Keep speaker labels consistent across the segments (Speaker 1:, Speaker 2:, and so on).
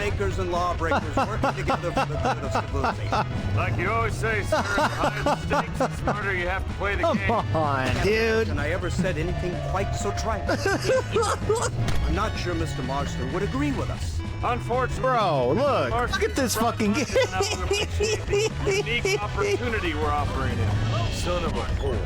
Speaker 1: lawmakers and lawbreakers working together for the good of civility.
Speaker 2: Like you always say, sir, the higher the stakes, the smarter you have to play the game.
Speaker 3: Come on, dude.
Speaker 1: And I ever said anything quite so trifling. I'm not sure Mr. Marston would agree with us.
Speaker 2: Unfortunately,
Speaker 3: Bro, look at this fucking game.
Speaker 2: Unique opportunity we're operating. Son of a whore.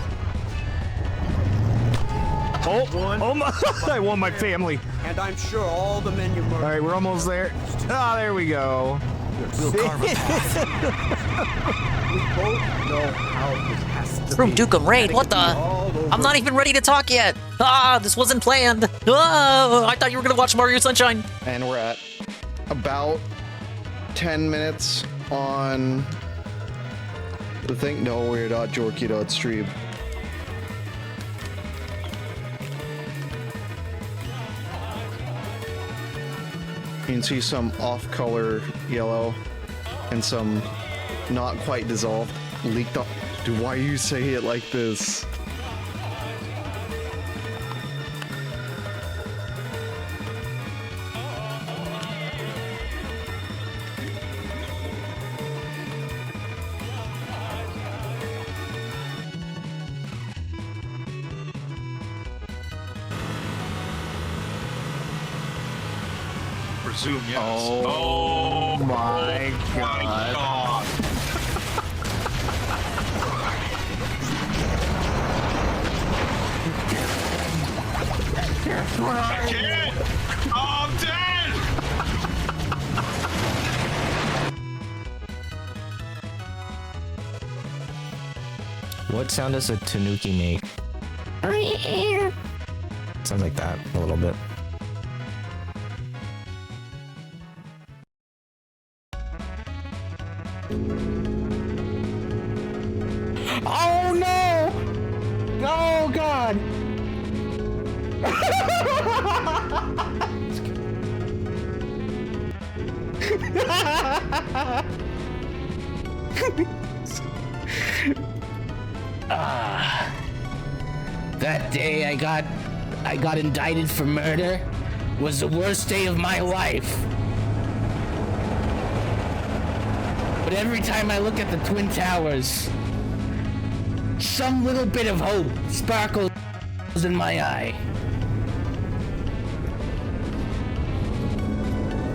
Speaker 3: Oh my! I want my family.
Speaker 1: And I'm sure all the men you murdered.
Speaker 3: All right, we're almost there. Oh, there we go.
Speaker 1: We'll carve a path. We both know how this has to
Speaker 4: From
Speaker 1: be.
Speaker 4: Duke of Rain, what the? I'm not even ready to talk yet. Ah, this wasn't planned. Oh, I thought you were gonna watch Mario Sunshine.
Speaker 5: And we're at about 10 minutes on the thing. No, we're at Jorky.stream. You can see some off-color yellow and some not quite dissolved leaked up. Dude, why you say it like this?
Speaker 2: Presume yes.
Speaker 3: Oh my god.
Speaker 2: I can't! Oh, I'm dead!
Speaker 6: What sound does a tanuki make? Sounds like that a little bit.
Speaker 3: Oh no! Oh god!
Speaker 7: That day I got indicted for murder was the worst day of my life. But every time I look at the Twin Towers, some little bit of hope sparkles in my eye.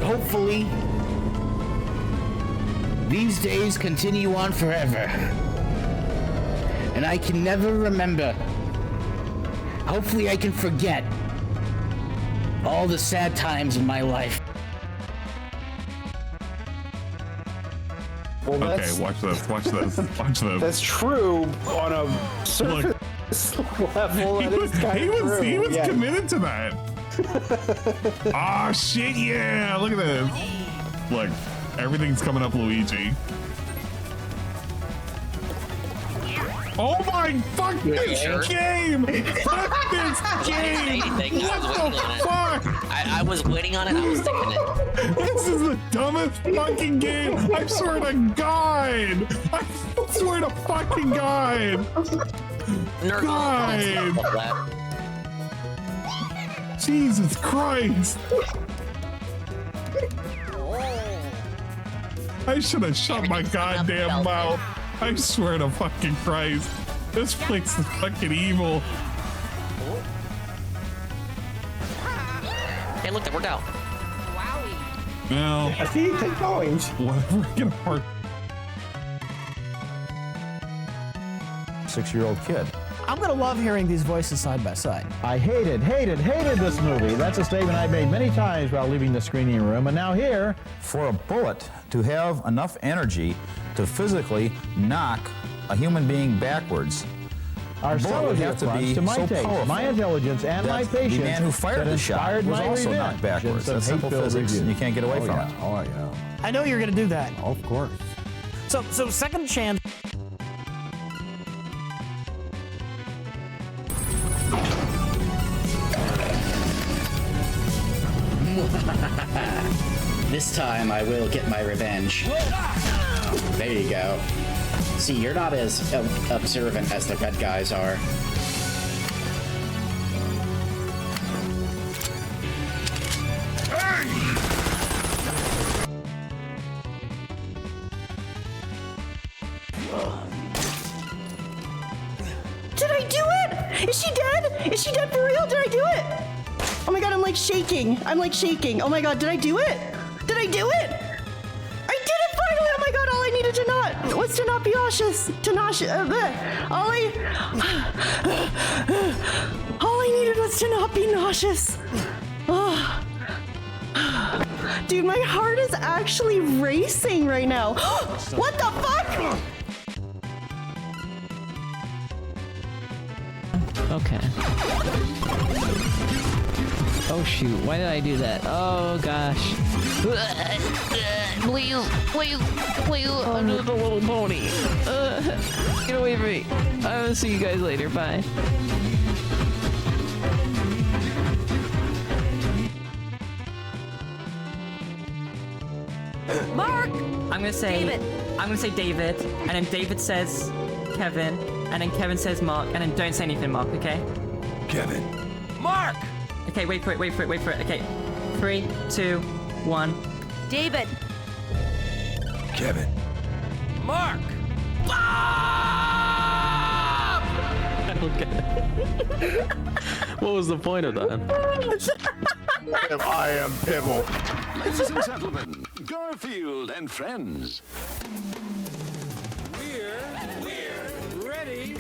Speaker 7: Hopefully, these days continue on forever. And I can never remember. Hopefully I can forget all the sad times in my life.
Speaker 8: Well, okay, watch this, watch this, watch this.
Speaker 5: That's true on a surface level.
Speaker 8: He was committed to that. Oh shit, yeah, look at this. Look, everything's coming up Luigi. Oh my, fuck this game! Fuck this game! What the fuck?
Speaker 4: I was waiting on it. I was thinking it.
Speaker 8: This is the dumbest fucking game! I swear to God! I swear to fucking God! God! Jesus Christ! I should have shut my goddamn mouth. I swear to fucking Christ. This place is fucking evil.
Speaker 4: Hey, look, that worked out.
Speaker 8: Now,
Speaker 3: I see you take points.
Speaker 8: whatever, get apart.
Speaker 9: 6-year-old kid.
Speaker 10: I'm gonna love hearing these voices side by side.
Speaker 9: I hated this movie. That's a statement I made many times while leaving the screening room. And now here, for a bullet to have enough energy to physically knock a human being backwards, our solid have to be to my so taste, powerful, my intelligence, and my patience. The man who fired the shot was also knocked backwards. That's simple physics, and you can't get away from it.
Speaker 10: Oh yeah. I know you're gonna do that.
Speaker 9: Of course.
Speaker 10: So second chance.
Speaker 7: This time I will get my revenge. There you go. See, you're not as observant as the red guys are.
Speaker 11: Is she dead for real? Did I do it? Oh my god, I'm like shaking. I'm like shaking. Oh my god, did I do it? Did I do it? I did it finally! Oh my god, all I needed to not was to not be nauseous. All I needed was to not be nauseous. Oh. Dude, my heart is actually racing right now. What the fuck?
Speaker 12: Okay. Oh shoot, why did I do that? Oh gosh. Please, please, please, I'm just a little pony. Get away from me. I will see you guys later, bye.
Speaker 13: Mark!
Speaker 14: I'm gonna say David, and then David says Kevin, and then Kevin says Mark, and then don't say anything, Mark, okay?
Speaker 13: Kevin. Mark!
Speaker 14: Okay, wait for it. Okay. 3, 2, 1.
Speaker 13: David. Kevin. Mark! Bob!
Speaker 12: Okay. What was the point of that?
Speaker 13: I am Pibble. Ladies and gentlemen, Garfield and friends.
Speaker 15: We're ready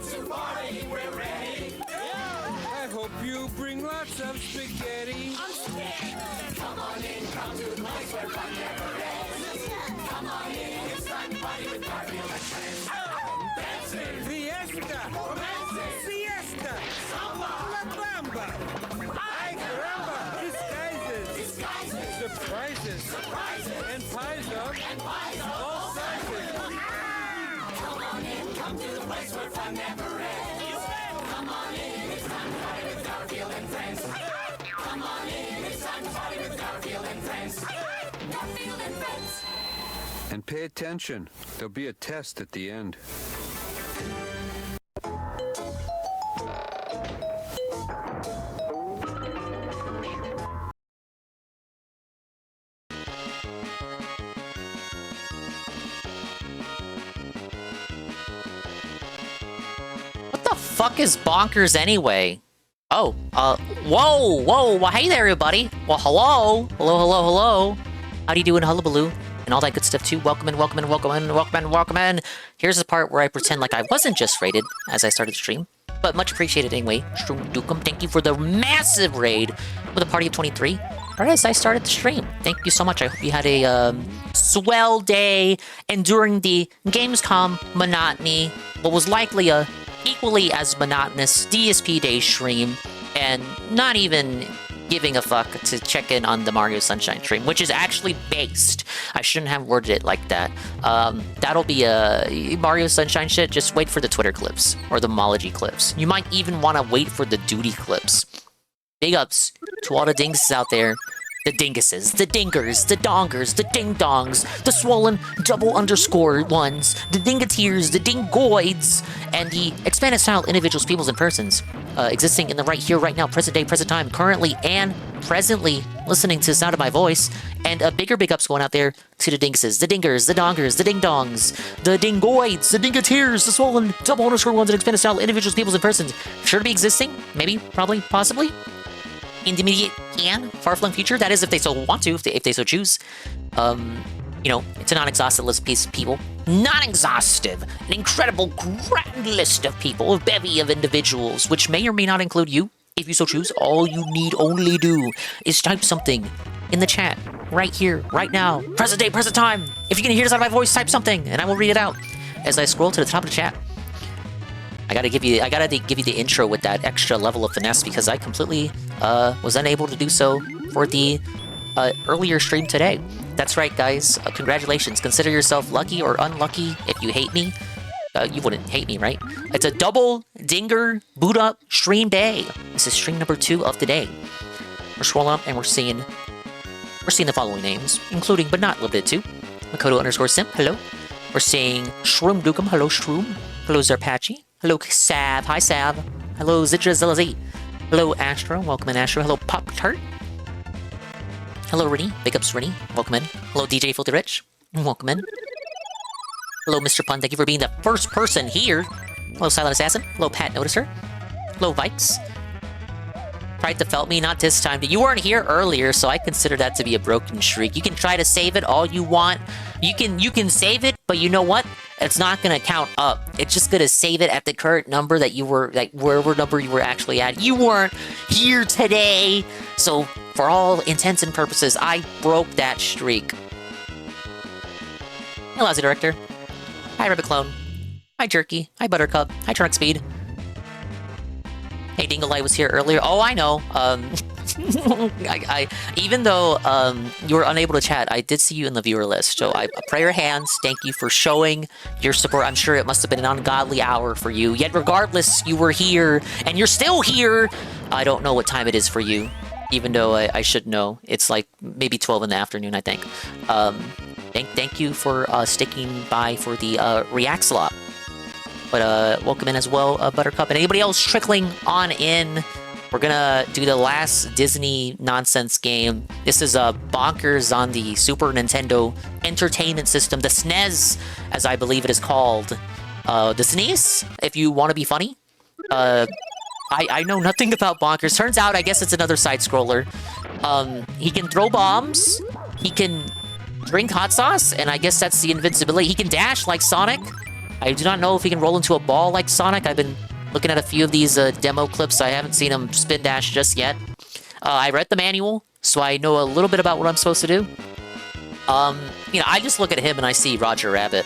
Speaker 15: to party! We're ready. I hope you bring lots of spaghetti. Come on in, come to the place where fun never ends. Come on in, it's time to party with Garfield and friends. Dancing, fiesta, romancing, siesta, samba, la bamba. Ay caramba, disguises, surprises, and pies of all sizes. Come on in, come to the place where fun never ends. Come on in, it's time to party with Garfield and friends. Come on in, it's time to party with Garfield and friends. Garfield and friends.
Speaker 16: And pay attention. There'll be a test at the end.
Speaker 4: What the fuck is Bonkers anyway? Oh, whoa, well, hey there, everybody. Well, hello. How do you doing, hullabaloo? And all that good stuff, too. Welcome in. Here's the part where I pretend like I wasn't just raided as I started the stream. But much appreciated anyway. Shroom Dukem, thank you for the massive raid with a party of 23. Right as I started the stream. Thank you so much. I hope you had a swell day enduring the Gamescom monotony. What was likely a equally as monotonous DSP Day stream. And not even giving a fuck to check in on the Mario Sunshine stream, which is actually based. I shouldn't have worded it like that. That'll be a Mario Sunshine shit. Just wait for the Twitter clips or the Mology clips. You might even want to wait for the duty clips. Big ups to all the dinguses out there. The dinguses, the dingers, the dongers, the ding-dongs, the swollen double_1s, the dingateers, the dingoids, and the expanded style individuals, peoples, and persons existing in the right here, right now, present day, present time, currently and presently listening to the sound of my voice. And bigger big ups going out there to the dinguses, the dingers, the dongers, the ding-dongs, the dingoids, the dingateers, the swollen double_1s, and expanded style individuals, peoples, and persons. Sure to be existing, maybe, probably, possibly. In the immediate and far-flung future, that is if they so want to, if they so choose. You know, it's a non-exhaustive list of people. Non-exhaustive, an incredible grand list of people, a bevy of individuals, which may or may not include you, if you so choose. All you need only do is type something in the chat, right here, right now, present day, present time. If you can hear this out of my voice, type something, and I will read it out as I scroll to the top of the chat. I gotta give you the intro with that extra level of finesse because I completely was unable to do so for the earlier stream today. That's right, guys. Congratulations. Consider yourself lucky or unlucky if you hate me. You wouldn't hate me, right? It's a double dinger boot up stream day. This is stream number 2 of the day. We're scrolling up and we're seeing the following names, including but not limited to Makoto_Simp. Hello. We're seeing Shroom Dukem. Hello, Shroom. Hello, Zarpachi. Hello, Sav. Hi, Sav. Hello, Zidra Zelazi. Hello, Astro. Welcome in, Astro. Hello, Pop Tart. Hello, Rennie. Big ups, Rennie. Welcome in. Hello, DJ Filthy Rich. Welcome in. Hello, Mr. Pun. Thank you for being the first person here. Hello, Silent Assassin. Hello, Pat Noticer. Hello, Vikes. Tried to felt me, not this time. You weren't here earlier, so I consider that to be a broken streak. You can try to save it all you want. You can save it, but you know what? It's not gonna count up. It's just gonna save it at the current number that you were, like, wherever number you were actually at. You weren't here today, so for all intents and purposes, I broke that streak. Hey, Lousy Director. Hi, Rabbit Clone. Hi, Jerky. Hi, Buttercup. Hi, Trunk Speed. Hey, Dinglelight was here earlier. Oh, I know. Even though you were unable to chat, I did see you in the viewer list. So I pray your hands. Thank you for showing your support. I'm sure it must have been an ungodly hour for you. Yet regardless, you were here, and you're still here. I don't know what time it is for you, even though I should know. It's like maybe 12 in the afternoon, I think. Thank you for sticking by for the React slot. But welcome in as well, Buttercup. And anybody else trickling on in, we're gonna do the last Disney nonsense game. This is Bonkers on the Super Nintendo Entertainment System, the SNES, as I believe it is called. The SNES, if you want to be funny. I know nothing about Bonkers. Turns out, I guess it's another side-scroller. He can throw bombs. He can drink hot sauce, and I guess that's the invincibility. He can dash like Sonic. I do not know if he can roll into a ball like Sonic. I've been looking at a few of these demo clips. I haven't seen him spin dash just yet. I read the manual, so I know a little bit about what I'm supposed to do. You know, I just look at him and I see Roger Rabbit.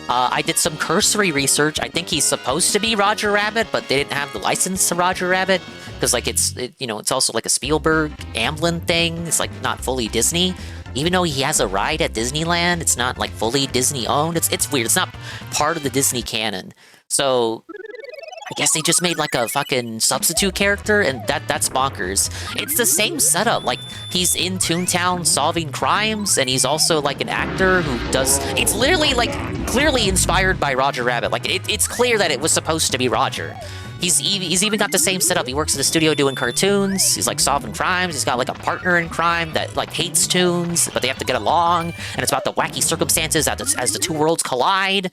Speaker 4: I did some cursory research. I think he's supposed to be Roger Rabbit, but they didn't have the license to Roger Rabbit because, like, it's also like a Spielberg Amblin thing. It's like not fully Disney. Even though he has a ride at Disneyland, it's not like fully Disney owned. It's weird. It's not part of the Disney canon. So I guess they just made like a fucking substitute character, and that's Bonkers. It's the same setup. Like, he's in Toontown solving crimes, and he's also like an actor who does. It's literally like clearly inspired by Roger Rabbit. Like it's clear that it was supposed to be Roger. He's even got the same setup. He works at the studio doing cartoons. He's like solving crimes. He's got like a partner in crime that like hates tunes, but they have to get along. And it's about the wacky circumstances as the two worlds collide.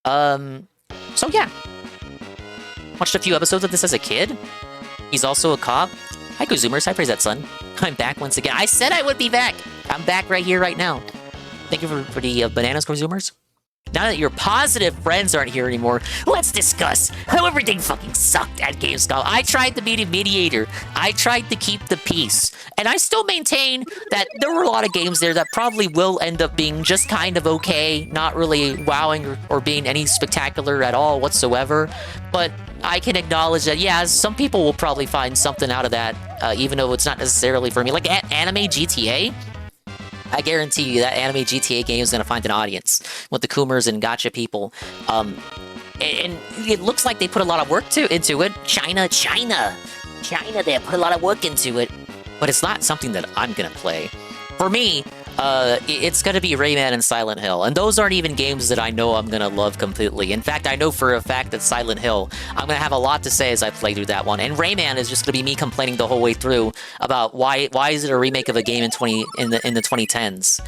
Speaker 4: So yeah. Watched a few episodes of this as a kid. He's also a cop. Hi, Kuzumers. Hi, Praise That Son. I'm back once again. I said I would be back. I'm back right here, right now. Thank you for the bananas, Kuzumers. Now that your positive friends aren't here anymore, let's discuss how everything fucking sucked at Gamescom. I tried to be the mediator. I tried to keep the peace. And I still maintain that there were a lot of games there that probably will end up being just kind of okay, not really wowing or being any spectacular at all whatsoever. But I can acknowledge that, yeah, some people will probably find something out of that, even though it's not necessarily for me. Like Anime GTA, I guarantee you that Anime GTA game is going to find an audience with the Coomers and Gacha people. And it looks like they put a lot of work into it. China, they put a lot of work into it. But it's not something that I'm going to play. For me, it's going to be Rayman and Silent Hill. And those aren't even games that I know I'm going to love completely. In fact, I know for a fact that Silent Hill, I'm going to have a lot to say as I play through that one. And Rayman is just going to be me complaining the whole way through about why is it a remake of a game in the 2010s.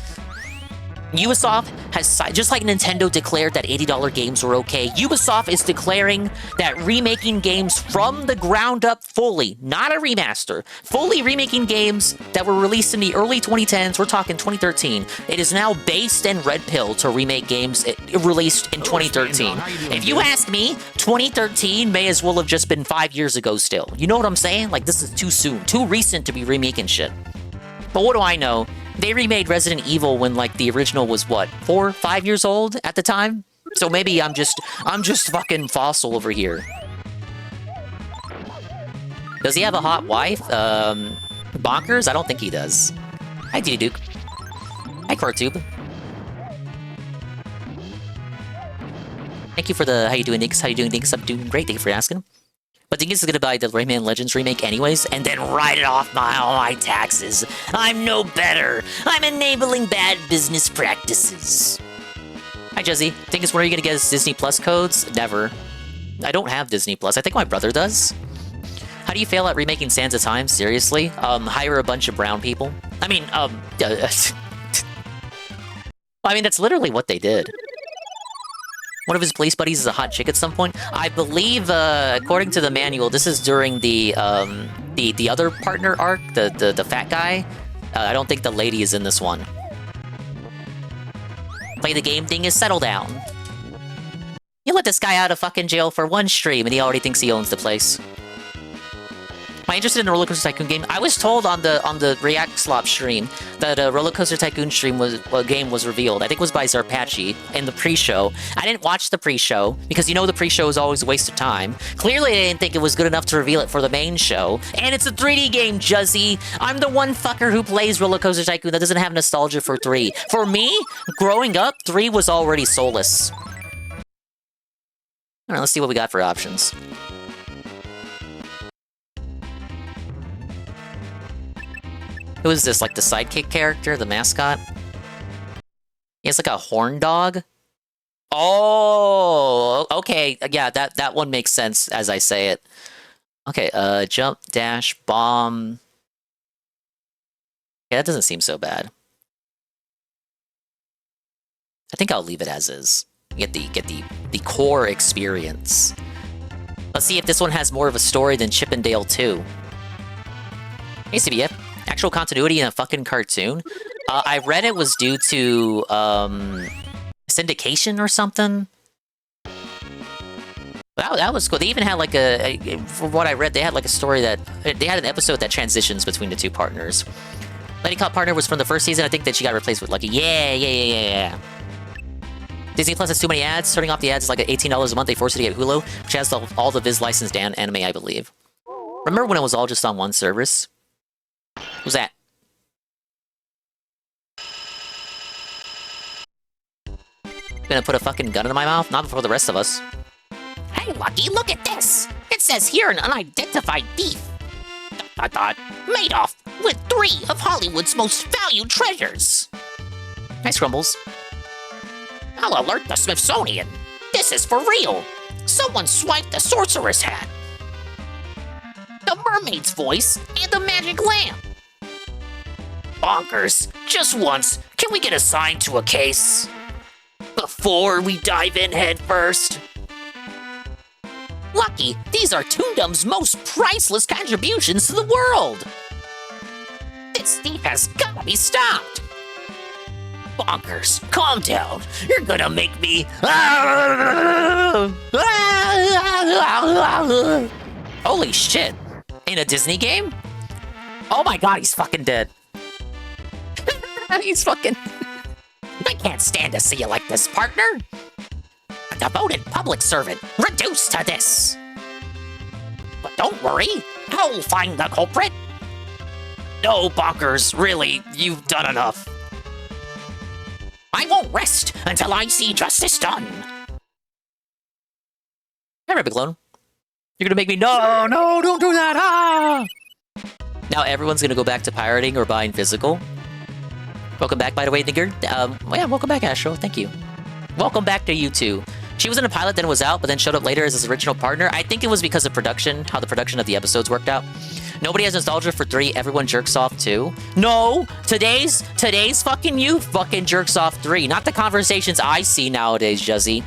Speaker 4: Ubisoft has, just like Nintendo declared that $80 games were okay, Ubisoft is declaring that remaking games from the ground up fully, not a remaster, fully remaking games that were released in the early 2010s, we're talking 2013, it is now based and red pill to remake games released in 2013. If you ask me, 2013 may as well have just been 5 years ago still. You know what I'm saying? Like, this is too soon, too recent to be remaking shit. But what do I know? They remade Resident Evil when, like, the original was, what, 4 or 5 years old at the time? So maybe I'm just fucking fossil over here. Does he have a hot wife? Bonkers? I don't think he does. Hi, Diddy Duke. Hi, Cartube. Thank you for the how you doing, Dinks? How you doing, Dinks? I'm doing great. Thank you for asking. But Dingus is gonna buy the Rayman Legends remake anyways, and then write it off all my taxes. I'm no better. I'm enabling bad business practices. Hi, Jezzy. Dingus, when are you gonna get us Disney Plus codes? Never. I don't have Disney Plus. I think my brother does. How do you fail at remaking Sands of Time? Seriously? Hire a bunch of brown people. I mean, I mean, that's literally what they did. One of his police buddies is a hot chick at some point. I believe, according to the manual, this is during the other partner arc, the fat guy. I don't think the lady is in this one. Play the game thing is settle down. You let this guy out of fucking jail for one stream and he already thinks he owns the place. Am I interested in the Roller Coaster Tycoon game? I was told on the React Slop stream that a Roller Coaster Tycoon game was revealed. I think it was by Zarpachi in the pre-show. I didn't watch the pre-show because you know the pre-show is always a waste of time. Clearly, I didn't think it was good enough to reveal it for the main show. And it's a 3D game, Juzzy. I'm the one fucker who plays Roller Coaster Tycoon that doesn't have nostalgia for 3. For me, growing up, 3 was already soulless. All right, let's see what we got for options. Who is this, like the sidekick character, the mascot? He has like a horn dog? Oh, okay, yeah, that one makes sense as I say it. Okay, jump, dash, bomb. Yeah, that doesn't seem so bad. I think I'll leave it as is. Get the core experience. Let's see if this one has more of a story than Chip and Dale 2. Hey, CBF. Actual continuity in a fucking cartoon? I read it was due to, syndication or something? That was cool. They even had like from what I read, they had like a story that, they had an episode that transitions between the two partners. Lady Cop partner was from the first season. I think that she got replaced with Lucky. Yeah. Disney Plus has too many ads. Starting off the ads is like $18 a month. They force you to get Hulu, which has all the Viz licensed anime, I believe. Remember when it was all just on one service? Who's that? Gonna put a fucking gun in my mouth? Not before the rest of us. Hey, Lucky, look at this! It says here an unidentified thief. Made off with 3 of Hollywood's most valued treasures. Nice Crumbles. I'll alert the Smithsonian. This is for real. Someone swiped the sorcerer's hat, the mermaid's voice, and the magic lamp. Bonkers, just once, can we get assigned to a case? Before we dive in head first. Lucky, these are Toondom's most priceless contributions to the world. This thief has gotta be stopped. Bonkers, calm down. You're gonna make me... Holy shit. In a Disney game? Oh my god, he's fucking dead. He's fucking... I can't stand to see you like this, partner. A devoted public servant, reduced to this. But don't worry, I'll find the culprit. No, Bonkers, really, you've done enough. I won't rest until I see justice done. Hey, Rabbit Clone. You're gonna make me... No, don't do that! Ah! Now everyone's gonna go back to pirating or buying physical. Welcome back, by the way, Nigger. Yeah, welcome back, Astro. Thank you. Welcome back to you two. She was in a pilot, then was out, but then showed up later as his original partner. I think it was because of production, how the production of the episodes worked out. Nobody has nostalgia for 3. Everyone jerks off 2. No! Today's fucking youth fucking jerks off 3. Not the conversations I see nowadays, Juzzy.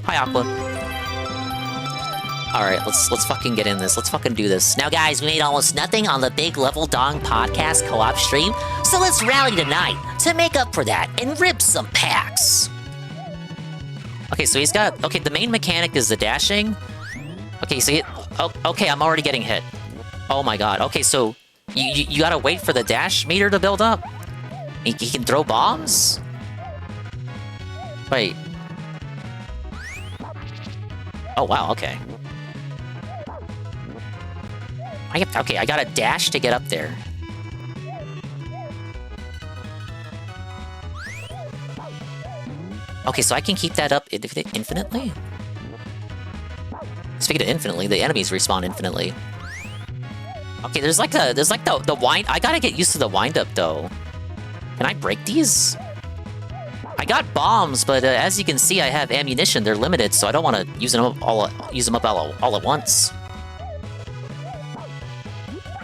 Speaker 4: Hi, Aqua. Alright, let's fucking get in this. Let's fucking do this. Now, guys, we made almost nothing on the Big Level Dong podcast co-op stream, so let's rally tonight to make up for that and rip some packs. Okay, so he's got... Okay, the main mechanic is the dashing. Okay, so okay, I'm already getting hit. Oh my god. Okay, so you gotta wait for the dash meter to build up? He can throw bombs? Wait. Oh, wow, okay. Okay, I gotta dash to get up there. Okay, so I can keep that up infinitely? Speaking of infinitely, the enemies respawn infinitely. Okay, there's like the wind... I gotta get used to the wind-up, though. Can I break these? I got bombs, but as you can see, I have ammunition. They're limited, so I don't want to use them up all at once.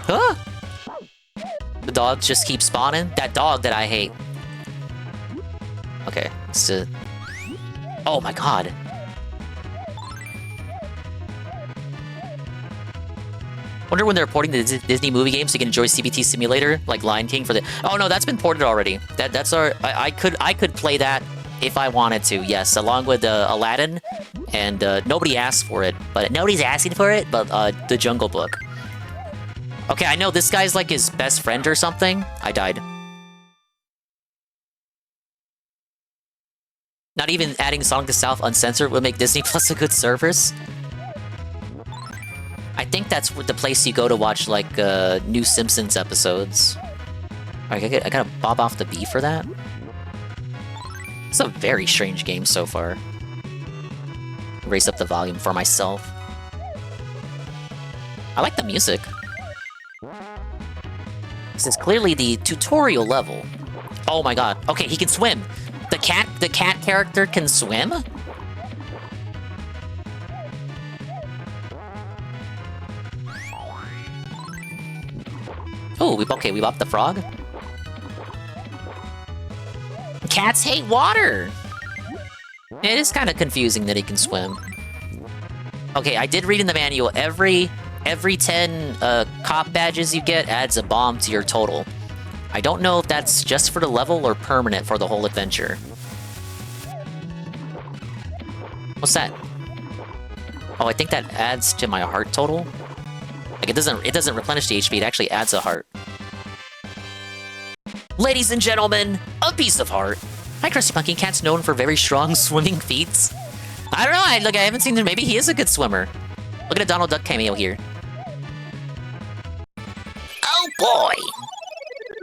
Speaker 4: Huh? The dogs just keep spawning? That dog that I hate. Okay, let's... Oh my god. Wonder when they're porting the Disney movie games so you can enjoy CBT Simulator, like Lion King for the... Oh no, that's been ported already. That's our... I could play that if I wanted to, yes, along with Aladdin, and nobody asked for it, but nobody's asking for it, but The Jungle Book. Okay, I know this guy's like his best friend or something. I died. Not even adding Sonic the South uncensored would make Disney Plus a good service. I think that's the place you go to watch, like, new Simpsons episodes. Alright, I gotta bob off the B for that? It's a very strange game so far. Raise up the volume for myself. I like the music. This is clearly the tutorial level. Oh my god. Okay, he can swim! The cat character can swim? Oh, we bopped the frog. Cats hate water! It is kind of confusing that he can swim. Okay, I did read in the manual, every 10 cop badges you get adds a bomb to your total. I don't know if that's just for the level or permanent for the whole adventure. What's that? Oh, I think that adds to my heart total. Like it doesn't replenish the HP, it actually adds a heart. Ladies and gentlemen, a piece of heart. Hi, Krusty Pumpkin Cat's known for very strong swimming feats. I don't know, I haven't seen him. Maybe he is a good swimmer. Look at a Donald Duck cameo here. Oh boy!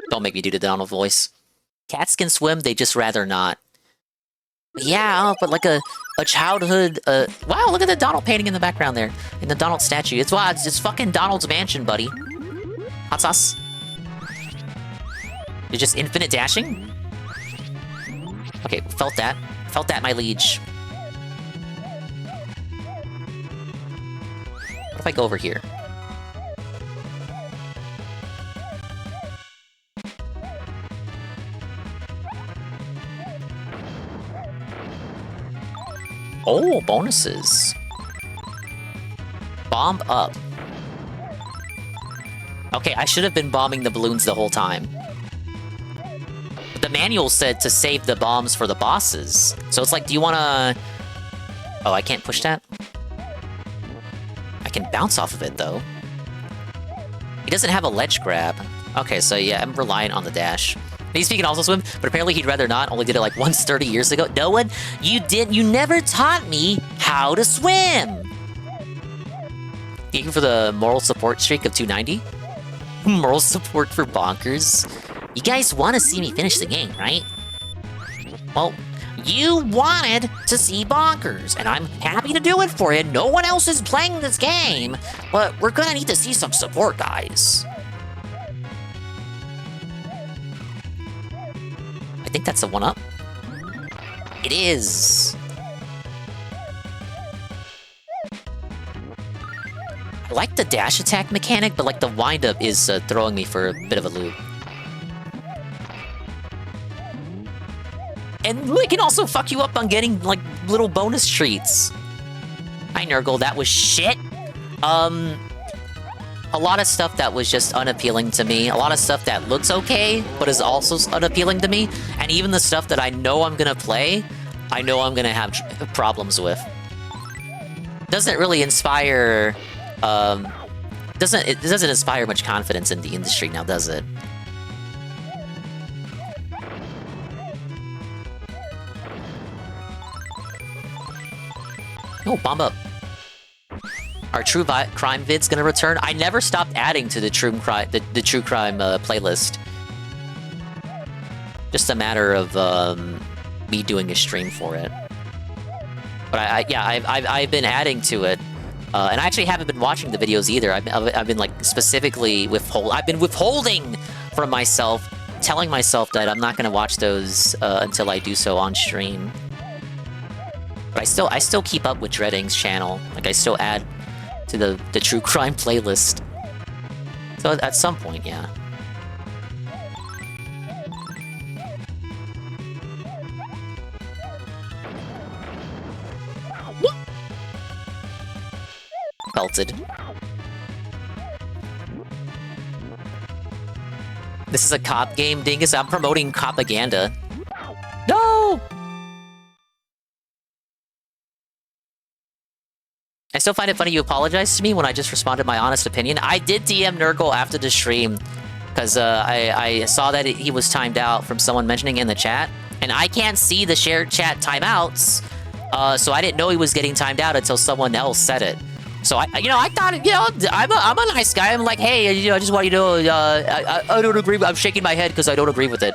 Speaker 4: Don't make me do the Donald voice. Cats can swim, they just rather not. Yeah, but like a childhood, wow, look at the Donald painting in the background there. In the Donald statue. It's fucking Donald's mansion, buddy. Hot sauce. It's just infinite dashing? Okay, felt that. Felt that, my liege. What if I go over here? Oh, bonuses. Bomb up. Okay, I should have been bombing the balloons the whole time. But the manual said to save the bombs for the bosses. So it's like, do you wanna... Oh, I can't push that? I can bounce off of it, though. He doesn't have a ledge grab. Okay, so yeah, I'm reliant on the dash. He can also swim, but apparently he'd rather not. Only did it like once 30 years ago. No one, you never taught me how to swim. Thank you for the moral support streak of 290. Moral support for Bonkers. You guys want to see me finish the game, right? Well, you wanted to see Bonkers, and I'm happy to do it for you. No one else is playing this game, but we're gonna need to see some support, guys. I think that's a 1-up. It is! I like the dash attack mechanic, but like the wind-up is throwing me for a bit of a loop. And it can also fuck you up on getting like little bonus treats. Hi Nurgle, that was shit! A lot of stuff that was just unappealing to me. A lot of stuff that looks okay, but is also unappealing to me. And even the stuff that I know I'm gonna play, I know I'm gonna have problems with. Doesn't really inspire... it doesn't inspire much confidence in the industry now, does it? Oh, bomb up. Our True Crime vid's gonna return. I never stopped adding to the True Crime playlist. Just a matter of me doing a stream for it. But I've been adding to it, and I actually haven't been watching the videos either. I've been like specifically withholding from myself, telling myself that I'm not gonna watch those until I do so on stream. But I still keep up with Dreading's channel. Like I still add to the True Crime playlist. So at some point, yeah. Belted. This is a cop game, Dingus. I'm promoting propaganda. No! I still find it funny you apologized to me when I just responded my honest opinion. I did DM Nurgle after the stream because I saw that he was timed out from someone mentioning in the chat, and I can't see the shared chat timeouts, so I didn't know he was getting timed out until someone else said it. So I thought, I'm a nice guy. I'm like, hey, I just want you to know, I don't agree. I'm shaking my head because I don't agree with it.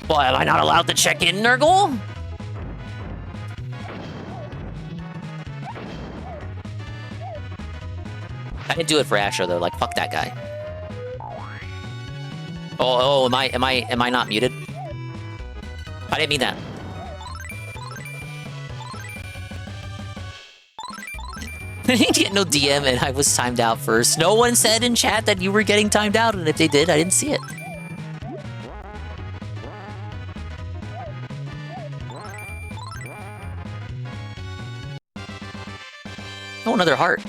Speaker 4: Well, am I not allowed to check in, Nurgle? I didn't do it for Asher though. Like, fuck that guy. Oh, am I not muted? I didn't mean that. I didn't get no DM and I was timed out first. No one said in chat that you were getting timed out, and if they did, I didn't see it. Oh, another heart.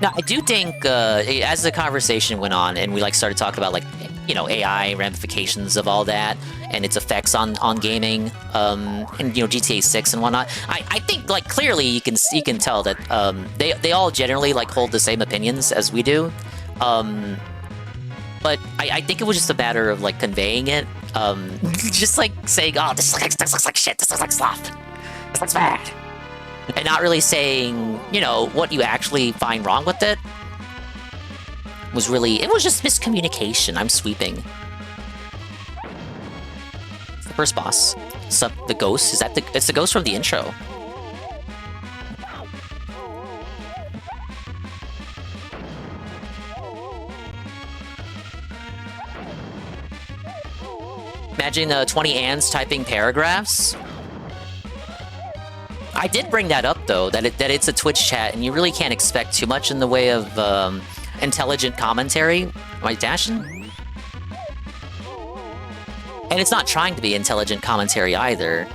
Speaker 4: Now, I do think, as the conversation went on and we started talking about AI ramifications of all that and its effects on gaming, and GTA 6 and whatnot, I think clearly you can tell that they all generally hold the same opinions as we do, but I think it was just a matter of conveying it, just saying, oh, this looks like shit, this looks like slop, this looks bad. And not really saying, what you actually find wrong with it. It was just miscommunication. I'm sweeping. It's the first boss. The ghost? It's the ghost from the intro. Imagine 20 Anns typing paragraphs. I did bring that up though, that it's a Twitch chat, and you really can't expect too much in the way of intelligent commentary. Am I dashing? And it's not trying to be intelligent commentary either.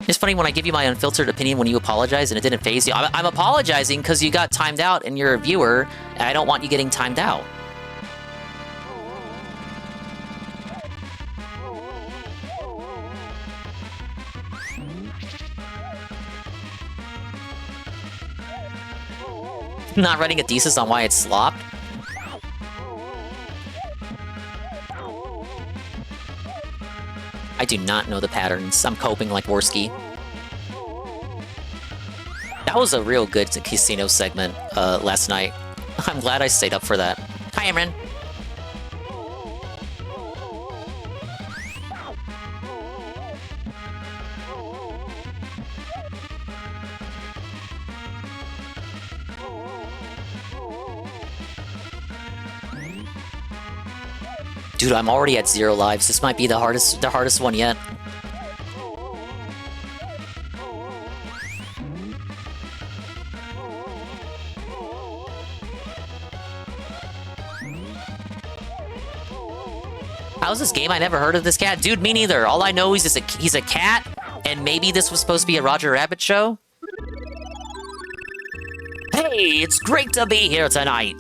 Speaker 4: It's funny when I give you my unfiltered opinion when you apologize and it didn't faze you. I'm apologizing because you got timed out and you're a viewer, and I don't want you getting timed out. Not writing a thesis on why it's slopped? I do not know the patterns. I'm coping like Worski. That was a real good casino segment last night. I'm glad I stayed up for that. Hi, Imran. Dude, I'm already at 0 lives. This might be the hardest one yet. How's this game? I never heard of this cat. Dude, me neither. All I know is he's a cat, and maybe this was supposed to be a Roger Rabbit show. Hey, it's great to be here tonight.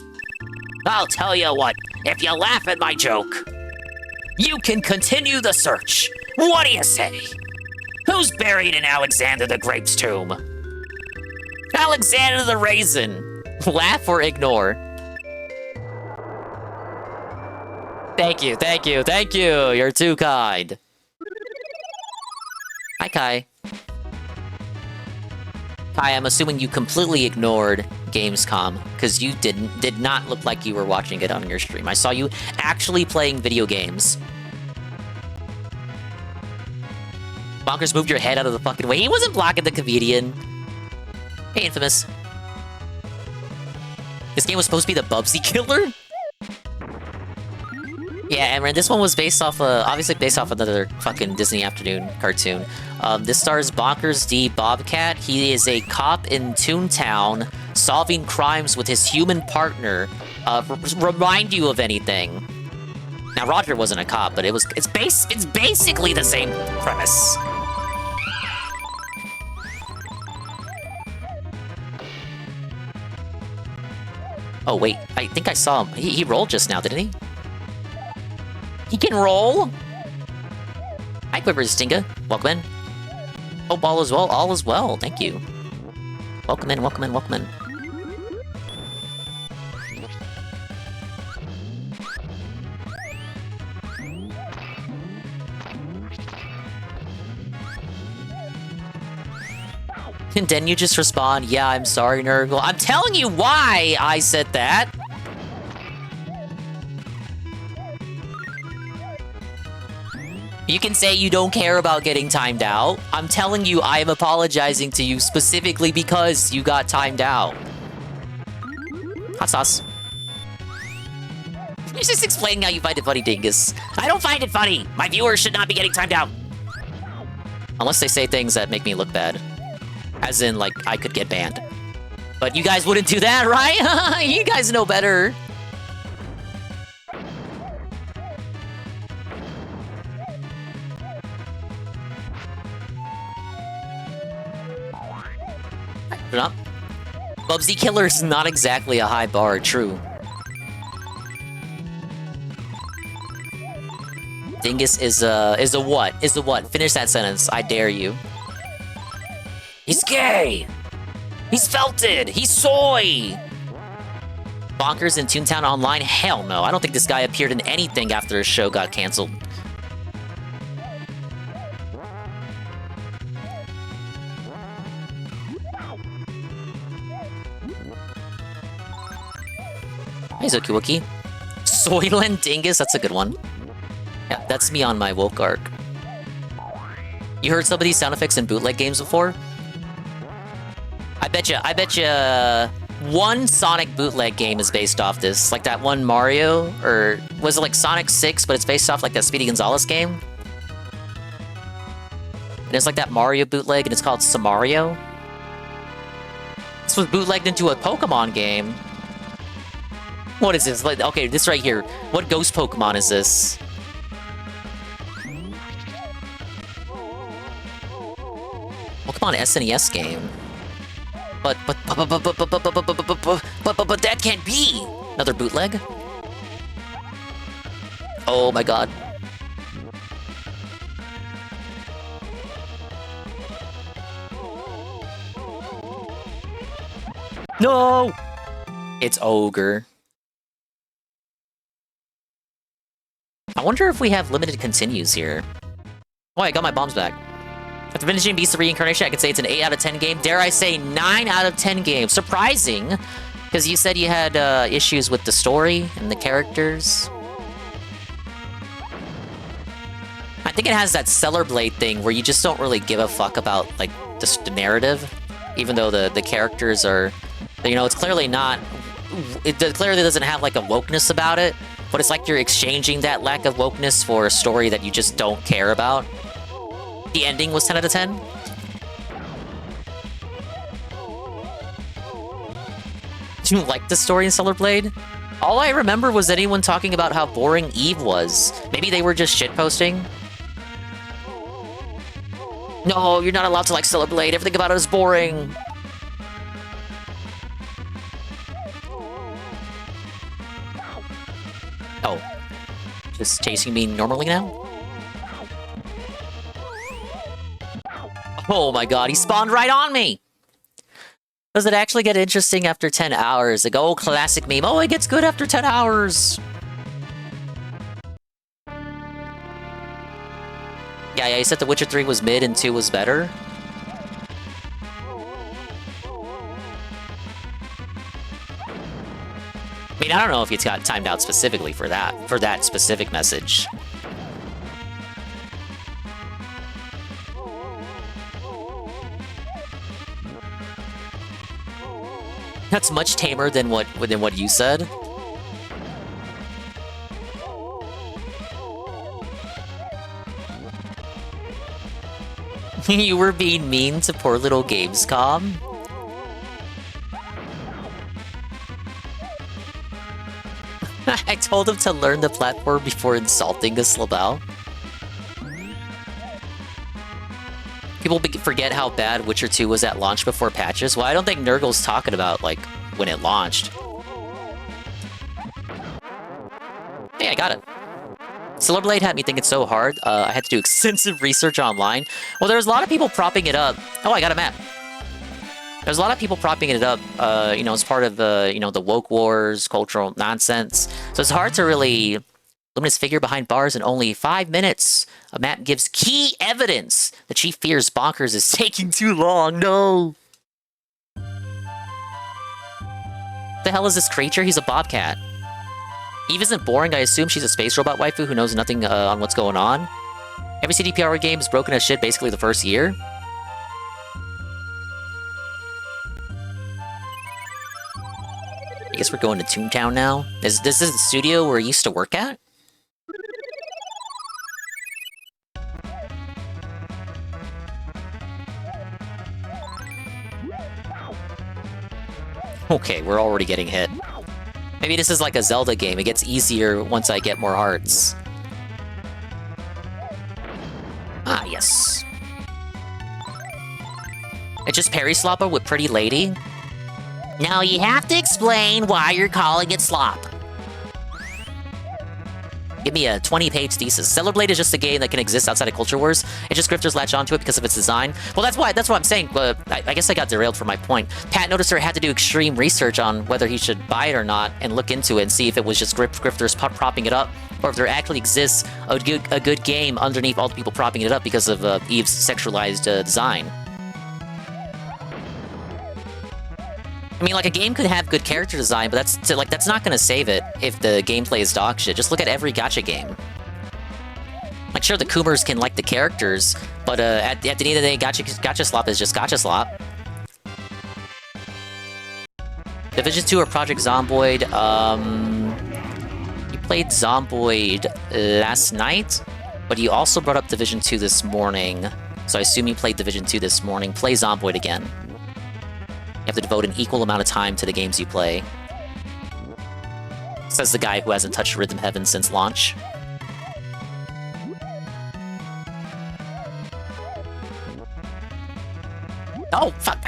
Speaker 4: I'll tell you what, if you laugh at my joke, you can continue the search. What do you say? Who's buried in Alexander the Grape's tomb? Alexander the Raisin. Laugh or ignore? Thank you, thank you, thank you. You're too kind. Hi, Kai. Kai, I'm assuming you completely ignored Gamescom, because you did not look like you were watching it on your stream. I saw you actually playing video games. Bonkers moved your head out of the fucking way. He wasn't blocking the comedian. Hey, Infamous. This game was supposed to be the Bubsy Killer? Yeah, Emran, this one was based off, obviously based off another fucking Disney Afternoon cartoon. This stars Bonkers D. Bobcat. He is a cop in Toontown, solving crimes with his human partner, remind you of anything. Now, Roger wasn't a cop, but it's basically the same premise. Oh, wait. I think I saw him. He rolled just now, didn't he? He can roll? Hi, Quiverstinga. Welcome in. Hope all is well. All is well. Thank you. Welcome in, welcome in, welcome in. And then you just respond, yeah, I'm sorry, Nurgle. I'm telling you why I said that. You can say you don't care about getting timed out. I'm telling you I am apologizing to you specifically because you got timed out. Hot sauce. You're just explaining how you find it funny, Dingus. I don't find it funny. My viewers should not be getting timed out. Unless they say things that make me look bad. As in, like, I could get banned. But you guys wouldn't do that, right? You guys know better. Up. Bubsy Killer is not exactly a high bar, true. Dingus is a what? Is a what? Finish that sentence. I dare you. He's gay! He's felted! He's soy! Bonkers in Toontown Online? Hell no. I don't think this guy appeared in anything after his show got canceled. Hi, Zokiwiki. Soylent Dingus? That's a good one. Yeah, that's me on my Wolf arc. You heard some of these sound effects in bootleg games before? I bet you one Sonic bootleg game is based off this. Like that one Mario, or was it like Sonic 6, but it's based off like that Speedy Gonzales game? And it's like that Mario bootleg, and it's called Samario. This was bootlegged into a Pokemon game. What is this? Like, okay, this right here. What ghost Pokemon is this? Pokemon SNES game. But that can't be! Another bootleg? Oh my god. No! It's Ogre. I wonder if we have limited continues here. Oh, I got my bombs back. After finishing Beast of Reincarnation, I could say it's an 8 out of 10 game. Dare I say 9 out of 10 game. Surprising, because you said you had issues with the story and the characters. I think it has that Stellar Blade thing where you just don't really give a fuck about like the narrative, even though the characters are, you know, it's clearly not. It clearly doesn't have like a wokeness about it, but it's like you're exchanging that lack of wokeness for a story that you just don't care about. The ending was 10 out of 10. Do you like the story in Stellar Blade? All I remember was anyone talking about how boring Eve was. Maybe they were just shitposting. No, you're not allowed to like Stellar Blade. Everything about it is boring. Oh. Just chasing me normally now? Oh my god, he spawned right on me! Does it actually get interesting after 10 hours? Like, oh, classic meme. Oh, it gets good after 10 hours! Yeah, you said The Witcher 3 was mid and 2 was better? I mean, I don't know if it's got timed out specifically for that specific message. That's much tamer than what you said. You were being mean to poor little Gamescom. I told him to learn the platform before insulting the Slabao. People forget how bad Witcher 2 was at launch before patches. Well, I don't think Nurgle's talking about, like, when it launched. Hey, I got it. Silverblade had me think it's so hard. I had to do extensive research online. Well, there's a lot of people propping it up. Oh, I got a map. There's a lot of people propping it up, you know, as part of the, you know, the woke wars, cultural nonsense. So it's hard to really... Luminous figure behind bars in only 5 minutes. A map gives key evidence. The chief fears Bonkers is taking too long. No! What the hell is this creature? He's a Bobcat. Eve isn't boring. I assume she's a space robot waifu who knows nothing on what's going on. Every CDPR game is broken as shit basically the first year. I guess we're going to Toontown now. This is the studio where I used to work at? Okay, we're already getting hit. Maybe this is like a Zelda game. It gets easier once I get more hearts. Ah, yes. It's just Perry Slopper with Pretty Lady. Now you have to explain why you're calling it slop. Give me a 20-page thesis. Stellar Blade is just a game that can exist outside of Culture Wars. It's just grifters latch onto it because of its design. Well, that's what I'm saying. I guess I got derailed from my point. Pat Noticer had to do extreme research on whether he should buy it or not and look into it and see if it was just grifters propping it up or if there actually exists a good game underneath all the people propping it up because of Eve's sexualized design. I mean, like, a game could have good character design, but that's not gonna save it if the gameplay is dog shit. Just look at every gacha game. Like, sure, the Coomers can like the characters, but at the end of the day, gacha slop is just gacha slop. Division 2 or Project Zomboid, you played Zomboid last night, but you also brought up Division 2 this morning, so I assume you played Division 2 this morning. Play Zomboid again. You have to devote an equal amount of time to the games you play. Says the guy who hasn't touched Rhythm Heaven since launch. Oh, fuck!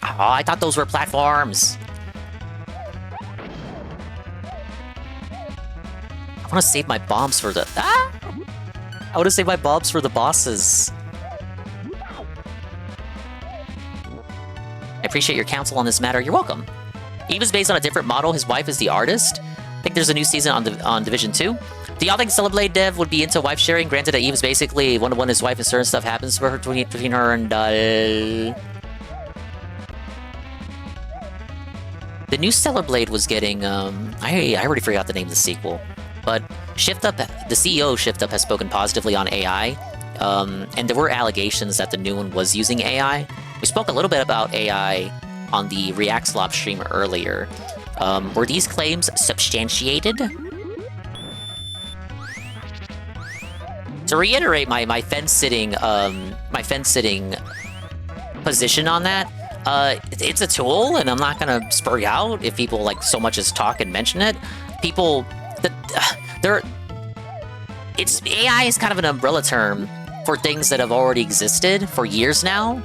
Speaker 4: I thought those were platforms. I want to save my bombs for the... I want to save my bombs for the bosses. I appreciate your counsel on this matter. You're welcome. Eve is based on a different model. His wife is the artist. I think there's a new season on Division 2. Do y'all think Celeblade dev would be into wife sharing? Granted that Eve is basically one-to-one his wife and certain stuff happens for her between her and The new Stellar Blade was getting I already forgot the name of the sequel. But Shift Up, the CEO of Shift Up has spoken positively on AI. And there were allegations that the new one was using AI. We spoke a little bit about AI on the React Slop stream earlier. Were these claims substantiated? To reiterate my fence-sitting position on that, it's a tool, and I'm not gonna spur you out if people like so much as talk and mention it. It's AI is kind of an umbrella term for things that have already existed for years now.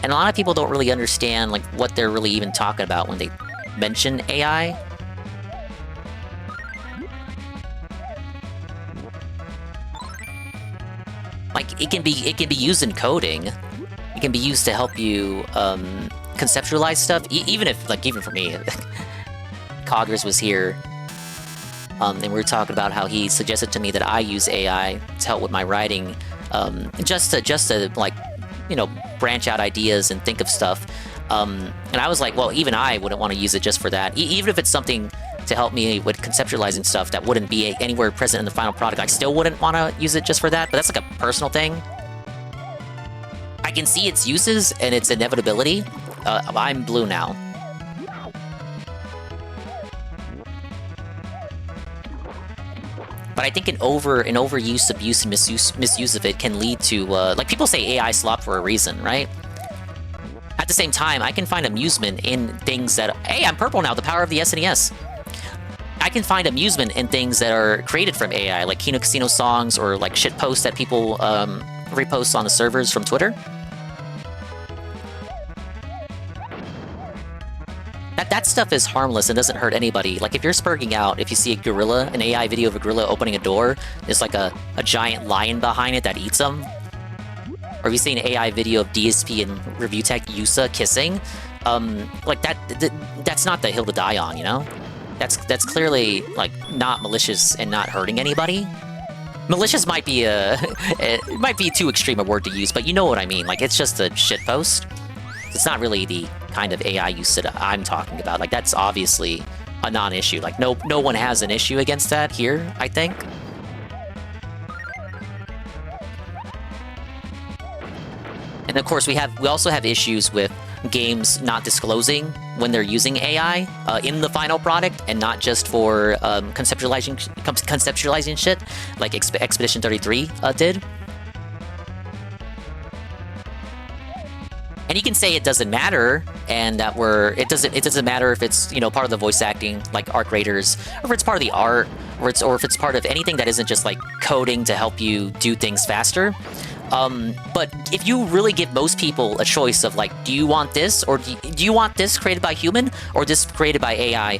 Speaker 4: And a lot of people don't really understand like what they're really even talking about when they mention AI. Like it can be used in coding. It can be used to help you conceptualize stuff. Even for me, Coggers was here, and we were talking about how he suggested to me that I use AI to help with my writing, just to like, you know, branch out ideas and think of stuff. And I was like, well, even I wouldn't want to use it just for that. Even if it's something to help me with conceptualizing stuff that wouldn't be anywhere present in the final product, I still wouldn't want to use it just for that. But that's like a personal thing. I can see its uses and its inevitability. I'm blue now. But I think an overuse, abuse, and misuse of it can lead to, like, people say AI slop for a reason, right? At the same time, I can find amusement in things that, hey, I'm purple now, the power of the SNES. I can find amusement in things that are created from AI, like Kino Casino songs or like shit posts that people repost on the servers from Twitter. That stuff is harmless and doesn't hurt anybody. Like, if you're spurging out, if you see a gorilla, an AI video of a gorilla opening a door, there's like a giant lion behind it that eats them. Or if you see an AI video of DSP and review tech Yusa kissing, like that's not the hill to die on, you know? That's clearly, like, not malicious and not hurting anybody. Malicious might be it might be too extreme a word to use, but you know what I mean. Like, it's just a shitpost. It's not really the kind of AI use that I'm talking about. Like, that's obviously a non-issue. Like, no one has an issue against that here, I think. And of course, we also have issues with games not disclosing when they're using AI in the final product, and not just for conceptualizing shit like Expedition 33 did. And you can say it doesn't matter, and that it doesn't matter if it's, you know, part of the voice acting, like art graders, or if it's part of the art, or if it's part of anything that isn't just like coding to help you do things faster. But if you really give most people a choice of like, do you want this, or do you want this created by human, or this created by AI?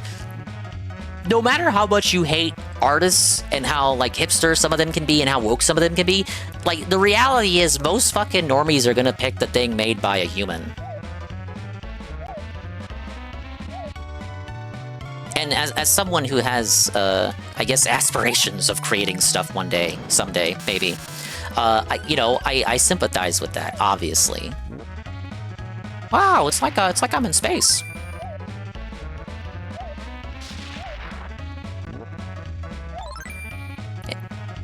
Speaker 4: No matter how much you hate artists and how like hipster some of them can be and how woke some of them can be, like, the reality is most fucking normies are gonna pick the thing made by a human. And as someone who has, I guess, aspirations of creating stuff someday, maybe, I sympathize with that, obviously. Wow, it's like I'm in space.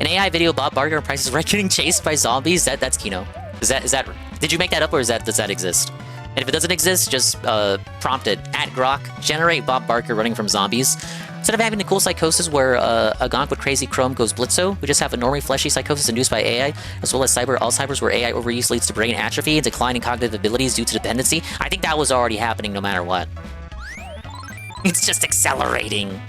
Speaker 4: An AI video, Bob Barker and Price is Right getting chased by zombies? That's Kino. Is that did you make that up, or does that exist? And if it doesn't exist, just prompt it, @Grok, generate Bob Barker running from zombies. Instead of having the cool psychosis where a gonk with crazy chrome goes blitzo, we just have a normally fleshy psychosis induced by AI, as well as cyber Alzheimer's where AI overuse leads to brain atrophy and decline in cognitive abilities due to dependency. I think that was already happening no matter what. It's just accelerating.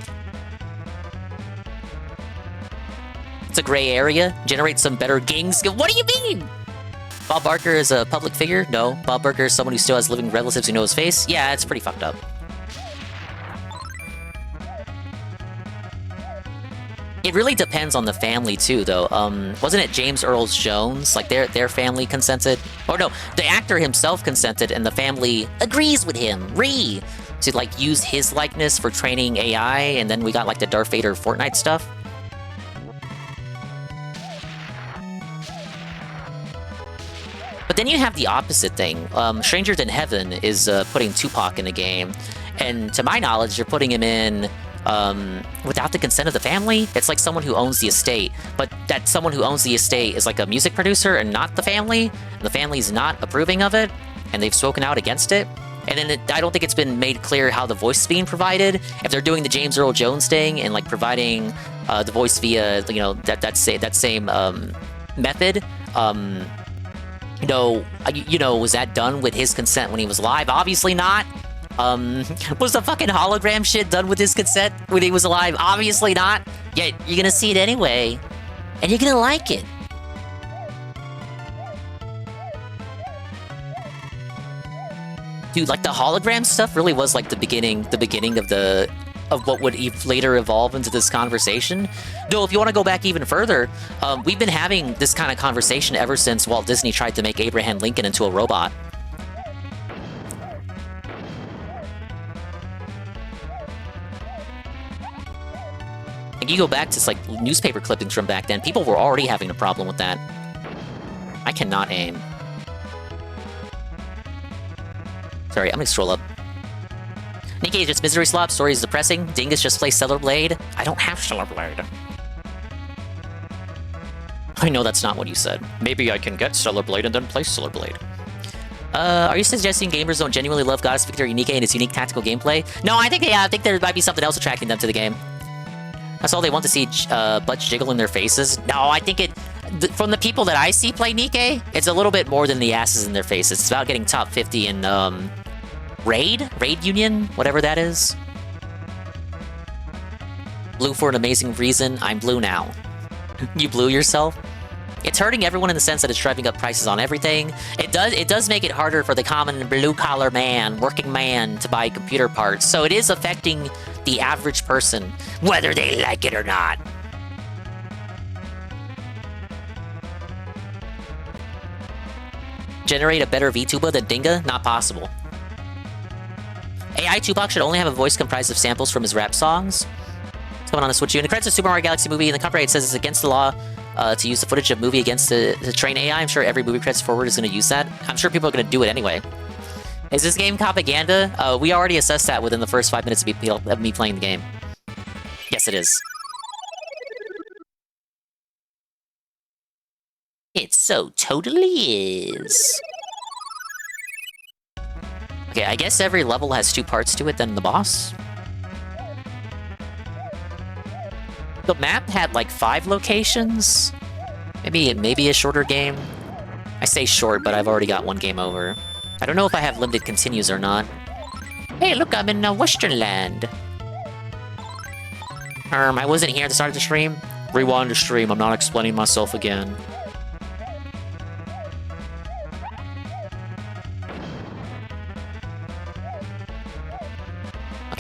Speaker 4: It's a gray area. Generate some better gang skill. What do you mean? Bob Barker is a public figure? No. Bob Barker is someone who still has living relatives who know his face? Yeah, it's pretty fucked up. It really depends on the family too, though. Wasn't it James Earl Jones? Like, their family consented? Or no, the actor himself consented, and the family agrees with him. To like use his likeness for training AI, and then we got like the Darth Vader Fortnite stuff. But then you have the opposite thing. Stranger Than Heaven is putting Tupac in the game, and to my knowledge, you're putting him in without the consent of the family. It's like someone who owns the estate, but that someone who owns the estate is like a music producer and not the family. And the family's not approving of it, and they've spoken out against it. And then I don't think it's been made clear how the voice is being provided. If they're doing the James Earl Jones thing and like providing the voice via, you know, that same method. Was that done with his consent when he was alive? Obviously not. Was the fucking hologram shit done with his consent when he was alive? Obviously not. Yet you're gonna see it anyway, and you're gonna like it. Dude, like, the hologram stuff really was like the beginning of what would later evolve into this conversation. Though, if you want to go back even further, we've been having this kind of conversation ever since Walt Disney tried to make Abraham Lincoln into a robot. Like, you go back to like newspaper clippings from back then, people were already having a problem with that. I cannot aim. Sorry, I'm gonna scroll up. Nikkei is just misery slop, story is depressing, Dingus just plays Stellar Blade. I don't have Stellar Blade. I know that's not what you said. Maybe I can get Stellar Blade and then play Stellar Blade. Are you suggesting gamers don't genuinely love Goddess Victory Nikkei and its unique tactical gameplay? No, I think there might be something else attracting them to the game. That's all they want to see, butts jiggle in their faces. No, I think from the people that I see play Nikkei, it's a little bit more than the asses in their faces. It's about getting top 50 in, Raid Union, whatever that is. Blue for an amazing reason. I'm blue now. You blew yourself? It's hurting everyone in the sense that it's driving up prices on everything. It does make it harder for the common blue-collar man, working man, to buy computer parts. So it is affecting the average person, whether they like it or not. Generate a better VTuber than Dinga? Not possible. AI Tupac should only have a voice comprised of samples from his rap songs. What's going on to switch you? In the credits of Super Mario Galaxy movie, in the copyright it says it's against the law to use the footage of movie against the train AI. I'm sure every movie credits forward is going to use that. I'm sure people are going to do it anyway. Is this game propaganda? We already assessed that within the first 5 minutes of me playing the game. Yes, it is. It so totally is. Okay, I guess every level has 2 parts to it than the boss. The map had like 5 locations. Maybe a shorter game. I say short, but I've already got 1 game over. I don't know if I have limited continues or not. Hey, look, I'm in Western Land. I wasn't here at the start of the stream. Rewind the stream. I'm not explaining myself again.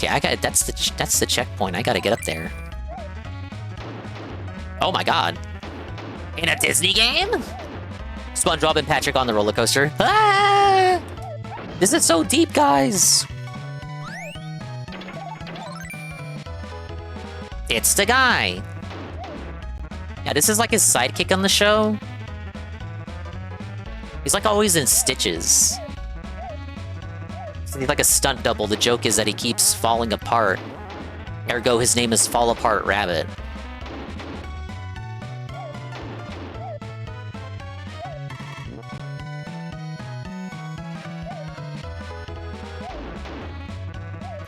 Speaker 4: Okay, that's the checkpoint. I gotta get up there. Oh my god. In a Disney game? SpongeBob and Patrick on the roller coaster. Ah! This is so deep, guys. It's the guy. Yeah, this is like his sidekick on the show. He's like always in stitches. He's like a stunt double. The joke is that he keeps falling apart. Ergo, his name is Fall Apart Rabbit.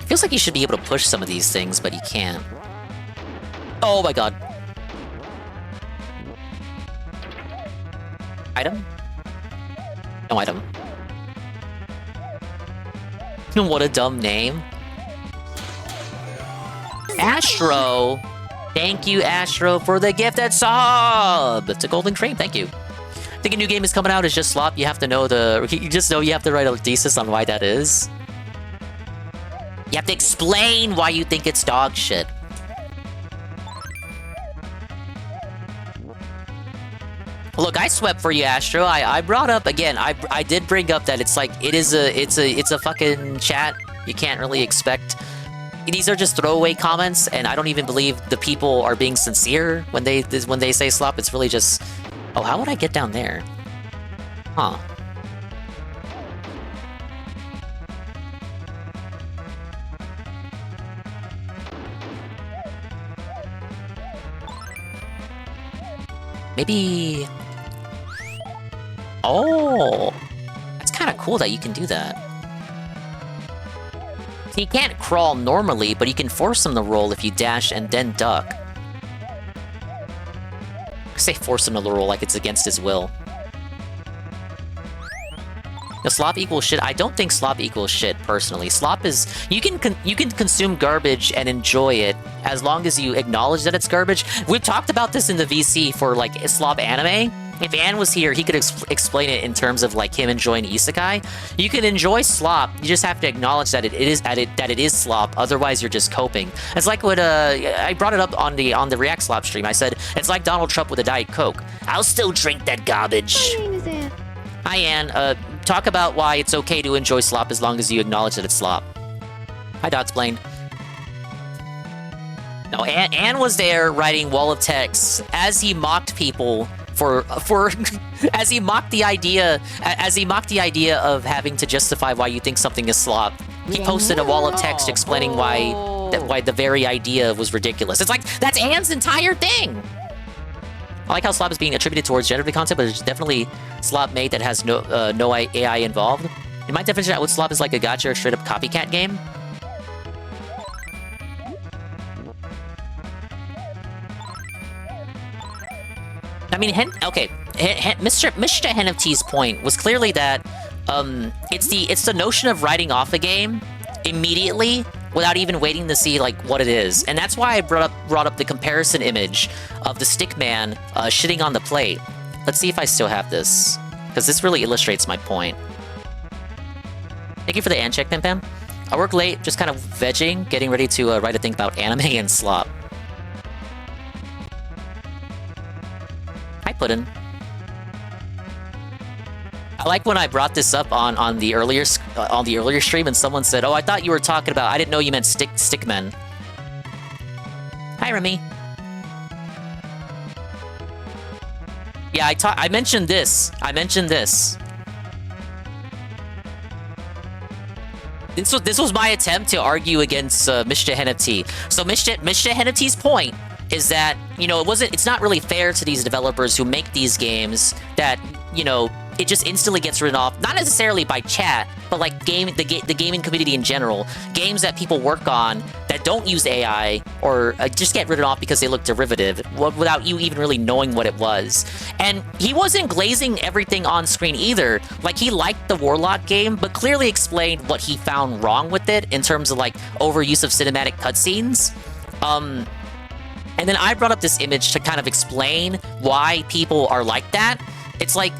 Speaker 4: Feels like you should be able to push some of these things, but you can't. Oh my god. Item? No item. What a dumb name. Astro! Thank you, Astro, for the gifted sub! It's a golden cream, thank you. I think a new game is coming out, it's just slop. You have to know you just know you have to write a thesis on why that is. You have to explain why you think it's dog shit. Look, I swept for you, Astro. I brought up again. I did bring up that it's like it's a fucking chat. You can't really expect. These are just throwaway comments, and I don't even believe the people are being sincere when they say slop. It's really just, oh, how would I get down there? Huh. Maybe... Oh! That's kind of cool that you can do that. So you can't crawl normally, but you can force him to roll if you dash and then duck. I say force him to roll like it's against his will. No, slop equals shit. I don't think slop equals shit, personally. Slop is... You can consume garbage and enjoy it as long as you acknowledge that it's garbage. We've talked about this in the VC for, like, slop anime. If Ann was here, he could explain it in terms of, like, him enjoying isekai. You can enjoy slop. You just have to acknowledge that it is slop. Otherwise, you're just coping. It's like what I brought it up on the React Slop stream. I said, it's like Donald Trump with a Diet Coke. I'll still drink that garbage. My name is Ann. Hi, Ann. Talk about why it's okay to enjoy slop as long as you acknowledge that it's slop. Hi, Dotsplained. No, Ann was there writing wall of text as he mocked people for as he mocked the idea of having to justify why you think something is slop. He posted a wall of text explaining why the very idea was ridiculous. It's like that's Ann's entire thing. I like how slop is being attributed towards generative content, but there's definitely slop made that has no AI involved. In my definition, I would slop is like a gacha or straight up copycat game. I mean, Mr. Henofty's point was clearly that it's the notion of writing off a game immediately without even waiting to see like what it is. And that's why I brought up the comparison image of the stickman shitting on the plate. Let's see if I still have this, because this really illustrates my point. Thank you for the hand check, Pim Pam. I work late, just kind of vegging, getting ready to write a thing about anime and slop. Hi, Puddin'. I like when I brought this up on the earlier stream, and someone said, "Oh, I thought you were talking about. I didn't know you meant stickmen." Hi, Remy. Yeah, I mentioned this. This was my attempt to argue against Mr. NFT. So Mr. NFT's point is that, you know, it's not really fair to these developers who make these games that, you know, it just instantly gets written off, not necessarily by chat, but like the gaming community in general. Games that people work on that don't use AI or just get written off because they look derivative without you even really knowing what it was. And he wasn't glazing everything on screen either. Like, he liked the Warlock game, but clearly explained what he found wrong with it in terms of like overuse of cinematic cutscenes. And then I brought up this image to kind of explain why people are like that. It's like,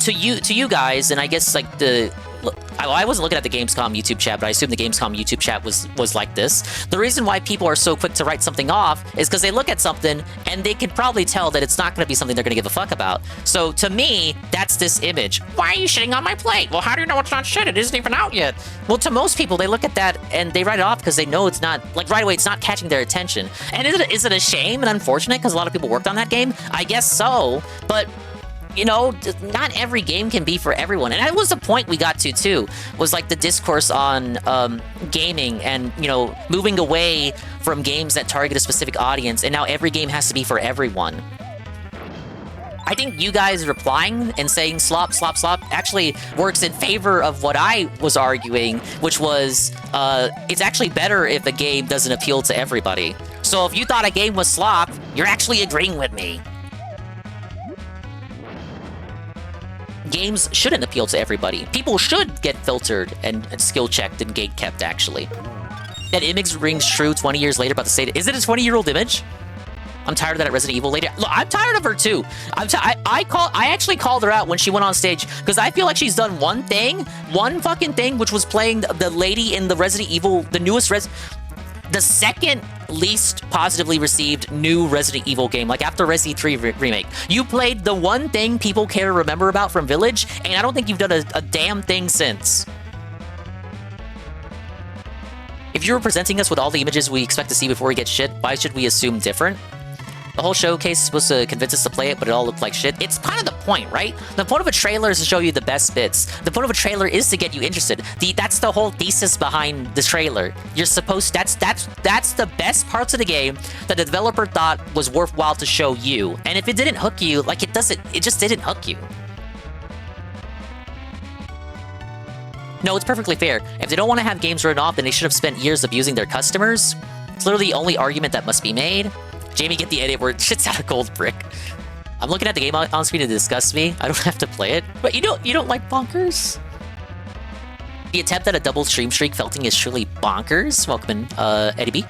Speaker 4: to you guys, and I guess like I wasn't looking at the Gamescom YouTube chat, but I assume the Gamescom YouTube chat was like this. The reason why people are so quick to write something off is because they look at something and they can probably tell that it's not going to be something they're going to give a fuck about. So to me, that's this image. Why are you shitting on my plate? Well, how do you know it's not shit? It isn't even out yet. Well, to most people, they look at that and they write it off because they know it's not, like, right away, it's not catching their attention. And is it a shame and unfortunate because a lot of people worked on that game? I guess so, but you know, not every game can be for everyone. And that was the point we got to, too, was like the discourse on gaming and, you know, moving away from games that target a specific audience. And now every game has to be for everyone. I think you guys replying and saying slop, slop, slop actually works in favor of what I was arguing, which was it's actually better if a game doesn't appeal to everybody. So if you thought a game was slop, you're actually agreeing with me. Games shouldn't appeal to everybody. People should get filtered and skill checked and gate kept, actually. That image rings true 20 years later about the state. Is it a 20-year-old image? I'm tired of that at Resident Evil later. Look, I'm tired of her too. I actually called her out when she went on stage because I feel like she's done one fucking thing, which was playing the lady in the Resident Evil, the newest the second least positively received new Resident Evil game, like after Resident 3 remake. You played the one thing people care to remember about from Village, and I don't think you've done a damn thing since. If you were presenting us with all the images we expect to see before we get shit, why should we assume different? The whole showcase was to convince us to play it, but it all looked like shit. It's kind of the point, right? The point of a trailer is to show you the best bits. The point of a trailer is to get you interested. That's the whole thesis behind the trailer. You're supposed... That's the best parts of the game that the developer thought was worthwhile to show you. And if it didn't hook you, like it just didn't hook you. No, it's perfectly fair. If they don't want to have games written off, then they should have spent years abusing their customers. It's literally the only argument that must be made. Jamie, get the edit where it shits out a gold brick. I'm looking at the game on screen to disgust me. I don't have to play it. But you don't like Bonkers? The attempt at a double stream streak felting is truly bonkers. Welcome in, Eddie B.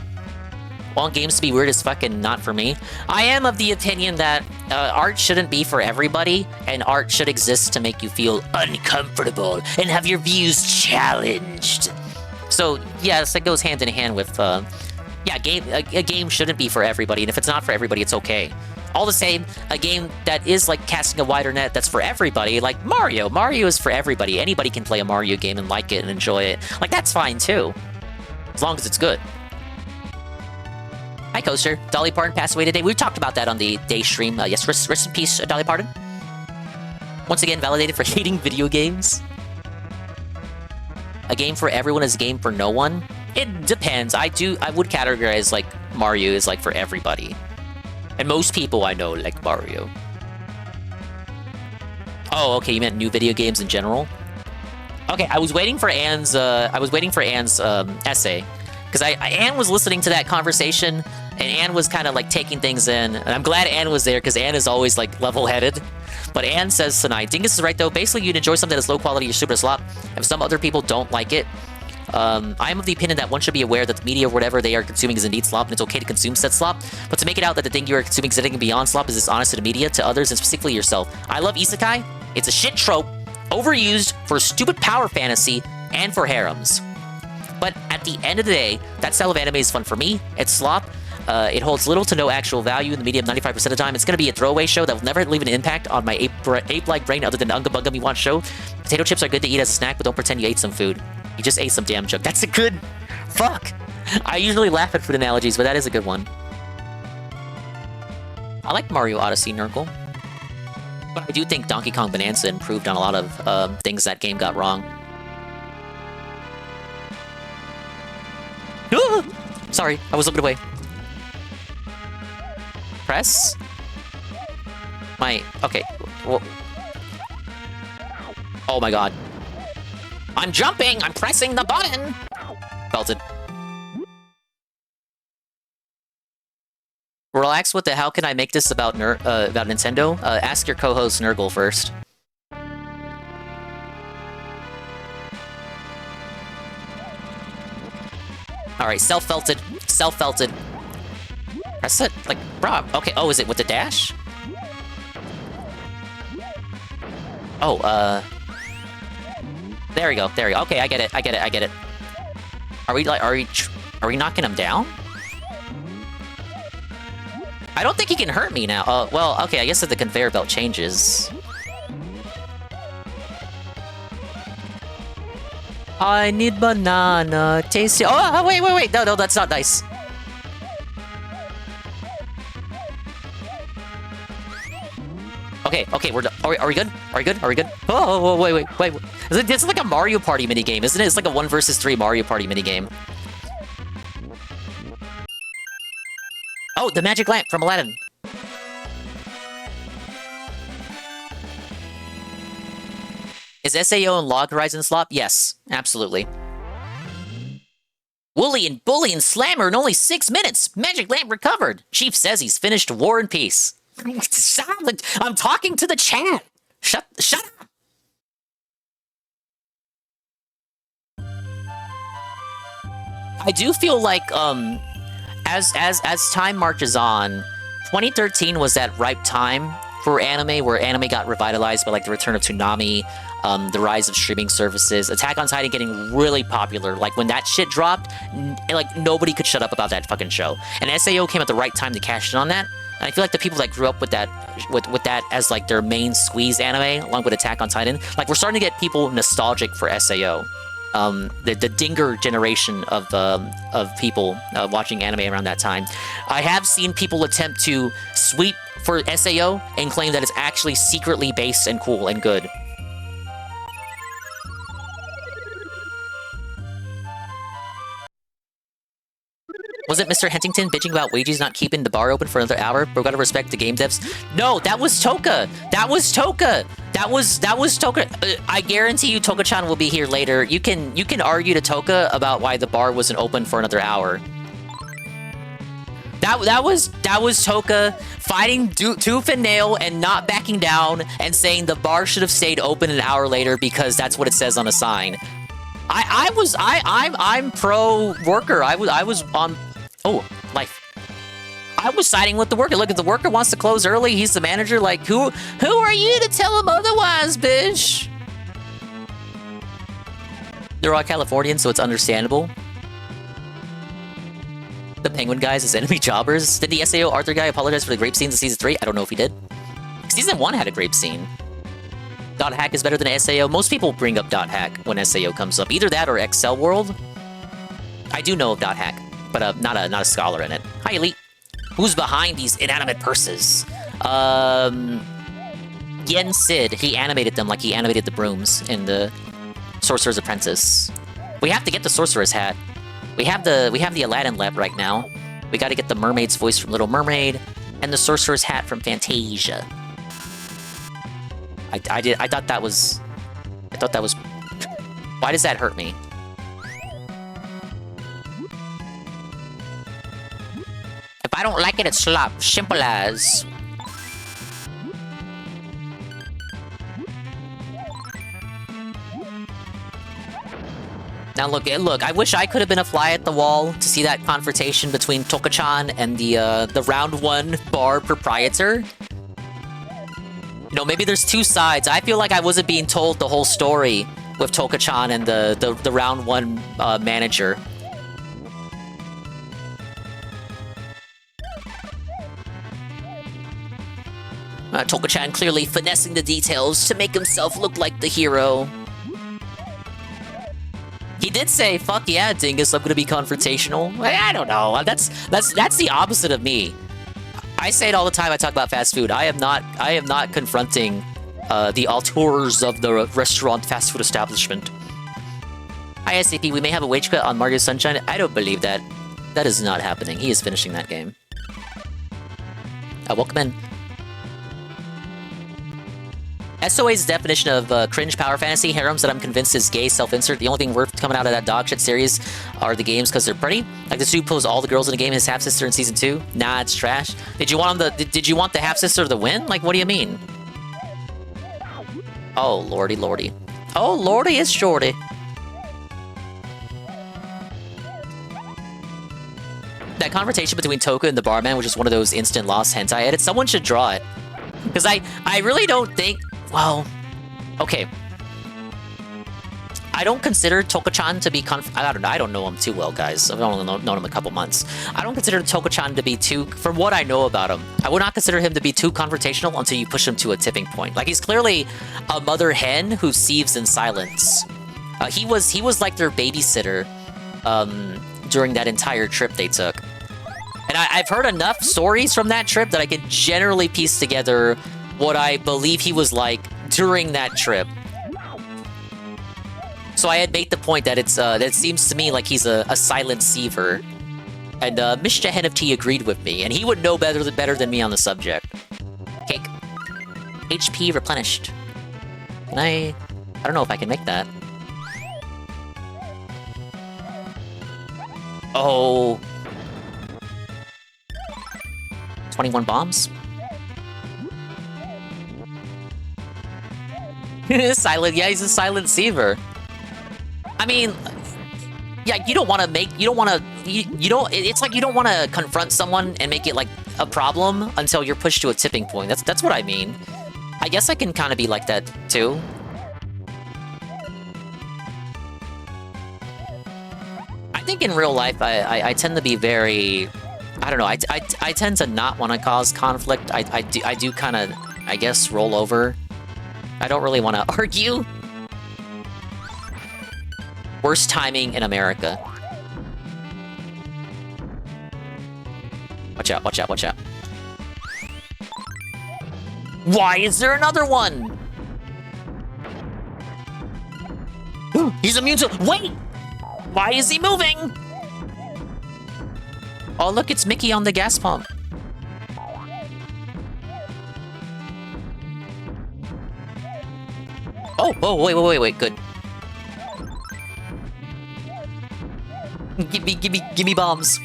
Speaker 4: Want games to be weird as fuck and not for me. I am of the opinion that art shouldn't be for everybody, and art should exist to make you feel uncomfortable and have your views challenged. So, yes, that goes hand in hand with... yeah, a game shouldn't be for everybody, and if it's not for everybody, it's okay. All the same, a game that is like casting a wider net that's for everybody, like Mario. Mario is for everybody. Anybody can play a Mario game and like it and enjoy it. Like, that's fine too, as long as it's good. Hi, Coaster. Dolly Parton passed away today. We talked about that on the day stream. Yes, rest in peace, Dolly Parton. Once again, validated for hating video games. A game for everyone is a game for no one. It depends. I would categorize like Mario is like for everybody. And most people I know like Mario. Oh, okay, you meant new video games in general? Okay, I was waiting for Anne's essay. Because Anne was listening to that conversation, and Anne was kind of like taking things in. And I'm glad Anne was there, because Anne is always like level-headed. But Anne says tonight, Dingus is right though, basically you'd enjoy something that's low quality or super slop. If some other people don't like it, I am of the opinion that one should be aware that the media or whatever they are consuming is indeed slop, and it's okay to consume said slop, but to make it out that the thing you are consuming is anything beyond slop is dishonest to the media, to others, and specifically yourself. I love isekai. It's a shit trope, overused for stupid power fantasy and for harems. But at the end of the day, that style of anime is fun for me. It's slop. It holds little to no actual value in the medium 95% of the time. It's going to be a throwaway show that will never leave an impact on my ape-like brain other than the Unga Bunga Me Want show. Potato chips are good to eat as a snack, but don't pretend you ate some food. You just ate some damn junk. That's a good... Fuck! I usually laugh at food analogies, but that is a good one. I like Mario Odyssey, Nurgle. But I do think Donkey Kong Bonanza improved on a lot of things that game got wrong. Sorry, I was looking away. Press? Okay. Well, oh my god. I'm jumping! I'm pressing the button! Belted. Relax with the how can I make this about Nintendo? Ask your co-host Nurgle first. Alright, self-felted. Self-felted. Press it? Like, bro. Okay, oh, is it with the dash? Oh, there we go, there we go. Okay, I get it, I get it, I get it. Are we, like, are we knocking him down? I don't think he can hurt me now. Well, okay, I guess if the conveyor belt changes. I need banana, tasty. Oh, wait, wait, wait. No, that's not nice. Okay, okay, we're done. Are we good? Are we good? Are we good? Oh, wait. This is like a Mario Party minigame, isn't it? It's like a 1 versus 3 Mario Party minigame. Oh, the magic lamp from Aladdin. Is SAO and Log Horizon slop? Yes, absolutely. Wooly and Bully and Slammer in only 6 minutes. Magic lamp recovered. Chief says he's finished War and Peace. I'm talking to the chat. Shut up. I do feel like as time marches on, 2013 was that ripe time for anime, where anime got revitalized by like the return of Toonami, the rise of streaming services, Attack on Titan getting really popular. Like when that shit dropped, like nobody could shut up about that fucking show. And SAO came at the right time to cash in on that. And I feel like the people that grew up with that, with that as like their main squeeze anime, along with Attack on Titan, like we're starting to get people nostalgic for SAO. The Dinger generation of people watching anime around that time. I have seen people attempt to sweep for SAO and claim that it's actually secretly based and cool and good. Was it Mr. Hentington bitching about Ouija's not keeping the bar open for another hour? But we gotta respect the game devs. No, that was Toka. That was Toka. That was Toka. I guarantee you, Toka-chan will be here later. You can argue to Toka about why the bar wasn't open for another hour. That was Toka fighting tooth and nail and not backing down and saying the bar should have stayed open an hour later because that's what it says on a sign. I'm pro worker. I was on. Oh, life. I was siding with the worker. Look, if the worker wants to close early, he's the manager. Like, who are you to tell him otherwise, bitch? They're all Californian, so it's understandable. The Penguin guys as enemy jobbers. Did the SAO Arthur guy apologize for the grape scenes in Season 3? I don't know if he did. Season 1 had a grape scene. Dot Hack is better than SAO. Most people bring up Dot Hack when SAO comes up. Either that or Excel World. I do know of Dot Hack, but not a scholar in it. Hi, Elite. Who's behind these inanimate purses? Yen Sid. He animated them like he animated the brooms in the Sorcerer's Apprentice. We have to get the Sorcerer's hat. We have the Aladdin lab right now. We got to get the mermaid's voice from Little Mermaid and the Sorcerer's hat from Fantasia. I thought that was... Why does that hurt me? If I don't like it, it's slop. Simple as. Now look, I wish I could have been a fly at the wall to see that confrontation between Toka-chan and the round 1 bar proprietor. You know, maybe there's two sides. I feel like I wasn't being told the whole story with Toka-chan and the round 1 manager. Toka-chan clearly finessing the details to make himself look like the hero. He did say, "Fuck yeah, Dingus, I'm gonna be confrontational." I don't know. That's the opposite of me. I say it all the time. I talk about fast food. I am not confronting the auteurs of the restaurant fast food establishment. Hi SCP, we may have a wage cut on Mario Sunshine. I don't believe that. That is not happening. He is finishing that game. Welcome in. SOA's definition of cringe power fantasy, harems that I'm convinced is gay self-insert. The only thing worth coming out of that dog shit series are the games because they're pretty. Like this dude pulls all the girls in the game, his half-sister in Season 2. Nah, it's trash. Did you want the half-sister to win? Like, what do you mean? Oh, lordy, lordy. Oh, lordy, it's shorty. That confrontation between Toka and the barman was just one of those instant lost hentai edits. Someone should draw it. Because I really don't think... Well, okay. I don't consider Toka-chan to be I don't know. I don't know him too well, guys. I've only known him a couple months. I don't consider Toka-chan to be too... From what I know about him, I would not consider him to be too confrontational until you push him to a tipping point. Like, he's clearly a mother hen who sieves in silence. He was like their babysitter during that entire trip they took. And I've heard enough stories from that trip that I can generally piece together what I believe he was like during that trip. So I had made the point that that it seems to me like he's a silent siever. And Mr. Hen of Tea agreed with me, and he would know better than me on the subject. Cake. HP replenished. Can I don't know if I can make that. Oh... 21 bombs? Silent, yeah, he's a silent siever. I mean, yeah, you don't want to it's like you don't want to confront someone and make it like a problem until you're pushed to a tipping point. That's what I mean. I guess I can kind of be like that too. I think in real life, I tend to be very... I don't know, I tend to not want to cause conflict. I do kind of, I guess, roll over. I don't really want to argue. Worst timing in America. Watch out, watch out, watch out. Why is there another one? He's immune to... Wait! Why is he moving? Oh, look, it's Mickey on the gas pump. Oh, wait, good. Give me bombs.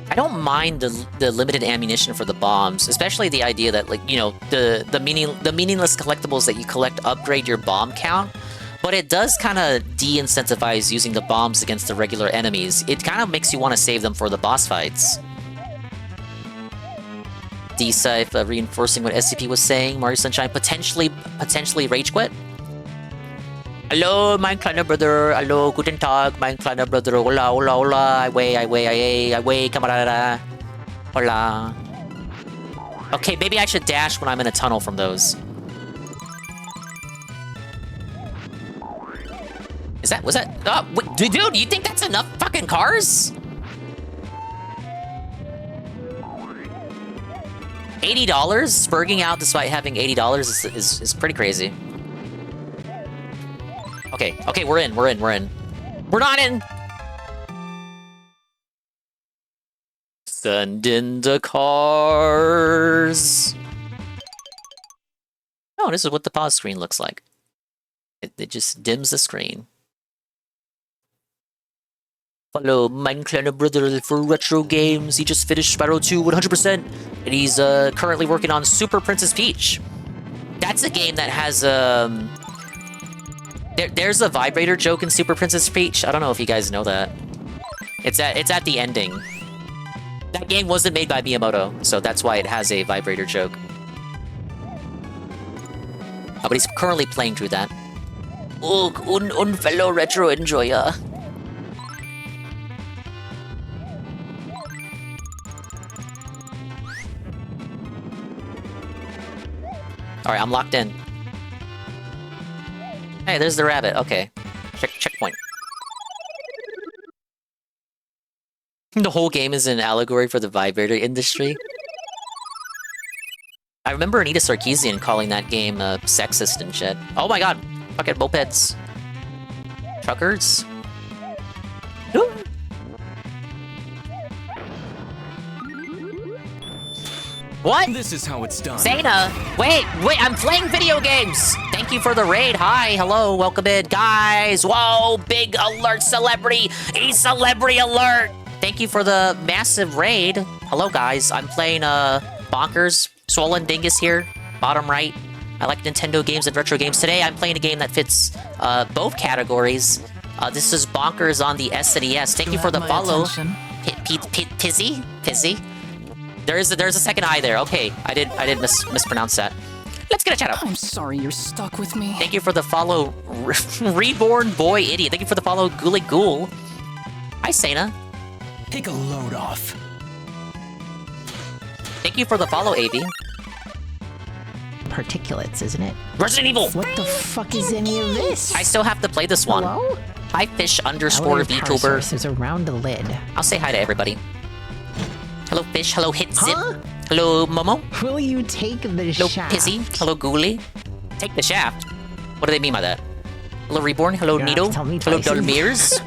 Speaker 4: I don't mind the limited ammunition for the bombs, especially the idea that, like, you know, the meaningless collectibles that you collect upgrade your bomb count, but it does kind of de-incentivize using the bombs against the regular enemies. It kind of makes you want to save them for the boss fights. D-Scythe reinforcing what SCP was saying. Mario Sunshine potentially rage quit. Hello, mein kleiner brother. Hello, guten Tag, mein kleiner brother. Hola, hola, hola. Away, camarada. Hola. Okay, maybe I should dash when I'm in a tunnel from those. Was that? Oh, wait, dude, you think that's enough fucking cars? $80? Spurging out despite having $80 is pretty crazy. Okay, we're in. We're not in! Send in the cars! Oh, this is what the pause screen looks like. It just dims the screen. Hello, Minecraft brother for retro games. He just finished Spyro 2 100%, and he's currently working on Super Princess Peach. That's a game that has there's a vibrator joke in Super Princess Peach. I don't know if you guys know that. It's at the ending. That game wasn't made by Miyamoto, so that's why it has a vibrator joke. But he's currently playing through that. Oh, un fellow retro enjoyer. Alright, I'm locked in. Hey, there's the rabbit. Okay. Checkpoint. The whole game is an allegory for the vibrator industry. I remember Anita Sarkeesian calling that game sexist and shit. Oh my god! Fucking mopeds. Truckers? What?
Speaker 15: This is how it's done.
Speaker 4: Sana! Wait, I'm playing video games! Thank you for the raid. Hi, hello, welcome in. Guys, whoa, big alert celebrity! Celebrity alert! Thank you for the massive raid. Hello, guys. I'm playing Bonkers. Swollen Dingus here, bottom right. I like Nintendo games and retro games. Today, I'm playing a game that fits both categories. This is Bonkers on the SNES. Thank you for the follow. Pizzy. There's a second eye there. Okay, I did mispronounce that. Let's get a chat up.
Speaker 17: I'm sorry you're stuck with me.
Speaker 4: Thank you for the follow, Reborn Boy Idiot. Thank you for the follow, Ghouly Ghoul. Hi, Sana.
Speaker 17: Take a load off.
Speaker 4: Thank you for the follow, AV.
Speaker 18: Particulates, isn't it?
Speaker 4: Resident Evil!
Speaker 18: What the fuck is any of this?
Speaker 4: I still have to play this one.
Speaker 18: Hello?
Speaker 4: Hi, Fish _ VTuber.
Speaker 18: There's around the lid.
Speaker 4: I'll say hi to everybody. Hello, Fish. Hello, Hitzip. Hello, Momo.
Speaker 18: Will you take the
Speaker 4: Hello,
Speaker 18: shaft?
Speaker 4: Pizzy. Hello, Ghouly. Take the shaft? What do they mean by that? Hello, Reborn. Hello, Nito. Hello, Dolmirs.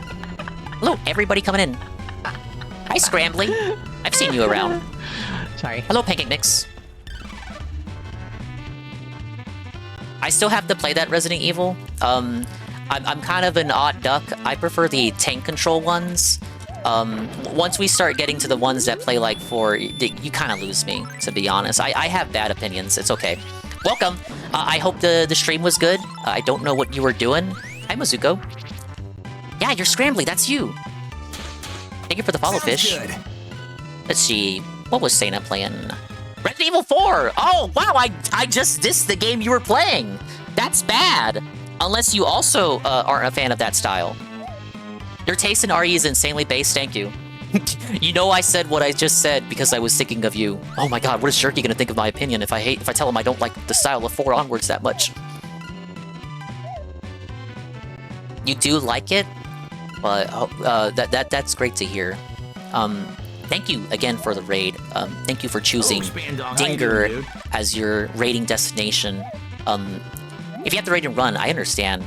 Speaker 4: Hello, everybody coming in. Hi, Scrambly. I've seen you around.
Speaker 18: Sorry.
Speaker 4: Hello, Pancake Mix. I still have to play that Resident Evil. I'm kind of an odd duck. I prefer the tank control ones. Once we start getting to the ones that play like 4, you kind of lose me, to be honest. I have bad opinions. It's okay. Welcome. I hope the stream was good. I don't know what you were doing. Hi, Mizuko. Yeah, you're Scrambly. That's you. Thank you for the follow, Fish.
Speaker 15: Good.
Speaker 4: Let's see. What was Sana playing? Resident Evil 4! Oh, wow, I just dissed the game you were playing! That's bad! Unless you also aren't a fan of that style. Your taste in RE is insanely based, thank you. You know I said what I just said because I was thinking of you. Oh my god, what is Jerky gonna think of my opinion if I tell him I don't like the style of 4 onwards that much? You do like it? That's great to hear. Thank you again for the raid. Thank you for choosing Dinger as your raiding destination. If you have to raid and run, I understand.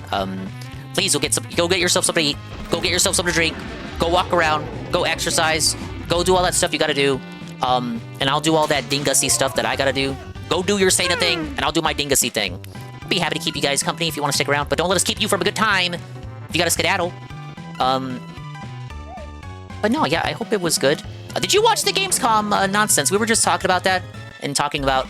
Speaker 4: Please go get yourself something to eat. Go get yourself something to drink. Go walk around. Go exercise. Go do all that stuff you gotta do. And I'll do all that dingussy stuff that I gotta do. Go do your Sata thing, and I'll do my dingussy thing. Be happy to keep you guys company if you want to stick around, but don't let us keep you from a good time. If you gotta skedaddle. But no, yeah, I hope it was good. Did you watch the Gamescom nonsense? We were just talking about that and talking about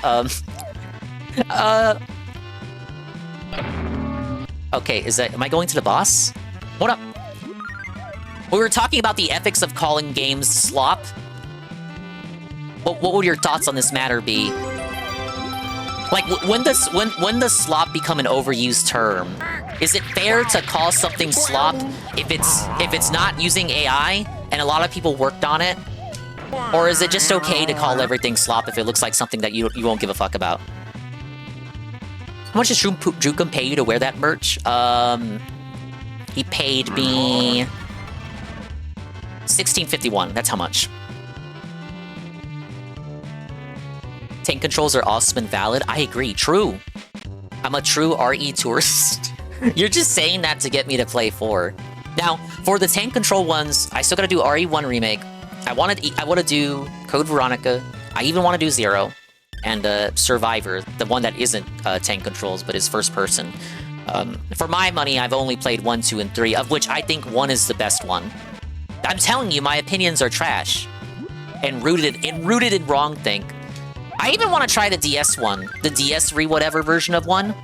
Speaker 4: okay, am I going to the boss? What up? We were talking about the ethics of calling games slop. What would your thoughts on this matter be? Like, when does slop become an overused term? Is it fair to call something slop if it's not using AI and a lot of people worked on it? Or is it just okay to call everything slop if it looks like something that you won't give a fuck about? How much does Drukum pay you to wear that merch? He paid me $16.51. That's how much. Tank controls are awesome and valid. I agree. True. I'm a true RE tourist. You're just saying that to get me to play 4. Now, for the tank control ones, I still gotta do RE1 remake. I want to do Code Veronica. I even want to do 0. And Survivor, the one that isn't tank controls, but is first person. For my money, I've only played 1, 2, and 3, of which I think 1 is the best one. I'm telling you, my opinions are trash. And rooted in wrong think. I even want to try the DS one. The DS3 whatever version of one.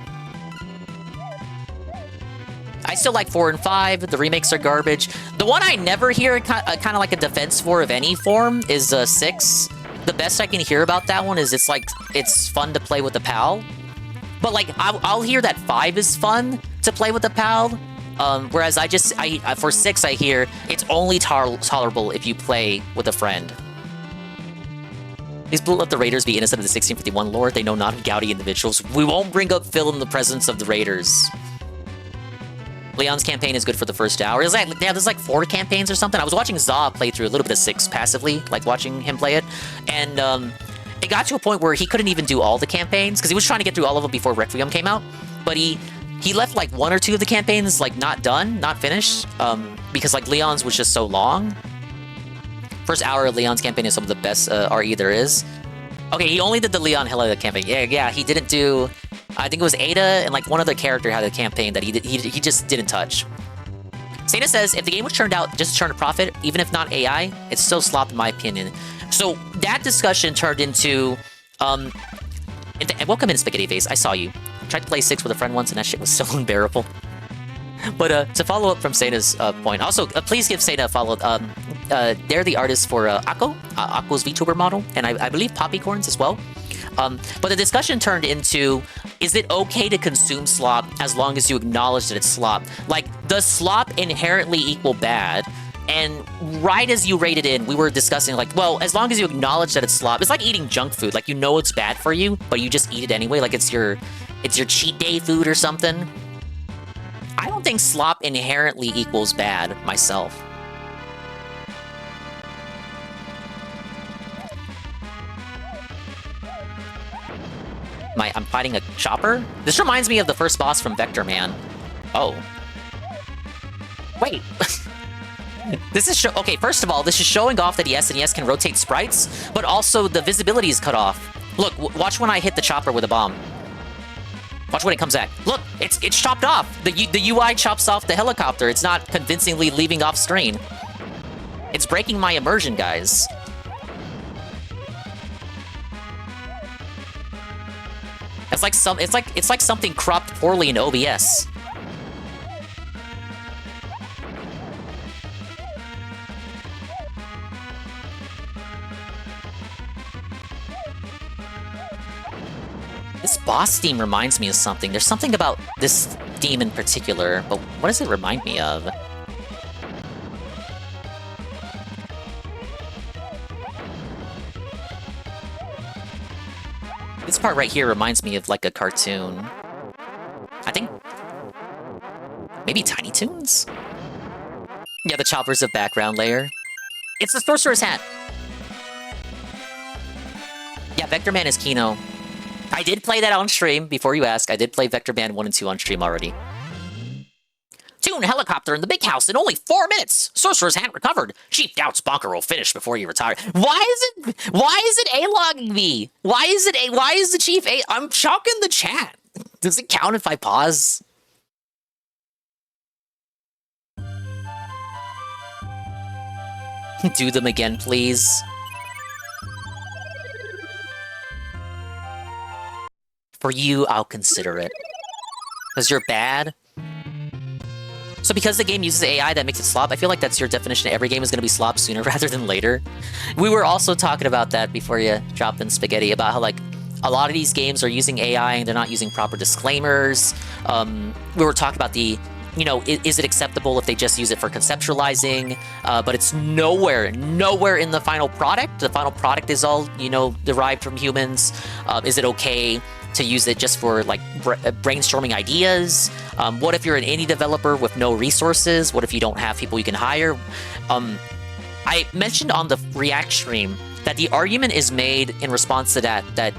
Speaker 4: I still like 4 and 5. The remakes are garbage. The one I never hear kind of like a defense for of any form is 6. The best I can hear about that one is it's fun to play with a pal. But like I'll hear that 5 is fun to play with a pal. Whereas for 6 I hear it's only tolerable if you play with a friend. Please let the Raiders be innocent of the 1651 lore. They know not of gouty individuals. We won't bring up Phil in the presence of the Raiders. Leon's campaign is good for the first hour. There's like 4 campaigns or something. I was watching Za play through a little bit of 6 passively, like watching him play it. And it got to a point where he couldn't even do all the campaigns because he was trying to get through all of them before Requiem came out. But he left like 1 or 2 of the campaigns like not done, not finished, because like Leon's was just so long. First hour of Leon's campaign is some of the best RE there is. Okay, he only did the Leon Hela campaign. Yeah, he didn't do... I think it was Ada and like one other character had a campaign that he just didn't touch. Sana says, if the game was turned out just to turn a profit, even if not AI, it's still slop in my opinion. So that discussion turned into... and welcome in, Spaghetti Face. I saw you. Tried to play 6 with a friend once and that shit was so unbearable. But to follow up from Sana's point, also please give Sana a follow. They're the artists for Akko, Akko's VTuber model, and I believe Poppycorns as well. But the discussion turned into, is it okay to consume slop as long as you acknowledge that it's slop? Like, does slop inherently equal bad? And right as you rated in, we were discussing like, well, as long as you acknowledge that it's slop, it's like eating junk food. Like, you know it's bad for you, but you just eat it anyway. Like it's your cheat day food or something. I don't think slop inherently equals bad myself. I'm fighting a chopper? This reminds me of the first boss from Vector Man. Oh. Wait. This is okay, first of all, this is showing off that the SNES can rotate sprites, but also the visibility is cut off. Look, watch when I hit the chopper with a bomb. Watch when it comes back. Look, it's chopped off. The UI chops off the helicopter. It's not convincingly leaving off screen. It's breaking my immersion, guys. It's like something cropped poorly in OBS. This boss theme reminds me of something. There's something about this theme in particular, but what does it remind me of? This part right here reminds me of like a cartoon. I think... maybe Tiny Toons? Yeah, the chopper's a background layer. It's the Sorcerer's Hat! Yeah, Vector Man is Kino. I did play that on stream, before you ask. I did play Vector Man 1 and 2 on stream already. Tune helicopter in the big house in only 4 minutes! Sorcerer's Hat recovered! Chief doubts Bonker will finish before you retire. Why is it A-logging me? Why is the Chief A- I'm chalking the chat! Does it count if I pause? Do them again, please. For you, I'll consider it. Because you're bad? So because the game uses AI that makes it slop, I feel like that's your definition. Every game is going to be slop sooner rather than later. We were also talking about that before you dropped in Spaghetti, about how like a lot of these games are using AI and they're not using proper disclaimers. We were talking about the, you know, is it acceptable if they just use it for conceptualizing? But it's nowhere in the final product. The final product is all, you know, derived from humans. Is it okay to use it just for like brainstorming ideas? What if you're an indie developer with no resources? What if you don't have people you can hire? I mentioned on the React stream that the argument is made in response to that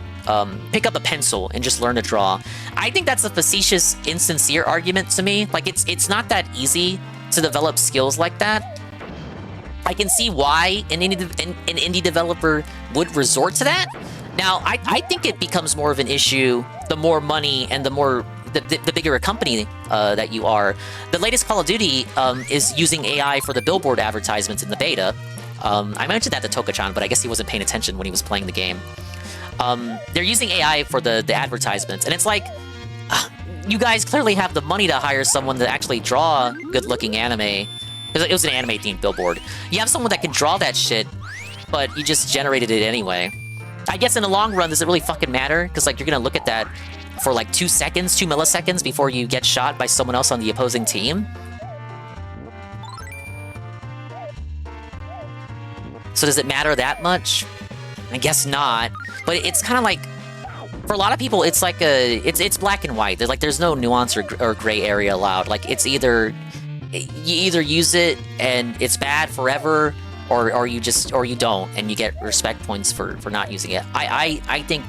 Speaker 4: pick up a pencil and just learn to draw. I think that's a facetious, insincere argument to me. Like it's not that easy to develop skills like that. I can see why an indie developer would resort to that. Now, I think it becomes more of an issue the more money and the more the bigger a company that you are. The latest Call of Duty is using AI for the billboard advertisements in the beta. I mentioned that to Toka-chan, but I guess he wasn't paying attention when he was playing the game. They're using AI for the advertisements, and it's like, you guys clearly have the money to hire someone to actually draw good-looking anime. Because it was an anime-themed billboard. You have someone that can draw that shit, but you just generated it anyway. I guess in the long run, does it really fucking matter? Because, like, you're gonna look at that for, like, 2 seconds, 2 milliseconds before you get shot by someone else on the opposing team? So does it matter that much? I guess not. But it's kind of like, for a lot of people, it's like it's black and white. There's no nuance or gray area allowed. Like, it's either... You either use it and it's bad forever, or you don't, and you get respect points for not using it. I think,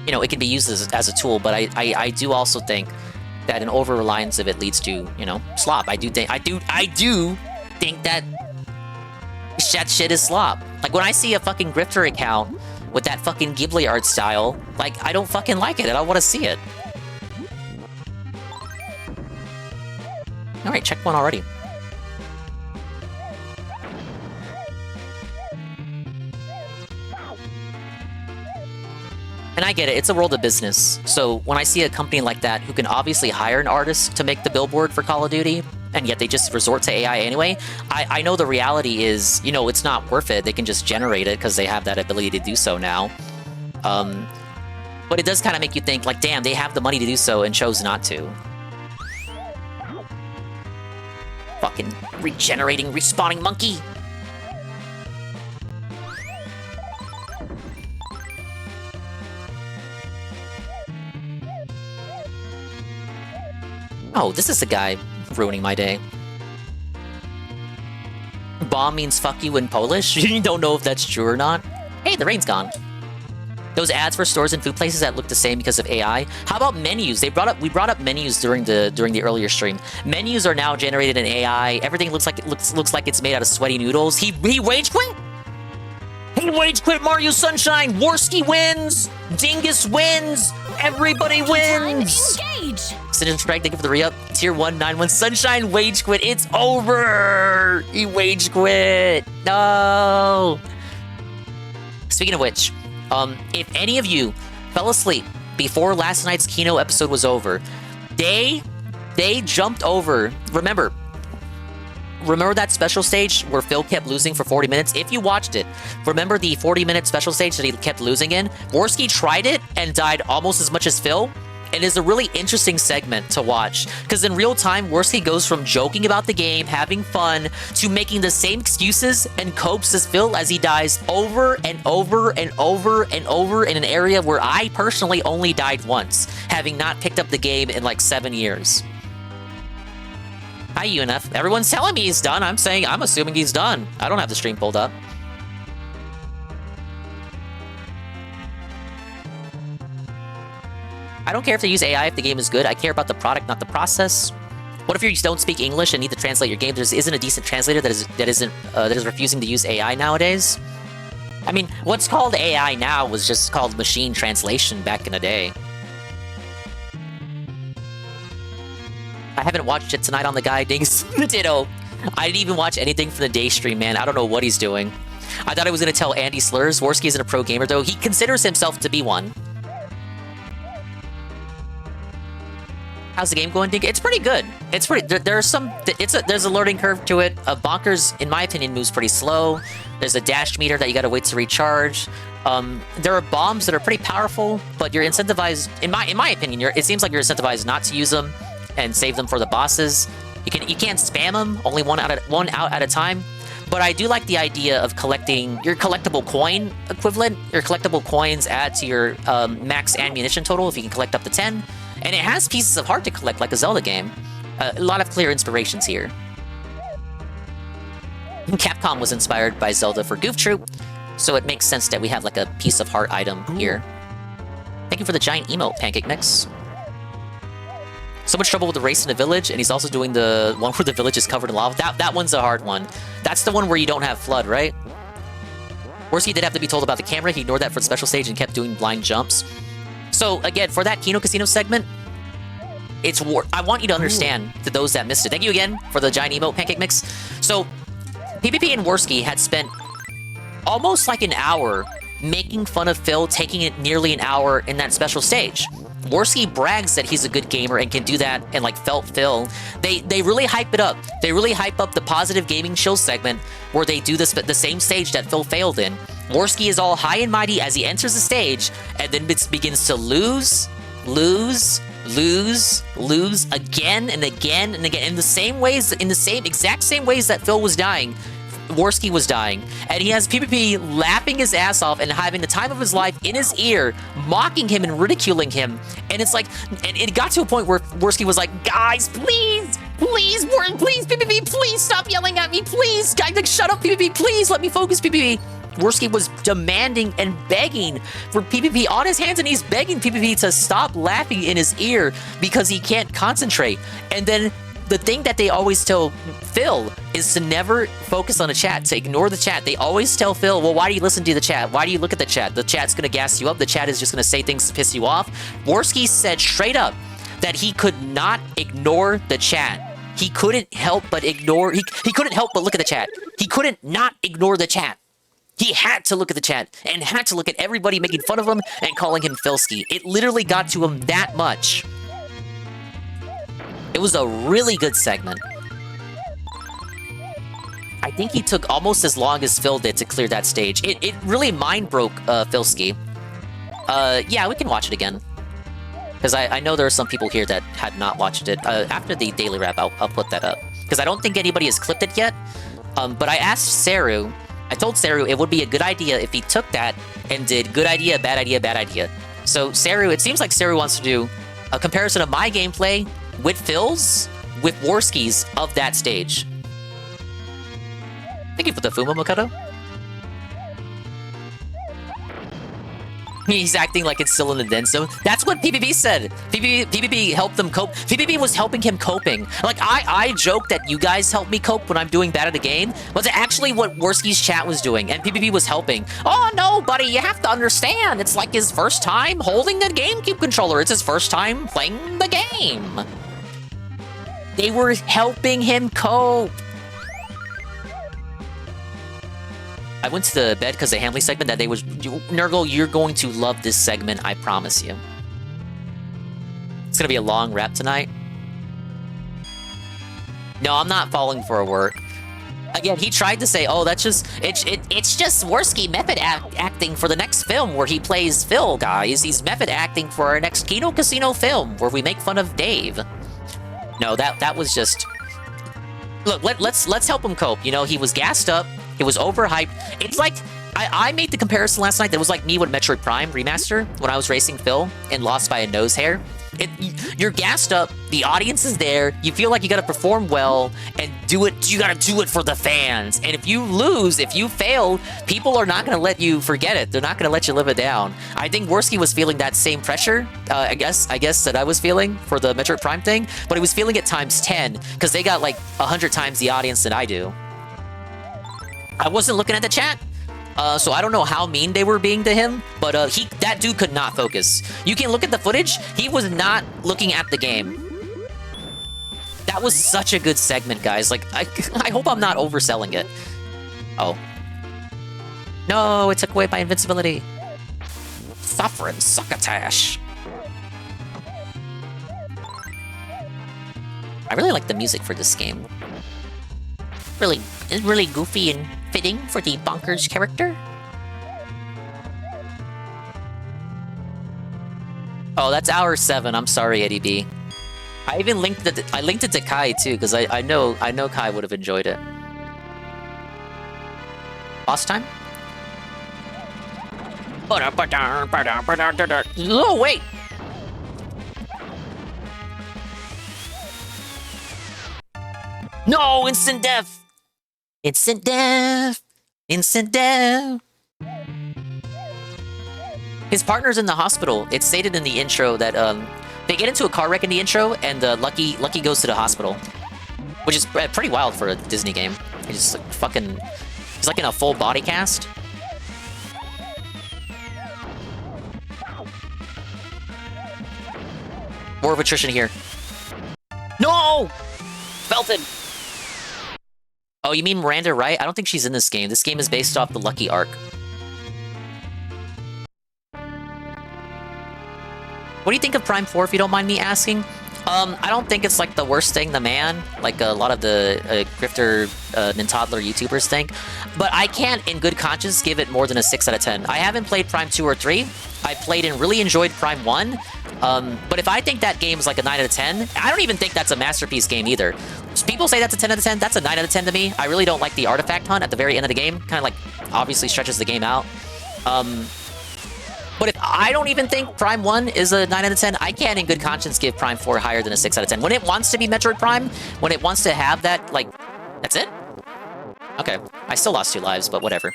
Speaker 4: you know, it can be used as a tool, but I do also think that an over reliance of it leads to, you know, slop. I do think that shit is slop. Like, when I see a fucking grifter account with that fucking Ghibli art style, like, I don't fucking like it. I don't want to see it. Alright, check one already. And I get it, it's a world of business. So when I see a company like that who can obviously hire an artist to make the billboard for Call of Duty, and yet they just resort to AI anyway, I know the reality is, you know, it's not worth it. They can just generate it because they have that ability to do so now. But it does kind of make you think, like, damn, they have the money to do so and chose not to. Fucking regenerating, respawning monkey! Oh, this is the guy ruining my day. Bomb means fuck you in Polish? You don't know if that's true or not? Hey, the rain's gone. Those ads for stores and food places that look the same because of AI. How about menus? We brought up menus during the earlier stream. Menus are now generated in AI. Everything looks like it's made out of sweaty noodles. He rage quit? He rage quit Mario Sunshine. Worski wins. Dingus wins. Everybody wins.
Speaker 19: Engage.
Speaker 4: Citizen Strike, thank you for the re-up. Tier 191 Sunshine wage quit. It's over. He wage quit. No. Speaking of which, if any of you fell asleep before last night's Kino episode was over, they jumped over. Remember that special stage where Phil kept losing for 40 minutes? If you watched it, remember the 40-minute special stage that he kept losing in? Worski tried it and died almost as much as Phil. It is a really interesting segment to watch, because in real time, Worski goes from joking about the game, having fun, to making the same excuses and copes as Phil as he dies over and over and over and over in an area where I personally only died once, having not picked up the game in like 7 years. Hi, UNF. Everyone's telling me he's done. I'm assuming he's done. I don't have the stream pulled up. I don't care if they use AI if the game is good. I care about the product, not the process. What if you don't speak English and need to translate your game? There isn't a decent translator that is refusing to use AI nowadays. I mean, what's called AI now was just called machine translation back in the day. I haven't watched it tonight on the guy. Dings. Ditto. I didn't even watch anything from the day stream, man. I don't know what he's doing. I thought I was going to tell Andy slurs. Worski isn't a pro gamer, though. He considers himself to be one. How's the game going, Dink? It's pretty good. It's pretty... There's a learning curve to it. Bonkers, in my opinion, moves pretty slow. There's a dash meter that you gotta wait to recharge. There are bombs that are pretty powerful, but you're incentivized... In my opinion, it seems like you're incentivized not to use them and save them for the bosses. You can't spam them, only one out at a time. But I do like the idea of collecting your collectible coin equivalent. Your collectible coins add to your max ammunition total if you can collect up to 10. And it has pieces of heart to collect, like a Zelda game. A lot of clear inspirations here. Capcom was inspired by Zelda for Goof Troop, so it makes sense that we have like a piece of heart item here. Thank you for the giant emote, Pancake Mix. So much trouble with the race in the village, and he's also doing the one where the village is covered in lava. That one's a hard one. That's the one where you don't have flood, right? Worski did have to be told about the camera. He ignored that for the special stage and kept doing blind jumps. So, again, for that Kino Casino segment, I want you to understand, to those that missed it. Thank you again for the giant emote pancake mix. So, PvP and Worski had spent almost like an hour making fun of Phil, taking it nearly an hour in that special stage. Worski brags that he's a good gamer and can do that and like felt Phil. They really hype it up. They really hype up the positive gaming chill segment where they do the same stage that Phil failed in. Worski is all high and mighty as he enters the stage and then begins to lose again and again and again in the exact same ways that Phil was dying. Worski was dying, and he has PvP laughing his ass off and having the time of his life in his ear, mocking him and ridiculing him. And it's like, and it got to a point where Worski was like, guys, please, PvP, please stop yelling at me, please, guys, like, shut up, PvP, please, let me focus, PvP. Worski was demanding and begging for PvP on his hands and knees, begging PvP to stop laughing in his ear because he can't concentrate. And then the thing that they always tell Phil is to never focus on the chat, to ignore the chat. They always tell Phil, well, why do you listen to the chat? Why do you look at the chat? The chat's going to gas you up. The chat is just going to say things to piss you off. Worski said straight up that he could not ignore the chat. He couldn't help but ignore, he couldn't help but look at the chat. He couldn't not ignore the chat. He had to look at the chat and had to look at everybody making fun of him and calling him Philski. It literally got to him that much. It was a really good segment. I think he took almost as long as Phil did to clear that stage. It really mind-broke Philski. Yeah, we can watch it again. Because I know there are some people here that had not watched it. After the daily wrap, I'll put that up. Because I don't think anybody has clipped it yet. But I asked Saru, I told Saru it would be a good idea if he took that and did good idea, bad idea, bad idea. So Saru, it seems like Saru wants to do a comparison of my gameplay with Phil's, with Worski's of that stage. Thank you for the Fuma, Makoto. He's acting like it's still in the den zone. That's what PvP said. PvP helped them cope. PvP was helping him coping. Like, I joke that you guys help me cope when I'm doing bad at the game. Was it actually what Worski's chat was doing? And PvP was helping. Oh, no, buddy, you have to understand. It's like his first time holding the GameCube controller. It's his first time playing the game. They were helping him cope. I went to the bed because the Hamley segment that they was... Nurgle, you're going to love this segment, I promise you. It's going to be a long rap tonight. No, I'm not falling for a work. Again, he tried to say, oh, that's just... It's just Worski method acting for the next film where he plays Phil, guys. He's method acting for our next Kino Casino film where we make fun of Dave. No, that was just... Look, let's help him cope. You know, he was gassed up. It was overhyped. It's like, I made the comparison last night that was like me with Metroid Prime Remaster when I was racing Phil and lost by a nose hair. You're gassed up, the audience is there, you feel like you gotta perform well and do it, you gotta do it for the fans. And if you lose, if you fail, people are not gonna let you forget it. They're not gonna let you live it down. I think Worski was feeling that same pressure, I guess that I was feeling for the Metroid Prime thing, but he was feeling it times 10 because they got like 100 times the audience than I do. I wasn't looking at the chat, so I don't know how mean they were being to him, but that dude could not focus. You can look at the footage, he was not looking at the game. That was such a good segment, guys. Like, I hope I'm not overselling it. Oh. No, it took away my invincibility. Suffering succotash. I really like the music for this game. It's really goofy and fitting for the Bonkers character. Oh, that's hour 7. I'm sorry, Eddie B. I even linked it. I linked it to Kai too, because I know Kai would have enjoyed it. Boss time? Oh wait. No, instant death. Instant death! Instant death! His partner's in the hospital. It's stated in the intro that they get into a car wreck in the intro, and Lucky goes to the hospital, which is pretty wild for a Disney game. He's just like fucking... He's like in a full body cast. War of attrition here. No! Belted! Oh, you mean Miranda Wright? I don't think she's in this game. This game is based off the Lucky arc. What do you think of Prime 4, if you don't mind me asking? I don't think it's like the worst thing the man, like a lot of the grifter Nintodler YouTubers think, but I can't in good conscience give it more than a 6 out of 10. I haven't played Prime 2 or 3. I played and really enjoyed Prime 1, but if I think that game is like a 9 out of 10, I don't even think that's a masterpiece game either. People say that's a 10 out of 10, that's a 9 out of 10 to me. I really don't like the artifact hunt at the very end of the game, kind of like obviously stretches the game out. But if I don't even think Prime 1 is a 9 out of 10, I can't in good conscience give Prime 4 higher than a 6 out of 10. When it wants to be Metroid Prime, when it wants to have that, like, that's it? Okay, I still lost 2 lives, but whatever.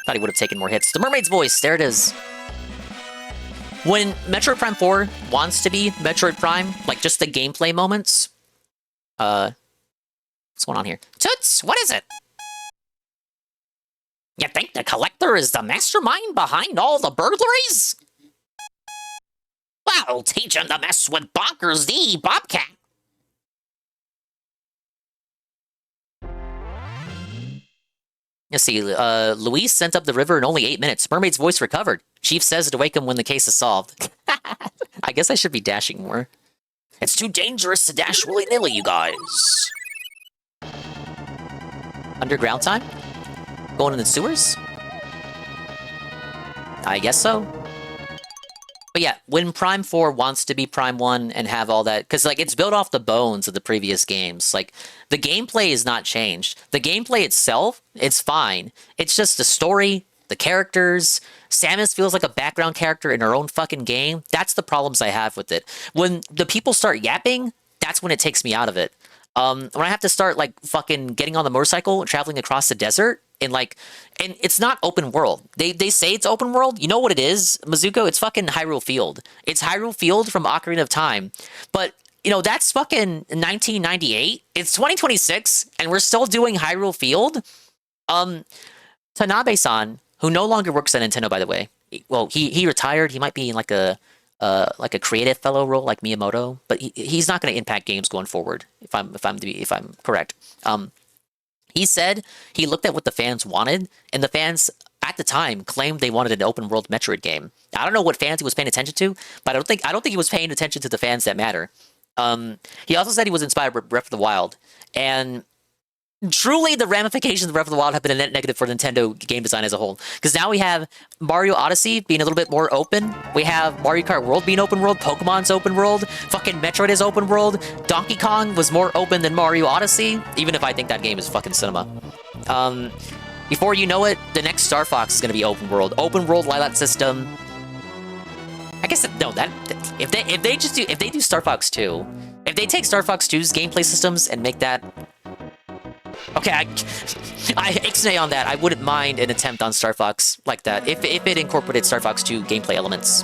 Speaker 4: Thought he would have taken more hits. The Mermaid's Voice, there it is. When Metroid Prime 4 wants to be Metroid Prime, like just the gameplay moments, what's going on here? Toots, what is it? You think the Collector is the mastermind behind all the burglaries? Well, teach him to mess with Bonkers the Bobcat. Let's see, Luis sent up the river in only 8 minutes. Mermaid's Voice recovered. Chief says to wake him when the case is solved. I guess I should be dashing more. It's too dangerous to dash willy-nilly, you guys. Underground time? Going in the sewers? I guess so. But yeah, when Prime 4 wants to be Prime 1 and have all that, because like it's built off the bones of the previous games. Like the gameplay is not changed. The gameplay itself, it's fine. It's just the story, the characters. Samus feels like a background character in her own fucking game. That's the problems I have with it. When the people start yapping, that's when it takes me out of it. When I have to start like fucking getting on the motorcycle, traveling across the desert, and it's not open world. They say it's open world. You know what it is, Mizuko? It's fucking Hyrule Field. It's Hyrule Field from Ocarina of Time. But, you know, that's fucking 1998. It's 2026, and we're still doing Hyrule Field. Tanabe-san, who no longer works at Nintendo, by the way. Well, he retired. He might be in like a creative fellow role like Miyamoto, but he's not going to impact games going forward. If I'm correct. He said he looked at what the fans wanted, and the fans at the time claimed they wanted an open world Metroid game. I don't know what fans he was paying attention to, but I don't think he was paying attention to the fans that matter. He also said he was inspired by Breath of the Wild, and truly the ramifications of Breath of the Wild have been a net negative for Nintendo game design as a whole. Because now we have Mario Odyssey being a little bit more open. We have Mario Kart World being open world. Pokemon's open world. Fucking Metroid is open world. Donkey Kong was more open than Mario Odyssey, even if I think that game is fucking cinema. Before you know it, the next Star Fox is going to be open world. Open world Lilat system. I guess no. If they do Star Fox 2, if they take Star Fox 2's gameplay systems and make that. Okay, I ixnay on that. I wouldn't mind an attempt on Star Fox like that, if it incorporated Star Fox 2 gameplay elements.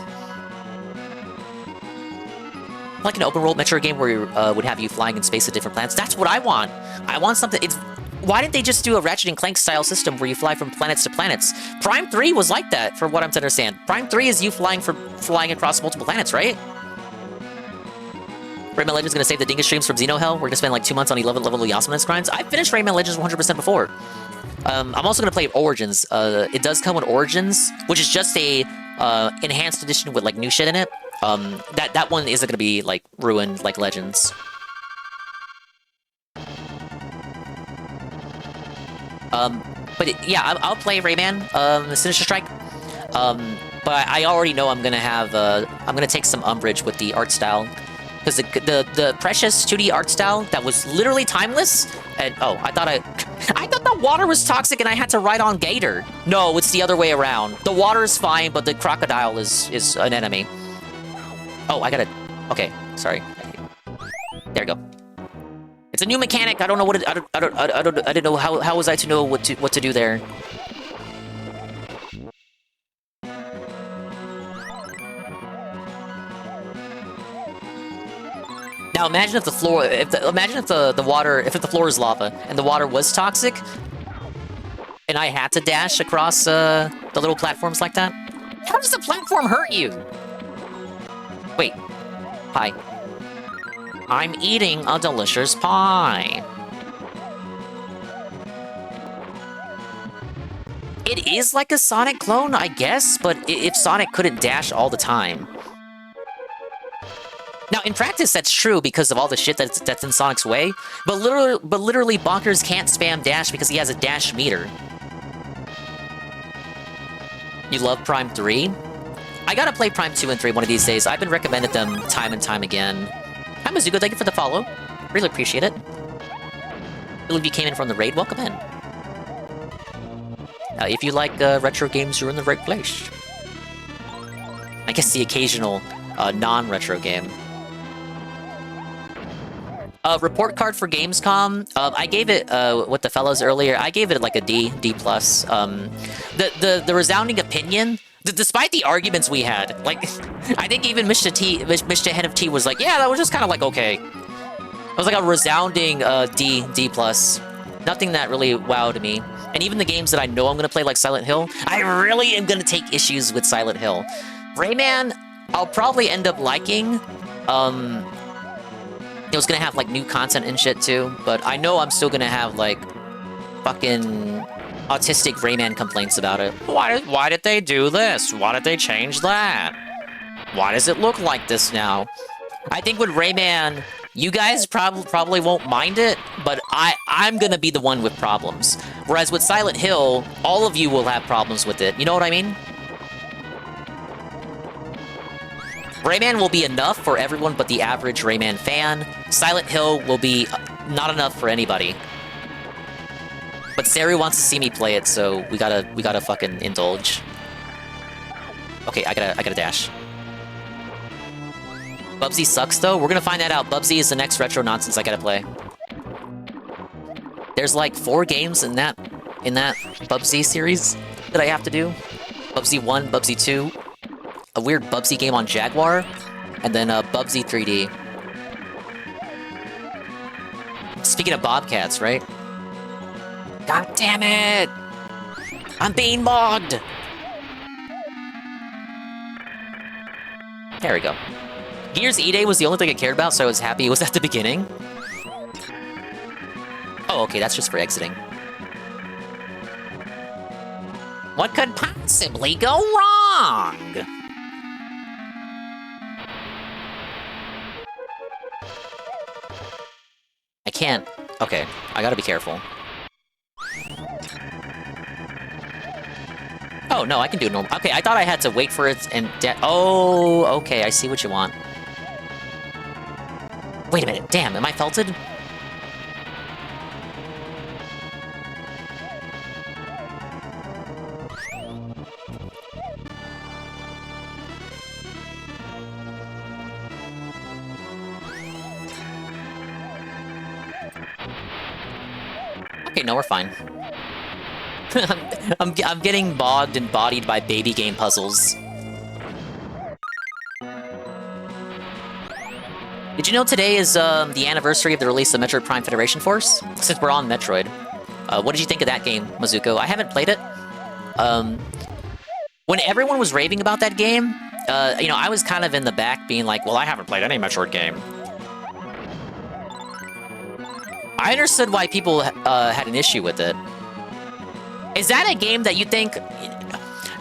Speaker 4: Like an open world Metroid game where you would have you flying in space at different planets. That's what I want. I want something. Why didn't they just do a Ratchet and Clank style system where you fly from planets to planets? Prime 3 was like that, for what I'm to understand. Prime 3 is you flying across multiple planets, right? Rayman Legends gonna save the Dingus streams from Xenohell. We're gonna spend like 2 months on 11 level Yasuna's grinds. I finished Rayman Legends 100% before. I'm also gonna play Origins. It does come with Origins, which is just a enhanced edition with like new shit in it. That one isn't gonna be like ruined like Legends. But yeah, I'll play Rayman, the Sinister Strike. But I already know I'm gonna take some umbrage with the art style. Because the precious 2D art style that was literally timeless, and oh, I thought the water was toxic and I had to ride on Gator. No, it's the other way around. The water is fine, but the crocodile is an enemy. Oh, okay, sorry. There we go. It's a new mechanic. I don't know what I didn't know how was I to know what to do there. Now imagine if the floor, if the floor is lava and the water was toxic, and I had to dash across the little platforms like that. How does the platform hurt you? Wait, hi. I'm eating a delicious pie. It is like a Sonic clone, I guess, but if Sonic couldn't dash all the time. Now, in practice, that's true because of all the shit that's in Sonic's way, but literally, Bonkers can't spam dash because he has a dash meter. You love Prime 3? I gotta play Prime 2 and 3 one of these days. I've been recommended them time and time again. Hi, Mizuko, thank you for the follow. Really appreciate it. I believe you came in from the raid. Welcome in. If you like retro games, you're in the right place. I guess the occasional non-retro game. Report card for Gamescom. I gave it with the fellows earlier. I gave it like a D+. The resounding opinion, despite the arguments we had, like I think even Mr. Head of T was like, yeah, that was just kind of like okay. It was like a resounding D+. Nothing that really wowed me. And even the games that I know I'm gonna play, like Silent Hill, I really am gonna take issues with Silent Hill. Rayman, I'll probably end up liking. It was gonna have like new content and shit too, but I know I'm still gonna have like fucking autistic Rayman complaints about it. Why did they do this? Why did they change that? Why does it look like this now? I think with Rayman, you guys probably won't mind it, but I'm gonna be the one with problems. Whereas with Silent Hill, all of you will have problems with it. You know what I mean? Rayman will be enough for everyone but the average Rayman fan. Silent Hill will be not enough for anybody. But Saru wants to see me play it, so we gotta fucking indulge. Okay, I gotta dash. Bubsy sucks though? We're gonna find that out. Bubsy is the next retro nonsense I gotta play. There's like 4 games in that Bubsy series that I have to do. Bubsy 1, Bubsy 2, a weird Bubsy game on Jaguar, and then Bubsy 3D. Speaking of Bobcats, right? God damn it! I'm being mogged! There we go. Gears E-Day was the only thing I cared about, so I was happy it was at the beginning. Oh, okay, that's just for exiting. What could possibly go wrong? I can't... Okay, I gotta be careful. Oh, no, I can do normal... Okay, I thought I had to wait for it and... Oh, okay, I see what you want. Wait a minute, damn, am I felted? Okay, no, we're fine. I'm getting bogged and bodied by baby game puzzles. Did you know today is the anniversary of the release of Metroid Prime Federation Force? Since we're on Metroid. What did you think of that game, Mizuko? I haven't played it. When everyone was raving about that game, you know, I was kind of in the back being like, well, I haven't played any Metroid game. I understood why people had an issue with it. Is that a game that you think...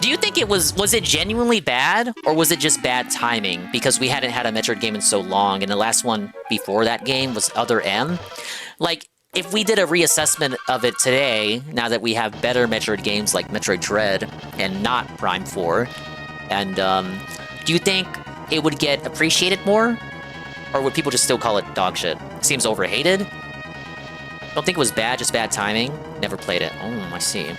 Speaker 4: Do you think it was it genuinely bad, or was it just bad timing? Because we hadn't had a Metroid game in so long, and the last one before that game was Other M. Like, if we did a reassessment of it today, now that we have better Metroid games like Metroid Dread, and not Prime 4, and, do you think it would get appreciated more? Or would people just still call it dog shit? Seems overhated? Don't think it was bad, just bad timing. Never played it. Oh, I see.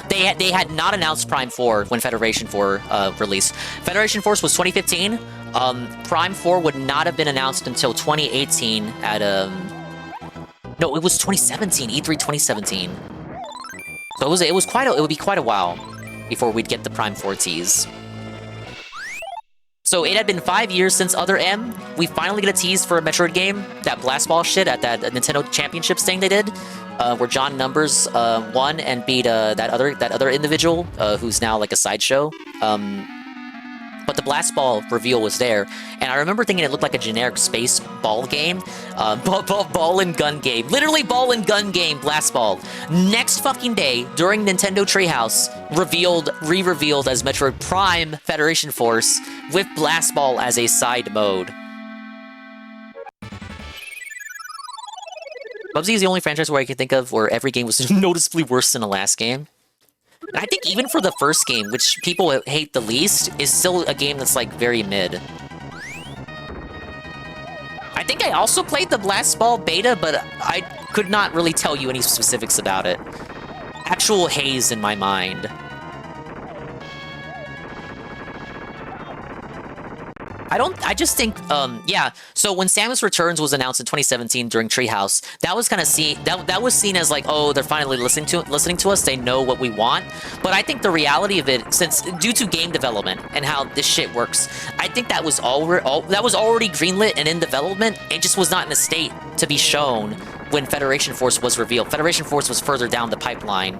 Speaker 4: They had not announced Prime 4 when Federation 4 released. Federation Force was 2015. Prime 4 would not have been announced until 2018 at no, it was 2017. E3 2017. So it would be quite a while before we'd get the Prime 4 tease. So it had been 5 years since Other M. We finally get a tease for a Metroid game. That Blast Ball shit at that Nintendo Championships thing they did. Where John Numbers won and beat that other individual who's now like a sideshow. but the Blast Ball reveal was there, and I remember thinking it looked like a generic space ball game, ball and gun game, literally ball and gun game, Blast Ball. Next fucking day, during Nintendo Treehouse, re-revealed as Metroid Prime Federation Force with Blast Ball as a side mode. Bubsy is the only franchise where I can think of where every game was noticeably worse than the last game. And I think even for the first game, which people hate the least, is still a game that's like very mid. I think I also played the Blast Ball beta, but I could not really tell you any specifics about it. Actual haze in my mind. I just think, yeah, so when Samus Returns was announced in 2017 during Treehouse, that was kind of that was seen as like, oh, they're finally listening to us, they know what we want. But I think the reality of it, since due to game development and how this shit works, I think that was already greenlit and in development. It just was not in a state to be shown when Federation Force was revealed. Federation Force was further down the pipeline.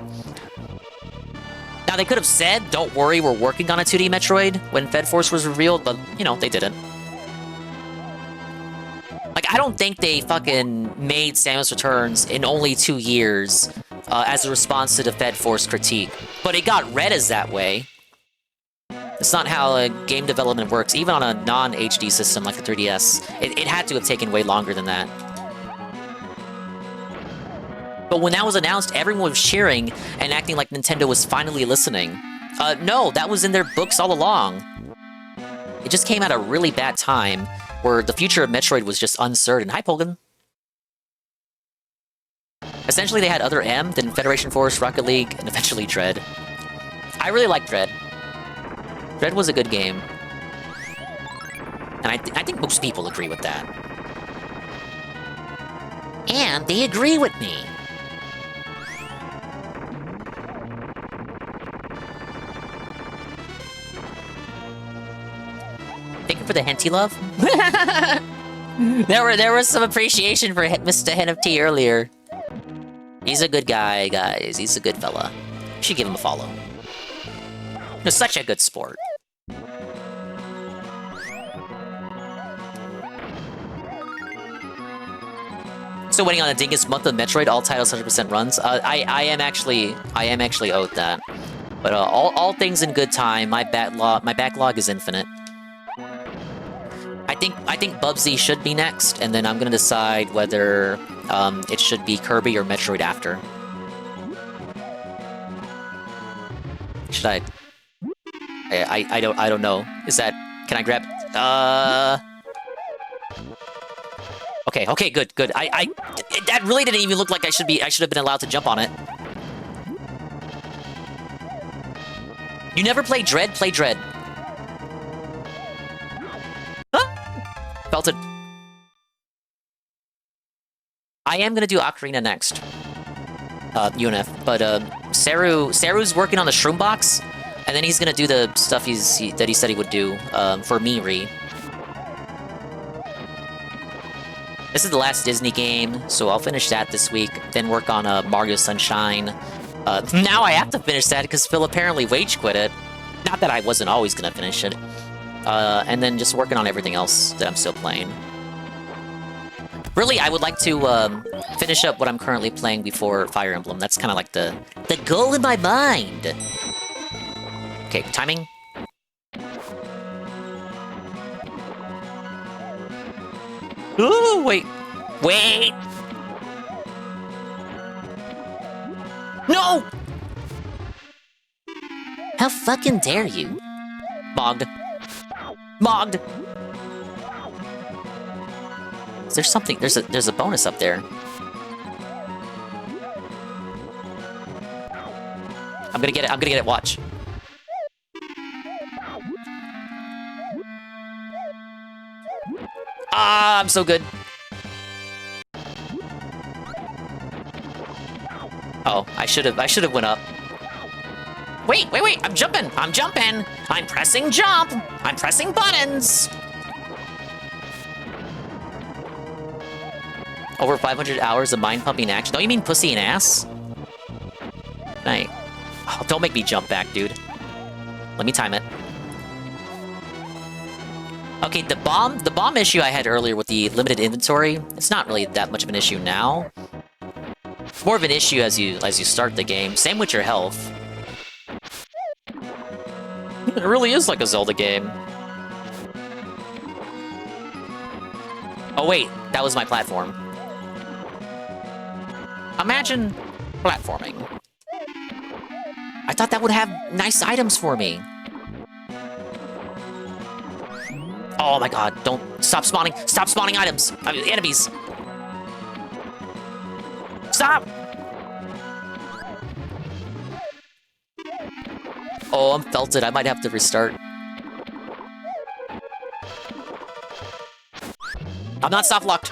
Speaker 4: Now, they could have said, don't worry, we're working on a 2D Metroid when Fed Force was revealed, but, you know, they didn't. Like, I don't think they fucking made Samus Returns in only 2 years as a response to the Fed Force critique. But it got read as that way. It's not how game development works, even on a non-HD system like the 3DS. It had to have taken way longer than that. But when that was announced, everyone was cheering and acting like Nintendo was finally listening. No, that was in their books all along. It just came at a really bad time, where the future of Metroid was just uncertain. Hi, Polgan. Essentially, they had other M, then Federation Force, Rocket League, and eventually Dread. I really liked Dread. Dread was a good game. And I think most people agree with that. And they agree with me. Thank you for the henty love. there was some appreciation for Mr. Hen of Tea earlier. He's a good guy, guys. He's a good fella. You should give him a follow. He's such a good sport. Still waiting on the dingus month of Metroid, all titles 100% runs. I am actually owed that. But all things in good time. My backlog is infinite. I think Bubsy should be next, and then I'm gonna decide whether it should be Kirby or Metroid after. Should I don't know. Is that... Can I grab... Okay, good. That really didn't even look like I should have been allowed to jump on it. You never played Dread? Play Dread. Felt it. I am gonna do Ocarina next. UNF. But, Saru's working on the Shroom Box, and then he's gonna do the stuff that he said he would do, for Miiri. This is the last Disney game, so I'll finish that this week, then work on, Mario Sunshine. Now I have to finish that, because Phil apparently wage quit it. Not that I wasn't always gonna finish it. And then just working on everything else that I'm still playing. Really, I would like to finish up what I'm currently playing before Fire Emblem. That's kind of like the goal in my mind. Okay, timing. Ooh, wait. No! How fucking dare you? Mogged. Is there something? There's a bonus up there. I'm gonna get it, watch. Ah, I'm so good. Oh, I should have went up. Wait, I'm jumping! I'm pressing jump! I'm pressing buttons! Over 500 hours of mind-pumping action. Don't you mean pussy and ass? Oh, don't make me jump back, dude. Let me time it. Okay, the bomb issue I had earlier with the limited inventory, it's not really that much of an issue now. It's more of an issue as you start the game. Same with your health. It really is like a Zelda game. Oh wait, that was my platform. Imagine platforming. I thought that would have nice items for me. Oh my god, don't stop spawning items. I mean, enemies. Stop! Oh, I'm felted. I might have to restart. I'm not soft locked.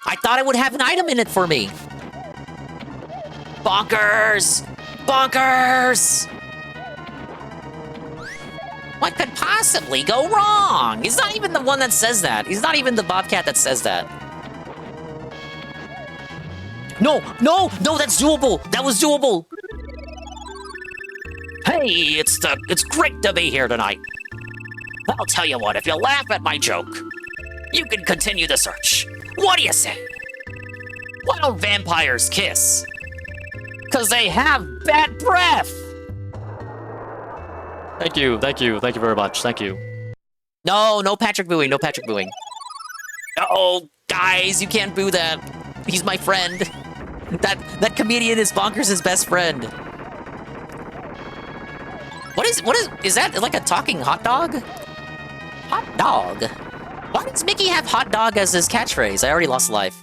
Speaker 4: I thought it would have an item in it for me. Bonkers! Bonkers! What could possibly go wrong? He's not even the one that says that. He's not even the Bobcat that says that. No, no, no, that's doable. That was doable. Hey, it's great to be here tonight. I'll tell you what, if you laugh at my joke, you can continue the search. What do you say? Why don't vampires kiss? 'Cause they have bad breath. Thank you very much, thank you. No, no Patrick booing, no Patrick booing. Uh-oh, guys, you can't boo that. He's my friend. That comedian is Bonkers' best friend. What is that like a talking hot dog? Hot dog? Why does Mickey have hot dog as his catchphrase? I already lost life.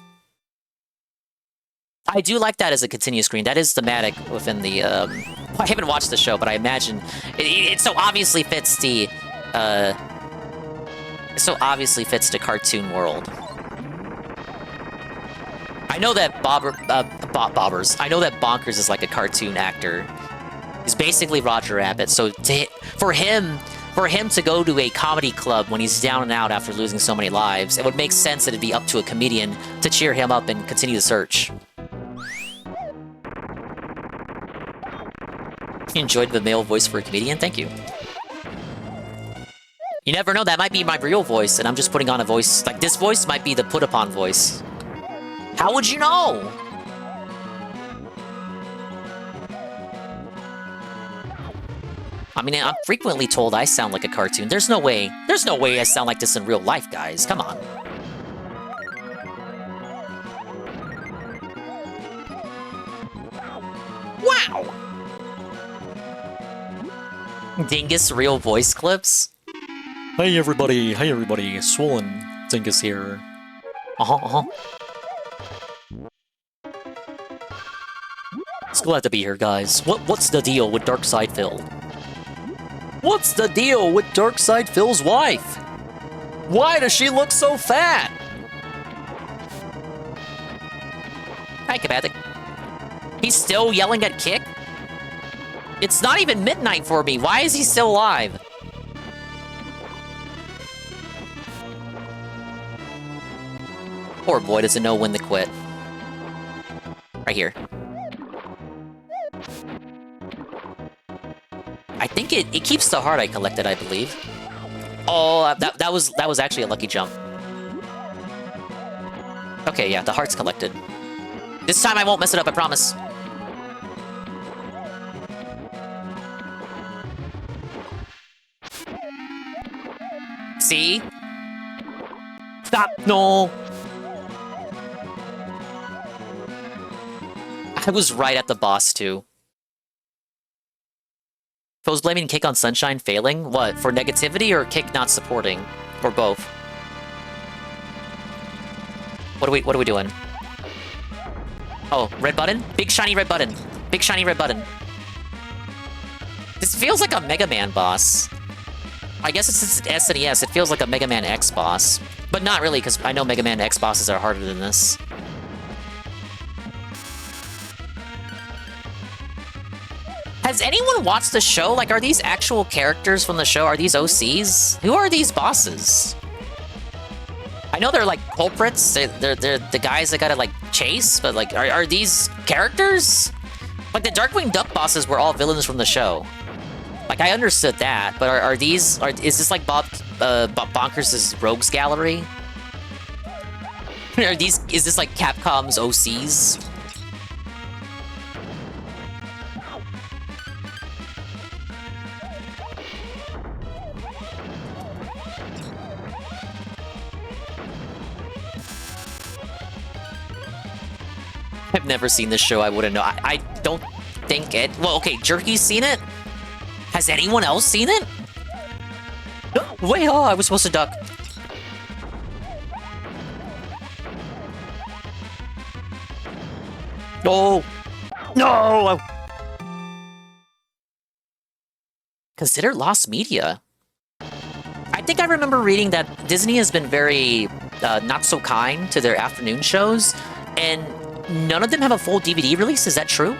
Speaker 4: I do like that as a continuous screen. That is thematic within the, I haven't watched the show, but I imagine it so obviously fits the, it so obviously fits the cartoon world. I know that Bobbers. I know that Bonkers is like a cartoon actor. He's basically Roger Rabbit. So for him to go to a comedy club when he's down and out after losing so many lives, it would make sense that it'd be up to a comedian to cheer him up and continue the search. You enjoyed the male voice for a comedian? Thank you. You never know, that might be my real voice, and I'm just putting on a voice. Like, this voice might be the put-upon voice. How would you know? I mean, I'm frequently told I sound like a cartoon. There's no way I sound like this in real life, guys. Come on. Wow! Dingus real voice clips? Hey everybody, Swollen Dingus here. It's glad to be here, guys. What's the deal with Darkside Phil? What's the deal with Darkside Phil's wife? Why does she look so fat? Hi, Kabatic. He's still yelling at Kick? It's not even midnight for me. Why is he still alive? Poor boy doesn't know when to quit. Right here. I think it keeps the heart I collected, I believe. Oh, that was actually a lucky jump. Okay, yeah, the heart's collected. This time I won't mess it up, I promise. See? Stop! No! I was right at the boss, too. If I was blaming Kick on Sunshine failing, what, for negativity or Kick not supporting? Or both? What are we doing? Oh, red button? Big shiny red button. Big shiny red button. This feels like a Mega Man boss. I guess it's SNES, it feels like a Mega Man X boss. But not really, because I know Mega Man X bosses are harder than this. Has anyone watched the show? Like, are these actual characters from the show? Are these OCs? Who are these bosses? I know they're, like, culprits. They're the guys that gotta, like, chase, but, like, are these characters? Like, the Darkwing Duck bosses were all villains from the show. Like, I understood that, but is this like Bonkers' Rogues Gallery? Is this like Capcom's OCs? I've never seen this show, I wouldn't know. I don't think it... Well, okay, Jerky's seen it? Has anyone else seen it? Wait, oh, I was supposed to duck. No! No! Consider lost media. I think I remember reading that Disney has been very not so kind to their afternoon shows, and none of them have a full DVD release. Is that true?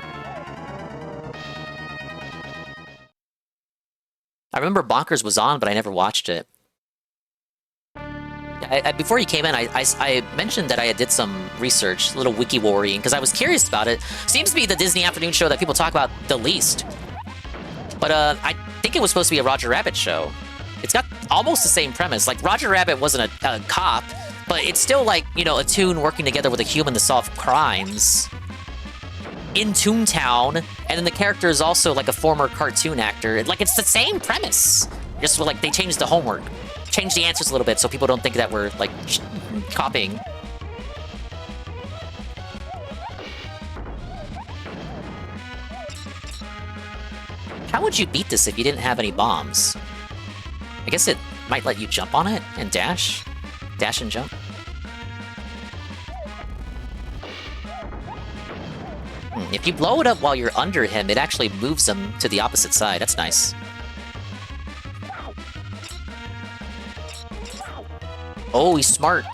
Speaker 4: I remember Bonkers was on, but I never watched it. Before you came in, I mentioned that I did some research, a little wiki warring, because I was curious about it. Seems to be the Disney afternoon show that people talk about the least. But I think it was supposed to be a Roger Rabbit show. It's got almost the same premise. Like, Roger Rabbit wasn't a cop, but it's still like, you know, a Toon working together with a human to solve crimes in Toontown, and then the character is also like a former cartoon actor. Like, it's the same premise. Just like they changed the homework, changed the answers a little bit so people don't think that we're like copying. How would you beat this if you didn't have any bombs? I guess it might let you jump on it and dash. Dash and jump. If you blow it up while you're under him, it actually moves him to the opposite side. That's nice. Oh, he's smart.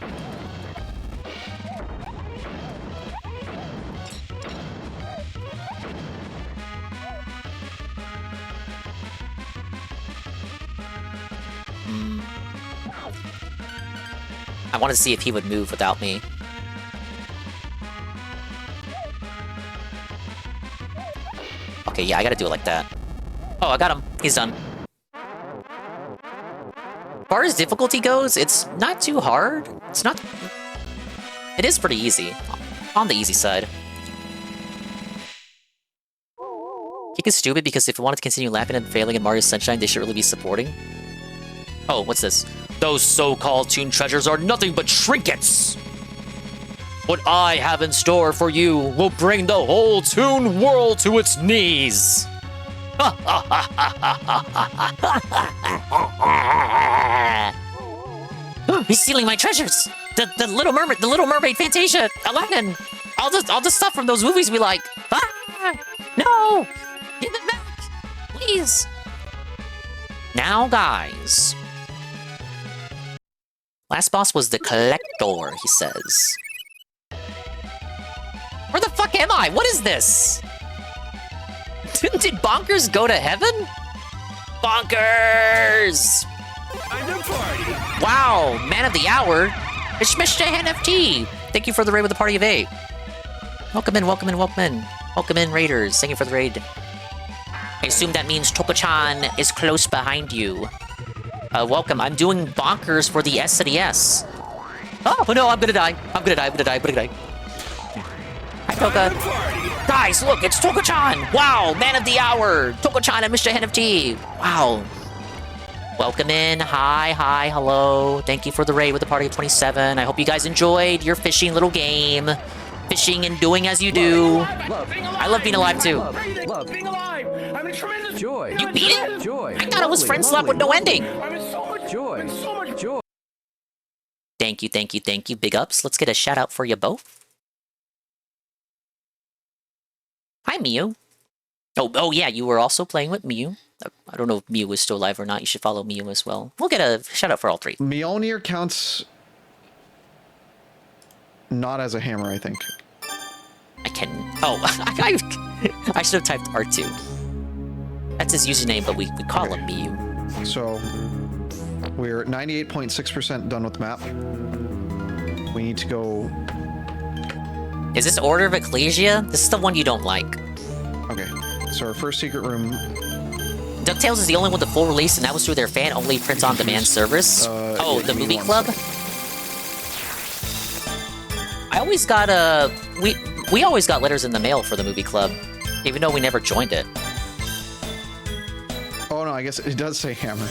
Speaker 4: I wanted to see if he would move without me. Okay, yeah, I gotta do it like that. Oh, I got him. He's done. As far as difficulty goes, it's not too hard. It's not... It is pretty easy. On the easy side. Kick is stupid because if you wanted to continue laughing and failing in Mario Sunshine, they should really be supporting. Oh, what's this? Those so-called Toon treasures are nothing but trinkets! What I have in store for you will bring the whole Toon world to its knees! He's stealing my treasures! The Little Mermaid Fantasia, Aladdin! All the stuff from those movies we like! Ah! No! Give it back! Please! Now, guys. Last boss was the Collector, he says. Where the fuck am I? What is this? Did Bonkers go to heaven? Bonkers! Wow, man of the hour. It's Mr. NFT. Thank you for the raid with the party of 8. Welcome in, welcome in, welcome in. Welcome in, raiders. Thank you for the raid. I assume that means Toko-chan is close behind you. Welcome. I'm doing Bonkers for the SNES. Oh, no, I'm gonna die. I'm gonna die, I'm gonna die, I'm gonna die. Hi, Toka. Guys, look, it's Toko-chan. Wow, man of the hour. Toko-chan and Mr. NFT. Wow. Welcome in. Hi, hello. Thank you for the raid with the party of 27. I hope you guys enjoyed your fishing little game. Fishing and doing as you do. I love being alive, too.
Speaker 15: Being alive. I'm in tremendous joy.
Speaker 4: You beat it? Joy. I thought it was friend slap with no ending.
Speaker 15: I'm in so much joy. So much joy.
Speaker 4: Thank you, thank you, thank you. Big ups. Let's get a shout out for you both. Hi, Miu. Oh yeah, you were also playing with Miu. I don't know if Miu is still alive or not. You should follow Miu as well. We'll get a shout out for all three.
Speaker 5: Mjolnir counts not as a hammer, I think.
Speaker 4: I can... Oh, I should have typed R2. That's his username, but we call him Miu.
Speaker 5: So, we're 98.6% done with the map. We need to go...
Speaker 4: Is this Order of Ecclesia? This is the one you don't like.
Speaker 5: Okay, so our first secret room
Speaker 4: DuckTales is the only one to full release, and that was through their fan-only print-on-demand service. The movie club? I always got we always got letters in the mail for the movie club, even though we never joined it.
Speaker 5: Oh no, I guess it does say hammer.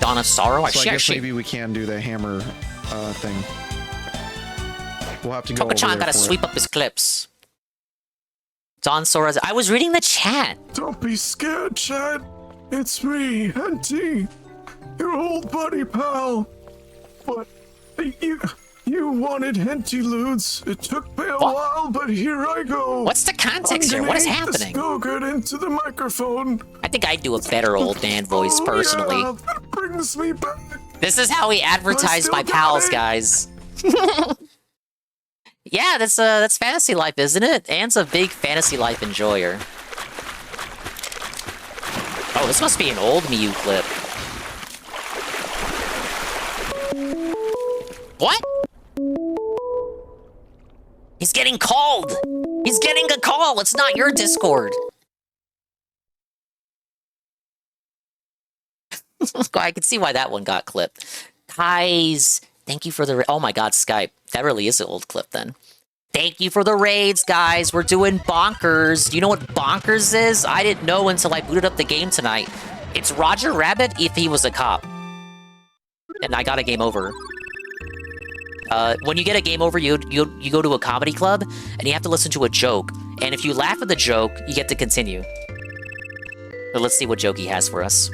Speaker 4: Dawn of Sorrow?
Speaker 5: So I guess maybe we can do the hammer thing. We'll have to go over
Speaker 4: Toko-chan
Speaker 5: there
Speaker 4: gotta
Speaker 5: for it.
Speaker 4: sweep up his clips. Dawn Sora's... I was reading the chat!
Speaker 8: Don't be scared, Chad. It's me, Henty. Your old buddy pal. But you wanted Henty Ludes. It took me a while, but here I go.
Speaker 4: What's the context here? What is happening?
Speaker 8: Go good into the microphone.
Speaker 4: I think I'd do a better old man voice, personally.
Speaker 8: Yeah, that brings me back.
Speaker 4: This is how we advertise my pals, guys. Yeah, that's Fantasy Life, isn't it? Anne's a big Fantasy Life enjoyer. Oh, this must be an old Miyu clip. What? He's getting called! He's getting a call! It's not your Discord! I can see why that one got clipped. Guys, thank you for the... Oh my god, Skype. That really is an old clip, then. Thank you for the raids, guys. We're doing Bonkers. Do you know what Bonkers is? I didn't know until I booted up the game tonight. It's Roger Rabbit if he was a cop. And I got a game over. When you get a game over, you go to a comedy club, and you have to listen to a joke. And if you laugh at the joke, you get to continue. But let's see what joke he has for us.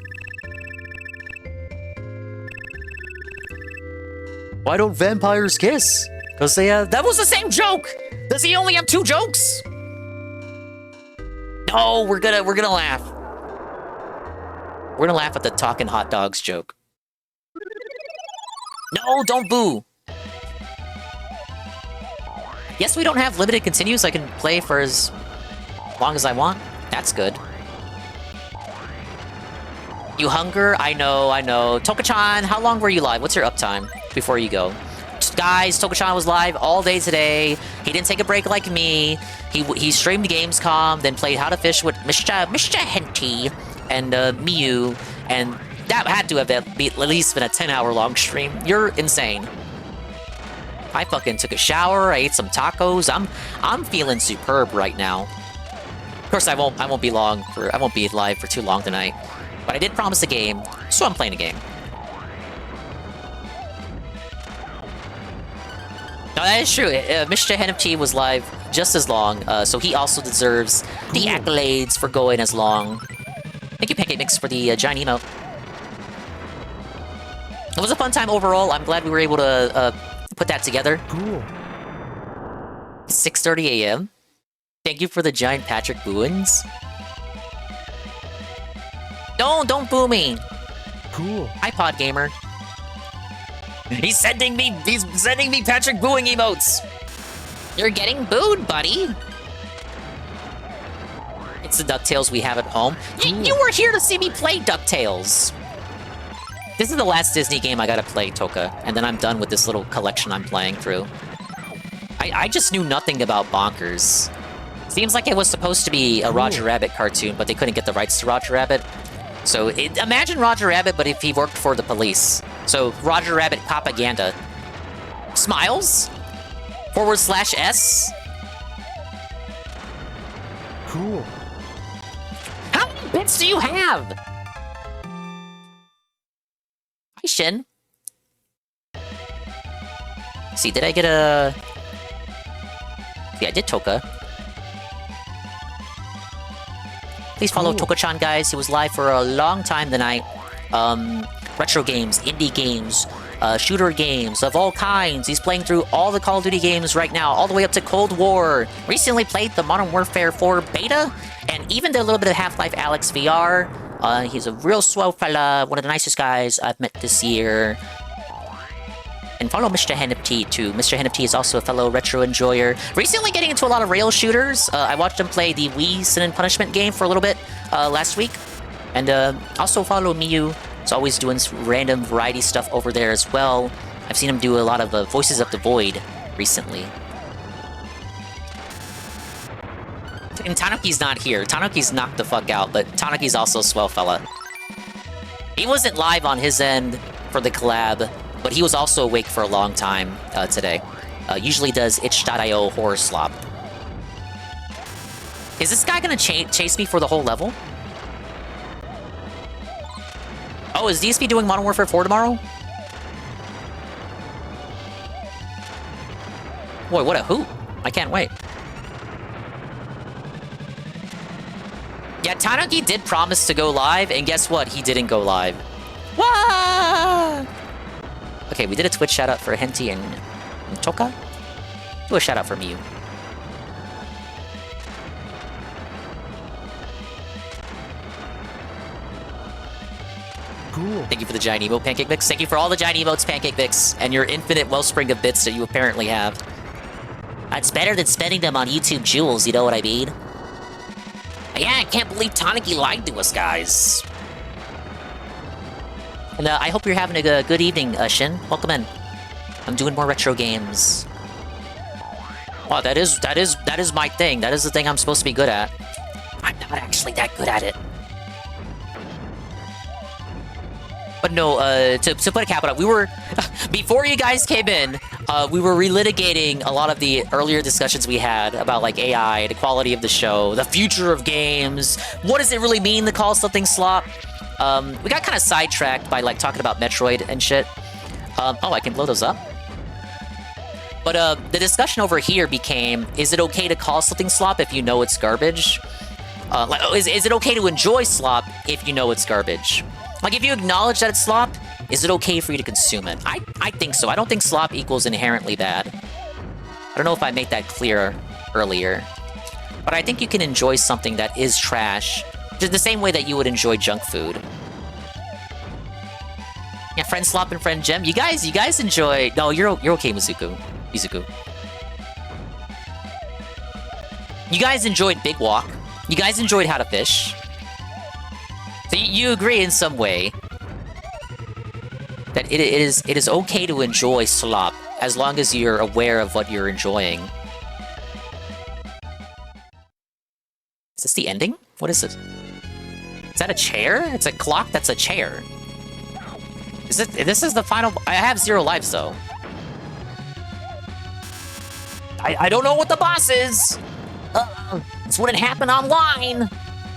Speaker 4: Why don't vampires kiss? Because they, that was the same joke! Does he only have 2 jokes? No, we're gonna laugh. We're gonna laugh at the talking hot dogs joke. No, don't boo! Yes, we don't have limited continues. I can play for as long as I want. That's good. You hunger? I know. Toko-chan, how long were you live? What's your uptime before you go? Guys, Toko-chan was live all day today. He didn't take a break like me. He streamed Gamescom, then played How to Fish with Mr. Henty and Miyu, and that had to have at least been a 10-hour long stream. You're insane. I fucking took a shower. I ate some tacos. I'm feeling superb right now. Of course, I won't be live for too long tonight. But I did promise a game, so I'm playing a game. No, that is true. Mr. NFT was live just as long, so he also deserves the accolades for going as long. Thank you, Pancake Mix, for the giant emote. It was a fun time overall. I'm glad we were able to put that together.
Speaker 9: Cool.
Speaker 4: 6:30 a.m. Thank you for the giant Patrick Booins. Don't boo me.
Speaker 9: Cool.
Speaker 4: iPod gamer. He's sending me Patrick booing emotes. You're getting booed, buddy. It's the DuckTales we have at home. You were here to see me play DuckTales. This is the last Disney game I gotta play, Toka, and then I'm done with this little collection I'm playing through. I just knew nothing about Bonkers. Seems like it was supposed to be a Roger Rabbit cartoon, but they couldn't get the rights to Roger Rabbit. So imagine Roger Rabbit, but if he worked for the police. So Roger Rabbit propaganda. Smiles? /S?
Speaker 9: Cool.
Speaker 4: How many bits do you have? Hi, Shin. See, did I get a... Yeah, I did Toka. Please follow Toko-chan, guys. He was live for a long time tonight. Retro games, indie games, shooter games of all kinds. He's playing through all the Call of Duty games right now, all the way up to Cold War. Recently played the Modern Warfare 4 beta, and even did a little bit of Half-Life Alyx VR. He's a real swell fella, one of the nicest guys I've met this year. And follow Mr. NFT too. Mr. NFT is also a fellow retro enjoyer. Recently getting into a lot of rail shooters. I watched him play the Wii Sin and Punishment game for a little bit last week. And also follow Miyu. He's always doing random variety stuff over there as well. I've seen him do a lot of Voices of the Void recently. And Tanuki's not here. Tanuki's knocked the fuck out, but Tanuki's also a swell fella. He wasn't live on his end for the collab, but he was also awake for a long time today. Usually does itch.io horror slop. Is this guy gonna chase me for the whole level? Oh, is DSP doing Modern Warfare 4 tomorrow? Boy, what a hoot. I can't wait. Yeah, Tanuki did promise to go live, and guess what? He didn't go live. Wah! Okay, we did a Twitch shout-out for Henti and Toka. Do a shout-out for Miyu.
Speaker 3: Cool.
Speaker 4: Thank you for the giant emote, Pancake Mix. Thank you for all the giant emotes, Pancake Mix, and your infinite wellspring of bits that you apparently have. It's better than spending them on YouTube jewels, you know what I mean? Yeah, I can't believe Tanuki lied to us, guys. And I hope you're having a good evening, Shin. Welcome in. I'm doing more retro games. Wow, that is my thing. That is the thing I'm supposed to be good at. I'm not actually that good at it. But no, to put a cap on it, we were before you guys came in, we were relitigating a lot of the earlier discussions we had about like AI, the quality of the show, the future of games. What does it really mean to call something slop? We got kind of sidetracked by like talking about Metroid and shit. Oh, I can blow those up. But the discussion over here became: is it okay to call something slop if you know it's garbage? Is it okay to enjoy slop if you know it's garbage? Like, if you acknowledge that it's slop, is it okay for you to consume it? I think so. I don't think slop equals inherently bad. I don't know if I made that clear earlier. But I think you can enjoy something that is trash, just the same way that you would enjoy junk food. Yeah, friend slop and friend gem. You guys enjoy... No, you're okay, Mizuku. You guys enjoyed Big Walk. You guys enjoyed How to Fish. So you agree in some way that it is okay to enjoy slop as long as you're aware of what you're enjoying. Is this the ending? What is this? Is that a chair? It's a clock that's a chair. This is the final... I have 0 lives, though. I don't know what the boss is! This wouldn't happen online!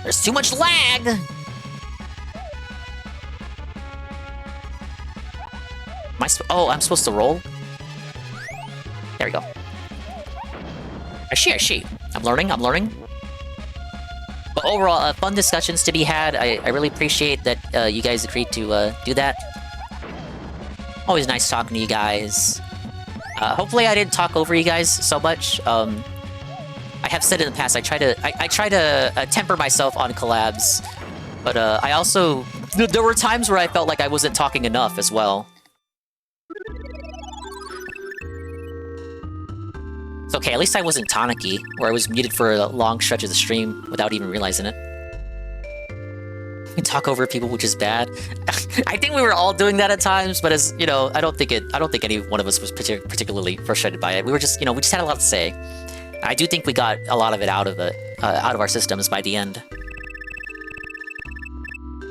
Speaker 4: There's too much lag! I'm supposed to roll? There we go. I see. I'm learning. But overall, fun discussions to be had. I really appreciate that you guys agreed to do that. Always nice talking to you guys. Hopefully I didn't talk over you guys so much. I have said in the past, I try to temper myself on collabs. But I also... There were times where I felt like I wasn't talking enough as well. It's okay, at least I wasn't Tanuki, where I was muted for a long stretch of the stream without even realizing it. We talk over people, which is bad. I think we were all doing that at times, but as you know, I don't think any one of us was particularly frustrated by it. We were just, we just had a lot to say. I do think we got a lot of it out of our systems by the end.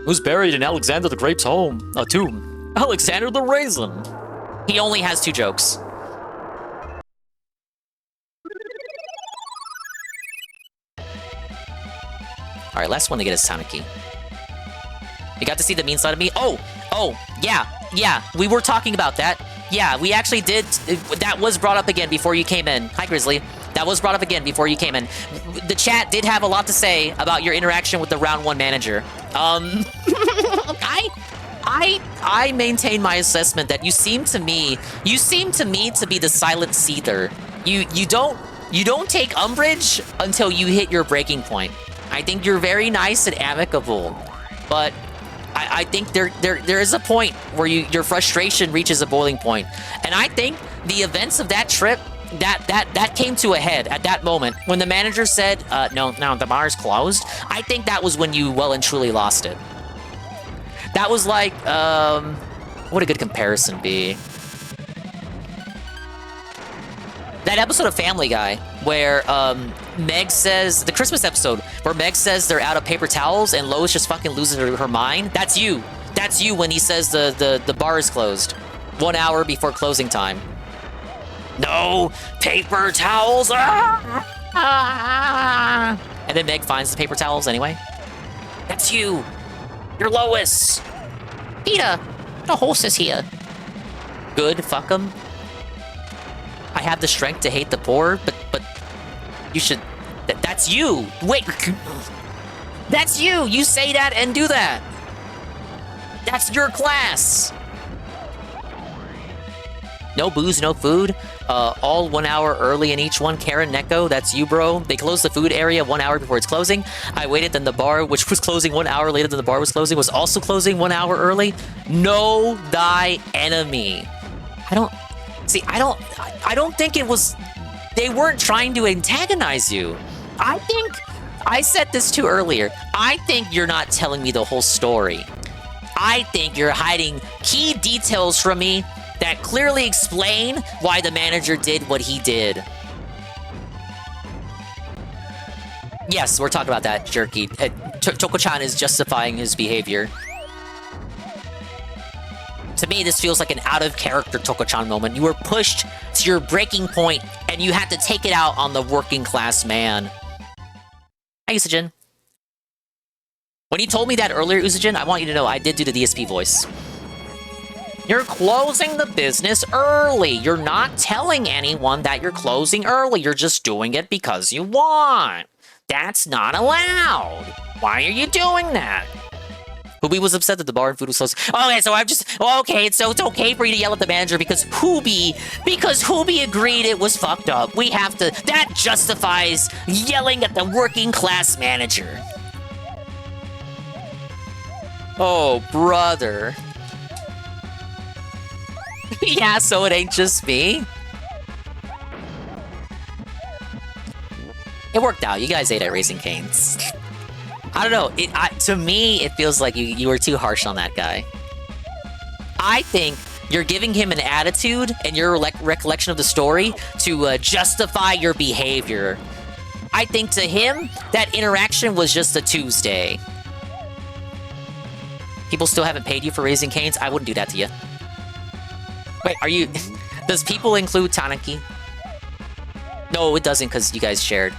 Speaker 4: Who's buried in Alexander the Grape's tomb? Alexander the Raisin. He only has 2 jokes. Alright, last one to get is Tanuki. You got to see the mean side of me? Oh, yeah, we were talking about that. Yeah, we actually did. That was brought up again before you came in. Hi, Grizzly. That was brought up again before you came in. The chat did have a lot to say about your interaction with the round 1 manager. I maintain my assessment that you seem to me to be the silent seether. You don't take umbrage until you hit your breaking point. I think you're very nice and amicable, but I think there is a point where your frustration reaches a boiling point. And I think the events of that trip, that came to a head at that moment when the manager said, no, the bar's closed. I think that was when you well and truly lost it. That was like, what would a good comparison be? That episode of Family Guy where Meg says, the Christmas episode, where Meg says they're out of paper towels and Lois just fucking loses her mind. That's you. That's you when he says the bar is closed 1 hour before closing time. No paper towels. Ah! And then Meg finds the paper towels anyway. That's you. You're Lois. Peter, the horse is here. Good, fuck him. I have the strength to hate the poor, but you should... That's you! Wait! That's you! You say that and do that! That's your class! No booze, no food. All 1 hour early in each one. Karen, Neko, that's you, bro. They closed the food area 1 hour before it's closing. I waited, then the bar, which was closing 1 hour later than the bar was closing, was also closing 1 hour early. Know thy enemy. I don't think it was... They weren't trying to antagonize you. I think... I said this too earlier. I think you're not telling me the whole story. I think you're hiding key details from me that clearly explain why the manager did what he did. Yes, we're talking about that, Jerky. Toko-chan is justifying his behavior. To me, this feels like an out-of-character Toko-chan moment. You were pushed to your breaking point, and you had to take it out on the working-class man. Hi, Usajin. When you told me that earlier, Usajin, I want you to know I did do the DSP voice. You're closing the business early. You're not telling anyone that you're closing early. You're just doing it because you want. That's not allowed. Why are you doing that? Hoobie was upset that the bar and food was closed. Okay, so I'm just... Okay, so it's okay for you to yell at the manager because Hoobie agreed it was fucked up. We have to... That justifies yelling at the working class manager. Oh, brother. Yeah, so it ain't just me. It worked out. You guys ate at Raising Cane's. I don't know. To me, it feels like you were too harsh on that guy. I think you're giving him an attitude and your recollection of the story to justify your behavior. I think to him, that interaction was just a Tuesday. People still haven't paid you for Raising Cane's? I wouldn't do that to you. Wait, are you... Does people include Tanaki? No, it doesn't because you guys shared.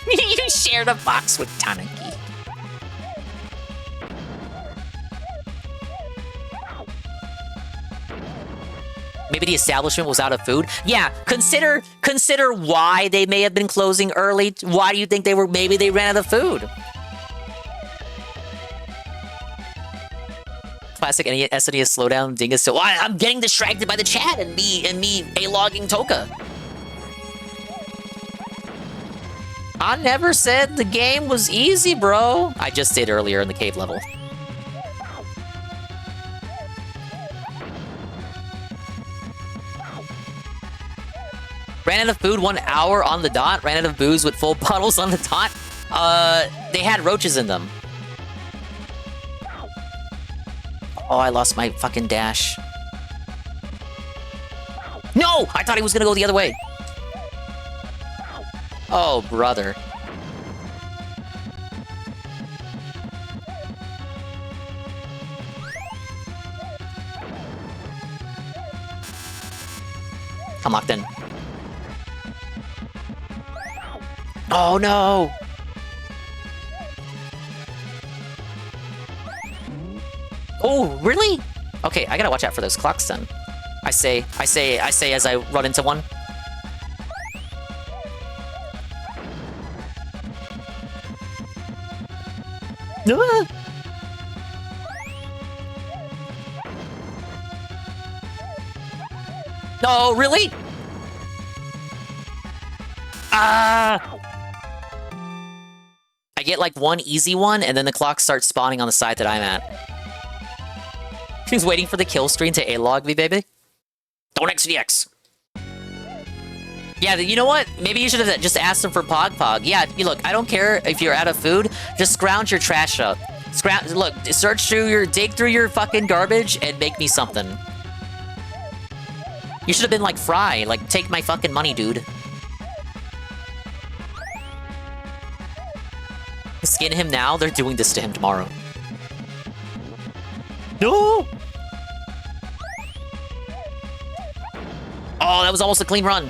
Speaker 4: You shared a box with Tanaki. Maybe the establishment was out of food? Yeah, consider why they may have been closing early. Why do you think maybe they ran out of food? Classic SNES slowdown dingus. So I'm getting distracted by the chat and me A-logging Toka. I never said the game was easy, bro. I just did earlier in the cave level. Ran out of food 1 hour on the dot. Ran out of booze with full bottles on the dot. They had roaches in them. Oh, I lost my fucking dash. No! I thought he was gonna go the other way. Oh, brother. I'm locked in. Oh, no! Oh, really? Okay, I gotta watch out for those clocks then. I say as I run into one. No, really? I get like one easy one, and then the clock starts spawning on the side that I'm at. He's waiting for the kill screen to A-log me, baby. Don't XDX. Yeah, you know what? Maybe you should have just asked him for Pog. Yeah, look, I don't care if you're out of food. Just scrounge your trash up. Look, dig through your fucking garbage and make me something. You should have been like Fry. Like, take my fucking money, dude. skin him now, they're doing this to him tomorrow. No! Oh, that was almost a clean run.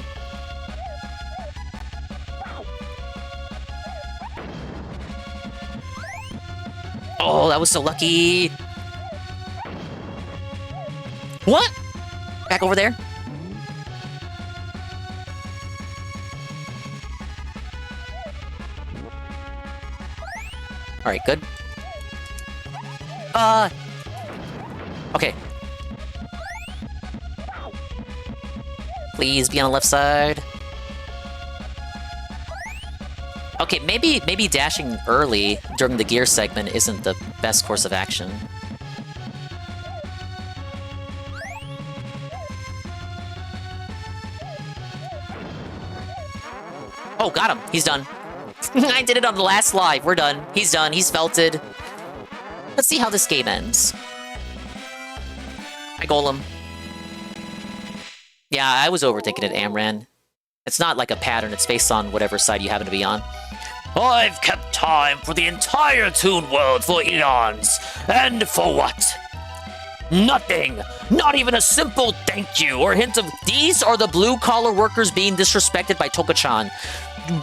Speaker 4: Oh, that was so lucky. What? Back over there? Alright, good. Okay. Please be on the left side. Okay, maybe dashing early during the gear segment isn't the best course of action. Oh, got him. He's done. I did it on the last live. We're done. He's done. He's felted. Let's see how this game ends. I golem. Yeah, I was overthinking it, Amran. It's not like a pattern. It's based on whatever side you happen to be on. I've kept time for the entire Toon World for eons. And for what? Nothing. Not even a simple thank you or hint of these are the blue-collar workers being disrespected by Toka-chan.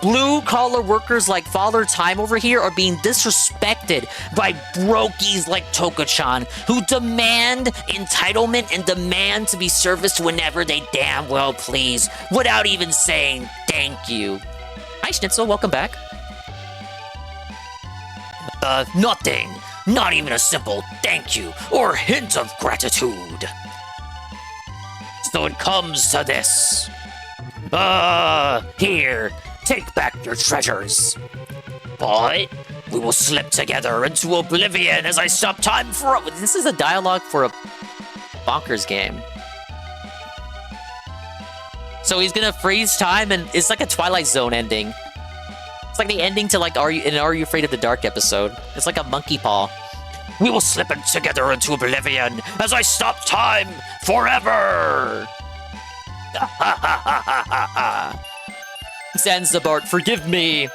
Speaker 4: Blue-collar workers like Father Time over here are being disrespected by brokies like Toka-chan, who demand entitlement and demand to be serviced whenever they damn well please, without even saying thank you. Hi, Schnitzel. Welcome back. Nothing. Not even a simple thank you or hint of gratitude. So it comes to this. Here, take back your treasures. But we will slip together into oblivion as I stop time for a... This is a dialogue for a Bonkers game. So he's gonna freeze time and it's like a Twilight Zone ending. It's like the ending to like Are You Afraid of the Dark episode. It's like a monkey paw. We will slip it together into oblivion as I stop time forever. Zanzibart, forgive me.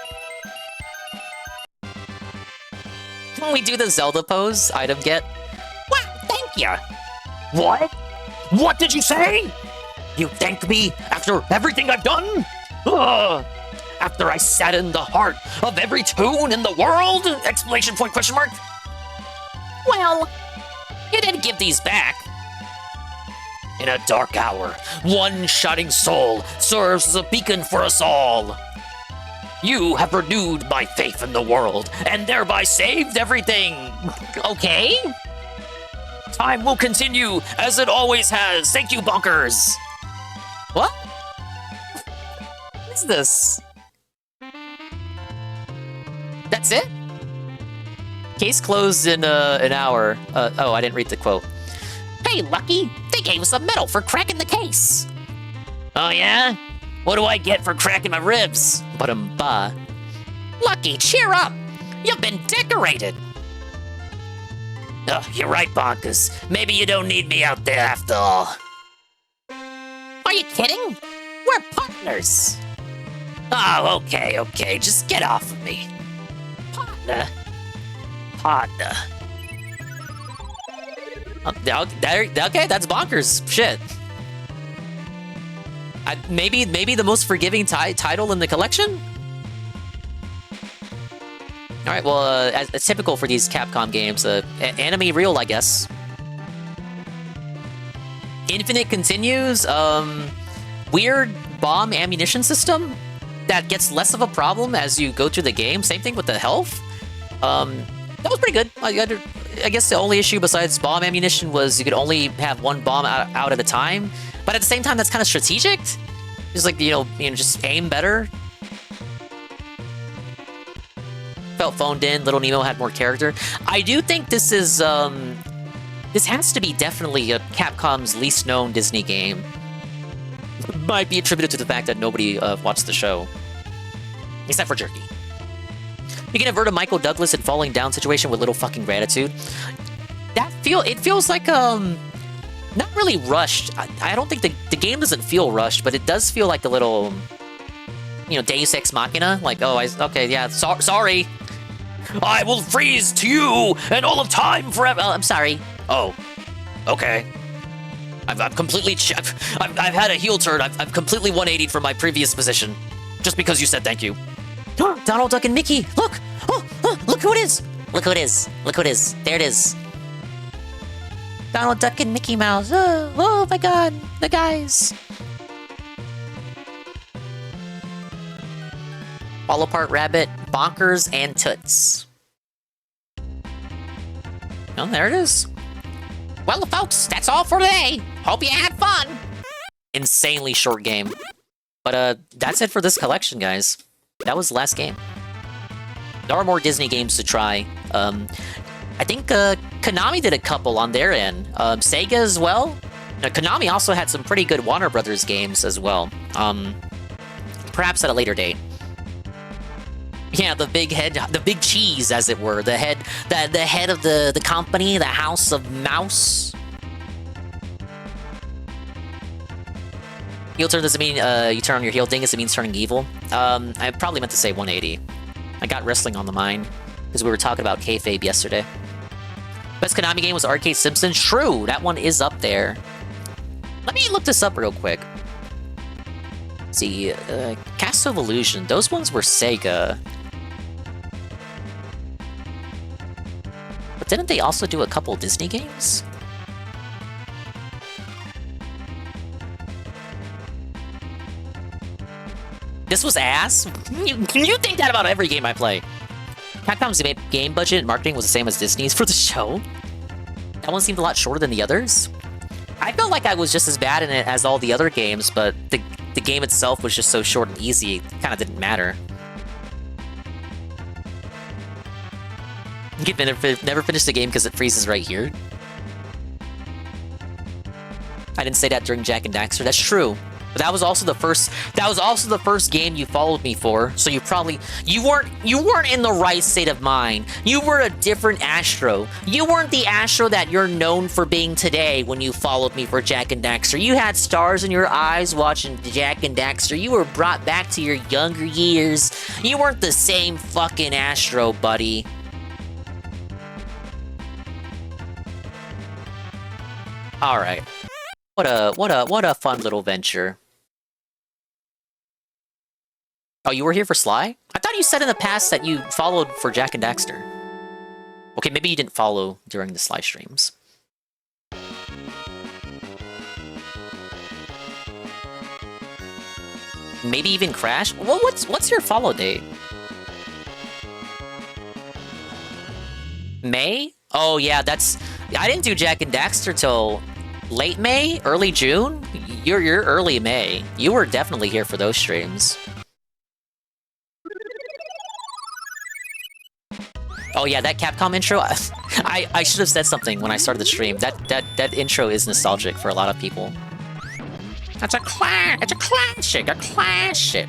Speaker 4: Can we do the Zelda pose? Item get. Wow, thank you. What? What did you say? You thank me after everything I've done? After I sat in the heart of every toon in the world? Exclamation point, question mark. Well, you did give these back. In a dark hour, one shining soul serves as a beacon for us all. You have renewed my faith in the world, and thereby saved everything. Okay? Time will continue, as it always has. Thank you, Bonkers. What? What is this? That's it? Case closed in an hour. Oh, I didn't read the quote. Hey, Lucky, they gave us a medal for cracking the case. Oh, yeah? What do I get for cracking my ribs? Ba-dum-ba. Lucky, cheer up. You've been decorated. Oh, you're right, Bonkers. Maybe you don't need me out there after all. Are you kidding? We're partners. Oh, okay. Just get off of me. Partner. Okay, that's Bonkers. Shit. Maybe the most forgiving title in the collection? Alright, well, as typical for these Capcom games, anime real, I guess. Infinite continues, weird bomb ammunition system that gets less of a problem as you go through the game. Same thing with the health. That was pretty good. I guess the only issue besides bomb ammunition was you could only have one bomb out at a time. But at the same time, that's kind of strategic. Just like, you know, just aim better. Felt phoned in. Little Nemo had more character. I do think this is, this has to be definitely a Capcom's least known Disney game. Might be attributed to the fact that nobody watched the show. Except for Jerky. You can avert a Michael Douglas and falling down situation with little fucking gratitude. It feels like, not really rushed. I don't think the game doesn't feel rushed, but it does feel like a little, you know, Deus Ex Machina. Like, oh, okay, yeah, sorry. I will freeze to you and all of time forever. I'm sorry. Oh, okay. I've completely... I've had a heel turn. I've completely 180'd from my previous position. Just because you said thank you. Donald Duck and Mickey. Look. Oh, look who it is. Look who it is. Look who it is. There it is. Donald Duck and Mickey Mouse. Oh my god. The guys. Fall Apart Rabbit, Bonkers, and Toots. Oh, there it is. Well, folks, that's all for today. Hope you had fun. Insanely short game. But that's it for this collection, guys. That was the last game. There are more Disney games to try. I think Konami did a couple on their end. Sega as well. Now, Konami also had some pretty good Warner Brothers games as well. Perhaps at a later date. Yeah, the big head, the big cheese, as it were. The head of the company, the House of Mouse. Heel turn doesn't mean you turn on your heel. Dingus, it means turning evil. I probably meant to say 180. I got wrestling on the mind because we were talking about kayfabe yesterday. Best Konami game was Arcade Simpsons. True, that one is up there. Let me look this up real quick. Let's see, Castle of Illusion. Those ones were Sega. But didn't they also do a couple Disney games? This was ass? You think that about every game I play. Capcom's game budget and marketing was the same as Disney's for the show. That one seemed a lot shorter than the others. I felt like I was just as bad in it as all the other games, but the game itself was just so short and easy, it kind of didn't matter. You can never finish the game because it freezes right here. I didn't say that during Jak and Daxter. That's true. But that was also the first game you followed me for, so you weren't in the right state of mind. You were a different Astro. You weren't the Astro that you're known for being today when you followed me for Jak and Daxter. You had stars in your eyes watching Jak and Daxter. You were brought back to your younger years. You weren't the same fucking Astro, buddy. All right. What a fun little venture. Oh, you were here for Sly? I thought you said in the past that you followed for Jak and Daxter. Okay, maybe you didn't follow during the Sly streams. Maybe even Crash? Well, what's your follow date? May? Oh yeah, I didn't do Jak and Daxter till late May, early June. You're early May. You were definitely here for those streams. Oh yeah, that Capcom intro. I should have said something when I started the stream. That intro is nostalgic for a lot of people. It's a classic, a classic.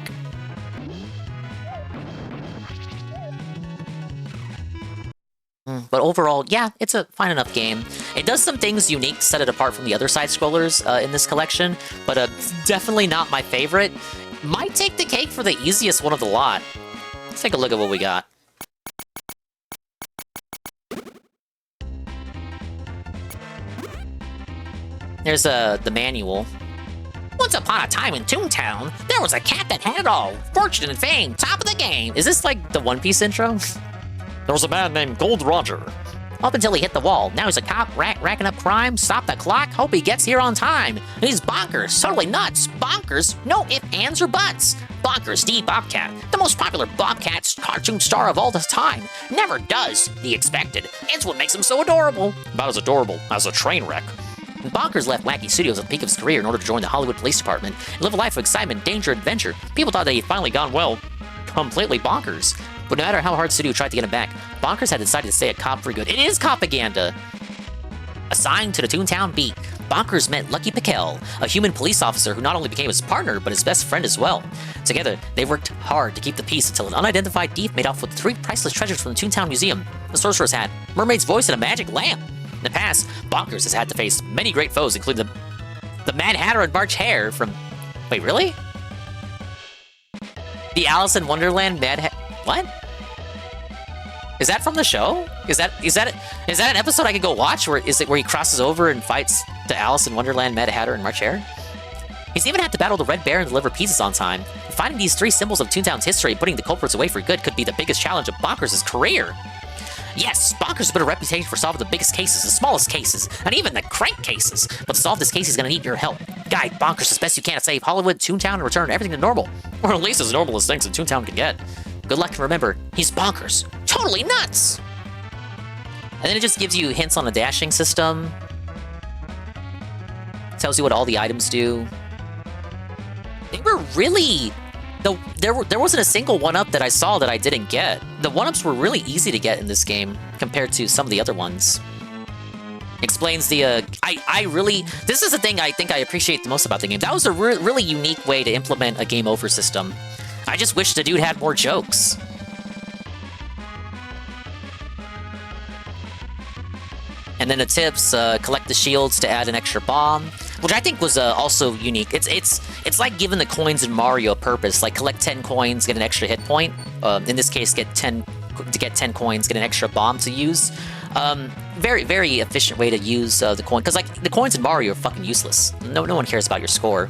Speaker 4: But overall, yeah, it's a fine enough game. It does some things unique to set it apart from the other side-scrollers in this collection, but definitely not my favorite. Might take the cake for the easiest one of the lot. Let's take a look at what we got. There's the manual. Once upon a time in Toontown, there was a cat that had it all. Fortune and fame, top of the game. Is this like the One Piece intro? There was a man named Gold Roger. Up until he hit the wall. Now he's a cop racking up crime. Stop the clock. Hope he gets here on time. And he's bonkers. Totally nuts. Bonkers. No ifs, ands, or buts. Bonkers D. Bobcat. The most popular Bobcat cartoon star of all the time. Never does the expected. It's what makes him so adorable. About as adorable as a train wreck. Bonkers left Wacky Studios at the peak of his career in order to join the Hollywood Police Department and live a life of excitement, danger, adventure. People thought that he'd finally gone, well, completely bonkers. But no matter how hard Studio tried to get him back, Bonkers had decided to stay a cop for good. It is propaganda! Assigned to the Toontown beat, Bonkers met Lucky Pickell, a human police officer who not only became his partner, but his best friend as well. Together, they worked hard to keep the peace until an unidentified thief made off with 3 priceless treasures from the Toontown Museum, a sorcerer's hat, mermaid's voice, and a magic lamp. In the past, Bonkers has had to face many great foes, including the Mad Hatter and March Hare from... Wait, really? The Alice in Wonderland Mad Hatter... What? Is that from the show? Is that an episode I could go watch? Or is it where he crosses over and fights the Alice in Wonderland, Mad Hatter, and March Hare? He's even had to battle the Red Bear and deliver pizzas on time. Finding these 3 symbols of Toontown's history and putting the culprits away for good could be the biggest challenge of Bonkers' career. Yes, Bonkers has built a reputation for solving the biggest cases, the smallest cases, and even the crank cases. But to solve this case, he's gonna need your help. Guide Bonkers as best you can to save Hollywood, Toontown, and return everything to normal. Or at least as normal as things in Toontown can get. Good luck, and remember, he's Bonkers. Totally nuts! And then it just gives you hints on the dashing system. Tells you what all the items do. They were really... There wasn't a single 1-up that I saw that I didn't get. The 1-ups were really easy to get in this game compared to some of the other ones. Explains the, I really... This is the thing I think I appreciate the most about the game. That was a really unique way to implement a game over system. I just wish the dude had more jokes. And then the tips, collect the shields to add an extra bomb, which I think was also unique. It's like giving the coins in Mario a purpose, like collect 10 coins, get an extra hit point. In this case, get 10 coins, get an extra bomb to use. Very, very efficient way to use the coin, because like the coins in Mario are fucking useless. No one cares about your score.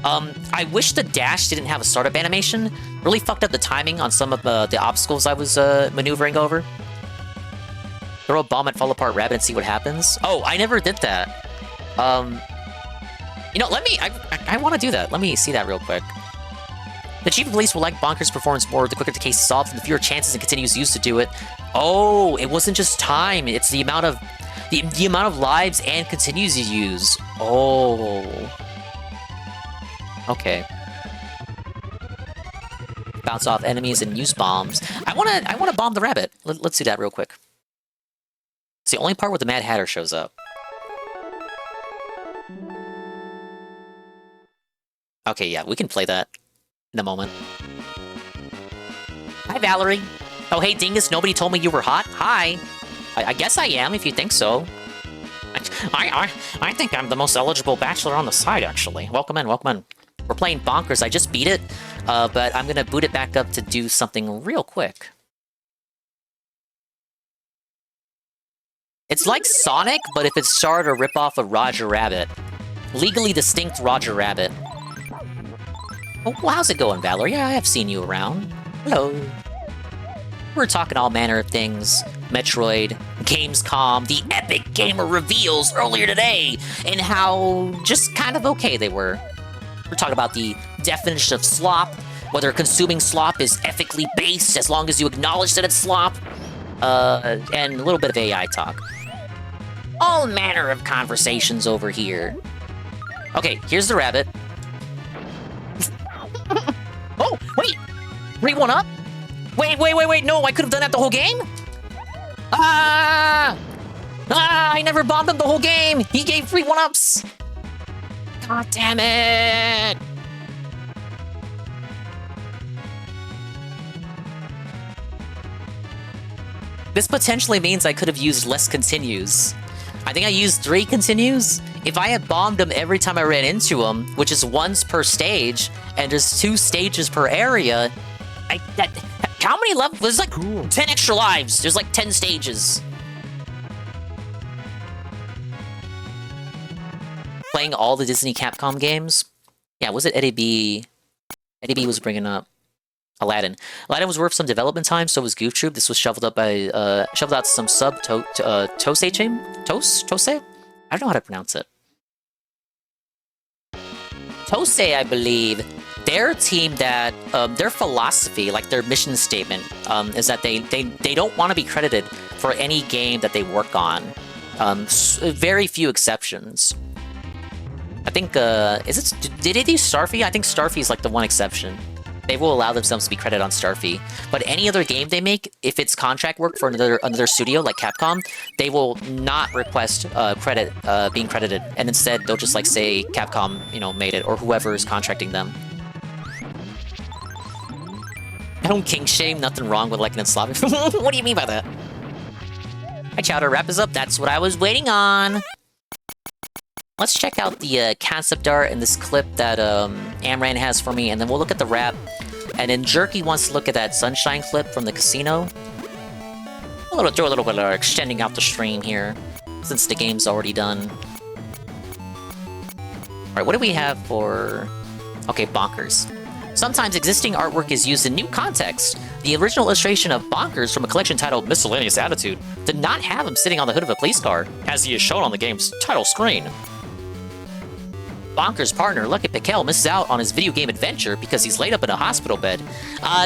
Speaker 4: I wish the dash didn't have a startup animation. Really fucked up the timing on some of the obstacles I was maneuvering over. Throw a bomb at Fall Apart Rabbit and see what happens. Oh, I never did that. You know, I want to do that. Let me see that real quick. The Chief of Police will like Bonkers' performance more the quicker the case is solved and the fewer chances and continues used to do it. Oh, it wasn't just time. It's the amount of the amount of lives and continues you use. Oh. Okay. Bounce off enemies and use bombs. I wanna bomb the rabbit. Let's do that real quick. It's the only part where the Mad Hatter shows up. Okay, yeah, we can play that in a moment. Hi, Valerie. Oh, hey, Dingus, nobody told me you were hot? Hi. I guess I am, if you think so. I think I'm the most eligible bachelor on the side, actually. Welcome in, welcome in. We're playing Bonkers. I just beat it, but I'm gonna boot it back up to do something real quick. It's like Sonic, but if it started a ripoff of Roger Rabbit. Legally distinct Roger Rabbit. Oh, well, how's it going, Valerie? Yeah, I have seen you around. Hello. We're talking all manner of things. Metroid, Gamescom, the epic gamer reveals earlier today, and how just kind of okay they were. We're talking about the definition of slop, whether consuming slop is ethically based as long as you acknowledge that it's slop, and a little bit of AI talk. All manner of conversations over here. Okay, here's the rabbit. Oh, wait! 1-up? Wait, no, I could have done that the whole game? I never bombed him the whole game! He gave 3 1-ups! God damn it! This potentially means I could have used less continues. I think I used 3 continues. If I had bombed him every time I ran into him, which is once per stage, and there's 2 stages per area, how many levels? There's like 10 extra lives. There's like 10 stages. Playing all the Disney Capcom games. Yeah, was it Eddie B? Eddie B was bringing up Aladdin. Aladdin was worth some development time, so was Goof Troop. This was shoveled out some Tose chain? Tose? I don't know how to pronounce it. Tose, I believe. Their team that, their philosophy, like their mission statement, is that they don't want to be credited for any game that they work on. Very few exceptions. I think, did they do Starfy? I think Starfy is like the one exception. They will allow themselves to be credited on Starfy. But any other game they make, if it's contract work for another studio like Capcom, they will not request being credited, and instead they'll just like say Capcom, made it, or whoever is contracting them. I don't kink shame, nothing wrong with liking it sloppy. What do you mean by that? Hi, Chowder, wrap us up. That's what I was waiting on. Let's check out the concept art in this clip that Amran has for me, and then we'll look at the rap. And then Jerky wants to look at that Sunshine clip from the casino. Do a little bit of extending out the stream here, since the game's already done. Alright, what do we have for... Okay, Bonkers. Sometimes existing artwork is used in new context. The original illustration of Bonkers from a collection titled Miscellaneous Attitude did not have him sitting on the hood of a police car, as he is shown on the game's title screen. Bonkers' partner, Lucky Piquel, misses out on his video game adventure because he's laid up in a hospital bed.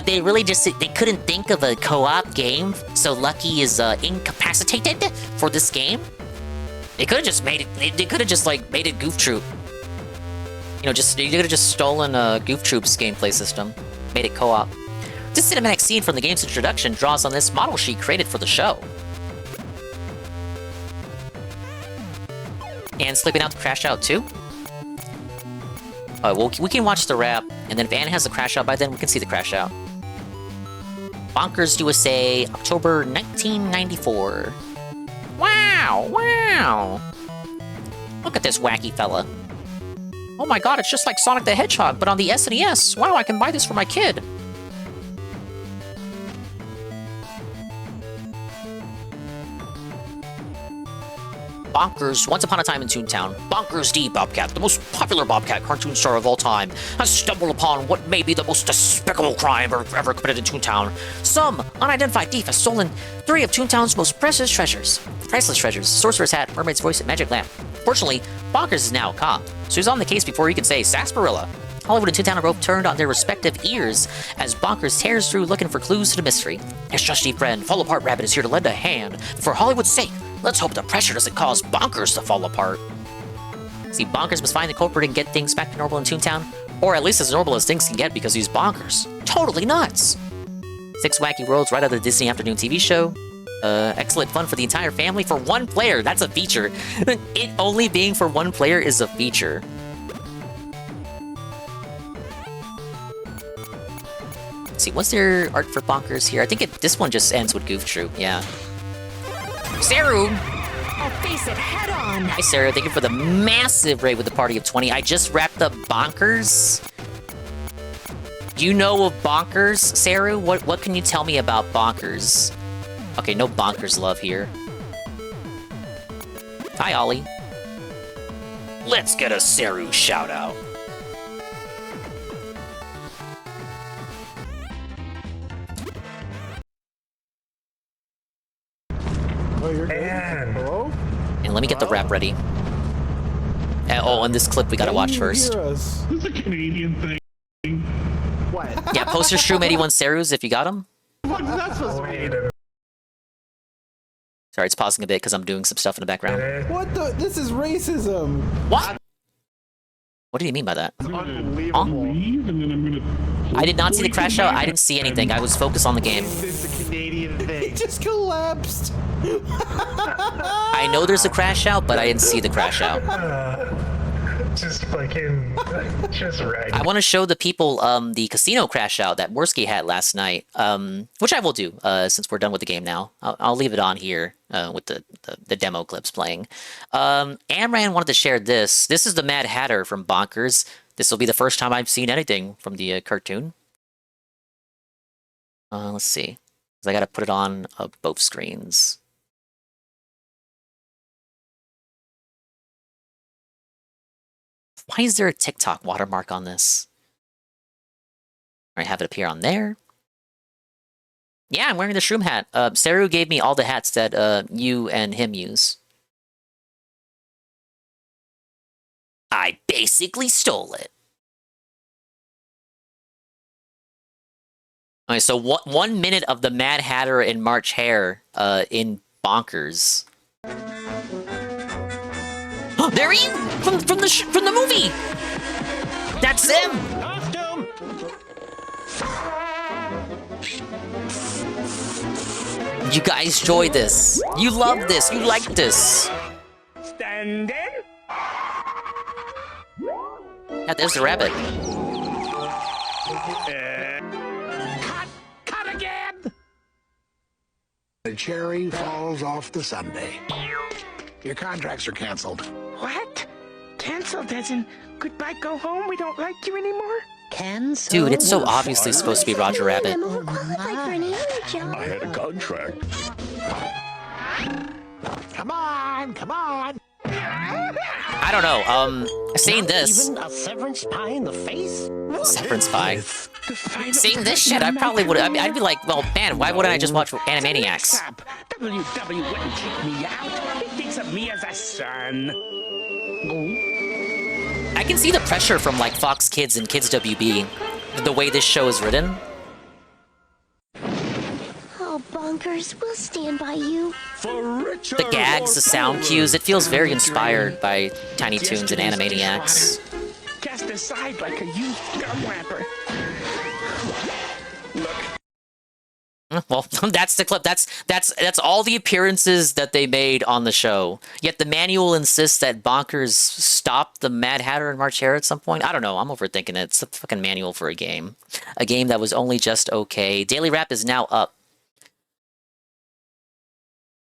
Speaker 4: They couldn't think of a co-op game, so Lucky is incapacitated for this game. They could have just made it. They could have just like made it Goof Troop. You know, they could have just stolen Goof Troop's gameplay system, made it co-op. This cinematic scene from the game's introduction draws on this model sheet created for the show. And Sleeping Out to Crash Out too. Well, we can watch the wrap, and then if Anna has the crash out by then, we can see the crash out. Bonkers USA, October 1994. Wow, wow! Look at this wacky fella. Oh my god, it's just like Sonic the Hedgehog, but on the SNES. Wow, I can buy this for my kid. Bonkers, Once Upon a Time in Toontown. Bonkers D. Bobcat, the most popular Bobcat cartoon star of all time, has stumbled upon what may be the most despicable crime ever committed in Toontown. Some unidentified thief has stolen 3 of Toontown's most precious treasures. Priceless treasures, sorcerer's hat, mermaid's voice, and magic lamp. Fortunately, Bonkers is now a cop, so he's on the case before he can say sarsaparilla. Hollywood and Toontown are both turned on their respective ears as Bonkers tears through looking for clues to the mystery. His trusty friend, Fall Apart Rabbit, is here to lend a hand. For Hollywood's sake, let's hope the pressure doesn't cause Bonkers to fall apart. See, Bonkers must find the culprit and get things back to normal in Toontown, or at least as normal as things can get because he's Bonkers. Totally nuts! 6 wacky worlds right out of the Disney afternoon TV show. Excellent fun for the entire family for 1 player. That's a feature. It only being for 1 player is a feature. Let's see, what's there art for Bonkers here? I think this one just ends with Goof Troop, yeah. Saru!
Speaker 19: I'll face it head on!
Speaker 4: Hi, Sarah. Thank you for the massive raid with the party of 20. I just wrapped up Bonkers. Do you know of Bonkers, Saru? What can you tell me about Bonkers? Okay, no Bonkers love here. Hi, Ollie. Let's get a Saru shout-out.
Speaker 8: Oh, you're good. Hello?
Speaker 4: And let me get the wrap ready. Oh, and this clip we gotta watch first.
Speaker 8: This is a Canadian thing. What?
Speaker 4: Yeah, post your Shroom 81 Sarus if you got them.
Speaker 8: What's that supposed to be?
Speaker 4: Sorry, it's pausing a bit because I'm doing some stuff in the background.
Speaker 3: What the? This is racism.
Speaker 4: What? What do you mean by that?
Speaker 8: Unbelievable.
Speaker 4: I did not see the crash out. I didn't see anything. I was focused on the game.
Speaker 8: It's a Canadian thing.
Speaker 3: He just collapsed.
Speaker 4: I know there's a crash out, but I didn't see the crash out.
Speaker 20: Just fucking, just right.
Speaker 4: I want to show the people the casino crash out that Morsky had last night, which I will do since we're done with the game now. I'll leave it on here with the demo clips playing. Amran wanted to share this. This is the Mad Hatter from Bonkers. This will be the first time I've seen anything from the cartoon. Let's see. 'Cause I got to put it on both screens. Why is there a TikTok watermark on this? All right, have it appear on there. Yeah, I'm wearing the Shroom hat. Saru gave me all the hats that you and him use. I basically stole it. Okay, so 1 minute of the Mad Hatter and March Hare in Bonkers. There he is! From the movie! That's him!
Speaker 15: Costume!
Speaker 4: You guys enjoy this. You love this. You like this.
Speaker 15: Stand in.
Speaker 4: Yeah, there's the rabbit.
Speaker 15: Cut again!
Speaker 21: The cherry falls off the sundae. Your contracts are canceled.
Speaker 19: What? Canceled as in goodbye, go home, we don't like you anymore? Cancel?
Speaker 4: Dude, it's so obviously supposed to be Roger Rabbit.
Speaker 21: I had a contract. Come on, come on.
Speaker 4: I don't know. Seeing this.
Speaker 21: Even a severance pie in the face?
Speaker 4: Severance pie. Seeing this shit, I probably would. I mean, I'd be like, well, man, why wouldn't I just watch Animaniacs?
Speaker 19: WW wouldn't kick me out. He thinks of me as a son.
Speaker 4: I can see the pressure from like Fox Kids and Kids WB, the way this show is written.
Speaker 1: Oh, Bonkers, we'll stand by you.
Speaker 4: The gags, the sound cues, it feels very inspired by Tiny Toons and Animaniacs.
Speaker 19: Cast aside like a used gum wrapper.
Speaker 4: Well, that's the clip. That's all the appearances that they made on the show. Yet the manual insists that Bonkers stop the Mad Hatter and March Hare at some point. I don't know. I'm overthinking it. It's a fucking manual for a game that was only just okay. Daily Wrap is now up.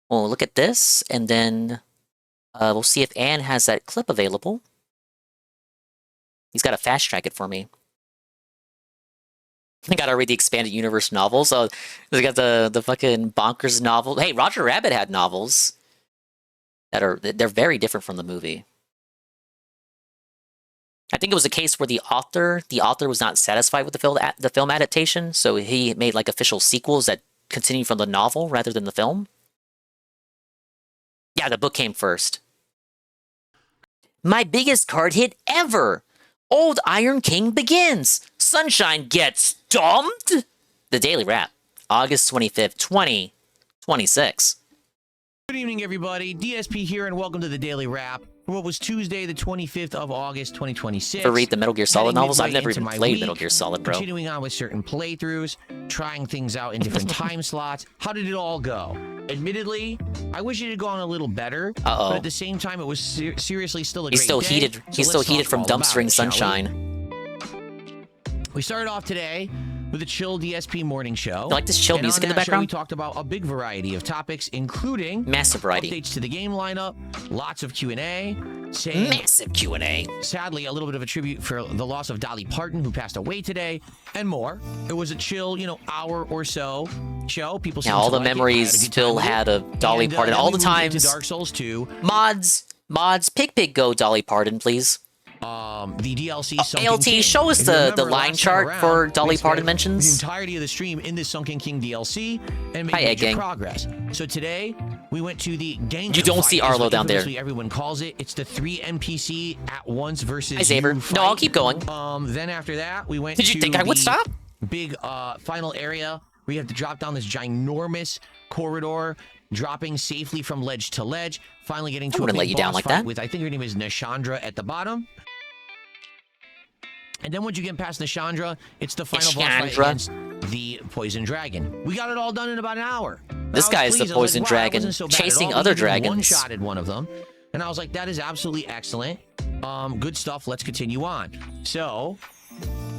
Speaker 4: Well, look at this, and then we'll see if Ann has that clip available. He's got to fast track it for me. I gotta read the expanded universe novel. So they got the fucking Bonkers novel. Hey, Roger Rabbit had novels they're very different from the movie. I think it was a case where the author was not satisfied with the film adaptation, so he made like official sequels that continue from the novel rather than the film. Yeah, the book came first. My biggest card hit ever. Old Iron King begins. Sunshine gets dumped. The Daily Wrap, August 25th, 2026.
Speaker 7: Good evening, everybody. DSP here, and welcome to the Daily Wrap for what was Tuesday, the 25th of August, 2026.
Speaker 4: Ever read the Metal Gear Solid novels? I've never
Speaker 7: into
Speaker 4: even
Speaker 7: my
Speaker 4: played
Speaker 7: week,
Speaker 4: Metal Gear Solid, bro.
Speaker 7: Continuing on with certain playthroughs, trying things out in different time slots. How did it all go? Admittedly, I wish it had gone a little better.
Speaker 4: Uh-oh.
Speaker 7: But at the same time, it was seriously still a
Speaker 4: He's
Speaker 7: great
Speaker 4: still
Speaker 7: day.
Speaker 4: heated. He's
Speaker 7: So
Speaker 4: still
Speaker 7: let's
Speaker 4: heated
Speaker 7: talk
Speaker 4: from
Speaker 7: all about
Speaker 4: dumpstering
Speaker 7: it, shall we?
Speaker 4: Sunshine.
Speaker 7: We started off today with a chill DSP morning show.
Speaker 4: You like this chill
Speaker 7: And
Speaker 4: music
Speaker 7: on
Speaker 4: in the
Speaker 7: that show,
Speaker 4: background?
Speaker 7: we talked about a big variety of topics, including
Speaker 4: massive variety
Speaker 7: updates to the game lineup, lots of Q&A, saying
Speaker 4: massive Q&A.
Speaker 7: Sadly, a little bit of a tribute for the loss of Dolly Parton, who passed away today, and more. It was a chill, hour or so show. People seemed
Speaker 4: all
Speaker 7: to
Speaker 4: the
Speaker 7: like it.
Speaker 4: memories Phil had of Dolly Parton.
Speaker 7: then
Speaker 4: All
Speaker 7: we
Speaker 4: the
Speaker 7: moved into
Speaker 4: times.
Speaker 7: Dark Souls 2.
Speaker 4: Mods, pig go Dolly Parton, please.
Speaker 7: The DLC Sunken
Speaker 4: ALT,
Speaker 7: King.
Speaker 4: show us
Speaker 7: If you
Speaker 4: the
Speaker 7: remember,
Speaker 4: line
Speaker 7: last
Speaker 4: chart
Speaker 7: time
Speaker 4: for
Speaker 7: around,
Speaker 4: Dolly
Speaker 7: we spent
Speaker 4: Parton mentions.
Speaker 7: the entirety of the stream in this Sunken King DLC and made
Speaker 4: Hi,
Speaker 7: major
Speaker 4: gang.
Speaker 7: progress. So today, we went to the gang.
Speaker 4: You don't see Arlo down there.
Speaker 7: Everyone calls it. It's the 3 NPC at once versus
Speaker 4: Hi, Saber.
Speaker 7: you
Speaker 4: No, I'll
Speaker 7: fight.
Speaker 4: keep going.
Speaker 7: Then after that, we went
Speaker 4: Did you
Speaker 7: to
Speaker 4: think I would
Speaker 7: the
Speaker 4: stop?
Speaker 7: big final area where you have to drop down this ginormous corridor, dropping safely from ledge to ledge, finally getting to a
Speaker 4: wouldn't
Speaker 7: big
Speaker 4: let you down
Speaker 7: boss
Speaker 4: like
Speaker 7: fight
Speaker 4: that.
Speaker 7: with, I think her name is Nashandra at the bottom. And then once you get past Nashandra, it's the final boss fight
Speaker 4: Nashandra.
Speaker 7: against the Poison Dragon. We got it all done in about an hour.
Speaker 4: This guy is the Poison Dragon, chasing other dragons.
Speaker 7: One-shotted one of them. And I was like, that is absolutely excellent. Good stuff. Let's continue on. So,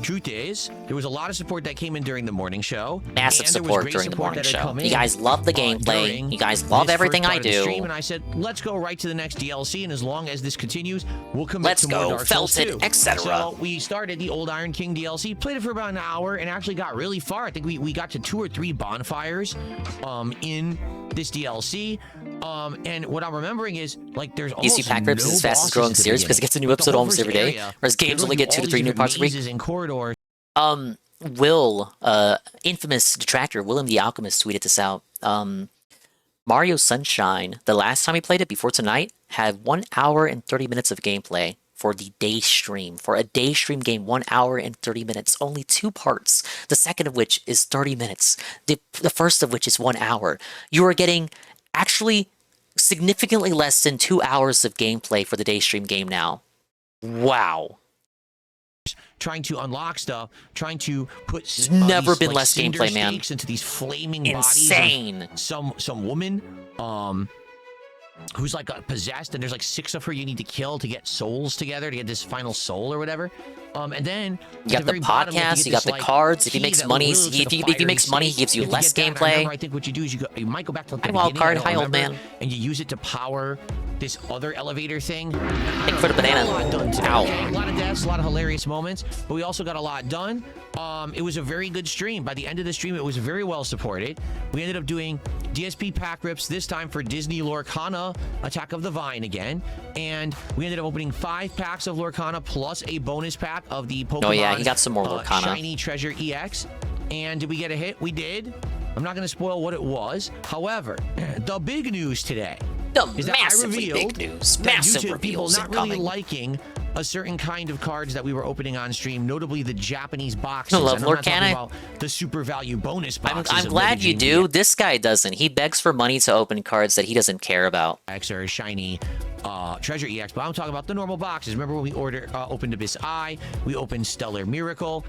Speaker 7: truth is, there was a lot of support that came in during the morning show.
Speaker 4: Massive
Speaker 7: and there was
Speaker 4: support
Speaker 7: great
Speaker 4: during the
Speaker 7: support
Speaker 4: morning
Speaker 7: that had
Speaker 4: show.
Speaker 7: come
Speaker 4: You
Speaker 7: in,
Speaker 4: guys love the
Speaker 7: during
Speaker 4: gameplay. You guys love
Speaker 7: this
Speaker 4: everything
Speaker 7: first
Speaker 4: I
Speaker 7: part of the
Speaker 4: do.
Speaker 7: stream, and I said, let's go right to the next DLC, and as long as this continues, we'll commit
Speaker 4: Let's
Speaker 7: to more
Speaker 4: go,
Speaker 7: Dark Souls
Speaker 4: Felted,
Speaker 7: 2.
Speaker 4: etc.
Speaker 7: So we started the Old Iron King DLC, played it for about an hour, and actually got really far. I think we got to 2 or 3 bonfires in this DLC. And what I'm remembering is, like, there's almost
Speaker 4: DC Pack
Speaker 7: no
Speaker 4: Rips is his fastest
Speaker 7: bosses
Speaker 4: growing
Speaker 7: at the
Speaker 4: series because it
Speaker 7: beginning.
Speaker 4: gets a new
Speaker 7: But the
Speaker 4: episode
Speaker 7: whole
Speaker 4: almost
Speaker 7: first
Speaker 4: every day,
Speaker 7: area,
Speaker 4: whereas games
Speaker 7: you're
Speaker 4: only
Speaker 7: going
Speaker 4: get
Speaker 7: through
Speaker 4: 2 to
Speaker 7: all
Speaker 4: 3
Speaker 7: these
Speaker 4: new
Speaker 7: different
Speaker 4: parts a week.
Speaker 7: mazes and corridors.
Speaker 4: Infamous detractor, William the Alchemist tweeted this out. Mario Sunshine, the last time he played it before tonight, had 1 hour and 30 minutes of gameplay for the day stream. For a day stream game, 1 hour and 30 minutes. Only 2 parts. The second of which is 30 minutes. The first of which is 1 hour. You are getting actually significantly less than 2 hours of gameplay for the day stream game now. Wow.
Speaker 7: Trying to unlock stuff, trying to put
Speaker 4: There's never
Speaker 7: these,
Speaker 4: been
Speaker 7: like,
Speaker 4: less
Speaker 7: cinder
Speaker 4: gameplay, man.
Speaker 7: stakes into these flaming
Speaker 4: Insane.
Speaker 7: bodies of some woman who's like possessed, and there's like 6 of her you need to kill to get souls together to get this final soul or whatever. And then
Speaker 4: You got the podcast, you got the cards. If he makes money, if he makes money, he gives you less gameplay.
Speaker 7: I think what you do is you might go back to the
Speaker 4: I wild
Speaker 7: beginning,
Speaker 4: card,
Speaker 7: I don't
Speaker 4: hi, old
Speaker 7: remember,
Speaker 4: man.
Speaker 7: and you use it to power
Speaker 2: this other elevator thing.
Speaker 4: Thank for the banana.
Speaker 2: A lot done today.
Speaker 4: Ow.
Speaker 2: Okay? A lot of deaths, a lot of hilarious moments, but we also got a lot done. It was a very good stream. By the end of the stream, it was very well supported. We ended up doing DSP pack rips, this time for Disney Lorcana Attack of the Vine again. And we ended up opening 5 packs of Lorcana plus a bonus pack of the Pokemon.
Speaker 4: Oh yeah, he got some more Lorcana.
Speaker 2: Shiny Treasure EX. And did we get a hit? We did. I'm not going to spoil what it was. However, the big news today is that I revealed
Speaker 4: big news.
Speaker 2: that
Speaker 4: Massive
Speaker 2: due to people
Speaker 4: reveals
Speaker 2: not really
Speaker 4: incoming.
Speaker 2: liking a certain kind of cards that we were opening on stream, notably the Japanese boxes.
Speaker 4: I love
Speaker 2: And I'm not talking
Speaker 4: Lorcana.
Speaker 2: about the super value bonus boxes.
Speaker 4: I'm
Speaker 2: of
Speaker 4: glad you
Speaker 2: Metagame
Speaker 4: do. This guy doesn't. He begs for money to open cards that he doesn't care about.
Speaker 2: EX or shiny Treasure EX, but I'm talking about the normal boxes. Remember when we opened Abyss Eye, we opened Stellar Miracle.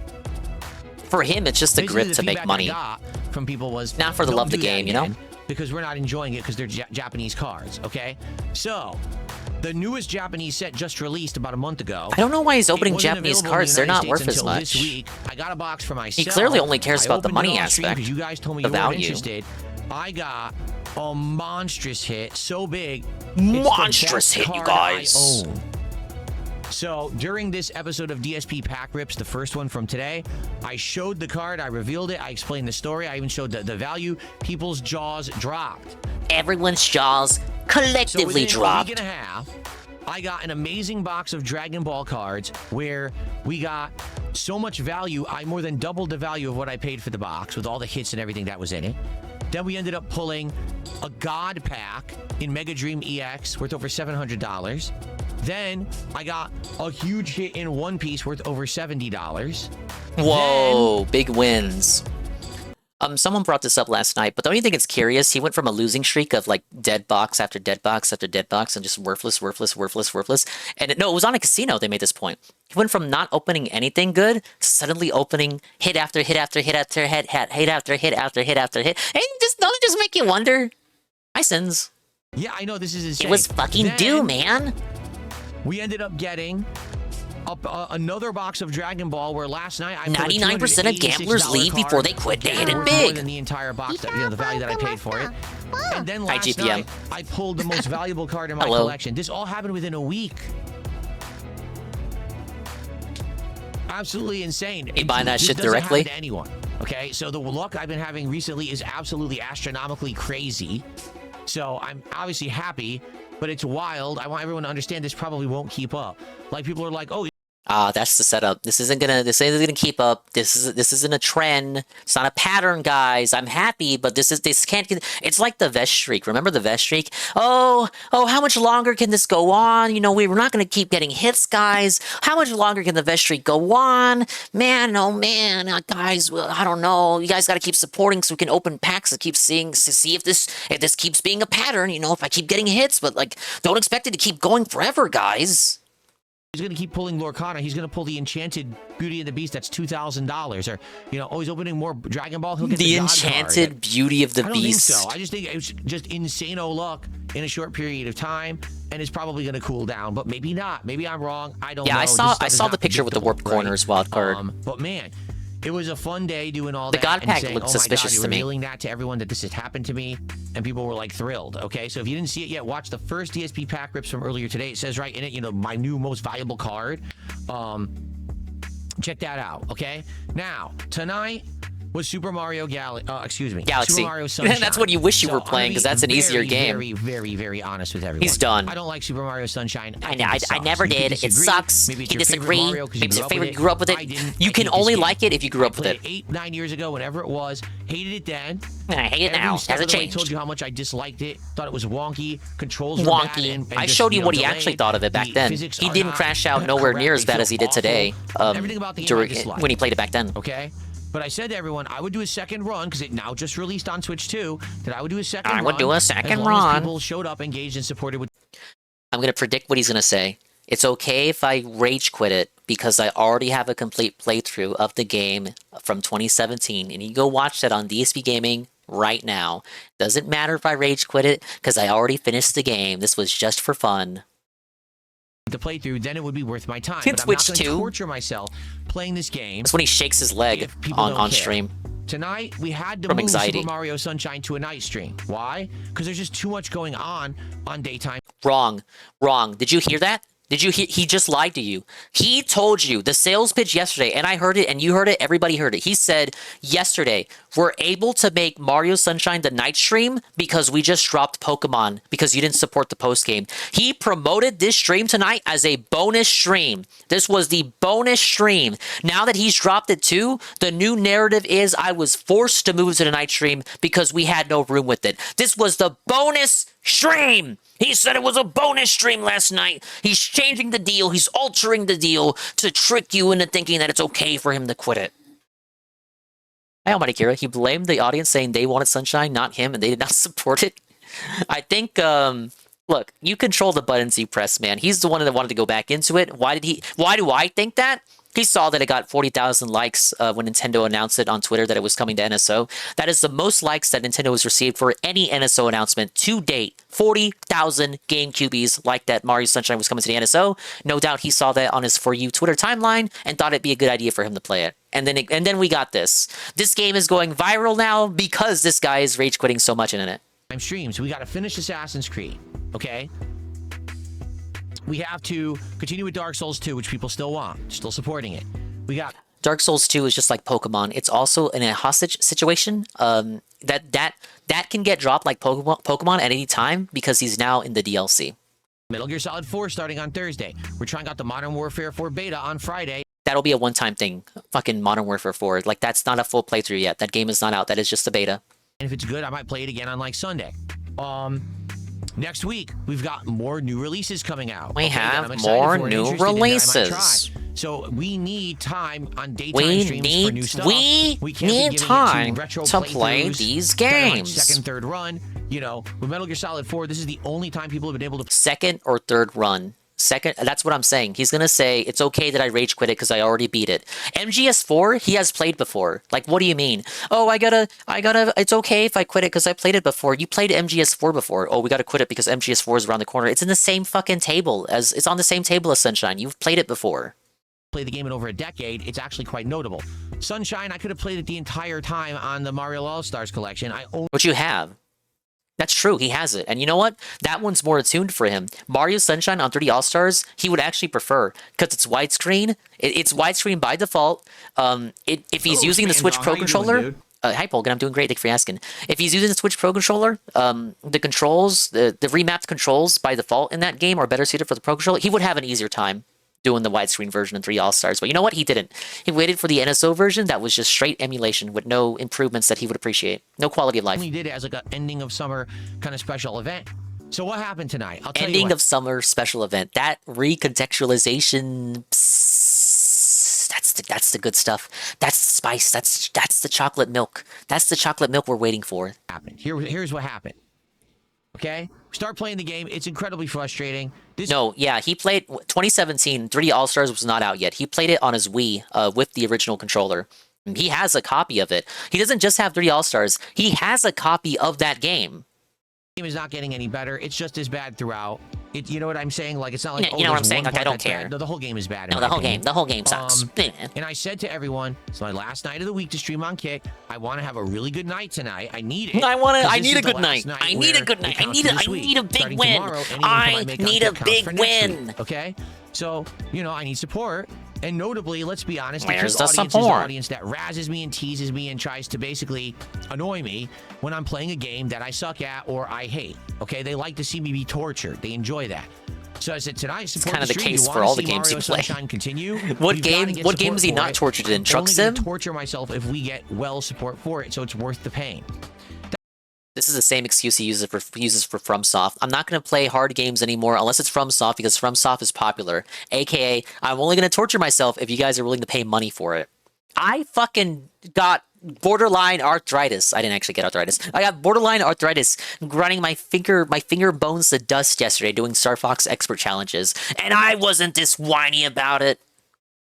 Speaker 4: For him, it's just a
Speaker 2: Basically,
Speaker 4: grip
Speaker 2: the
Speaker 4: to make
Speaker 2: feedback
Speaker 4: money.
Speaker 2: I got from people was
Speaker 4: Not for the
Speaker 2: "Don't
Speaker 4: love of the
Speaker 2: do that
Speaker 4: game, you know?
Speaker 2: again," because we're not enjoying it because they're Japanese cards. Okay, so the newest Japanese set just released about a month ago.
Speaker 4: I don't know why he's opening
Speaker 2: It wasn't
Speaker 4: Japanese
Speaker 2: available in
Speaker 4: cards.
Speaker 2: the
Speaker 4: They're
Speaker 2: United
Speaker 4: not worth
Speaker 2: States
Speaker 4: as
Speaker 2: until
Speaker 4: much.
Speaker 2: This week. I got a box for myself.
Speaker 4: He clearly only cares
Speaker 2: I
Speaker 4: about the
Speaker 2: opened
Speaker 4: money
Speaker 2: it on stream
Speaker 4: aspect,
Speaker 2: because you guys told me
Speaker 4: the
Speaker 2: you weren't
Speaker 4: value.
Speaker 2: interested. I got a monstrous hit, so big.
Speaker 4: Monstrous hit, you guys.
Speaker 2: I own. So during this episode of DSP Pack Rips, the first one from today, I showed the card, I revealed it, I explained the story, I even showed the value. People's jaws dropped.
Speaker 4: Everyone's jaws collectively
Speaker 2: so
Speaker 4: dropped.
Speaker 2: A week and a half, I got an amazing box of Dragon Ball cards where we got so much value, I more than doubled the value of what I paid for the box with all the hits and everything that was in it. Then we ended up pulling a God pack in Mega Dream EX worth over $700. Then I got a huge hit in One Piece worth over $70.
Speaker 4: Whoa, big wins. Someone brought this up last night, but don't you think it's curious? He went from a losing streak of like dead box after dead box after dead box and just worthless. And no, it was on a casino they made this point. He went from not opening anything good to suddenly opening hit after hit after hit after hit after hit after hit after hit. And don't it just make you wonder? My sins.
Speaker 2: Yeah, I know, this is insane.
Speaker 4: It was fucking due, man.
Speaker 2: We ended up getting another box of Dragon Ball where last night I
Speaker 4: 99% of gamblers leave before they quit. They hit it
Speaker 2: more
Speaker 4: big.
Speaker 2: than the entire box, the value that I paid for it. And then
Speaker 4: Hi,
Speaker 2: last
Speaker 4: GPM.
Speaker 2: night I pulled the most valuable card in my
Speaker 4: Hello.
Speaker 2: collection. This all happened within a week. Absolutely insane.
Speaker 4: You buying that
Speaker 2: This
Speaker 4: shit
Speaker 2: doesn't
Speaker 4: directly?
Speaker 2: happen to anyone. Okay, so the luck I've been having recently is absolutely astronomically crazy. So I'm obviously happy, but it's wild. I want everyone to understand this probably won't keep up. Like people are like, oh.
Speaker 4: That's the setup. This isn't gonna keep up. This isn't a trend. It's not a pattern, guys. I'm happy, but this can't. It's like the vest streak. Remember the vest streak? Oh, how much longer can this go on? You know, we're not gonna keep getting hits, guys. How much longer can the vest streak go on? Man, oh man, guys. Well, I don't know. You guys got to keep supporting so we can open packs and keep seeing to see if this keeps being a pattern. You know, if I keep getting hits, but like, don't expect it to keep going forever, guys.
Speaker 2: He's going to keep pulling Lorcana. He's going to pull the Enchanted Beauty and the Beast. That's $2,000. Or, you know, he's opening more Dragon Ball. He'll get
Speaker 4: The
Speaker 2: God
Speaker 4: Enchanted
Speaker 2: card.
Speaker 4: Beauty of the
Speaker 2: I don't
Speaker 4: Beast.
Speaker 2: think so. I just think it was just insane-o luck in a short period of time, and it's probably going to cool down. But maybe not. Maybe I'm wrong. I don't know.
Speaker 4: Yeah, I
Speaker 2: This stuff
Speaker 4: saw
Speaker 2: is
Speaker 4: the
Speaker 2: not
Speaker 4: picture with the warped
Speaker 2: predictable,
Speaker 4: corners wild card.
Speaker 2: But man, it was a fun day doing all
Speaker 4: The
Speaker 2: that.
Speaker 4: God
Speaker 2: and
Speaker 4: pack
Speaker 2: saying,
Speaker 4: looked
Speaker 2: oh
Speaker 4: suspicious
Speaker 2: my God,
Speaker 4: to me.
Speaker 2: revealing that to everyone that this had happened to me, and people were like thrilled. Okay, so if you didn't see it yet, watch the first DSP pack rips from earlier today. It says right in it, you know, my new most valuable card. Check that out. Okay. Now tonight was Super Mario
Speaker 4: Galaxy.
Speaker 2: Super Mario Sunshine.
Speaker 4: That's what you wish you
Speaker 2: So
Speaker 4: were
Speaker 2: I'm
Speaker 4: playing,
Speaker 2: gonna
Speaker 4: because
Speaker 2: be
Speaker 4: that's an easier
Speaker 2: very,
Speaker 4: game.
Speaker 2: Very, very, very honest with everyone.
Speaker 4: He's done.
Speaker 2: I don't like Super Mario Sunshine.
Speaker 4: I
Speaker 2: think it sucks.
Speaker 4: never
Speaker 2: You can
Speaker 4: did. It
Speaker 2: disagree.
Speaker 4: sucks.
Speaker 2: Maybe it's
Speaker 4: You
Speaker 2: your favorite
Speaker 4: disagree.
Speaker 2: Mario 'cause
Speaker 4: Maybe it's
Speaker 2: you
Speaker 4: your
Speaker 2: grew up
Speaker 4: favorite.
Speaker 2: with
Speaker 4: You grew up with it.
Speaker 2: I didn't.
Speaker 4: You
Speaker 2: I
Speaker 4: can
Speaker 2: hate
Speaker 4: only
Speaker 2: this game.
Speaker 4: like it if you grew up with
Speaker 2: I
Speaker 4: it.
Speaker 2: played 8-9 years ago, whenever it was. Hated it then.
Speaker 4: And I hate it now.
Speaker 2: Step
Speaker 4: Hasn't
Speaker 2: of the way,
Speaker 4: changed.
Speaker 2: told you how much I disliked it. Thought it was wonky. Controls were bad
Speaker 4: Wonky.
Speaker 2: and
Speaker 4: I
Speaker 2: just,
Speaker 4: showed you what he
Speaker 2: delayed.
Speaker 4: actually thought of it back
Speaker 2: The
Speaker 4: then.
Speaker 2: physics
Speaker 4: He
Speaker 2: are
Speaker 4: didn't
Speaker 2: not
Speaker 4: crash out nowhere
Speaker 2: correct.
Speaker 4: near as
Speaker 2: They
Speaker 4: bad as
Speaker 2: feel
Speaker 4: he did today.
Speaker 2: Everything about the game I dislike.
Speaker 4: When he played it back then.
Speaker 2: Okay. But I said to everyone, I would do a second run because it now just released on Twitch too. That I would do a second run.
Speaker 4: I would do a second
Speaker 2: as long as
Speaker 4: run.
Speaker 2: people showed up, engaged, and supported with.
Speaker 4: I'm gonna predict what he's gonna say. It's okay if I rage quit it because I already have a complete playthrough of the game from 2017, and you go watch that on DSP Gaming right now. Doesn't matter if I rage quit it because I already finished the game. This was just for fun.
Speaker 2: The playthrough, then it would be worth my time.
Speaker 4: Can
Speaker 2: But I'm
Speaker 4: Twitch
Speaker 2: not going to
Speaker 4: too.
Speaker 2: torture myself playing this game.
Speaker 4: That's when he shakes his leg
Speaker 2: People don't
Speaker 4: on
Speaker 2: care.
Speaker 4: stream.
Speaker 2: Tonight, we had to
Speaker 4: From
Speaker 2: move
Speaker 4: anxiety.
Speaker 2: Super Mario Sunshine to a night stream. Why? Because there's just too much going on daytime.
Speaker 4: Wrong. Wrong. Did you hear that? Did you hear? He just lied to you. He told you the sales pitch yesterday, and I heard it, and you heard it, everybody heard it. He said yesterday, we're able to make Mario Sunshine the night stream because we just dropped Pokemon because you didn't support the post game. He promoted this stream tonight as a bonus stream. This was the bonus stream. Now that he's dropped it too, the new narrative is I was forced to move to the night stream because we had no room with it. This was the bonus stream. He said it was a bonus stream last night. He's changing the deal. He's altering the deal to trick you into thinking that it's okay for him to quit it. Hey, Almighty Kira, he blamed the audience saying they wanted Sunshine, not him, and they did not support it. I think, look, you control the buttons you press, man. He's the one that wanted to go back into it. Why do I think that? He saw that it got 40,000 likes when Nintendo announced it on Twitter that it was coming to NSO. That is the most likes that Nintendo has received for any NSO announcement to date. 40,000 GameCubies liked that Mario Sunshine was coming to the NSO. No doubt he saw that on his For You Twitter timeline and thought it'd be a good idea for him to play it. And then we got this. This game is going viral now because this guy is rage quitting so much in it.
Speaker 2: Streams. We got to finish Assassin's Creed. Okay. We have to continue with Dark Souls 2, which people still want, still supporting it. We got
Speaker 4: Dark Souls 2 is just like Pokemon. It's also in a hostage situation. That can get dropped like Pokemon at any time because he's now in the DLC.
Speaker 2: Metal Gear Solid 4 starting on Thursday. We're trying out the Modern Warfare 4 beta on Friday.
Speaker 4: That'll be a one-time thing. Fucking Modern Warfare 4. Like, that's not a full playthrough yet. That game is not out. That is just a beta.
Speaker 2: And if it's good, I might play it again on like Sunday. Next week, we've got more new releases coming out.
Speaker 4: We have more new releases.
Speaker 2: So we need time on daytime streams for new stuff.
Speaker 4: We need time to play these games.
Speaker 2: Second, third run. You know, with Metal Gear Solid 4, this is the only time people have been able to...
Speaker 4: Second or third run. Second, that's what I'm saying. He's gonna say, it's okay that I rage quit it because I already beat it. MGS4, he has played before. Like, what do you mean? Oh, I gotta, it's okay if I quit it because I played it before. You played MGS4 before. Oh, we gotta quit it because MGS4 is around the corner. It's in the same fucking table it's on the same table as Sunshine. You've played it before.
Speaker 2: Play the game in over a decade. It's actually quite notable. Sunshine, I could have played it the entire time on the Mario All-Stars collection.
Speaker 4: Which you have. That's true, he has it. And you know what? That one's more attuned for him. Mario Sunshine on 3D All-Stars, he would actually prefer, because it's widescreen. It's widescreen by default. If he's using the Switch Pro controller... Hi, Polgan, I'm doing great, thank you for asking. If he's using the Switch Pro controller, the controls, the remapped controls by default in that game are better suited for the Pro controller. He would have an easier time doing the widescreen version in 3 All-Stars. But you know what? He didn't. He waited for the NSO version that was just straight emulation with no improvements that he would appreciate. No quality of life.
Speaker 2: He did it as like an ending of summer kind of special event. So what happened tonight? I'll tell
Speaker 4: ending
Speaker 2: you what.
Speaker 4: Of summer special event. That recontextualization... That's the good stuff. That's the spice. That's the chocolate milk. That's the chocolate milk we're waiting for.
Speaker 2: Here's what happened. Okay? Start playing the game. It's incredibly frustrating.
Speaker 4: He played 2017. 3D All-Stars was not out yet. He played it on his Wii with the original controller. He has a copy of it. He doesn't just have 3D All-Stars. He has a copy of that game.
Speaker 2: The game is not getting any better. It's just as bad throughout. You know what I'm saying? Like, it's not like,
Speaker 4: you know what I'm saying? Like, I don't care.
Speaker 2: No, the whole game is bad.
Speaker 4: No, the whole game sucks.
Speaker 2: And I said to everyone, it's my last night of the week to stream on Kick. I want to have a really good night tonight. I need it.
Speaker 4: I need a good night. I need a good night. I need a big win. I need a big win.
Speaker 2: Okay? So, you know, I need support. And notably, let's be honest,
Speaker 4: where's
Speaker 2: the
Speaker 4: support?
Speaker 2: Is the audience that razzes me and teases me and tries to basically annoy me when I'm playing a game that I suck at or I hate. Okay? They like to see me be tortured. They enjoy that. So I said tonight,
Speaker 4: it's kind of the case for all the games you play.
Speaker 2: Continue.
Speaker 4: What game is he not tortured in? Truck Sim?
Speaker 2: Torture myself if we get well support for it, so it's worth the pain.
Speaker 4: This is the same excuse he uses for FromSoft. I'm not going to play hard games anymore unless it's FromSoft because FromSoft is popular. AKA, I'm only going to torture myself if you guys are willing to pay money for it. I fucking got borderline arthritis. I didn't actually get arthritis. I got borderline arthritis grinding my finger bones to dust yesterday doing Star Fox Expert Challenges. And I wasn't this whiny about it.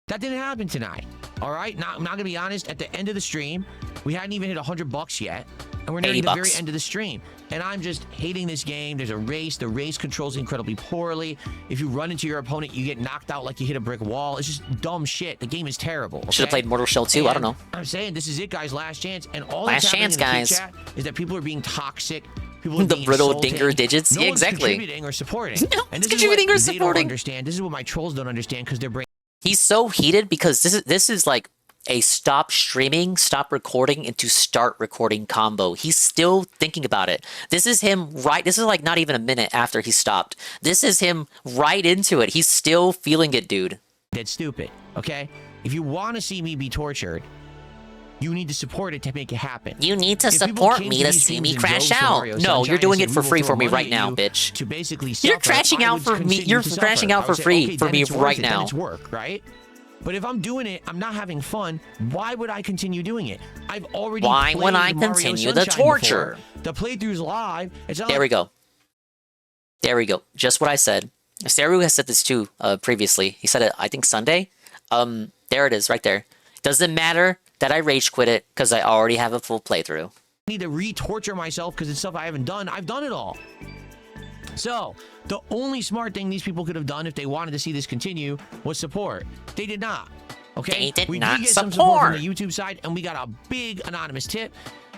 Speaker 2: That didn't happen tonight. All right? I'm not going to be honest. At the end of the stream, we hadn't even hit $100 yet. and we're nearing the very
Speaker 4: $80.
Speaker 2: end of the stream. And I'm just hating this game. There's a race. The race controls incredibly poorly. If you run into your opponent, you get knocked out like you hit a brick wall. It's just dumb shit. The game is terrible.
Speaker 4: Should have played Mortal Shell 2. I don't know.
Speaker 2: I'm saying this is it, guys. Last chance. And all
Speaker 4: Last
Speaker 2: that's
Speaker 4: chance,
Speaker 2: happening in the
Speaker 4: guys.
Speaker 2: chat is that people are being toxic. People are
Speaker 4: The
Speaker 2: being
Speaker 4: brittle
Speaker 2: insulting.
Speaker 4: dinger digits.
Speaker 2: No
Speaker 4: Yeah,
Speaker 2: one's
Speaker 4: exactly.
Speaker 2: contributing or supporting.
Speaker 4: No
Speaker 2: and
Speaker 4: one's
Speaker 2: this is
Speaker 4: contributing
Speaker 2: what
Speaker 4: or
Speaker 2: they
Speaker 4: supporting.
Speaker 2: don't understand. This is what my trolls don't understand because they're
Speaker 4: He's so heated because this is like a stop streaming, stop recording into start recording combo. He's still thinking about it. This is him this is like not even a minute after he stopped. This is him right into it. He's still feeling it, dude.
Speaker 2: That's stupid, okay? If you want to see me be tortured, you need to support it to make it happen.
Speaker 4: You need to
Speaker 2: If people
Speaker 4: support
Speaker 2: came
Speaker 4: me
Speaker 2: to
Speaker 4: to
Speaker 2: these
Speaker 4: see
Speaker 2: streams
Speaker 4: me
Speaker 2: and
Speaker 4: crash
Speaker 2: drove to
Speaker 4: out.
Speaker 2: Mario
Speaker 4: No,
Speaker 2: Sunshine
Speaker 4: you're doing
Speaker 2: and
Speaker 4: it
Speaker 2: said,
Speaker 4: for
Speaker 2: "We will
Speaker 4: free
Speaker 2: throw
Speaker 4: for me
Speaker 2: money
Speaker 4: right
Speaker 2: at
Speaker 4: now,
Speaker 2: you,"
Speaker 4: bitch.
Speaker 2: to basically
Speaker 4: You're
Speaker 2: suffer,
Speaker 4: crashing
Speaker 2: I
Speaker 4: out
Speaker 2: would
Speaker 4: for me.
Speaker 2: continue
Speaker 4: You're
Speaker 2: to
Speaker 4: crashing
Speaker 2: suffer.
Speaker 4: out
Speaker 2: I
Speaker 4: for
Speaker 2: would say,
Speaker 4: free
Speaker 2: okay,
Speaker 4: for
Speaker 2: then
Speaker 4: me
Speaker 2: it's worth
Speaker 4: right
Speaker 2: it, then
Speaker 4: now.
Speaker 2: it's work, right? But if I'm doing it, I'm not having fun. Why would I continue doing it? I've already
Speaker 4: Why would I
Speaker 2: played Mario
Speaker 4: continue the
Speaker 2: Sunshine
Speaker 4: torture?
Speaker 2: before. The playthrough's live. It's not
Speaker 4: There we go. There we go. Just what I said. Saru has said this too previously. He said it, I think, Sunday. There it is, right there. Doesn't matter that I rage quit it because I already have a full playthrough.
Speaker 2: I need to re-torture myself because it's stuff I haven't done. I've done it all. So, the only smart thing these people could have done if they wanted to see this continue was support. They did not. Okay?
Speaker 4: They did
Speaker 2: we
Speaker 4: not
Speaker 2: did get some support from
Speaker 4: support.
Speaker 2: the YouTube side, and we got a big anonymous tip.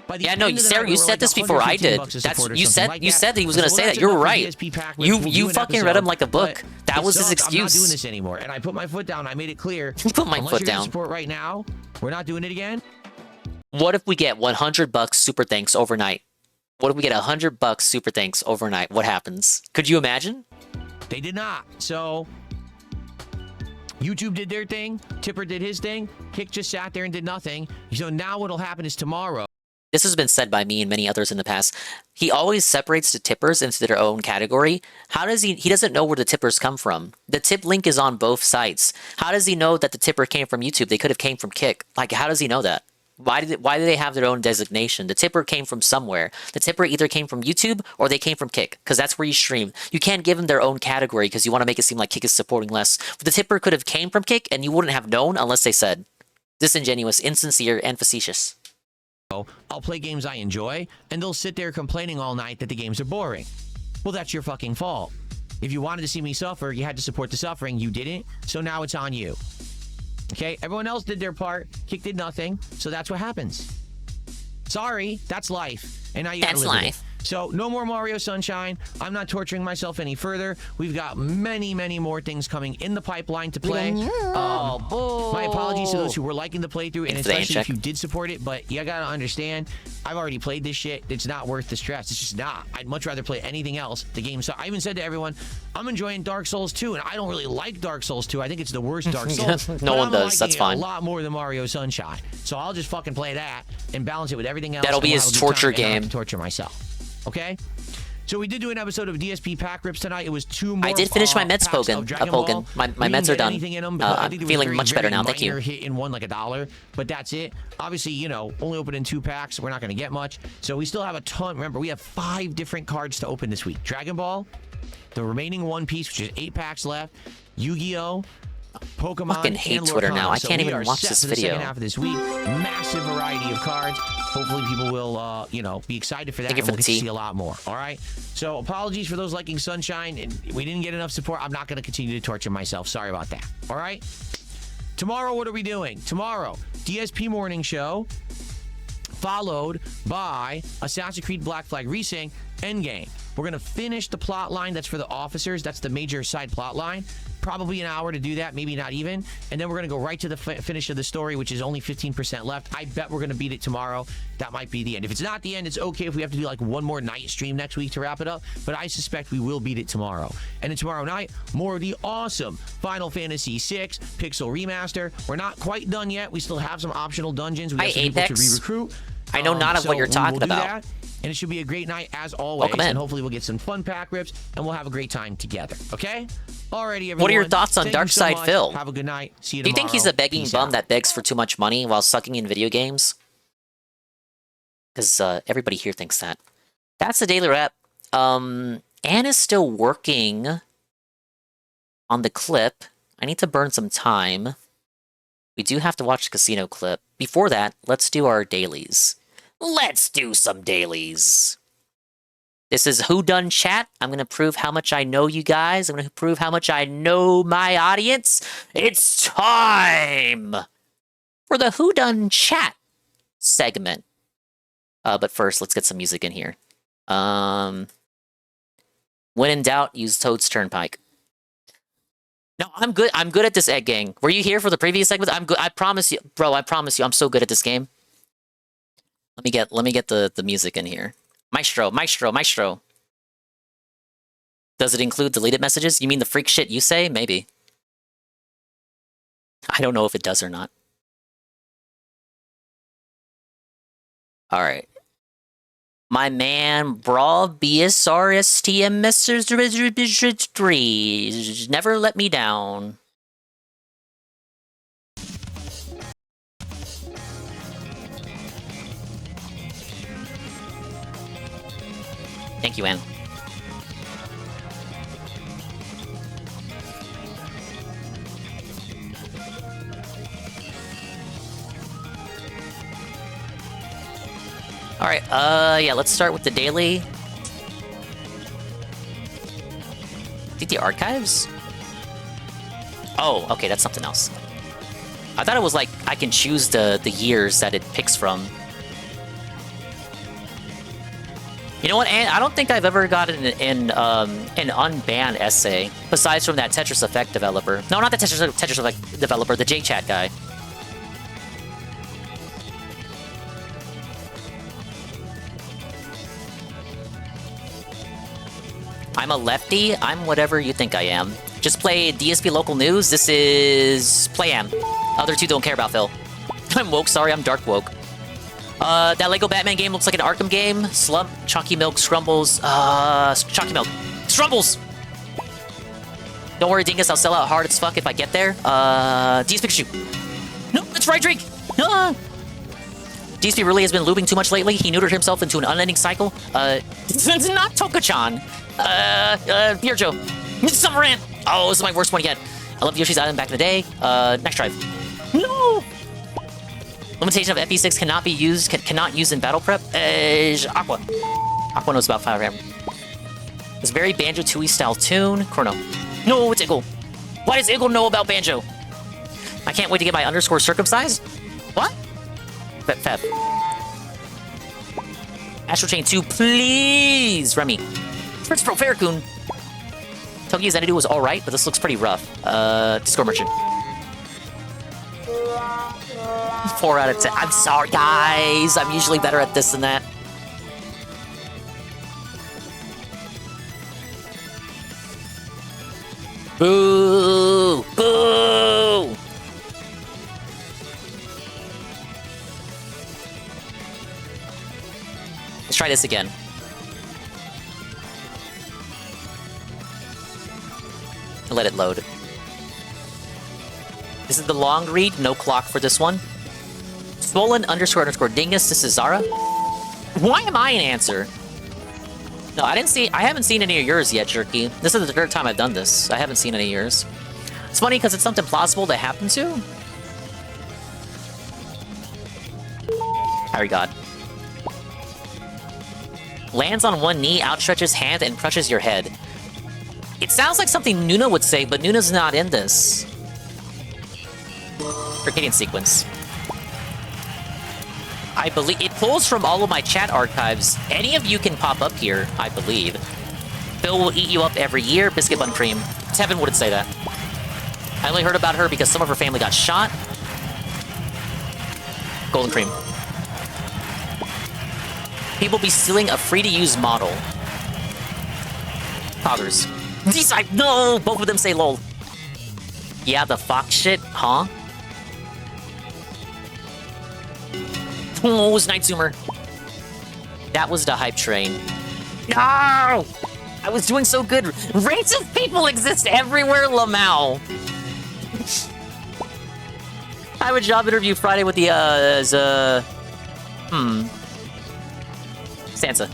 Speaker 2: By the
Speaker 4: Yeah, no,
Speaker 2: end of the
Speaker 4: Sarah,
Speaker 2: night,
Speaker 4: you
Speaker 2: we were
Speaker 4: said
Speaker 2: like
Speaker 4: this before I did.
Speaker 2: $115 a
Speaker 4: That's
Speaker 2: support or
Speaker 4: you
Speaker 2: something
Speaker 4: said
Speaker 2: like
Speaker 4: you
Speaker 2: that.
Speaker 4: said that he was
Speaker 2: I
Speaker 4: going to
Speaker 2: said,
Speaker 4: say
Speaker 2: well,
Speaker 4: that.
Speaker 2: that's
Speaker 4: You're
Speaker 2: enough for
Speaker 4: right.
Speaker 2: DSP pack.
Speaker 4: You
Speaker 2: We'll do
Speaker 4: you
Speaker 2: an
Speaker 4: fucking read him
Speaker 2: episode,
Speaker 4: like a book.
Speaker 2: but
Speaker 4: That
Speaker 2: it
Speaker 4: was his
Speaker 2: sucked. I'm not doing
Speaker 4: excuse.
Speaker 2: this anymore, and I put my foot down. I made it clear.
Speaker 4: Put my
Speaker 2: Unless
Speaker 4: foot
Speaker 2: you're gonna
Speaker 4: down.
Speaker 2: support right now, we're not doing it again.
Speaker 4: What if we get $100 super thanks overnight? What if we get $100 super thanks overnight? What happens? Could you imagine?
Speaker 2: They did not. So YouTube did their thing. Tipper did his thing. Kick just sat there and did nothing. So now what'll happen is tomorrow.
Speaker 4: This has been said by me and many others in the past. He always separates the tippers into their own category. How does he doesn't know where the tippers come from. The tip link is on both sites. How does he know that the tipper came from YouTube? They could have came from Kick. Like, how does he know that? Why do they have their own designation? The tipper came from somewhere. The tipper either came from YouTube or they came from Kick, because that's where you stream. You can't give them their own category because you want to make it seem like Kick is supporting less. But the tipper could have came from Kick and you wouldn't have known unless they said. Disingenuous, insincere, and facetious.
Speaker 2: I'll play games I enjoy, and they'll sit there complaining all night that the games are boring. Well, that's your fucking fault. If you wanted to see me suffer, you had to support the suffering. You didn't, so now it's on you. Okay? Everyone else did their part. Kick did nothing, so that's what happens. Sorry, that's life. And now you gotta
Speaker 4: That's
Speaker 2: live with
Speaker 4: life.
Speaker 2: it. So, no more Mario Sunshine. I'm not torturing myself any further. We've got many, many more things coming in the pipeline to play. My apologies to those who were liking the playthrough, and
Speaker 4: Thanks for the
Speaker 2: especially if
Speaker 4: check.
Speaker 2: you did support it, but you gotta understand, I've already played this shit. It's not worth the stress. It's just not. I'd much rather play anything else. The game. So I even said to everyone, I'm enjoying Dark Souls 2, and I don't really like Dark Souls 2. I think it's the worst Dark Souls.
Speaker 4: No
Speaker 2: but
Speaker 4: one
Speaker 2: I'm
Speaker 4: does.
Speaker 2: liking
Speaker 4: That's
Speaker 2: it
Speaker 4: fine.
Speaker 2: A lot more than Mario Sunshine. So I'll just fucking play that and balance it with everything else.
Speaker 4: That'll
Speaker 2: and
Speaker 4: be
Speaker 2: we'll
Speaker 4: his
Speaker 2: have a good
Speaker 4: torture
Speaker 2: time and not
Speaker 4: game.
Speaker 2: torture myself. Okay? So we did do an episode of DSP Pack Rips tonight. It was 2 more.
Speaker 4: I did finish my meds,
Speaker 2: packs
Speaker 4: Pogan.
Speaker 2: of Dragon Ball.
Speaker 4: Pogan. My
Speaker 2: We
Speaker 4: meds
Speaker 2: didn't
Speaker 4: are
Speaker 2: get
Speaker 4: done.
Speaker 2: anything in them, but I
Speaker 4: I'm
Speaker 2: think there was
Speaker 4: feeling
Speaker 2: a very,
Speaker 4: much better
Speaker 2: very
Speaker 4: now. Thank you.
Speaker 2: minor hit in one, like $1, but that's it. Obviously, you know, only opening 2 packs. We're not going to get much. So we still have a ton. Remember, we have 5 different cards to open this week. Dragon Ball, the remaining One Piece, which is 8 packs left. Yu-Gi-Oh, Pokemon,
Speaker 4: Fucking hate
Speaker 2: and
Speaker 4: Twitter now.
Speaker 2: Lorcana.
Speaker 4: I
Speaker 2: So
Speaker 4: can't
Speaker 2: we
Speaker 4: even
Speaker 2: are
Speaker 4: watch
Speaker 2: set
Speaker 4: this
Speaker 2: for the
Speaker 4: video.
Speaker 2: second half of this week. Massive variety of cards. Hopefully people will, you know, be excited for that.
Speaker 4: Thank you
Speaker 2: and
Speaker 4: for
Speaker 2: we'll
Speaker 4: the
Speaker 2: get to
Speaker 4: tea.
Speaker 2: see a lot more. All right. So apologies for those liking Sunshine. And we didn't get enough support. I'm not going to continue to torture myself. Sorry about that. All right. Tomorrow, what are we doing? Tomorrow, DSP Morning Show, followed by Assassin's Creed Black Flag Resync Endgame. We're going to finish the plot line that's for the officers. That's the major side plot line. Probably an hour to do that, maybe not even. And then we're going to go right to the finish of the story, which is only 15% left. I bet we're going to beat it tomorrow. That might be the end. If it's not the end, it's okay if we have to do like one more night stream next week to wrap it up. But I suspect we will beat it tomorrow. And then tomorrow night, more of the awesome Final Fantasy VI Pixel Remaster. We're not quite done yet. We still have some optional dungeons. We
Speaker 4: Hi,
Speaker 2: have some people to
Speaker 4: Apex.
Speaker 2: re-recruit.
Speaker 4: I know none of what you're
Speaker 2: so
Speaker 4: talking
Speaker 2: we will do
Speaker 4: about.
Speaker 2: that, and it should be a great night as always.
Speaker 4: Welcome in.
Speaker 2: And hopefully we'll get some fun pack rips, and we'll have a great time together. Okay? Alrighty, everyone.
Speaker 4: What are your thoughts on
Speaker 2: Thank you
Speaker 4: Dark
Speaker 2: so
Speaker 4: Side
Speaker 2: much.
Speaker 4: Phil?
Speaker 2: Have a good night. See you
Speaker 4: Do you
Speaker 2: tomorrow.
Speaker 4: think he's a begging
Speaker 2: Peace
Speaker 4: bum
Speaker 2: out.
Speaker 4: that begs for too much money while sucking in video games? Because everybody here thinks that. That's the daily wrap. Anna's still working on the clip. I need to burn some time. We do have to watch the casino clip. Before that, let's do our dailies. Let's do some dailies. This is Whodunchat. I'm going to prove how much I know you guys. I'm going to prove how much I know my audience. It's time for the Whodunchat segment. But first, let's get some music in here. When in doubt, use Toad's Turnpike. No, I'm good. I'm good at this, Egg Gang. Were you here for the previous segment? I'm good. I promise you, bro. I promise you, I'm so good at this game. Let me get the music in here. Maestro. Does it include deleted messages? You mean the freak shit you say? Maybe. I don't know if it does or not. All right. My man, Brawl BSRSTM Mr. Never let me down. Thank you, Anne. All right, yeah, let's start with the daily. I think the archives? Oh, okay, that's something else. I thought it was like I can choose the years that it picks from. You know what, Ann? I don't think I've ever gotten an unbanned essay, besides from that Tetris Effect developer. No, not the Tetris Effect developer, the JChat guy. I'm a lefty. I'm whatever you think I am. Just play DSP local news. This is Playam. Other two don't care about Phil. I'm woke. Sorry, I'm dark woke. That Lego Batman game looks like an Arkham game. Slump, Chalky Milk, Scrumbles. Chalky Milk. Scrumbles! Don't worry, Dingus. I'll sell out hard as fuck if I get there. DSP Pikachu. No, it's right, Drake. DSP really has been lubing too much lately. He neutered himself into an unending cycle. It's not Toka-chan. Beer Joe. Summer Rant. Oh, this is my worst one yet. I love Yoshi's Island back in the day. Next drive. No! Limitation of FE6 cannot be used, cannot use in battle prep. Aqua. Aqua knows about Fire Hammer. It's a very Banjo-Tooie style tune. Chrono. No, it's Iggle. Why does Iggle know about Banjo? I can't wait to get my underscore circumcised. What? Feb. Astral Chain 2, please! Remy. Prince Pro Farrakhan. Tokyo's Zenitsu was alright, but this looks pretty rough. Discord Merchant. 4 out of 10. I'm sorry, guys. I'm usually better at this than that. Boo! Boo! Let's try this again. Let it load. This is the long read, no clock for this one. Swollen underscore dingus, this is Zara. Why am I an answer? No, I haven't seen any of yours yet, Jerky. This is the third time I've done this. I haven't seen any of yours. It's funny because it's something plausible to happen to. Harry God. Lands on one knee, outstretches hand, and crushes your head. It sounds like something Nuna would say, but Nuna's not in this. Circadian sequence. I believe it pulls from all of my chat archives. Any of you can pop up here, I believe. Phil will eat you up every year. Biscuit Bun Cream. Tevin wouldn't say that. I only heard about her because some of her family got shot. Golden Cream. People be stealing a free-to-use model. Poggers. No! Both of them say lol. Yeah, the fox shit, huh? Oh, it was Night Zoomer. That was the hype train. No! I was doing so good. Racist people exist everywhere, Lamau. I have a job interview Friday with the, Sansa.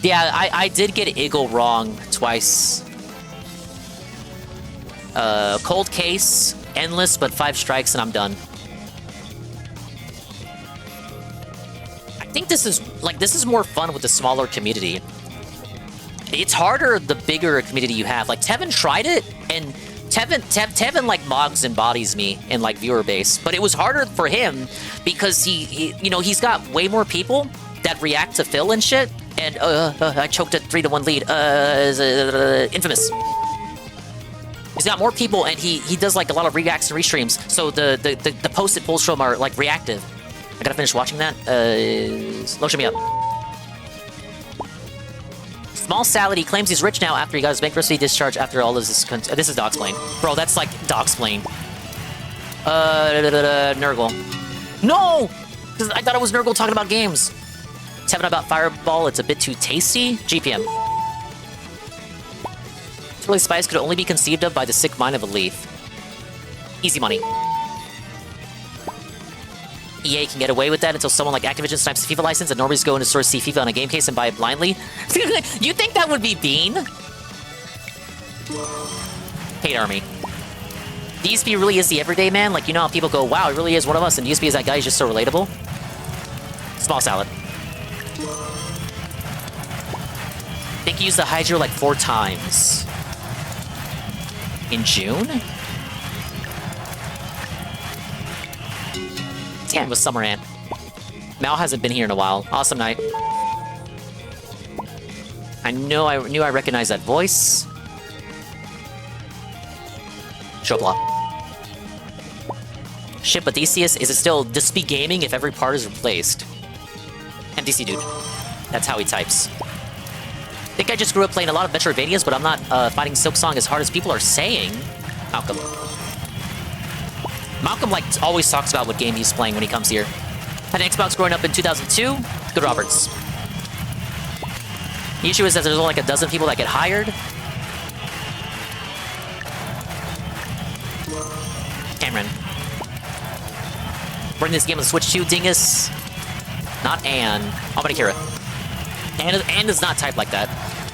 Speaker 4: Yeah, I did get Eagle wrong twice. Cold Case, endless, but 5 strikes and I'm done. I think this is more fun with the smaller community. It's harder the bigger a community you have. Like, Tevin tried it, and Tevin like mogs and bodies me in like viewer base, but it was harder for him because he you know, he's got way more people that react to Phil and shit. And I choked a 3-1 lead. Infamous. He's got more people, and he does like a lot of reacts and restreams. So the posts it pulls from are like reactive. I gotta finish watching that. Lotion me up. Small Salad, he claims he's rich now after he got his bankruptcy discharge after all of this. This is Dogsplain. Bro, that's like Dogsplain. Nurgle. No! Because I thought it was Nurgle talking about games. Tevin about Fireball, it's a bit too tasty. GPM. Twirly Spice could only be conceived of by the sick mind of a leaf. Easy money. EA can get away with that until someone like Activision snipes the FIFA license and normies go into stores, see FIFA on a game case and buy it blindly. You think that would be Bean? Hate Army. DSP really is the everyday man. Like, you know how people go, wow, he really is one of us, and DSP is that guy who's just so relatable? Small Salad. I think he used the Hydro like 4 times. In June? Damn, it was Summer Ant. Mal hasn't been here in a while. Awesome night. I knew I recognized that voice. Shopla. Shit, but Theseus, is it still DSP Gaming if every part is replaced? MDC dude. That's how he types. I think I just grew up playing a lot of Metroidvanias, but I'm not fighting Silksong as hard as people are saying. Malcolm. Malcolm, like, always talks about what game he's playing when he comes here. Had an Xbox growing up in 2002. Good Roberts. The issue is that there's only like a dozen people that get hired. Cameron. Bring this game on the Switch 2, Dingus. Not Anne. Almighty Kira. Anne does not type like that.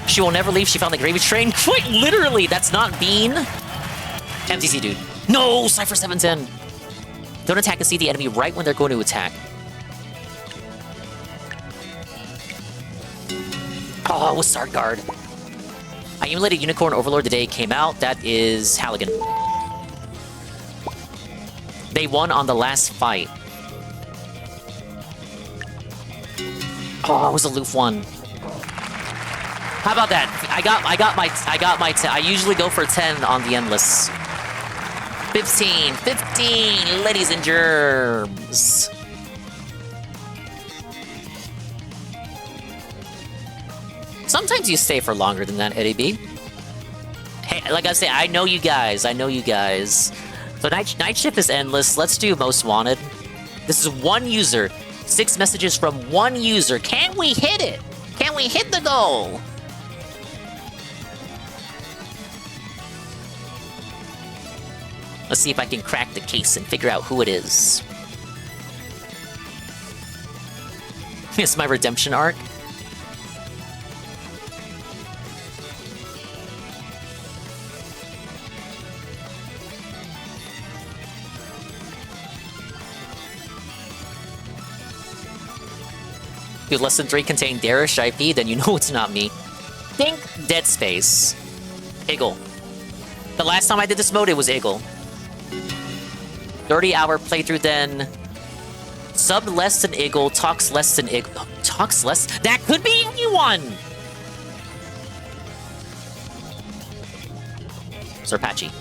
Speaker 4: She will never leave. She found the gravy train. Quite literally, that's not Bean. MTC dude. No! Cypher 710. Don't attack and see the enemy right when they're going to attack. Oh, with Sartguard. I emulated Unicorn Overlord the day it came out. That is Halligan. They won on the last fight. Oh, it was a Loof one. How about that? I got my 10. I usually go for 10 on the endless. 15, ladies and germs. Sometimes you stay for longer than that, Eddie B. Hey, like I say, I know you guys. So night shift is endless. Let's do most wanted. This is one user. 6 messages from one user. Can we hit it? Can we hit the goal? Let's see if I can crack the case and figure out who it is. It's my redemption arc. If less than 3 contain Darish IP, then you know it's not me. Think Dead Space. Eagle. The last time I did this mode, it was Eagle. 30-hour playthrough then. Sub less than Eagle, talks less than Eagle. Talks less? That could be anyone! Serpachi.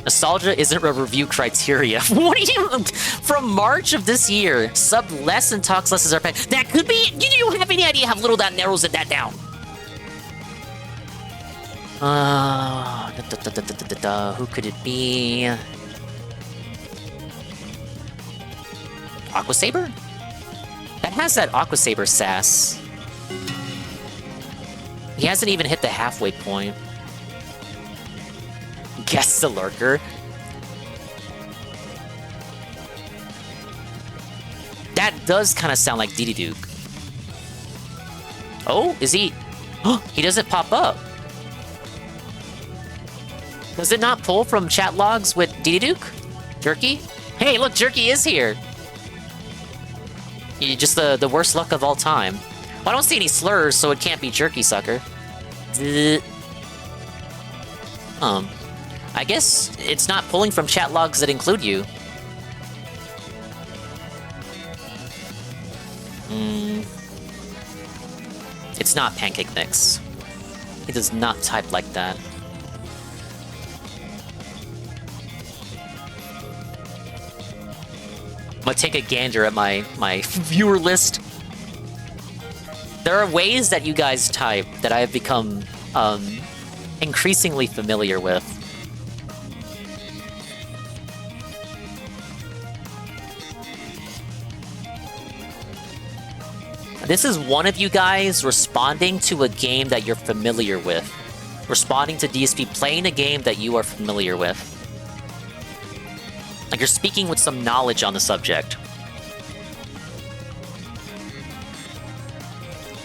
Speaker 4: Nostalgia isn't a review criteria. What are you... From March of this year, sub less and talks less as our pet. That could be... You don't have any idea how little that narrows it that down. Who could it be? Aqua Saber? That has that Aqua Saber sass. He hasn't even hit the halfway point. Guess the lurker. That does kind of sound like Didi Duke. Oh, is he? He doesn't pop up. Does it not pull from chat logs with Duke? Jerky? Hey, look, Jerky is here! You just the worst luck of all time. Well, I don't see any slurs, so it can't be Jerky, sucker. I guess it's not pulling from chat logs that include you. It's not Pancake Mix. He does not type like that. I'm gonna take a gander at my viewer list. There are ways that you guys type that I have become increasingly familiar with. This is one of you guys responding to a game that you're familiar with. Responding to DSP, playing a game that you are familiar with. Like you're speaking with some knowledge on the subject.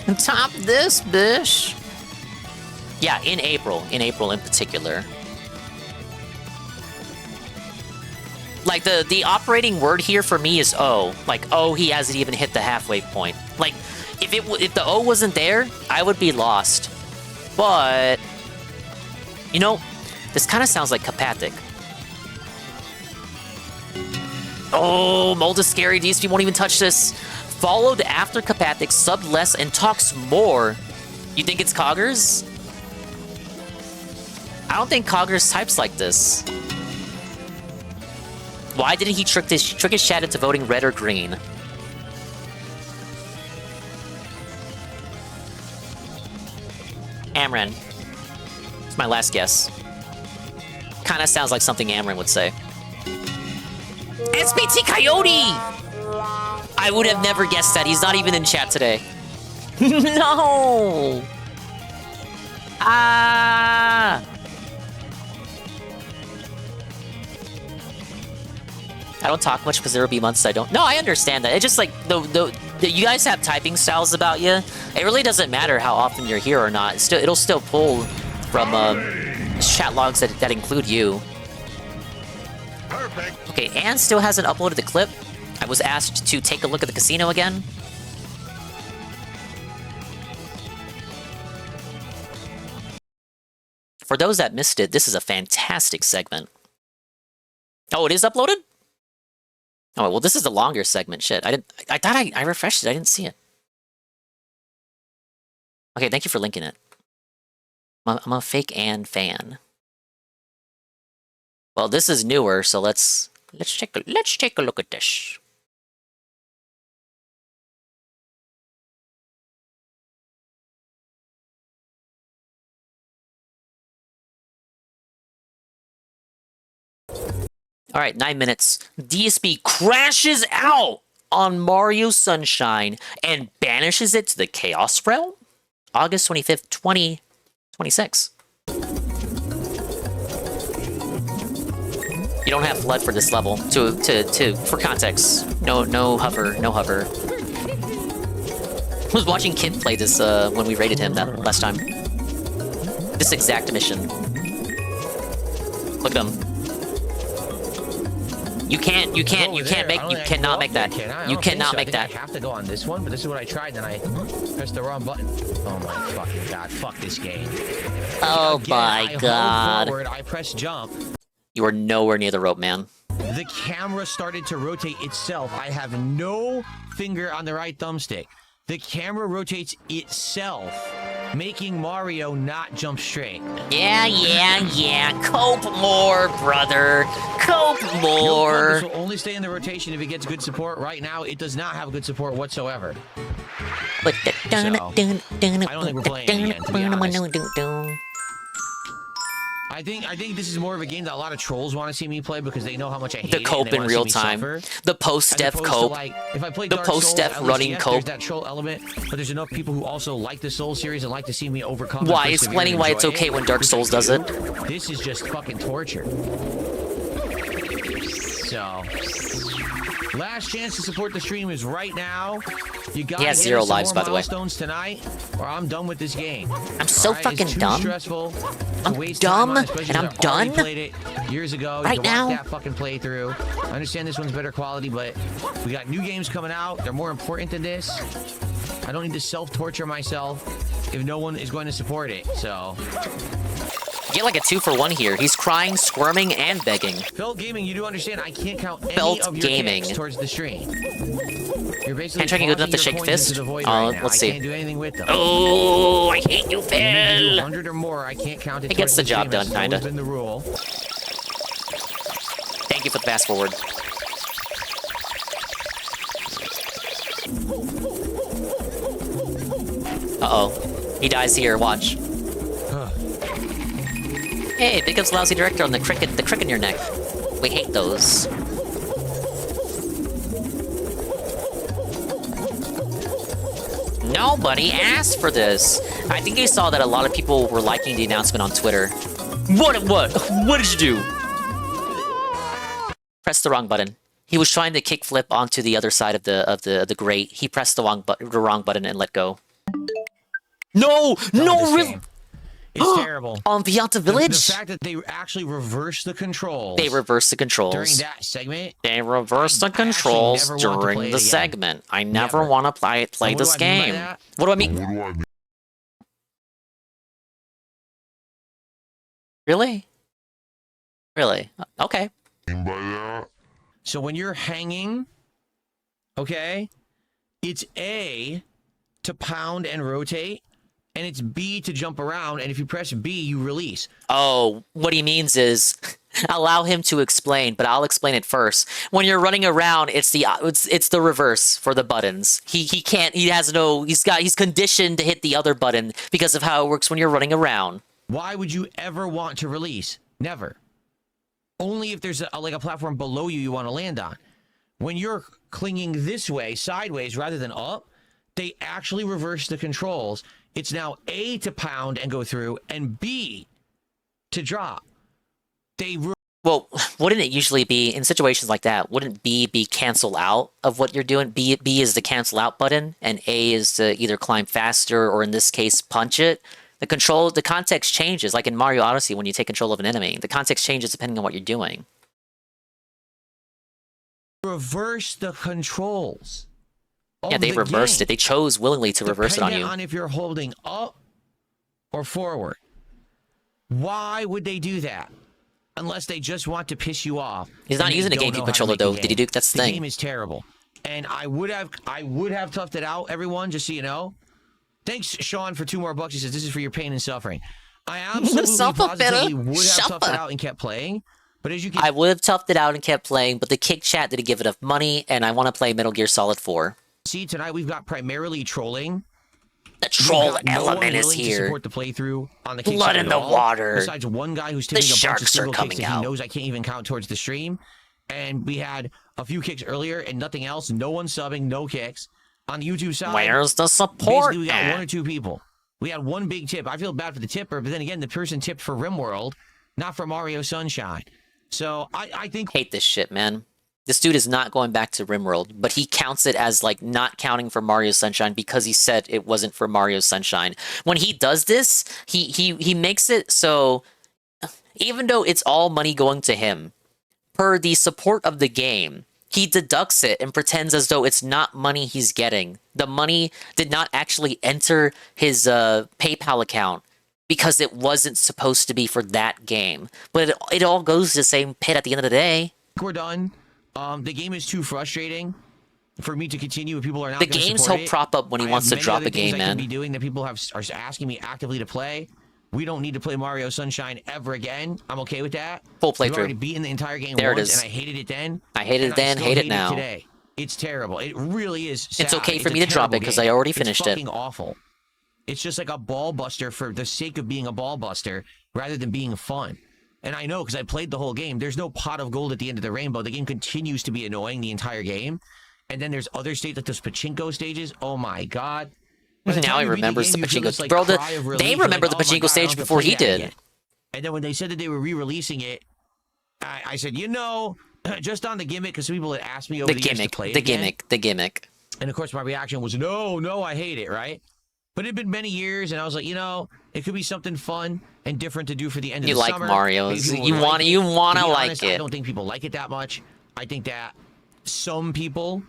Speaker 4: And top this, bish. Yeah, in April. In April in particular. Like, the operating word here for me is O. Like, oh, he hasn't even hit the halfway point. Like, if the O wasn't there, I would be lost. But, you know, this kind of sounds like Kapathic. Oh, Mold is scary. DSP won't even touch this. Followed after Kapathic, subbed less, and talks more. You think it's Coggers? I don't think Coggers types like this. Why didn't he trick his chat into voting red or green? Amran. It's my last guess. Kinda sounds like something Amran would say. SBT Coyote! I would have never guessed that. He's not even in chat today. No! Ah! I don't talk much because there will be months I don't. No, I understand that. It's just like you guys have typing styles about you. It really doesn't matter how often you're here or not. It'll still pull from chat logs that include you. Perfect. Okay, Anne still hasn't uploaded the clip. I was asked to take a look at the casino again. For those that missed it, this is a fantastic segment. Oh, it is uploaded? Oh, well, this is the longer segment. Shit, I thought I refreshed it. I didn't see it. Okay, thank you for linking it. I'm a fake Ann fan. Well, this is newer, so let's take a look at this. Alright, 9 minutes. DSP crashes out on Mario Sunshine and banishes it to the Chaos Realm? August 25th, 2026. You don't have blood for this level. For context. No hover. I was watching Kim play this when we raided him that last time. This exact mission. Look at him. You cannot make that. You cannot make that.
Speaker 2: I have to go on this one, but this is what I tried, and I pressed the wrong button. Oh my fucking god! Fuck this game.
Speaker 4: Oh my god!
Speaker 2: Forward, I pressed jump.
Speaker 4: You are nowhere near the rope, man.
Speaker 2: The camera started to rotate itself. I have no finger on the right thumbstick. The camera rotates itself, making Mario not jump straight.
Speaker 4: Yeah. Cope more, brother. Cope more.
Speaker 2: This will only stay in the rotation if it gets good support. Right now, it does not have good support whatsoever. So, I don't think we're playing it again, to be honest. I think this is more of a game that a lot of trolls want to see me play because they know how much I hate
Speaker 4: the cope
Speaker 2: it.
Speaker 4: in real time. The post-dev cope.
Speaker 2: Like, if I play
Speaker 4: the post-dev running cope.
Speaker 2: There's that troll element, but there's enough people who also like the Souls series and like to see me overcome.
Speaker 4: Why? Explaining why it's okay when Dark Souls does it.
Speaker 2: This is just fucking torture. So, Last chance to support the stream is right now. You got
Speaker 4: He has 0 lives, by the way.
Speaker 2: milestones tonight, or I'm done with this game.
Speaker 4: I'm so fucking dumb.
Speaker 2: Stressful.
Speaker 4: I'm dumb, and I'm done.
Speaker 2: Played it years ago.
Speaker 4: Right
Speaker 2: you can
Speaker 4: now.
Speaker 2: watch that fucking playthrough. I understand this one's better quality, but we got new games coming out. They're more important than this. I don't need to self-torture myself if no one is going to support it. So.
Speaker 4: Get like a 2-for-1 here. He's crying, squirming, and begging.
Speaker 2: Felt Gaming, you do understand I can't count any
Speaker 4: Felt
Speaker 2: of your
Speaker 4: Gaming.
Speaker 2: kicks towards the stream. You're basically
Speaker 4: Can't try good enough to
Speaker 2: tossing
Speaker 4: shake
Speaker 2: your coins
Speaker 4: fist?
Speaker 2: into the void
Speaker 4: Oh,
Speaker 2: right now.
Speaker 4: let's
Speaker 2: I
Speaker 4: see.
Speaker 2: can't do anything with them.
Speaker 4: Oh, I hate you,
Speaker 2: Even if you do
Speaker 4: Phil.
Speaker 2: 100 or more, I can't count it.
Speaker 4: It gets
Speaker 2: towards
Speaker 4: the job
Speaker 2: stream.
Speaker 4: done,
Speaker 2: That's always
Speaker 4: kinda.
Speaker 2: been the rule.
Speaker 4: Thank you for the fast forward. Uh-oh. He dies here, watch. Hey, big ups lousy director on the crick in your neck. We hate those. Nobody asked for this. I think I saw that a lot of people were liking the announcement on Twitter. What did you do? Press the wrong button. He was trying to kickflip onto the other side of the grate. He pressed the wrong button and let go. No, really.
Speaker 2: It's terrible.
Speaker 4: On Pianta Village?
Speaker 2: The fact that they actually reversed the controls.
Speaker 4: They reversed the controls.
Speaker 2: During that segment.
Speaker 4: They reversed the controls during the segment. I never want to play this game. What do I mean? Really? Really? Okay.
Speaker 2: So when you're hanging, okay, it's A to pound and rotate, and it's B to jump around, and if you press B, you release.
Speaker 4: Oh, what he means is allow him to explain, but I'll explain it first. When you're running around, it's the reverse for the buttons. He's conditioned to hit the other button because of how it works when you're running around.
Speaker 2: Why would you ever want to release? Never. Only if there's a platform below you want to land on. When you're clinging this way, sideways, rather than up, they actually reverse the controls. It's now A to pound and go through, and B to drop.
Speaker 4: Well, wouldn't it usually be, in situations like that, wouldn't B be cancel out of what you're doing? B is the cancel out button, and A is to either climb faster, or in this case, punch it. The context changes, like in Mario Odyssey when you take control of an enemy. The context changes depending on what you're doing.
Speaker 2: Reverse the controls.
Speaker 4: Yeah, they reversed it. They chose willingly to reverse it on you.
Speaker 2: Depending on if you're holding up or forward. Why would they do that? Unless they just want to piss you off.
Speaker 4: He's not using a GameCube controller though. Did he do? That's the thing.
Speaker 2: The game is terrible. And I would have toughed it out, everyone, just so you know. Thanks, Sean, for $2 more. He says, this is for your pain and suffering. I absolutely positively would have toughed it out and kept playing. But as you can...
Speaker 4: I would have toughed it out and kept playing, but the kick chat didn't give enough money, and I want to play Metal Gear Solid 4.
Speaker 2: See, tonight we've got primarily trolling.
Speaker 4: The troll element is here.
Speaker 2: To support the playthrough on the
Speaker 4: Blood in the water.
Speaker 2: Besides one guy who's taking a bunch of
Speaker 4: sharks are
Speaker 2: single
Speaker 4: coming
Speaker 2: kicks that he
Speaker 4: out.
Speaker 2: knows I can't even count towards the stream. And we had a few kicks earlier and nothing else. No one subbing, no kicks. On the YouTube side,
Speaker 4: where's the support?
Speaker 2: Basically, we got 1 or 2 people. We had one big tip. I feel bad for the tipper, but then again, the person tipped for RimWorld, not for Mario Sunshine. So I think...
Speaker 4: Hate this shit, man. This dude is not going back to RimWorld, but he counts it as like not counting for Mario Sunshine because he said it wasn't for Mario Sunshine. When he does this, he makes it so even though it's all money going to him, per the support of the game, he deducts it and pretends as though it's not money he's getting. The money did not actually enter his PayPal account because it wasn't supposed to be for that game. But it all goes to the same pit at the end of the day.
Speaker 2: We're done. The game is too frustrating for me to continue if people are not
Speaker 4: The
Speaker 2: gonna
Speaker 4: games
Speaker 2: support
Speaker 4: help
Speaker 2: it.
Speaker 4: prop up when he wants to drop a game,
Speaker 2: I
Speaker 4: man.
Speaker 2: could be doing that people are asking me actively to play. We don't need to play Mario Sunshine ever again. I'm okay with that.
Speaker 4: Full
Speaker 2: We've
Speaker 4: playthrough.
Speaker 2: already beaten the entire game
Speaker 4: There it
Speaker 2: once,
Speaker 4: is.
Speaker 2: and I hated it then.
Speaker 4: I hated it then,
Speaker 2: still
Speaker 4: hate it now.
Speaker 2: today. It's terrible. It really is sad.
Speaker 4: It's okay for
Speaker 2: It's
Speaker 4: me
Speaker 2: a
Speaker 4: to drop it
Speaker 2: terrible
Speaker 4: because
Speaker 2: game.
Speaker 4: I already
Speaker 2: It's
Speaker 4: finished it.
Speaker 2: fucking awful. It's just like a ball buster for the sake of being a ball buster rather than being fun. And I know because I played the whole game. There's no pot of gold at the end of the rainbow. The game continues to be annoying the entire game. And then there's other states like those pachinko stages. Oh my god.
Speaker 4: Now he remembers the pachinko. Bro, they remember the pachinko stage before he did.
Speaker 2: And then when they said that they were re-releasing it, I said, you know, just on the gimmick, because people had asked me over the years to play it again.
Speaker 4: The gimmick.
Speaker 2: And of course, my reaction was, no, I hate it, right? But it had been many years, and I was like, it could be something fun and different to do for the end of the summer.
Speaker 4: You like Mario's. You want to like it.
Speaker 2: I don't think people like it that much. I think that some people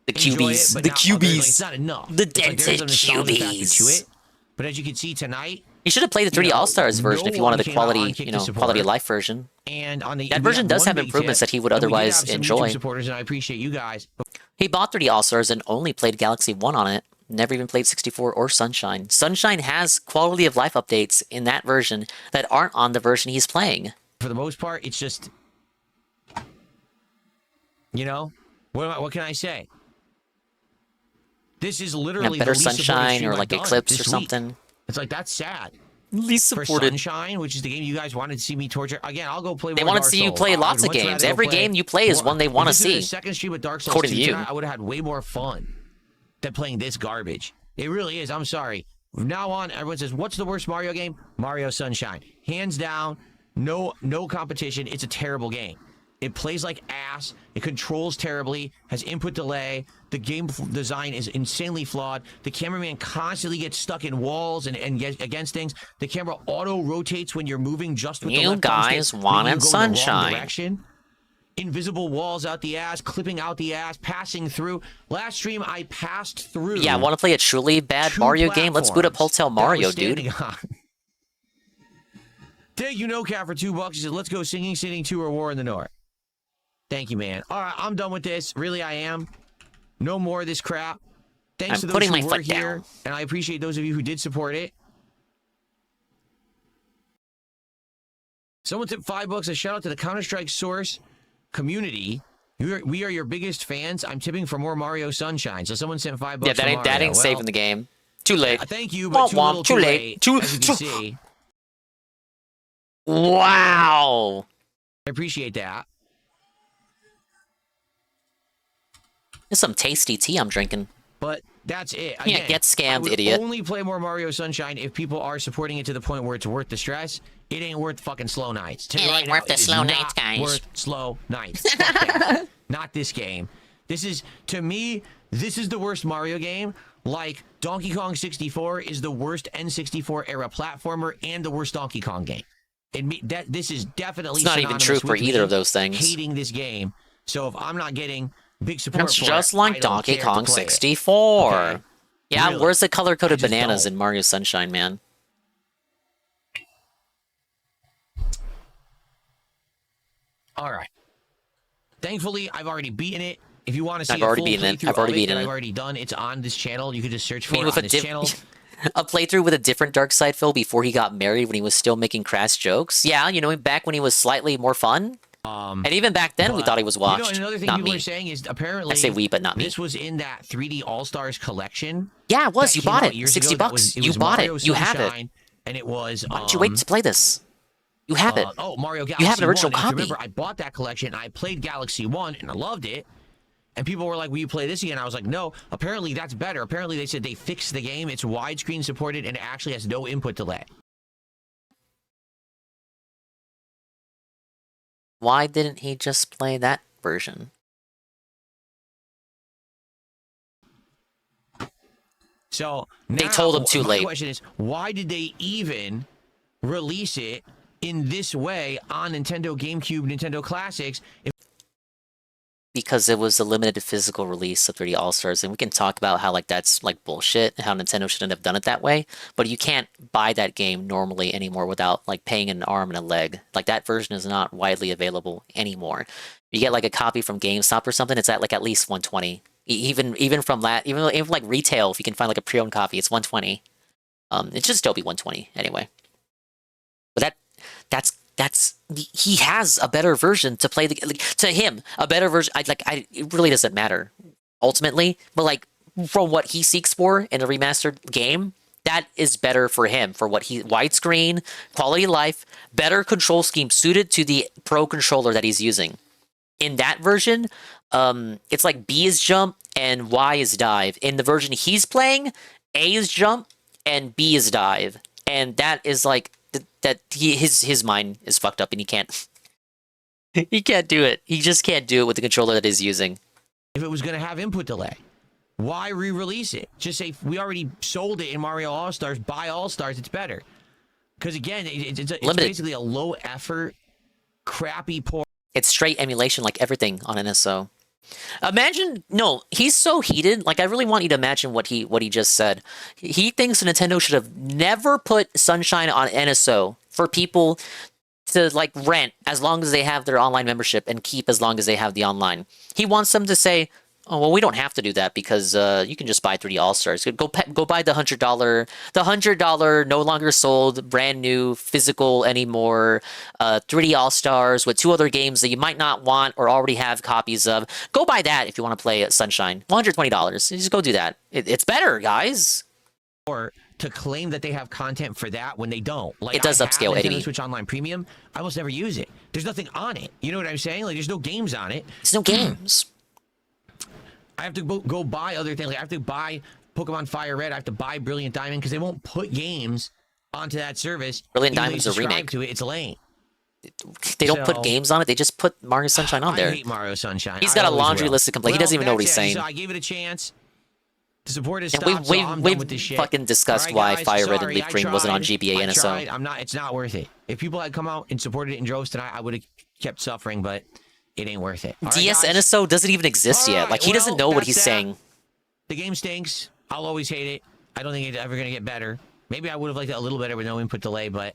Speaker 4: the
Speaker 2: enjoy
Speaker 4: cubies,
Speaker 2: it, but
Speaker 4: the
Speaker 2: not
Speaker 4: cubies,
Speaker 2: others. Like, it's not enough.
Speaker 4: the
Speaker 2: It's like
Speaker 4: dented
Speaker 2: there's a nostalgia factor
Speaker 4: cubies.
Speaker 2: to it. But as you can see tonight,
Speaker 4: you should have played the 3D All-Stars version if you wanted the quality, quality of life version.
Speaker 2: And on the
Speaker 4: that version does have improvements that he would otherwise enjoy.
Speaker 2: Supporters, and I appreciate you guys.
Speaker 4: He bought 3D All-Stars and only played Galaxy 1 on it. Never even played 64 or Sunshine. Sunshine has quality of life updates in that version that aren't on the version he's playing.
Speaker 2: For the most part, it's just, what can I say? This is literally
Speaker 4: better
Speaker 2: the least
Speaker 4: Sunshine
Speaker 2: or
Speaker 4: like Eclipse or something.
Speaker 2: It's like, that's sad.
Speaker 4: Least supported.
Speaker 2: For Sunshine, which is the game you guys wanted to see me torture. Again, I'll go play more
Speaker 4: They want to
Speaker 2: Dark
Speaker 4: see you
Speaker 2: Souls.
Speaker 4: play lots of games. Every game you play is one they want to see.
Speaker 2: The second stream with Dark Souls
Speaker 4: according to
Speaker 2: 2
Speaker 4: you.
Speaker 2: tonight, I would have had way more fun than playing this garbage. It really is. I'm sorry. From now on, everyone says, what's the worst Mario game? Mario Sunshine. Hands down, no competition. It's a terrible game. It plays like ass. It controls terribly, has input delay. The game design is insanely flawed. The cameraman constantly gets stuck in walls and against things. The camera auto-rotates when you're moving just with the
Speaker 4: You
Speaker 2: left
Speaker 4: guys
Speaker 2: thumbstick,
Speaker 4: wanted
Speaker 2: you go in the wrong
Speaker 4: Sunshine.
Speaker 2: direction. Invisible walls out the ass, clipping out the ass, passing through. Last stream, I passed through.
Speaker 4: Yeah, want to play a truly bad Mario game? Let's boot up Hotel Mario, dude.
Speaker 2: Thank you, NoCap, for $2. He said, let's go Singing City 2 or War in the North. Thank you, man. All right, I'm done with this. Really, I am. No more of this crap. Thanks to those who were here, and I appreciate those of you who did support it. Someone tipped $5. A shout out to the Counter-Strike Source community. We are your biggest fans. I'm tipping for more Mario Sunshine. So someone sent $5.
Speaker 4: Yeah, that ain't saving the game. Too late.
Speaker 2: Thank you, but too little, too late. As you can see.
Speaker 4: Wow.
Speaker 2: I appreciate that.
Speaker 4: There's some tasty tea I'm drinking.
Speaker 2: But that's it.
Speaker 4: Again, yeah, get scammed, idiot.
Speaker 2: Only play more Mario Sunshine if people are supporting it to the point where it's worth the stress. It ain't worth fucking slow nights.
Speaker 4: It ain't worth the slow nights, guys.
Speaker 2: Worth slow nights. Fuck that. Not this game. This is, to me, this is the worst Mario game. Like Donkey Kong 64 is the worst N64 era platformer and the worst Donkey Kong game. This is definitely
Speaker 4: it's not even true for either of those things.
Speaker 2: Hating this game. So if I'm not getting big support
Speaker 4: it's
Speaker 2: for
Speaker 4: just
Speaker 2: it,
Speaker 4: like Donkey Kong 64.
Speaker 2: Okay?
Speaker 4: Yeah,
Speaker 2: Really?
Speaker 4: where's the color-coded bananas in Mario Sunshine, man?
Speaker 2: All right. Thankfully, I've already beaten it. If you want to see
Speaker 4: I've already beaten it. I've already done.
Speaker 2: It's on this channel. You can just search for it
Speaker 4: with
Speaker 2: on this channel.
Speaker 4: A playthrough with a different dark side Phil before he got married when he was still making crass jokes. Yeah, back when he was slightly more fun. And even back then, we thought he was washed.
Speaker 2: Another thing
Speaker 4: not
Speaker 2: people
Speaker 4: me.
Speaker 2: are saying is apparently
Speaker 4: I say we, but not me.
Speaker 2: This was in that 3D All-Stars collection.
Speaker 4: Yeah, it was. You bought it.
Speaker 2: $60.
Speaker 4: You bought it. You have it.
Speaker 2: And it was.
Speaker 4: Why don't you wait to play this? You have it.
Speaker 2: Mario Galaxy
Speaker 4: You have an original
Speaker 2: 1.
Speaker 4: copy.
Speaker 2: Remember, I bought that collection. I played Galaxy 1 and I loved it. And people were like, will you play this again? I was like, no. Apparently, that's better. Apparently, they said they fixed the game. It's widescreen supported and it actually has no input delay.
Speaker 4: Why didn't he just play that version?
Speaker 2: So
Speaker 4: they told him too late.
Speaker 2: My question is, why did they even release it in this way on Nintendo GameCube, Nintendo Classics?
Speaker 4: Because it was a limited physical release of 3D All-Stars, and we can talk about how that's bullshit and how Nintendo shouldn't have done it that way, but you can't buy that game normally anymore without paying an arm and a leg. That version is not widely available anymore. You get a copy from GameStop or something, it's at least $120. Even from that, even retail, if you can find a pre-owned copy, it's $120. It should still be $120 anyway. But he has a better version to play to him, a better version. It really doesn't matter ultimately, but from what he seeks for in a remastered game, that is better for him, for what widescreen, quality of life, better control scheme suited to the Pro controller that he's using. In that version, it's B is jump and Y is dive. In the version he's playing, A is jump and B is dive, and that is his mind is fucked up and he can't He can't do it. He just can't do it with the controller that he's using.
Speaker 2: If it was going to have input delay, why re-release it? Just say, we already sold it in Mario All-Stars, buy All-Stars, it's better. Because again, it's basically a low-effort, crappy port.
Speaker 4: It's straight emulation like everything on NSO. Imagine, no, he's so heated. Like, I really want you to imagine what he just said. He thinks Nintendo should have never put Sunshine on NSO for people to, like, rent as long as they have their online membership and keep as long as they have the online. He wants them to say, oh, well, we don't have to do that because you can just buy 3D All-Stars. Go buy the $100, no longer sold, brand new, physical anymore, 3D All-Stars with 2 other games that you might not want or already have copies of. Go buy that if you want to play Sunshine. $120. Just go do that. It's better, guys.
Speaker 2: Or to claim that they have content for that when they don't. Like,
Speaker 4: it does upscale, Eddie.
Speaker 2: Switch Online Premium, I almost never use it. There's nothing on it. You know what I'm saying? Like, there's no games on it.
Speaker 4: There's no games.
Speaker 2: I have to go buy other things. Like, I have to buy Pokemon Fire Red. I have to buy Brilliant Diamond because they won't put games onto that service.
Speaker 4: Brilliant Diamond's a remake.
Speaker 2: To it. It's lame.
Speaker 4: They don't put games on it. They just put Mario Sunshine on there.
Speaker 2: I hate Mario Sunshine.
Speaker 4: He's got a laundry list to complete. He doesn't even know what he's saying.
Speaker 2: So I gave it a chance. The support is
Speaker 4: and
Speaker 2: stopped,
Speaker 4: we've fucking discussed why Fire Red and Leaf Green wasn't on GBA NSO.
Speaker 2: It's not worth it. If people had come out and supported it in droves tonight, I would have kept suffering, but it ain't worth it.
Speaker 4: DS NSO doesn't even exist yet. Like, he doesn't know what he's saying.
Speaker 2: The game stinks. I'll always hate it. I don't think it's ever going to get better. Maybe I would have liked it a little better with no input delay, but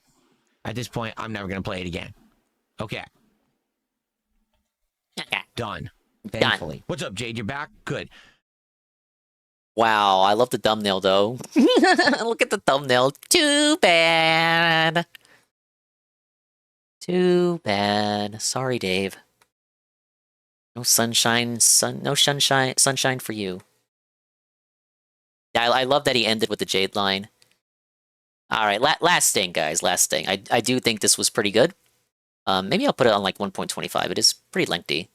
Speaker 2: at this point, I'm never going to play it again. Okay. Done. Thankfully. What's up, Jade? You're back? Good.
Speaker 4: Wow, I love the thumbnail, though. Look at the thumbnail. Too bad. Too bad. Sorry, Dave. No sunshine, no sunshine for you. I love that he ended with the Jade line. All right, last thing, guys. Last thing. I do think this was pretty good. Maybe I'll put it on like 1.25. It is pretty lengthy.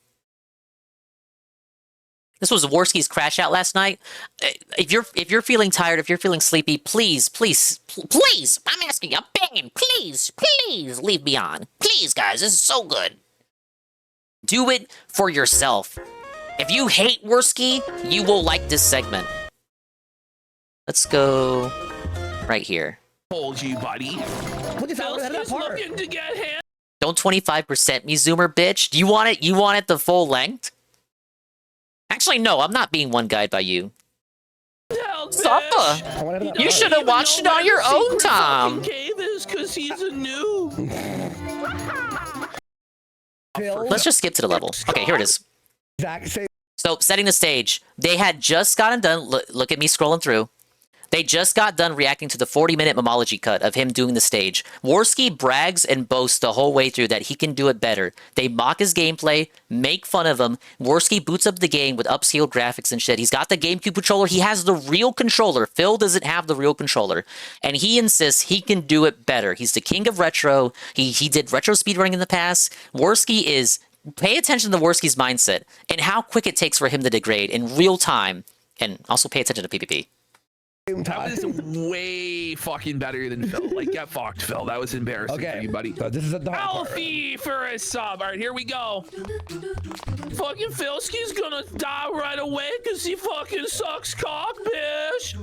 Speaker 4: This was Warski's crash out last night. If you're feeling tired, if you're feeling sleepy, please, I'm asking you, I'm begging, please leave me on. Please, guys, this is so good. Do it for yourself. If you hate Warski, you will like this segment. Let's go right here.
Speaker 15: Told you, buddy. Phil's looking to get him.
Speaker 4: Don't 25% me, Zoomer bitch. Do you want it? You want it the full length? Actually, no, I'm not being one guide by you. Sapa, you should have watched it on your own time.
Speaker 15: Because he's a noob.
Speaker 4: Let's just skip to the level. Okay, here it is. So, setting the stage. They had just gotten done. Look at me scrolling through. They just got done reacting to the 40-minute Momology cut of him doing the stage. Warski brags and boasts the whole way through that he can do it better. They mock his gameplay, make fun of him. Warski boots up the game with upscaled graphics and shit. He's got the GameCube controller. He has the real controller. Phil doesn't have the real controller. And he insists he can do it better. He's the king of retro. He did retro speedrunning in the past. Warski is... Pay attention to Warski's mindset and how quick it takes for him to degrade in real time. And also pay attention to PvP.
Speaker 15: That was way fucking better than Phil. Like, get fucked, Phil. That was embarrassing for you, buddy.
Speaker 6: So this is a
Speaker 15: Alfie for a sub. All right, here we go. Fucking Philski's gonna die right away because he fucking sucks cock, bitch.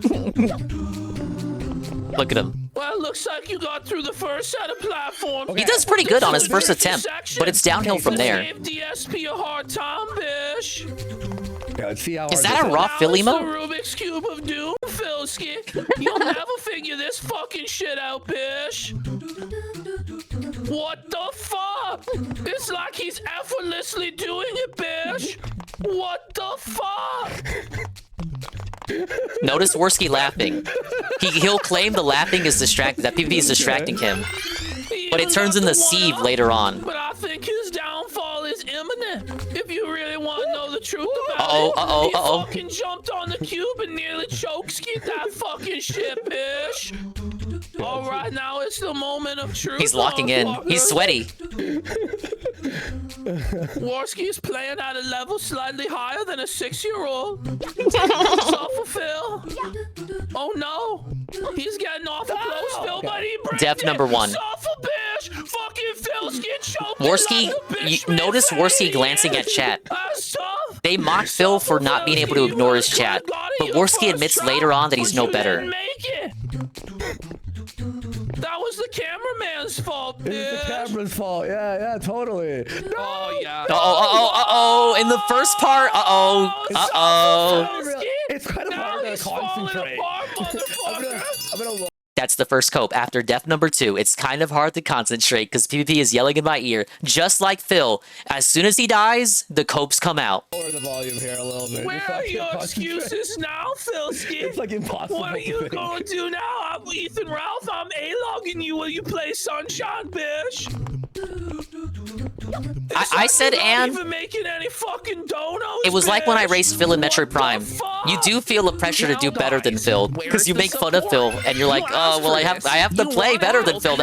Speaker 4: Look at him.
Speaker 15: Well, it looks like you got through the first set of platforms.
Speaker 4: He does pretty good on his first attempt, but it's downhill from there.
Speaker 15: Gave DSP a hard time, bitch.
Speaker 6: Okay, let's see how
Speaker 4: is that a raw Phil emote?
Speaker 15: The Rubik's Cube of Doom, Philski. You'll never figure this fucking shit out, bitch. What the fuck? It's like he's effortlessly doing it, bitch. What the fuck?
Speaker 4: Notice Warski laughing. He'll claim the laughing is distracting, that PvP is distracting him. But it turns into Sieve later on.
Speaker 15: But I think his downfall is imminent. If you really want to know the truth about
Speaker 4: it,
Speaker 15: he fucking jumped on the cube and nearly chokeskied that fucking shit, bitch. All right, now it's the moment of truth.
Speaker 4: He's locking in. He's sweaty.
Speaker 15: Warski's playing at a level slightly higher than a 6-year-old. Suffer Phil. Oh no. He's getting awful close, Phil, but he
Speaker 4: Depth number 1.
Speaker 15: Suffer, bitch. Fucking Phil
Speaker 4: Notice Worski glancing at chat. They mocked Phil for not being able to ignore his chat, but Worski admits later on that he's no better.
Speaker 15: That was the cameraman's fault, bitch.
Speaker 6: It's the camera's fault. Yeah, totally. No.
Speaker 15: Oh, yeah.
Speaker 4: Uh-oh. In the first part,
Speaker 6: It's kind of hard to concentrate. I'm gonna look.
Speaker 4: That's the first cope. After death number 2, it's kind of hard to concentrate because PvP is yelling in my ear, just like Phil. As soon as he dies, the copes come out.
Speaker 6: Lower the volume here a little bit.
Speaker 15: Where are your excuses now, Philski?
Speaker 6: It's like impossible.
Speaker 15: What are you going to do now? I'm Ethan Ralph. I'm A-logging you while you play Sunshine, bitch.
Speaker 4: I said and
Speaker 15: even making any fucking donos,
Speaker 4: it was like when I
Speaker 15: bitch.
Speaker 4: raced Phil in Metroid Prime. You do feel the pressure to do better than Phil because you make fun of Phil and you're like, oh well, I have to play better than Phil.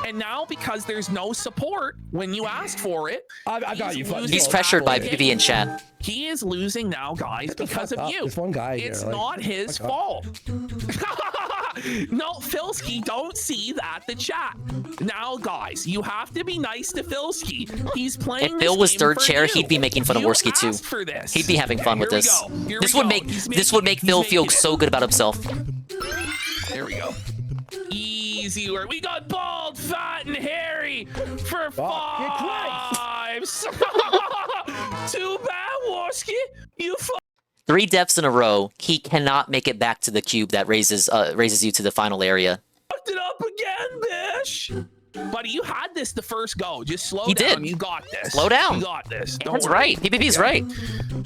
Speaker 15: And now because there's no support when you asked for it,
Speaker 6: I got you.
Speaker 4: He's pressured by PvP in chat.
Speaker 15: He is losing now, guys, because of you.
Speaker 6: There's one guy
Speaker 15: It's
Speaker 6: here, like,
Speaker 15: not his fault. No, Philski, don't see that. The chat. Now, guys, you have to be nice to Philski. He's playing.
Speaker 4: If Phil was
Speaker 15: this game
Speaker 4: third
Speaker 15: for
Speaker 4: chair,
Speaker 15: you.
Speaker 4: he'd be making fun of
Speaker 15: You
Speaker 4: Worski too.
Speaker 15: asked for this.
Speaker 4: He'd be having fun with
Speaker 15: Here we
Speaker 4: this.
Speaker 15: go. Here
Speaker 4: This
Speaker 15: we
Speaker 4: would
Speaker 15: go.
Speaker 4: make
Speaker 15: He's
Speaker 4: this would make
Speaker 15: he's
Speaker 4: Phil feel
Speaker 15: making it.
Speaker 4: so good about himself.
Speaker 15: There we go. Easy work. We got bald, fat, and hairy for 5. Too bad, Worski. You
Speaker 4: 3 deaths in a row. He cannot make it back to the cube that raises you to the final area.
Speaker 15: fucked it up again, bitch. Buddy, you had this the first go. Just slow
Speaker 4: He
Speaker 15: down.
Speaker 4: did.
Speaker 15: You got this.
Speaker 4: Slow down.
Speaker 15: You got this. Don't
Speaker 4: That's
Speaker 15: worry.
Speaker 4: right. PvP's right.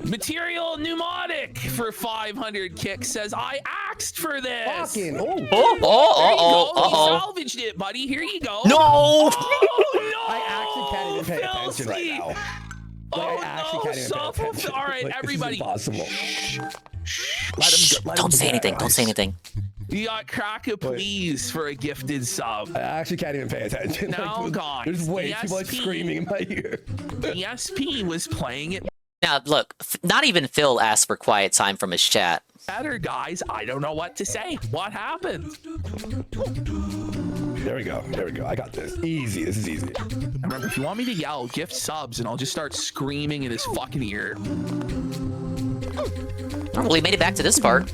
Speaker 15: Material Pneumatic for 500 kicks says, I asked for this.
Speaker 6: Fucking,
Speaker 15: He salvaged it, buddy. Here you go.
Speaker 4: No.
Speaker 15: Oh, no.
Speaker 6: I actually can't even pay attention right now. Like, I actually can't even pay attention.
Speaker 15: All right,
Speaker 6: Like,
Speaker 15: everybody.
Speaker 6: This is impossible.
Speaker 4: Don't say anything. Don't say anything.
Speaker 15: You got Kraka, please, for a gifted sub.
Speaker 6: I actually can't even pay attention.
Speaker 15: Now,
Speaker 6: Like,
Speaker 15: guys,
Speaker 6: there's way too much
Speaker 15: DSP
Speaker 6: screaming in my ear.
Speaker 15: DSP was playing it
Speaker 4: Now, look, not even Phil asked for quiet time from his chat.
Speaker 15: better, guys. I don't know what to say. What happened?
Speaker 6: There we go. There we go. I got this. Easy. This is easy.
Speaker 15: Remember, if you want me to yell, gift subs, and I'll just start screaming in his fucking ear.
Speaker 4: Oh, well, he made it back to this part.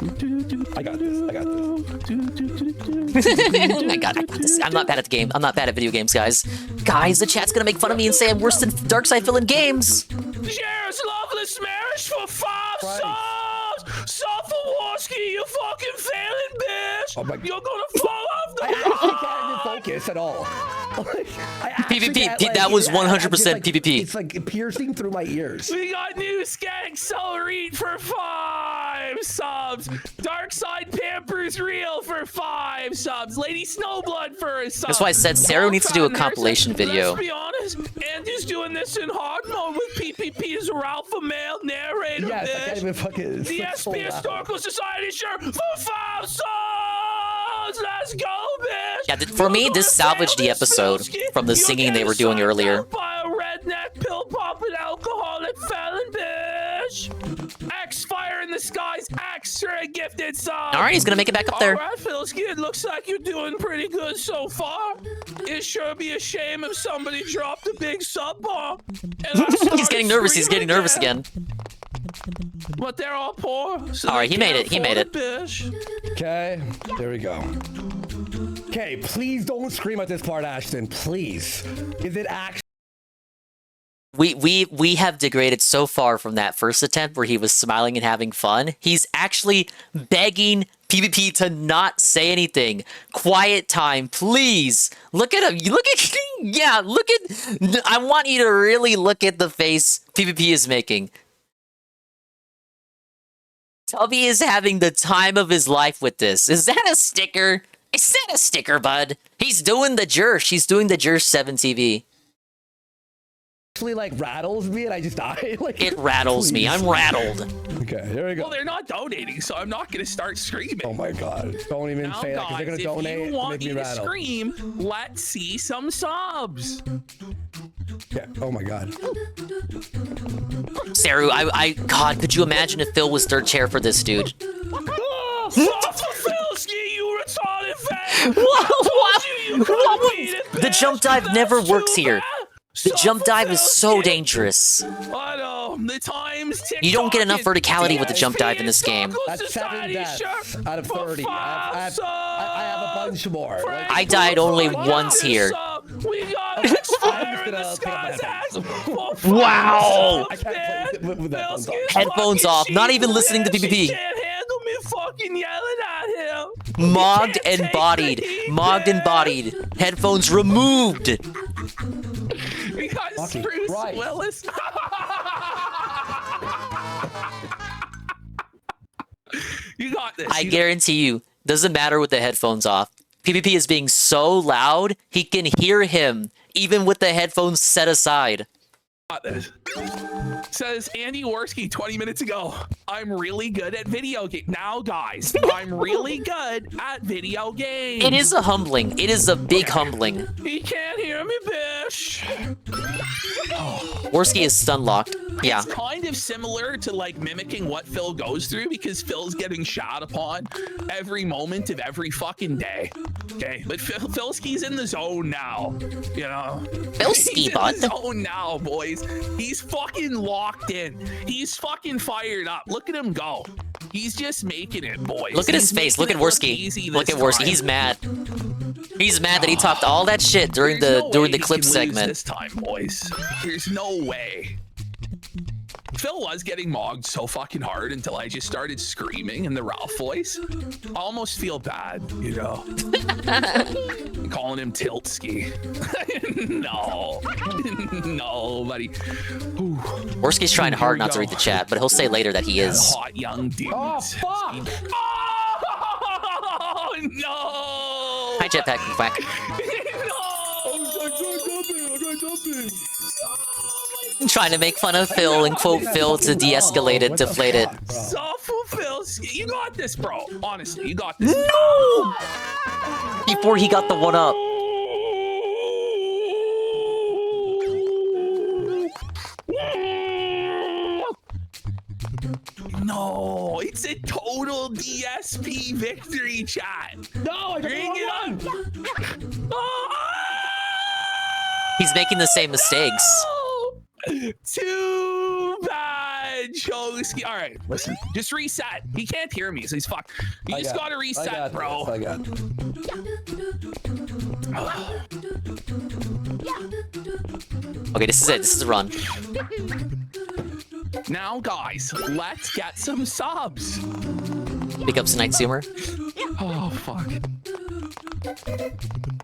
Speaker 6: I got this. I got this.
Speaker 4: I got this. I'm not bad at the game. I'm not bad at video games, guys. Guys, the chat's gonna make fun of me and say I'm worse than Darkside Phil in games.
Speaker 15: Cheers, Loveless Marriage for 5 subs! Suffolowski, you fucking failing bitch!
Speaker 6: Oh my
Speaker 15: You're gonna fall off the
Speaker 6: I actually can't even focus at all. Like, I actually
Speaker 4: PvP,
Speaker 6: can't, like,
Speaker 4: that was
Speaker 6: yeah, I'm just,
Speaker 4: 100%
Speaker 6: like,
Speaker 4: PvP.
Speaker 6: It's like piercing through my ears.
Speaker 15: We got new Skank Celery for 5 subs. Darkside Pampers Real for 5 subs. Lady Snowblood for a sub.
Speaker 4: That's why I said Sarah needs to do a compilation video.
Speaker 15: Let's be honest, Andy's doing this in hard mode with PPP as a alpha male narrator.
Speaker 6: Yes, I can't
Speaker 15: bitch.
Speaker 6: even fucking. It's
Speaker 15: The
Speaker 6: like so
Speaker 15: SP
Speaker 6: loud.
Speaker 15: Historical Society shirt for 5 subs. Let's go, bitch.
Speaker 4: Yeah, for me, this salvaged the episode from the singing they were doing earlier.
Speaker 15: By a redneck pill popping alcoholic felon, bitch. X Fire in the Skies, extra gifted song.
Speaker 4: All right, he's gonna make it back up there.
Speaker 15: All right, Philski, it looks like you're doing pretty good so far. It'd sure be a shame if somebody dropped a big sub bomb.
Speaker 4: He's getting nervous. He's getting nervous again.
Speaker 15: But they're all poor. So
Speaker 4: All right, he made it. He made it.
Speaker 6: Okay, there we go. Okay, please don't scream at this part, Ashton. Please. Is it actually?
Speaker 4: We have degraded so far from that first attempt where he was smiling and having fun. He's actually begging PvP to not say anything. Quiet time, please. Look at him. Look at yeah. Look at. I want you to really look at the face PvP is making. Tubby is having the time of his life with this. Is that a sticker? Is that a sticker, bud? He's doing the Jersh. He's doing the Jersh 7 TV.
Speaker 6: Actually, like, rattles me and I just die. Like,
Speaker 4: It rattles me. I'm rattled.
Speaker 6: Okay, here we go.
Speaker 15: Well, they're not donating, so I'm not going to start screaming.
Speaker 6: Oh my god. Don't even
Speaker 15: Now,
Speaker 6: say that because they're going
Speaker 15: guys,
Speaker 6: to donate
Speaker 15: if
Speaker 6: and
Speaker 15: you want
Speaker 6: make me
Speaker 15: me to
Speaker 6: rattle.
Speaker 15: scream, let's see some subs.
Speaker 6: Yeah. Oh my god.
Speaker 4: Saru, God, could you imagine if Phil was third chair for this dude?
Speaker 15: Philski, you retarded fan!
Speaker 4: What?
Speaker 15: You
Speaker 4: The jump dive never works here. The jump dive is so dangerous.
Speaker 10: I know. The times
Speaker 4: You don't get enough verticality with the jump dive in this game.
Speaker 6: That's 7 deaths out of 30. I have a bunch more.
Speaker 4: I died only once here. Wow! Headphones off, not even listening to PvP. Mogged and bodied. Mogged and bodied. Headphones removed.
Speaker 10: We got Bruce Willis. You got this.
Speaker 4: I guarantee you, doesn't matter with the headphones off. PvP is being so loud, he can hear him, even with the headphones set aside.
Speaker 10: Got this. Says Andy Worski 20 minutes ago. I'm really good at video games. Now, guys, I'm really good at video games.
Speaker 4: It is a humbling. It is a big humbling.
Speaker 10: He can't hear me, bish.
Speaker 4: Worski is stun locked. Yeah.
Speaker 10: It's kind of similar to like mimicking what Phil goes through because Phil's getting shot upon every moment of every fucking day. Okay, but Philski's in the zone now. You know,
Speaker 4: Philski, bud.
Speaker 10: He's in the zone now, boys. He's fucking locked in. He's fucking fired up. Look at him go. He's just making it, boys.
Speaker 4: Look at his face. Look at Worski. Look at Worski. He's mad. He's mad that he talked all that shit during the clip segment.
Speaker 10: This time, boys. There's no way. Phil was getting mogged so fucking hard until I just started screaming in the Ralph voice. I almost feel bad, you know. I'm calling him Tiltski. No. No, buddy. Ooh.
Speaker 4: Worski's trying hard not to read the chat, but he'll say later that he is.
Speaker 10: Hot young dude.
Speaker 6: Oh, fuck!
Speaker 10: Oh, no!
Speaker 4: Hi, Jetpack Quack. Trying to make fun of Phil and quote Phil to de-escalate it, deflate it.
Speaker 10: Softful Phil, you got this, bro. Honestly, you got this.
Speaker 4: No! Before he got the one up.
Speaker 10: No, it's a total DSP victory, chat.
Speaker 6: No, I
Speaker 10: bring it on.
Speaker 4: He's making the same mistakes.
Speaker 10: Too bad, Choski. All right, listen, just reset. He can't hear me, so he's fucked. You just gotta reset, bro.
Speaker 6: I got
Speaker 4: Okay, this is it. This is a run.
Speaker 10: Now, guys, let's get some subs.
Speaker 4: Pick up Night Zoomer.
Speaker 10: Oh, fuck.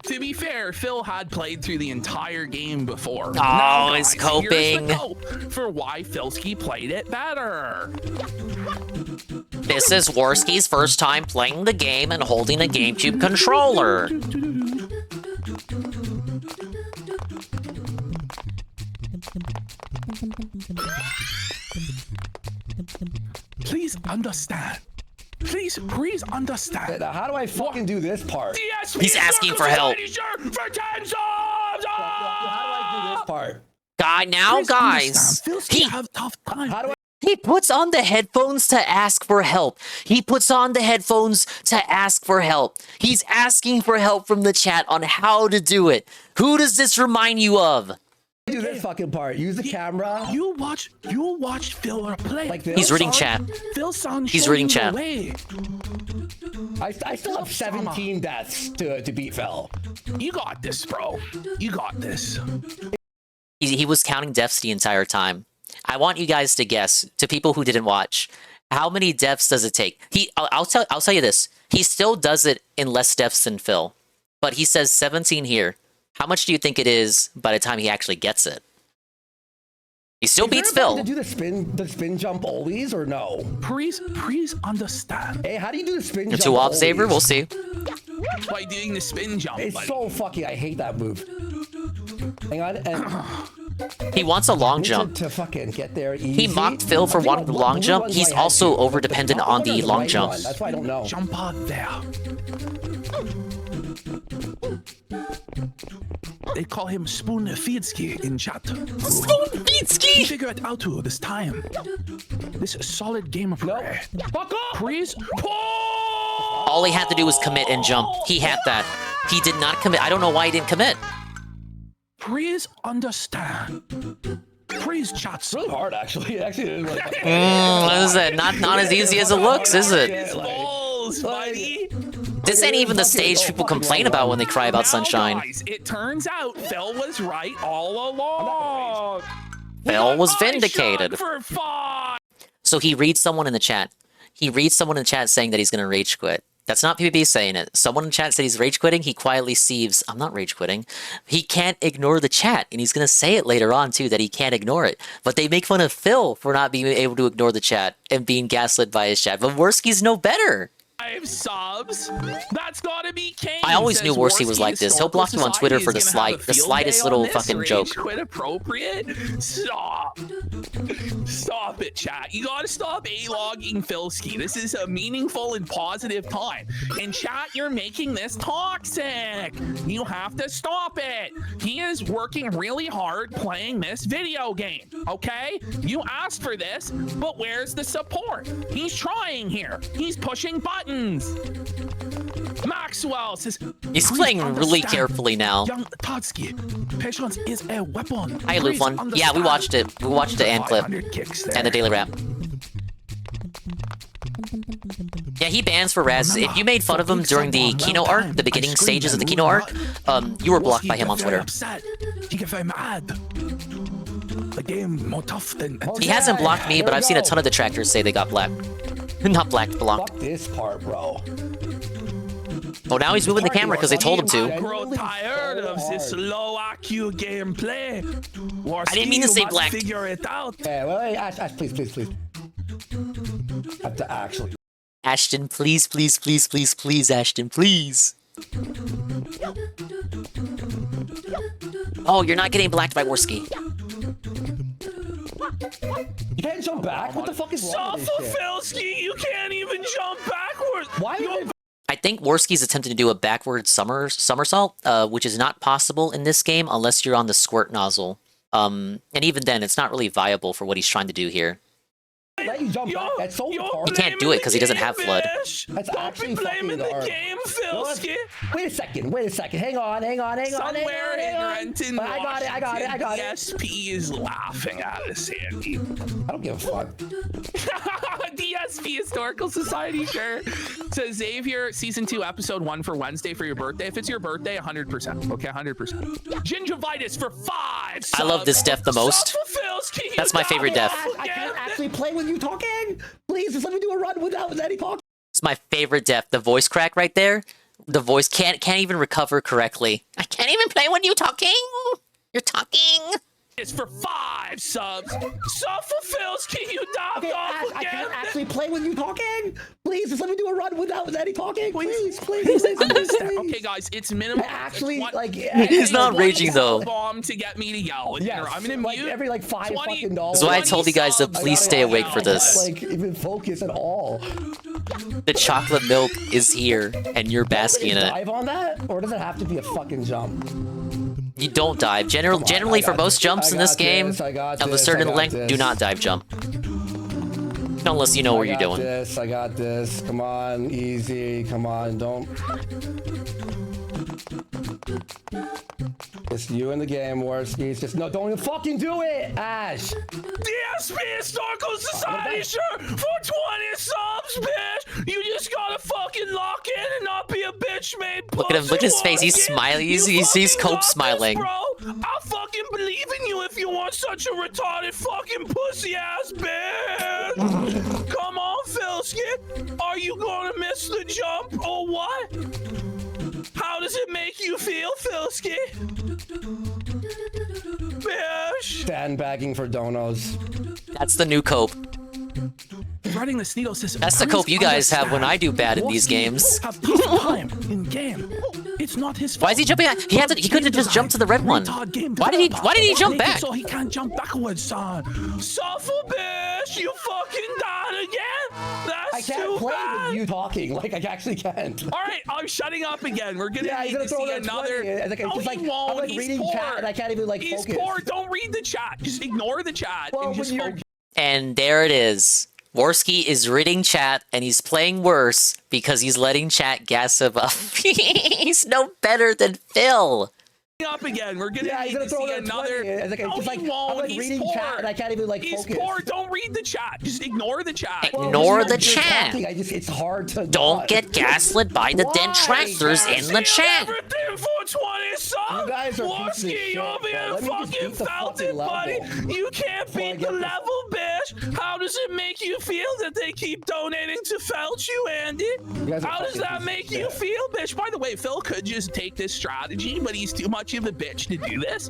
Speaker 10: To be fair, Phil had played through the entire game before.
Speaker 4: Oh,
Speaker 10: now,
Speaker 4: he's
Speaker 10: guys,
Speaker 4: coping.
Speaker 10: Here's the cope for why Philski played it better.
Speaker 4: This is Worski's first time playing the game and holding a GameCube controller.
Speaker 10: Please understand. Please understand.
Speaker 6: How do I fucking do this part?
Speaker 10: DSP
Speaker 4: He's asking for help.
Speaker 10: For 10 subs!
Speaker 6: How do I do this part?
Speaker 4: Guys, he puts on the headphones to ask for help. He puts on the headphones to ask for help. He's asking for help from the chat on how to do it. Who does this remind you of?
Speaker 6: Do this fucking part. Use the camera.
Speaker 10: You watch Phil play.
Speaker 6: Like this.
Speaker 4: He's reading chat. He's reading chat.
Speaker 6: I still have 17 deaths to beat Phil.
Speaker 10: You got this, bro. You got this.
Speaker 4: He was counting deaths the entire time. I want you guys to guess, to people who didn't watch, how many deaths does it take? I'll tell you this. He still does it in less deaths than Phil, but he says 17 here. How much do you think it is by the time he actually gets it? He still beats Phil.
Speaker 6: To do the spin jump always or no?
Speaker 10: Please understand.
Speaker 6: Hey, how do you do the spin
Speaker 4: You're
Speaker 6: jump?
Speaker 4: too off, Saber. We'll see.
Speaker 10: By doing the spin jump.
Speaker 6: It's
Speaker 10: buddy.
Speaker 6: so fucking. I hate that move. Hang on. And
Speaker 4: he wants a long jump.
Speaker 6: To fucking get there easy.
Speaker 4: He mocked Phil for wanting the long jump. He's also over dependent on the long jump.
Speaker 6: That's why I don't know.
Speaker 10: Jump out there. They call him Spoon-Feedsky in chat.
Speaker 4: Spoon-Feedsky!
Speaker 10: Figure it out to this time. This solid game of play.
Speaker 6: Fuck off!
Speaker 10: Please.
Speaker 4: All he had to do was commit and jump. He had that. He did not commit. I don't know why he didn't commit.
Speaker 10: Please understand. Please chat.
Speaker 6: It's really hard, actually. Actually, like,
Speaker 4: What is it? Not as easy as it looks, is it?
Speaker 10: Balls, buddy.
Speaker 4: This ain't even the stage people complain about when they cry about Sunshine.
Speaker 10: Guys, it turns out Phil was right all along.
Speaker 4: Phil was vindicated.
Speaker 10: For 5.
Speaker 4: So he reads someone in the chat. He reads someone in the chat saying that he's going to rage quit. That's not PvP saying it. Someone in the chat said he's rage quitting. He quietly sieves, I'm not rage quitting. He can't ignore the chat. And he's going to say it later on, too, that he can't ignore it. But they make fun of Phil for not being able to ignore the chat and being gaslit by his chat. But Worski's no better.
Speaker 10: 5 subs. That's gotta be Kane.
Speaker 4: I always knew Worsky was like this. He'll block you on Twitter for the slightest little fucking joke.
Speaker 10: Quit appropriate? Stop. Stop it, chat. You gotta stop A-logging Philski. This is a meaningful and positive time. And chat, you're making this toxic. You have to stop it. He is working really hard playing this video game, okay? You asked for this, but where's the support? He's trying here. He's pushing buttons. Maxwell says
Speaker 4: he's playing really carefully now.
Speaker 10: Young Totsky, patience is a weapon.
Speaker 4: Hi, Lufon. Yeah, we watched it. We watched the end clip and the daily wrap. Yeah, he bans for Raz. If you made fun of him during the Kino arc, the beginning stages of the Kino arc, you were blocked by him on Twitter.
Speaker 10: He get very mad. The game more tough than.
Speaker 4: He hasn't blocked me, but I've seen a ton of detractors say they got blacked. Not blacked, blocked.
Speaker 6: Fuck this part, bro.
Speaker 4: Oh, now he's moving the camera because they told him to.
Speaker 10: I grow tired of this low IQ gameplay.
Speaker 4: I didn't mean to say black.
Speaker 10: Figure it out.
Speaker 6: Hey, wait, Ash, please. I have to actually.
Speaker 4: Ashton, please, Ashton, please. Oh, you're not getting blacked by Worski.
Speaker 6: You can't jump back? What the fuck is wrong with this shit?
Speaker 10: Philski, you can't even jump backwards.
Speaker 6: Why?
Speaker 4: I think Worski's attempting to do a backward somersault, which is not possible in this game unless you're on the squirt nozzle. And even then, it's not really viable for what he's trying to do here.
Speaker 6: Let you jump back. That's so retarded.
Speaker 4: He can't do it because he doesn't have flood.
Speaker 6: That's actually fucking hard. Wait a second. Hang on.
Speaker 10: Somewhere ignorant in
Speaker 6: I got it.
Speaker 10: DSP is laughing at us, Andy.
Speaker 6: I don't give a fuck.
Speaker 10: DSP Historical Society, sure. Says Xavier, Season 2, Episode 1 for Wednesday for your birthday. If it's your birthday, 100%. Okay, 100%. Gingivitis for 5 subs.
Speaker 4: I love this death the most. That's my favorite death.
Speaker 6: I can't actually play with you talking. Please, just let me do a run without any talking.
Speaker 4: It's my favorite death. The voice crack right there. The voice can't even recover correctly. I can't even play when you're talking. You're talking.
Speaker 10: It's for 5 subs. Philski, you dog
Speaker 6: okay, Ash, I can't actually play with you talking. Please, just let me do a run without any talking. Please.
Speaker 10: Okay, guys, it's minimal.
Speaker 6: Actually,
Speaker 4: he's not raging though.
Speaker 10: Bomb to get me to yell. Yes, I'm gonna mute
Speaker 6: every 5 fucking dollars.
Speaker 4: That's why I told you guys to please stay awake for this.
Speaker 6: Even focus at all.
Speaker 4: The chocolate milk is here, and you're basking in it.
Speaker 6: Dive on that, or does it have to be a fucking jump?
Speaker 4: You don't dive. Generally, for most jumps in this game, of a certain length, do not dive jump. Unless you know what you're doing.
Speaker 6: I got this. Come on, easy. Come on, don't. It's you in the game, Worski. It's just don't even fucking do it, Ash.
Speaker 10: DSP Historical Society, sure, for 20 subs, bitch. You just gotta fucking lock in and not be a bitch made.
Speaker 4: Look at him. Look at his face. He's smiling. He's cope smiling.
Speaker 10: Bro, I'll fucking believe in you if you want such a retarded fucking pussy ass bitch. Come on, Philski. Are you gonna miss the jump or what? How does it make you feel, Philski? Bitch.
Speaker 6: Sandbagging for donos.
Speaker 4: That's the new cope.
Speaker 10: Running the Sneedle system.
Speaker 4: That's the cope you guys have when I do bad in these games.
Speaker 10: Have time in game. It's not his fault.
Speaker 4: Why is he jumping back? He could have just jumped to the red one. Why did he jump back?
Speaker 10: So he can't jump backwards, son. Suffer, bitch! You fucking died again? That's too bad.
Speaker 6: I can't play with you talking. Like, I actually can't.
Speaker 10: Alright, I'm shutting up again. We're gonna need to see another...
Speaker 6: No, he won't. He's reading chat and I can't even, focus.
Speaker 10: He's poor. Don't read the chat. Just ignore the chat and just focus.
Speaker 4: And there it is. Worski is reading chat and he's playing worse because he's letting chat gas him up. He's no better than Phil.
Speaker 10: Up again. We're gonna
Speaker 6: Yeah, he's gonna throw
Speaker 10: another.
Speaker 6: It's like,
Speaker 10: No,
Speaker 6: just like,
Speaker 10: he won't.
Speaker 6: I'm like
Speaker 10: He's
Speaker 6: reading
Speaker 10: poor.
Speaker 6: chat and I can't even like
Speaker 10: He's
Speaker 6: focus.
Speaker 10: poor. Don't read the chat. Just ignore the chat.
Speaker 4: Ignore the
Speaker 6: You're
Speaker 4: chat.
Speaker 6: talking, it's hard to
Speaker 4: Don't
Speaker 6: not.
Speaker 4: get gaslit by the
Speaker 6: Why,
Speaker 4: detractors
Speaker 6: guys?
Speaker 4: in the chat.
Speaker 10: Everything for 20 subs.
Speaker 6: You guys are pieces of
Speaker 10: Worski,
Speaker 6: shit,
Speaker 10: you're
Speaker 6: bro.
Speaker 10: being
Speaker 6: Let me just
Speaker 10: fucking
Speaker 6: beat the
Speaker 10: felt
Speaker 6: fucking
Speaker 10: it, buddy.
Speaker 6: level.
Speaker 10: You can't
Speaker 6: Before I
Speaker 10: beat
Speaker 6: get
Speaker 10: the
Speaker 6: this-
Speaker 10: level, bitch. How does it make you feel that they keep donating to Felch you, Andy?
Speaker 6: guys are
Speaker 10: How does
Speaker 6: fucking
Speaker 10: that
Speaker 6: pieces
Speaker 10: make
Speaker 6: of
Speaker 10: you
Speaker 6: shit.
Speaker 10: feel, bitch? By the way, Phil could just take this strategy, but he's too much of a bitch to do this.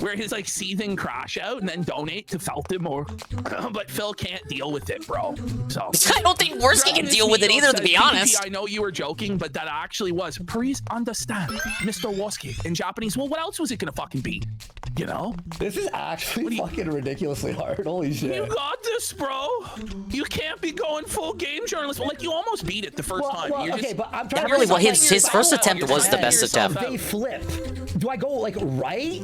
Speaker 10: Where his like seething crash out and then donate to Feltham or but Phil can't deal with it, bro. So
Speaker 4: I don't think Worski can deal with it either, to be honest.
Speaker 10: I know you were joking, but that actually was. Please understand, Mr. Worski. In Japanese, well, what else was it gonna fucking be? You know?
Speaker 6: This is actually fucking ridiculously hard. Holy shit.
Speaker 10: You got this, bro. You can't be going full game journalist. Well, like you almost beat it the first time. You're
Speaker 6: okay,
Speaker 10: just,
Speaker 6: but I'm trying
Speaker 4: That
Speaker 6: to
Speaker 4: really,
Speaker 6: figure
Speaker 4: well,
Speaker 6: out,
Speaker 4: his
Speaker 6: like,
Speaker 4: first
Speaker 6: you're
Speaker 4: attempt was the best attempt.
Speaker 6: They flip. Do I go like right?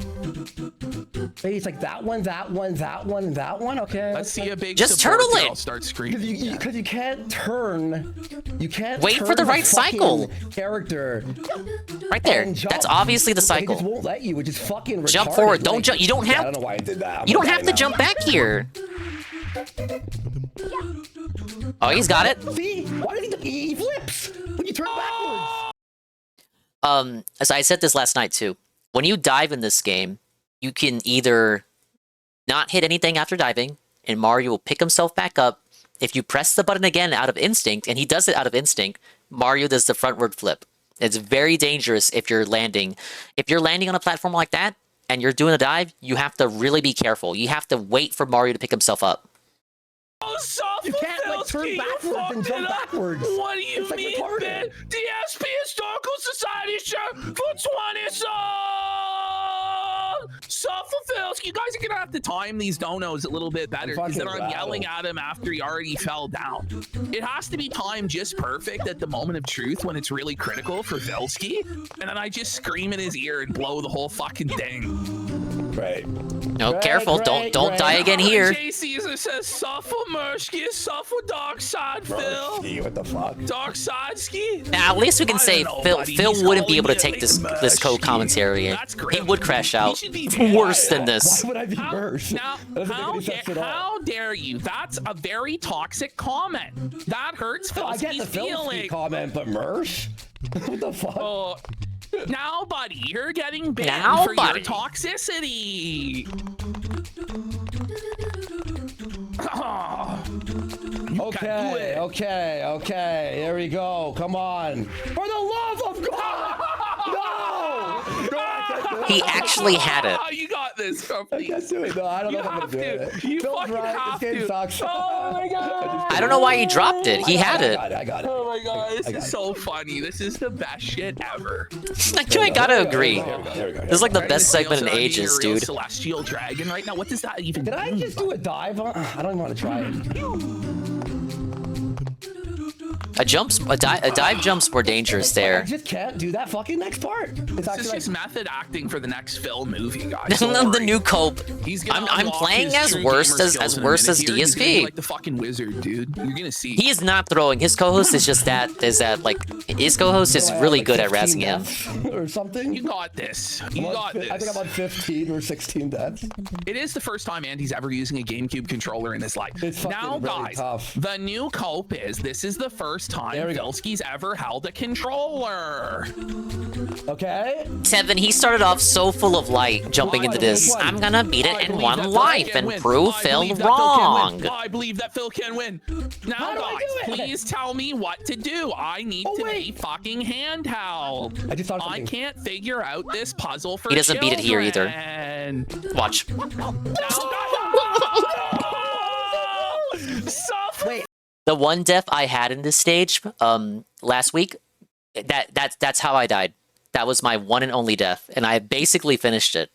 Speaker 6: Maybe it's like that one, that one, that one, and that one. Okay.
Speaker 10: Let's see a big
Speaker 4: Just
Speaker 10: support
Speaker 4: turtle
Speaker 10: girl
Speaker 4: it.
Speaker 10: start screaming.
Speaker 6: Because you can't turn. You can't
Speaker 4: Wait for
Speaker 6: turn
Speaker 4: the right
Speaker 6: fucking
Speaker 4: cycle.
Speaker 6: Character.
Speaker 4: Right there.
Speaker 6: and jump.
Speaker 4: That's obviously the
Speaker 6: They just
Speaker 4: cycle.
Speaker 6: won't let you, which is fucking retarded.
Speaker 4: Jump forward. Don't
Speaker 6: Like,
Speaker 4: jump. You don't
Speaker 6: yeah, I
Speaker 4: have.
Speaker 6: don't know why I did that.
Speaker 4: You don't have to
Speaker 6: now.
Speaker 4: jump back here. Oh, he's got it.
Speaker 6: See? Why did he flips when you turn backwards?
Speaker 4: As I said this last night too. When you dive in this game, you can either not hit anything after diving, and Mario will pick himself back up. If you press the button again out of instinct, and he does it out of instinct, Mario does the frontward flip. It's very dangerous if you're landing. If you're landing on a platform like that, and you're doing a dive, you have to really be careful. You have to wait for Mario to pick himself up.
Speaker 6: You can't like turn backwards and jump backwards.
Speaker 10: What do you
Speaker 6: It's like
Speaker 10: mean,
Speaker 6: retarded.
Speaker 10: man? DSP Historical Society shirt for 20 subs! Sufferfilsk, you guys are gonna have to time these donos a little bit better because then I'm yelling at him after he already fell down. It has to be timed just perfect at the moment of truth when it's really critical for Vilsky, and then I just scream in his ear and blow the whole fucking thing.
Speaker 6: Right.
Speaker 4: No, careful! Don't die again here.
Speaker 10: J. Caesar says, "Suffer Mershki, suffer Dark Side, Phil."
Speaker 6: What the fuck?
Speaker 10: Dark Side ski.
Speaker 4: Now, at least we can
Speaker 10: I
Speaker 4: say
Speaker 10: don't know,
Speaker 4: Phil.
Speaker 10: buddy.
Speaker 4: Phil
Speaker 10: He's
Speaker 4: wouldn't be
Speaker 10: calling
Speaker 4: able to
Speaker 10: me
Speaker 4: take
Speaker 10: a
Speaker 4: this co-commentary. He would crash out. Worse than this.
Speaker 6: Why would I be worse?
Speaker 10: Now,
Speaker 6: That doesn't make any sense at all.
Speaker 10: how dare you? That's a very toxic comment. That hurts
Speaker 6: No, I get the
Speaker 10: Phil's
Speaker 6: Philsky
Speaker 10: feeling.
Speaker 6: comment, but Mersh? What the fuck?
Speaker 10: Oh, now, buddy, you're getting banned
Speaker 4: Now,
Speaker 10: for
Speaker 4: buddy.
Speaker 10: your toxicity.
Speaker 6: Okay. Here we go. Come on. For the love of God! No!
Speaker 4: He actually had it.
Speaker 10: You got this,
Speaker 6: I can't do it. No, I don't know if I'm gonna do it.
Speaker 10: You
Speaker 6: Phil's
Speaker 10: fucking
Speaker 6: right.
Speaker 10: have
Speaker 6: This game
Speaker 10: to.
Speaker 6: sucks.
Speaker 10: Oh my god.
Speaker 4: I don't know why he dropped it. He had it.
Speaker 6: I got it.
Speaker 10: Oh my god, this is so funny. This is the best shit ever.
Speaker 4: I gotta agree.
Speaker 6: Here we go.
Speaker 4: This is like the best segment in ages, dude.
Speaker 10: Celestial dragon right now. What does that even
Speaker 6: Did I
Speaker 10: mean?
Speaker 6: just do a dive? I don't even want to try it.
Speaker 4: A dive jump's more dangerous
Speaker 6: I
Speaker 4: there.
Speaker 6: just can't do that fucking next part. It's
Speaker 10: This is
Speaker 6: actually
Speaker 10: just
Speaker 6: like,
Speaker 10: method acting for the next Phil movie, guys.
Speaker 4: The new cope.
Speaker 10: He's gonna
Speaker 4: I'm
Speaker 10: unlock
Speaker 4: playing
Speaker 10: his
Speaker 4: as
Speaker 10: true
Speaker 4: worst
Speaker 10: gamer
Speaker 4: as
Speaker 10: skills in a
Speaker 4: worst as
Speaker 10: minute here. He's gonna be
Speaker 4: DSP.
Speaker 10: like the fucking wizard, dude. You're gonna see.
Speaker 4: He is not throwing. His co-host is just that. His co-host is really good at razzing him.
Speaker 6: or something.
Speaker 10: You got this. You got this.
Speaker 6: I think I'm on 15 or 16 deaths.
Speaker 10: It is the first time Andy's ever using a GameCube controller in his life.
Speaker 6: It's fucking
Speaker 10: Now,
Speaker 6: really
Speaker 10: guys,
Speaker 6: tough.
Speaker 10: the new cope is this is the first time
Speaker 6: There we go.
Speaker 10: Vilsky's ever held a controller.
Speaker 6: Okay.
Speaker 4: Tevin, he started off so full of light jumping into this. I'm gonna beat it in one life and prove Phil wrong.
Speaker 10: I believe that Phil can win. Now,
Speaker 6: do I
Speaker 10: guys,
Speaker 6: do it?
Speaker 10: please tell me what to do. I need to be fucking handheld.
Speaker 6: I just thought of
Speaker 10: I
Speaker 6: something.
Speaker 10: can't figure out this puzzle for
Speaker 4: He doesn't beat it here either.
Speaker 10: children.
Speaker 4: Watch.
Speaker 6: Wait.
Speaker 4: The one death I had in this stage, last week, that's how I died. That was my one and only death, and I basically finished it.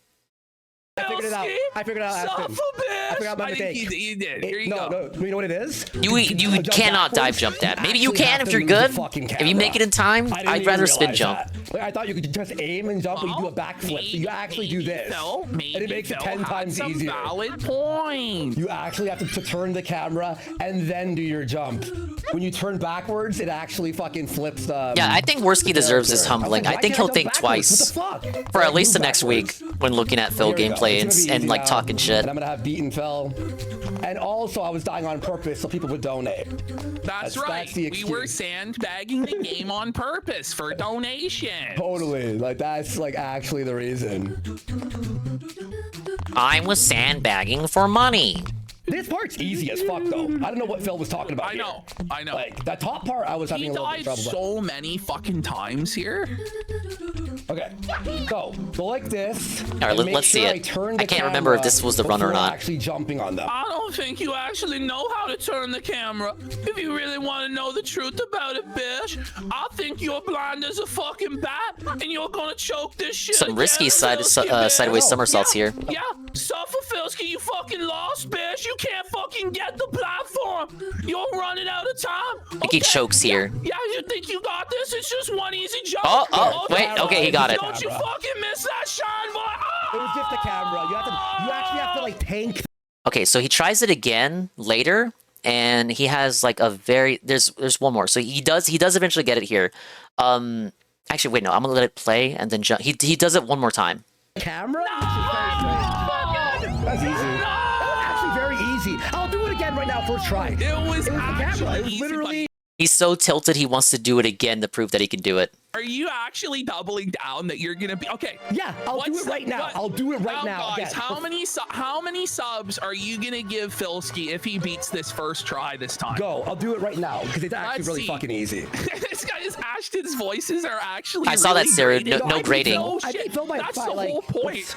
Speaker 6: I figured it out. I figured out.
Speaker 10: Son of a bitch!
Speaker 6: I figured out my
Speaker 10: I
Speaker 6: mistake.
Speaker 10: think you did. Here you go.
Speaker 6: No, you know what it is?
Speaker 4: You cannot dive jump that. Maybe you can if you're good. If you make it in time, I'd rather spin jump.
Speaker 6: Like, I thought you could just aim and jump, but you do a backflip. So you actually do this, and it makes it 10 times easier.
Speaker 10: Valid point.
Speaker 6: You actually have to turn the camera and then do your jump. When you turn backwards, it actually fucking flips the.
Speaker 4: Yeah, I think Worski deserves this humbling. I think he'll think twice for at least the next week when looking at Phil gameplay and like talking shit.
Speaker 6: And I'm gonna have beaten Phil. And also, I was dying on purpose so people would donate.
Speaker 10: That's right.
Speaker 6: That's the
Speaker 10: we were sandbagging the game on purpose for donation.
Speaker 6: Totally. Like, that's like actually the reason.
Speaker 4: I was sandbagging for money.
Speaker 6: This part's easy as fuck, though. I don't know what Phil was talking about.
Speaker 10: I know.
Speaker 6: Like, that top part, I was having a little bit of trouble.
Speaker 10: He died so many fucking times here.
Speaker 6: Okay, so go like this.
Speaker 4: All right, let's see it. I can't remember if this was the run or not.
Speaker 6: Actually jumping on them.
Speaker 10: I don't think you actually know how to turn the camera. If you really want to know the truth about it, bitch, I think you're blind as a fucking bat, and you're gonna choke this shit.
Speaker 4: Some risky sideways somersaults here.
Speaker 10: Yeah, suffer, Filsky, you fucking lost, bitch. You can't fucking get the platform. You're running out of time.
Speaker 4: I think he chokes here.
Speaker 10: Yeah, you think you got this? It's just one easy jump.
Speaker 4: Oh, wait, okay, he got it.
Speaker 10: Don't you fucking miss that shine, boy.
Speaker 6: It was just the camera. You actually have to like tank.
Speaker 4: Okay, so he tries it again later, and he has like a very there's one more. So he does eventually get it here. Actually, wait, no, I'm gonna let it play and then jump. He does it one more time.
Speaker 6: Camera? That's easy. Actually, very easy. I'll do it again right now. First try.
Speaker 10: It was
Speaker 6: the camera. It was literally.
Speaker 4: He's so tilted he wants to do it again to prove that he can do it.
Speaker 10: Are you actually doubling down that you're gonna be okay?
Speaker 6: Yeah, I'll do it right now. I'll do it right now.
Speaker 10: Guys, how many subs are you gonna give Filsky if he beats this first try this time?
Speaker 6: Go. I'll do it right now because it's actually really fucking easy.
Speaker 10: This guy's Ashton's voices are actually.
Speaker 4: I saw that, Sarah. No grading.
Speaker 10: That's the whole point.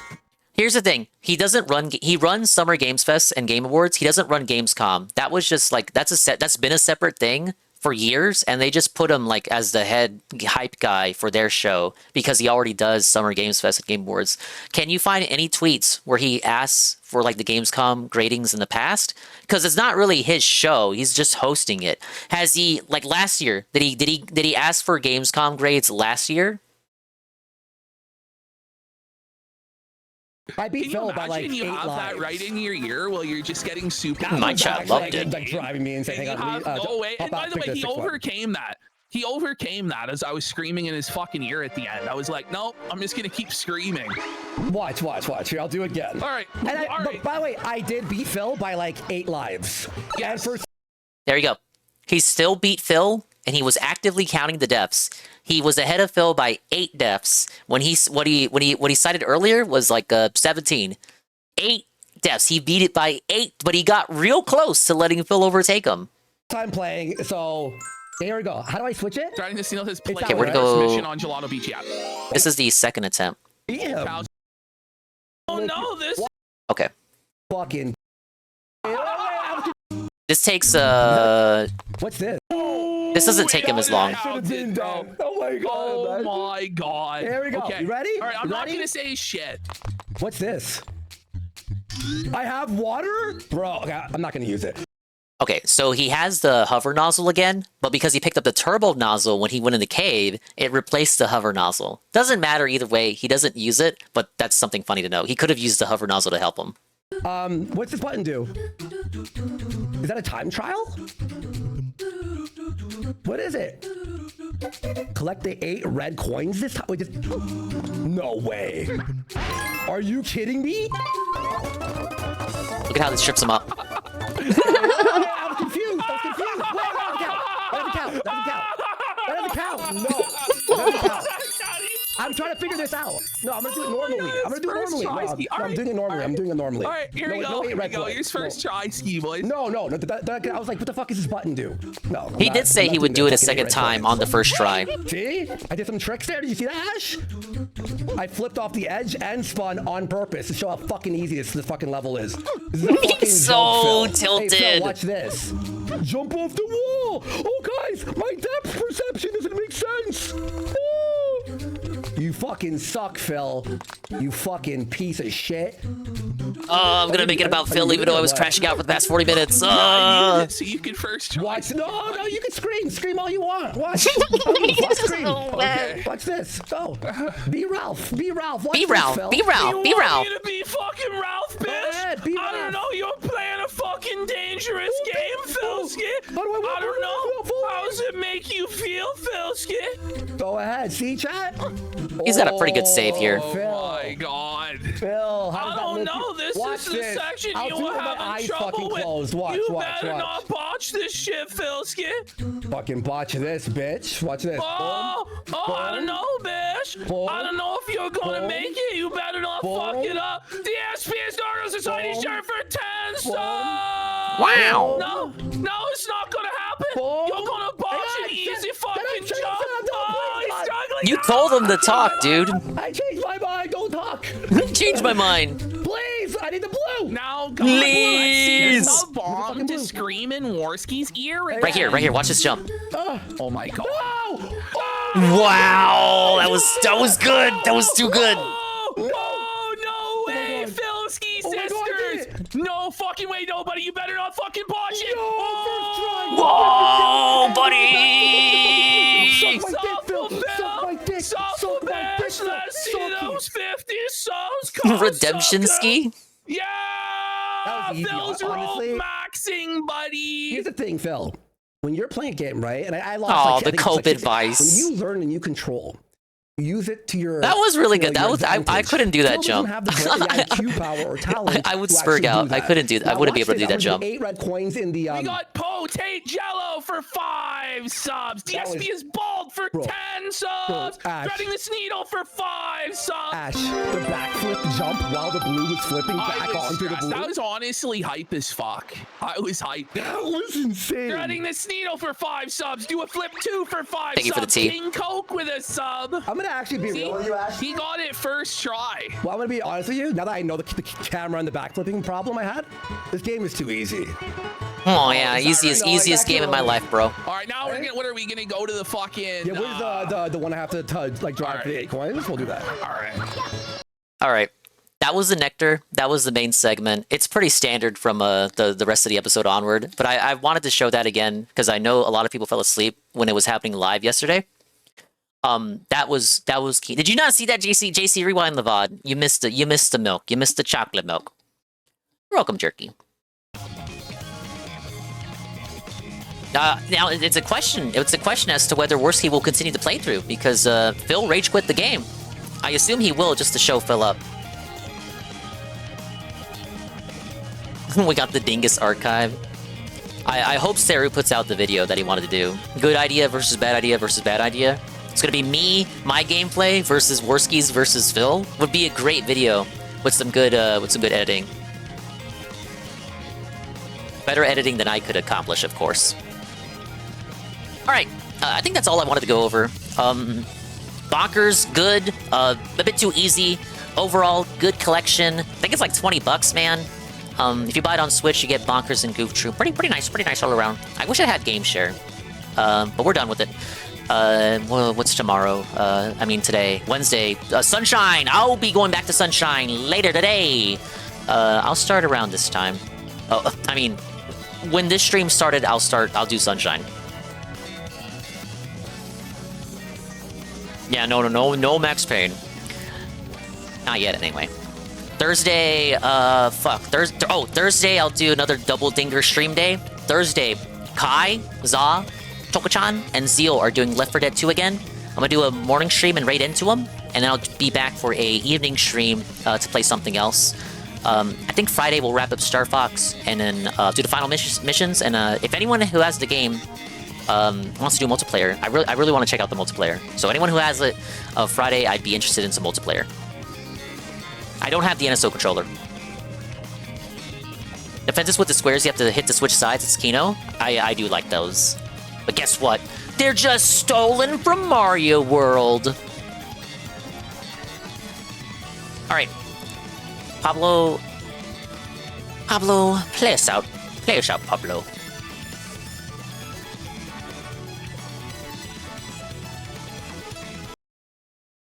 Speaker 4: Here's the thing. He doesn't run. He runs Summer Games Fest and Game Awards. He doesn't run Gamescom. That was just like that's been a separate thing for years, and they just put him like as the head hype guy for their show because he already does Summer Games Fest and Game Awards. Can you find any tweets where he asks for like the Gamescom gradings in the past? Because it's not really his show. He's just hosting it. Has he like last year? Did he ask for Gamescom grades last year?
Speaker 6: I beat Phil by like 8
Speaker 10: you have
Speaker 6: lives.
Speaker 10: that right in your ear while you're just getting super.
Speaker 4: My chat loved it.
Speaker 6: Like driving me insane. Hang on,
Speaker 10: no way. And by the way, he overcame that. He overcame that as I was screaming in his fucking ear at the end. I was like, nope, I'm just gonna keep screaming.
Speaker 6: Watch. Here, I'll do it again.
Speaker 10: All right.
Speaker 6: But by the way, I did beat Phil by like 8 lives.
Speaker 10: Yes.
Speaker 4: There you go. He still beat Phil, and he was actively counting the deaths. He was ahead of Phil by 8 deaths. What he cited earlier was like 17. 8 deaths. He beat it by 8, but he got real close to letting Phil overtake him.
Speaker 6: Time playing, so here we go. How do I switch it?
Speaker 10: Trying to steal his play.
Speaker 4: Okay, we're gonna go.
Speaker 10: Mission on Gelato Beach. Yeah.
Speaker 4: This is the second attempt.
Speaker 6: Yeah.
Speaker 10: Oh no, this.
Speaker 4: Okay.
Speaker 6: Fucking.
Speaker 4: This takes
Speaker 6: What's this?
Speaker 4: This doesn't take him as long.
Speaker 6: Oh my god.
Speaker 10: Oh my god.
Speaker 6: There we go.
Speaker 10: Okay.
Speaker 6: You ready?
Speaker 10: All right, I'm
Speaker 6: You
Speaker 10: not
Speaker 6: ready?
Speaker 10: gonna say shit.
Speaker 6: What's this? I have water? Bro, okay, I'm not gonna use it.
Speaker 4: Okay, so he has the hover nozzle again, but because he picked up the turbo nozzle when he went in the cave, it replaced the hover nozzle. Doesn't matter either way, he doesn't use it, but that's something funny to know. He could have used the hover nozzle to help him.
Speaker 6: What's this button do? Is that a time trial? What is it? Collect the 8 red coins this time? Wait, no way. Are you kidding me?
Speaker 4: Look at how this trips him up.
Speaker 6: I was confused. That doesn't count. No. That doesn't count. I'm trying to figure this out. No, I'm gonna do it normally. I'm doing it normally.
Speaker 10: All right, here we go. Here's first try, ski boys.
Speaker 6: No. I was like, what the fuck does this button do? No.
Speaker 4: He did say he would do it a second time on the first try.
Speaker 6: See? I did some tricks there. Did you see that, Ash? I flipped off the edge and spun on purpose to show how fucking easy this fucking level is.
Speaker 4: He's so tilted.
Speaker 6: Hey, Phil, watch this. Jump off the wall. Oh, guys, my depth perception doesn't make sense. Oh. You fucking suck, Phil. You fucking piece of shit.
Speaker 4: Oh, I'm gonna make it about Phil, even though I was crashing out for the past 40 minutes.
Speaker 10: So you can first try.
Speaker 6: Watch. No, you can scream. Scream all you want. Watch. Scream.
Speaker 4: Okay.
Speaker 6: Watch this. Go. Be Ralph. Be Ralph. Watch
Speaker 4: Be
Speaker 6: this,
Speaker 4: Ralph.
Speaker 6: Phil.
Speaker 4: Be Ralph. Be Ralph.
Speaker 10: You want me to be fucking Ralph, bitch?
Speaker 6: ahead, be
Speaker 10: I don't know. You're playing a fucking dangerous game, Philskit. I don't know. How does it make you feel, Philskit?
Speaker 6: Go ahead. See, chat?
Speaker 4: He's got a pretty good save here.
Speaker 10: Oh my god.
Speaker 6: Phil,
Speaker 10: I don't know. This is the section you were having trouble with. You better not botch this shit, Philskit.
Speaker 6: Fucking botch this, bitch. Watch this.
Speaker 10: I don't know, bitch. I don't know if you're gonna make it. You better not fuck it up. The SPS Stardust Society shirt for 10 subs.
Speaker 4: Wow.
Speaker 10: No, it's not gonna happen. You're gonna botch an easy fucking jump. Oh, he's struggling.
Speaker 4: You told him to talk, dude.
Speaker 6: I changed my mind. Don't talk.
Speaker 4: Change my mind.
Speaker 6: Please, I need the blue.
Speaker 10: Now,
Speaker 4: Please.
Speaker 10: let's see the bomb to scream in Warski's ear again.
Speaker 4: Right here. Watch this jump.
Speaker 10: Oh my god.
Speaker 4: Wow, that was good. That was too good.
Speaker 10: Oh, no way, Philski sisters. No fucking way, nobody. You better not fucking botch it.
Speaker 4: Whoa, buddy.
Speaker 10: Let's see those 50 subs.
Speaker 4: Redemption ski.
Speaker 10: Yeah.
Speaker 6: That was easy,
Speaker 10: Phil's
Speaker 6: honestly.
Speaker 10: rope maxing, buddy.
Speaker 6: Here's the thing, Phil. When you're playing a game, right? And I lost.
Speaker 4: Oh, the cope advice.
Speaker 6: When you learn and you control, use it to your.
Speaker 4: That was really good.
Speaker 6: Your
Speaker 4: I couldn't do that
Speaker 6: Phil
Speaker 4: jump.
Speaker 6: doesn't have the IQ power or talent.
Speaker 4: I would
Speaker 6: to
Speaker 4: spurg
Speaker 6: actually
Speaker 4: out.
Speaker 6: do that.
Speaker 4: I couldn't do that. I
Speaker 6: Now
Speaker 4: wouldn't be
Speaker 6: watch
Speaker 4: able to do
Speaker 6: this.
Speaker 4: that
Speaker 6: I'm gonna
Speaker 4: jump.
Speaker 6: 8 red coins in the.
Speaker 10: We got Potate Jello for 5 subs. DSP is bald for 10 subs.
Speaker 6: Ash.
Speaker 10: Threading this needle for 5 subs.
Speaker 6: Ash, the backflip jump while the blue was flipping back onto the blue.
Speaker 10: That was honestly hype as fuck. I was hyped.
Speaker 6: That was insane.
Speaker 10: Threading this needle for 5 subs. Do a flip 2 for 5
Speaker 4: Thank you
Speaker 10: subs.
Speaker 4: for the tea.
Speaker 10: King Coke with a sub.
Speaker 6: I'm gonna actually be real with you, Ash.
Speaker 10: He got it first try.
Speaker 6: Well, I'm gonna be honest with you. Now that I know the camera and the backflipping problem I had, this game is too easy.
Speaker 4: Oh yeah, easiest game in my life, bro.
Speaker 10: All right, now what are we gonna go to the fucking?
Speaker 6: Yeah, where's the one I have to like drive for the 8 coins? We'll do that.
Speaker 4: All right. That was the nectar. That was the main segment. It's pretty standard from the rest of the episode onward. But I wanted to show that again because I know a lot of people fell asleep when it was happening live yesterday. That was key. Did you not see that, JC? JC, rewind the VOD. You missed the milk. You missed the chocolate milk. You're welcome, Jerky. Now it's a question. It's a question as to whether Worski will continue the playthrough because Phil rage quit the game. I assume he will just to show Phil up. We got the Dingus archive. I hope Saru puts out the video that he wanted to do. Good idea versus bad idea versus bad idea. It's gonna be me, my gameplay versus Worski's versus Phil. Would be a great video with some good editing. Better editing than I could accomplish, of course. All right, I think that's all I wanted to go over. Bonkers, good. A bit too easy. Overall, good collection. I think it's like 20 bucks, man. If you buy it on Switch, you get Bonkers and Goof Troop. Pretty nice all around. I wish I had Game Share, but we're done with it. Well, what's tomorrow? I mean today, Wednesday. Sunshine. I'll be going back to Sunshine later today. I'll start around this time. Oh, I mean, when this stream started, I'll do Sunshine. Yeah, no Max Payne. Not yet, anyway. Thursday, Thursday I'll do another double dinger stream day. Thursday, Kai, Za, Tokochan, and Zeal are doing Left 4 Dead 2 again. I'm gonna do a morning stream and raid into them, and then I'll be back for a evening stream to play something else. I think Friday we'll wrap up Star Fox and then do the final missions. And if anyone who has the game wants to do multiplayer, I really want to check out the multiplayer. So anyone who has it, Friday, I'd be interested in some multiplayer. I don't have the NSO controller. Defenses with the squares, you have to hit to switch sides. It's Kino. I do like those. But guess what? They're just stolen from Mario World. Alright. Pablo, play us out. Play us out, Pablo.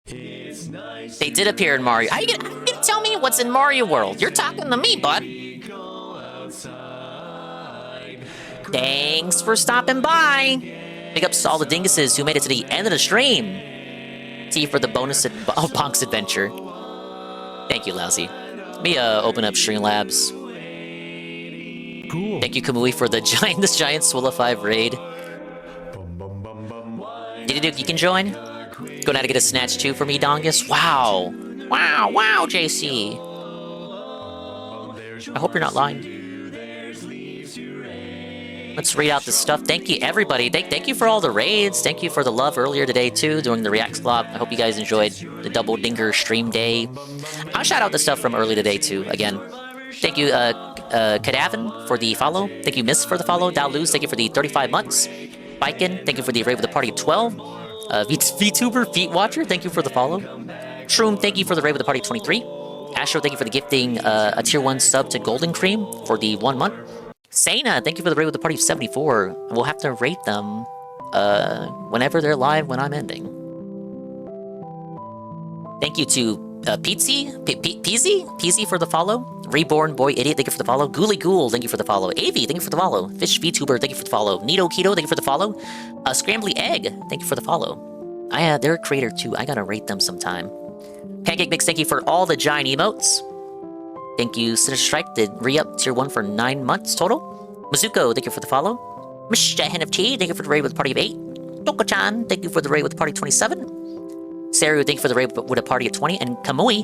Speaker 13: Here
Speaker 4: did appear in Mario. How you gonna tell me what's in Mario World? You're talking to me, bud. Thanks for stopping by. Big ups to all the dinguses who made it to the end of the stream. T for the bonus Bonk's adventure. Thank you, Lousy. Let me open up Streamlabs. Cool. Thank you, Kamui, for the this giant Swilla 5 raid. Duke, you can join. Go now to get a snatch too for me, Dongus. Wow. Wow, JC. I hope you're not lying. Let's read out the stuff. Thank you, everybody. Thank you for all the raids. Thank you for the love earlier today, too, during the React Club. I hope you guys enjoyed the Double Dinger stream day. I'll shout out the stuff from early today, too, again. Thank you, Kadavin, for the follow. Thank you, Miss, for the follow. Daluz, thank you for the 35 months. Bikin, thank you for the raid with the party of 12. VTuber, Feet Watcher, thank you for the follow. Shroom, thank you for the raid with the party of 23. Astro, thank you for the gifting a tier 1 sub to Golden Cream for the 1 month. Sana, thank you for the raid with the party of 74. We'll have to rate them whenever they're live when I'm ending. Thank you to Peasy for the follow. Reborn Boy Idiot, thank you for the follow. Ghouly Ghoul, thank you for the follow. Avi, thank you for the follow. Fish VTuber, thank you for the follow. Nito Keto, thank you for the follow. Scrambly Egg, thank you for the follow. They're a creator too. I gotta rate them sometime. Pancake Mix, thank you for all the giant emotes. Thank you, Sitter Strike, did re-up tier 1 for 9 months total. Mizuko, thank you for the follow. Mr. NFT, thank you for the raid with the party of 8. Toko-chan, thank you for the raid with the party of 27. Saru, thank you for the raid with a party of 20. And Kamui,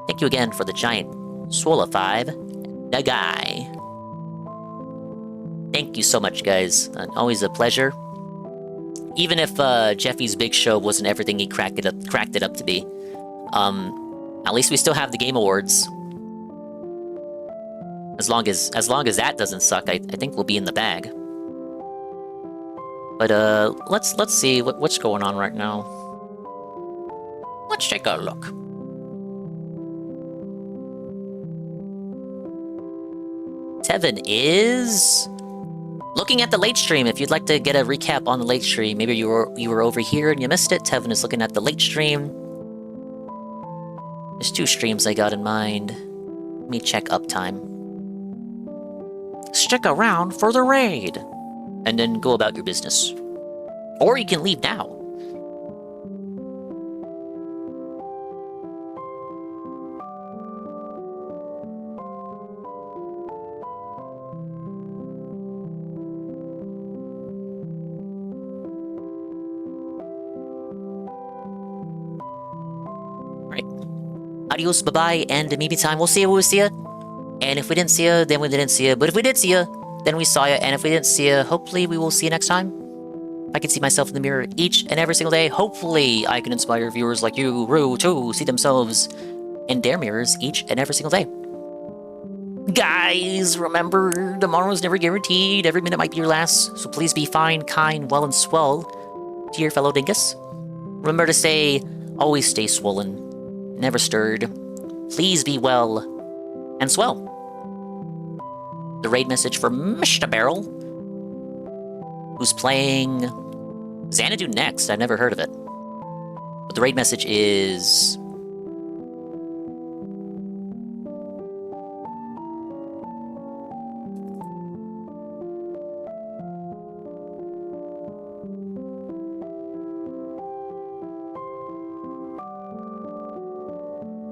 Speaker 4: thank you again for the giant Swola 5. The guy. Thank you so much, guys. Always a pleasure. Even if Jeffy's big show wasn't everything he cracked it up to be, at least we still have the Game Awards. As long as that doesn't suck, I think we'll be in the bag. But let's see what's going on right now. Let's take a look. Tevin is looking at the late stream. If you'd like to get a recap on the late stream, maybe you were over here and you missed it. Tevin is looking at the late stream. There's 2 streams I got in mind. Let me check uptime. Stick around for the raid, and then go about your business. Or you can leave now. Alright. Adios, bye-bye, and maybe time. We'll see you. And if we didn't see you, then we didn't see you. But if we did see you, then we saw you. And if we didn't see you, hopefully we will see you next time. If I can see myself in the mirror each and every single day, hopefully I can inspire viewers like you, Rue, to see themselves in their mirrors each and every single day. Guys, remember, tomorrow's never guaranteed. Every minute might be your last. So please be fine, kind, well, and swell to your fellow dingus. Remember to always stay swollen, never stirred. Please be well and swell. The raid message for Mr. Barrel, who's playing Xanadu next. I've never heard of it. But the raid message is...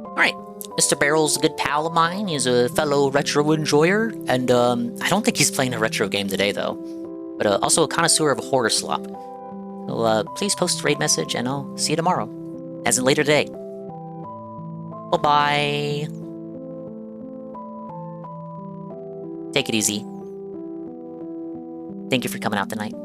Speaker 4: Alright, Mr. Barrel's a good pal of mine. He's a fellow retro enjoyer, and I don't think he's playing a retro game today, though. But also a connoisseur of horror slop. So please post a raid message, and I'll see you tomorrow. As in later today. Bye-bye. Take it easy. Thank you for coming out tonight.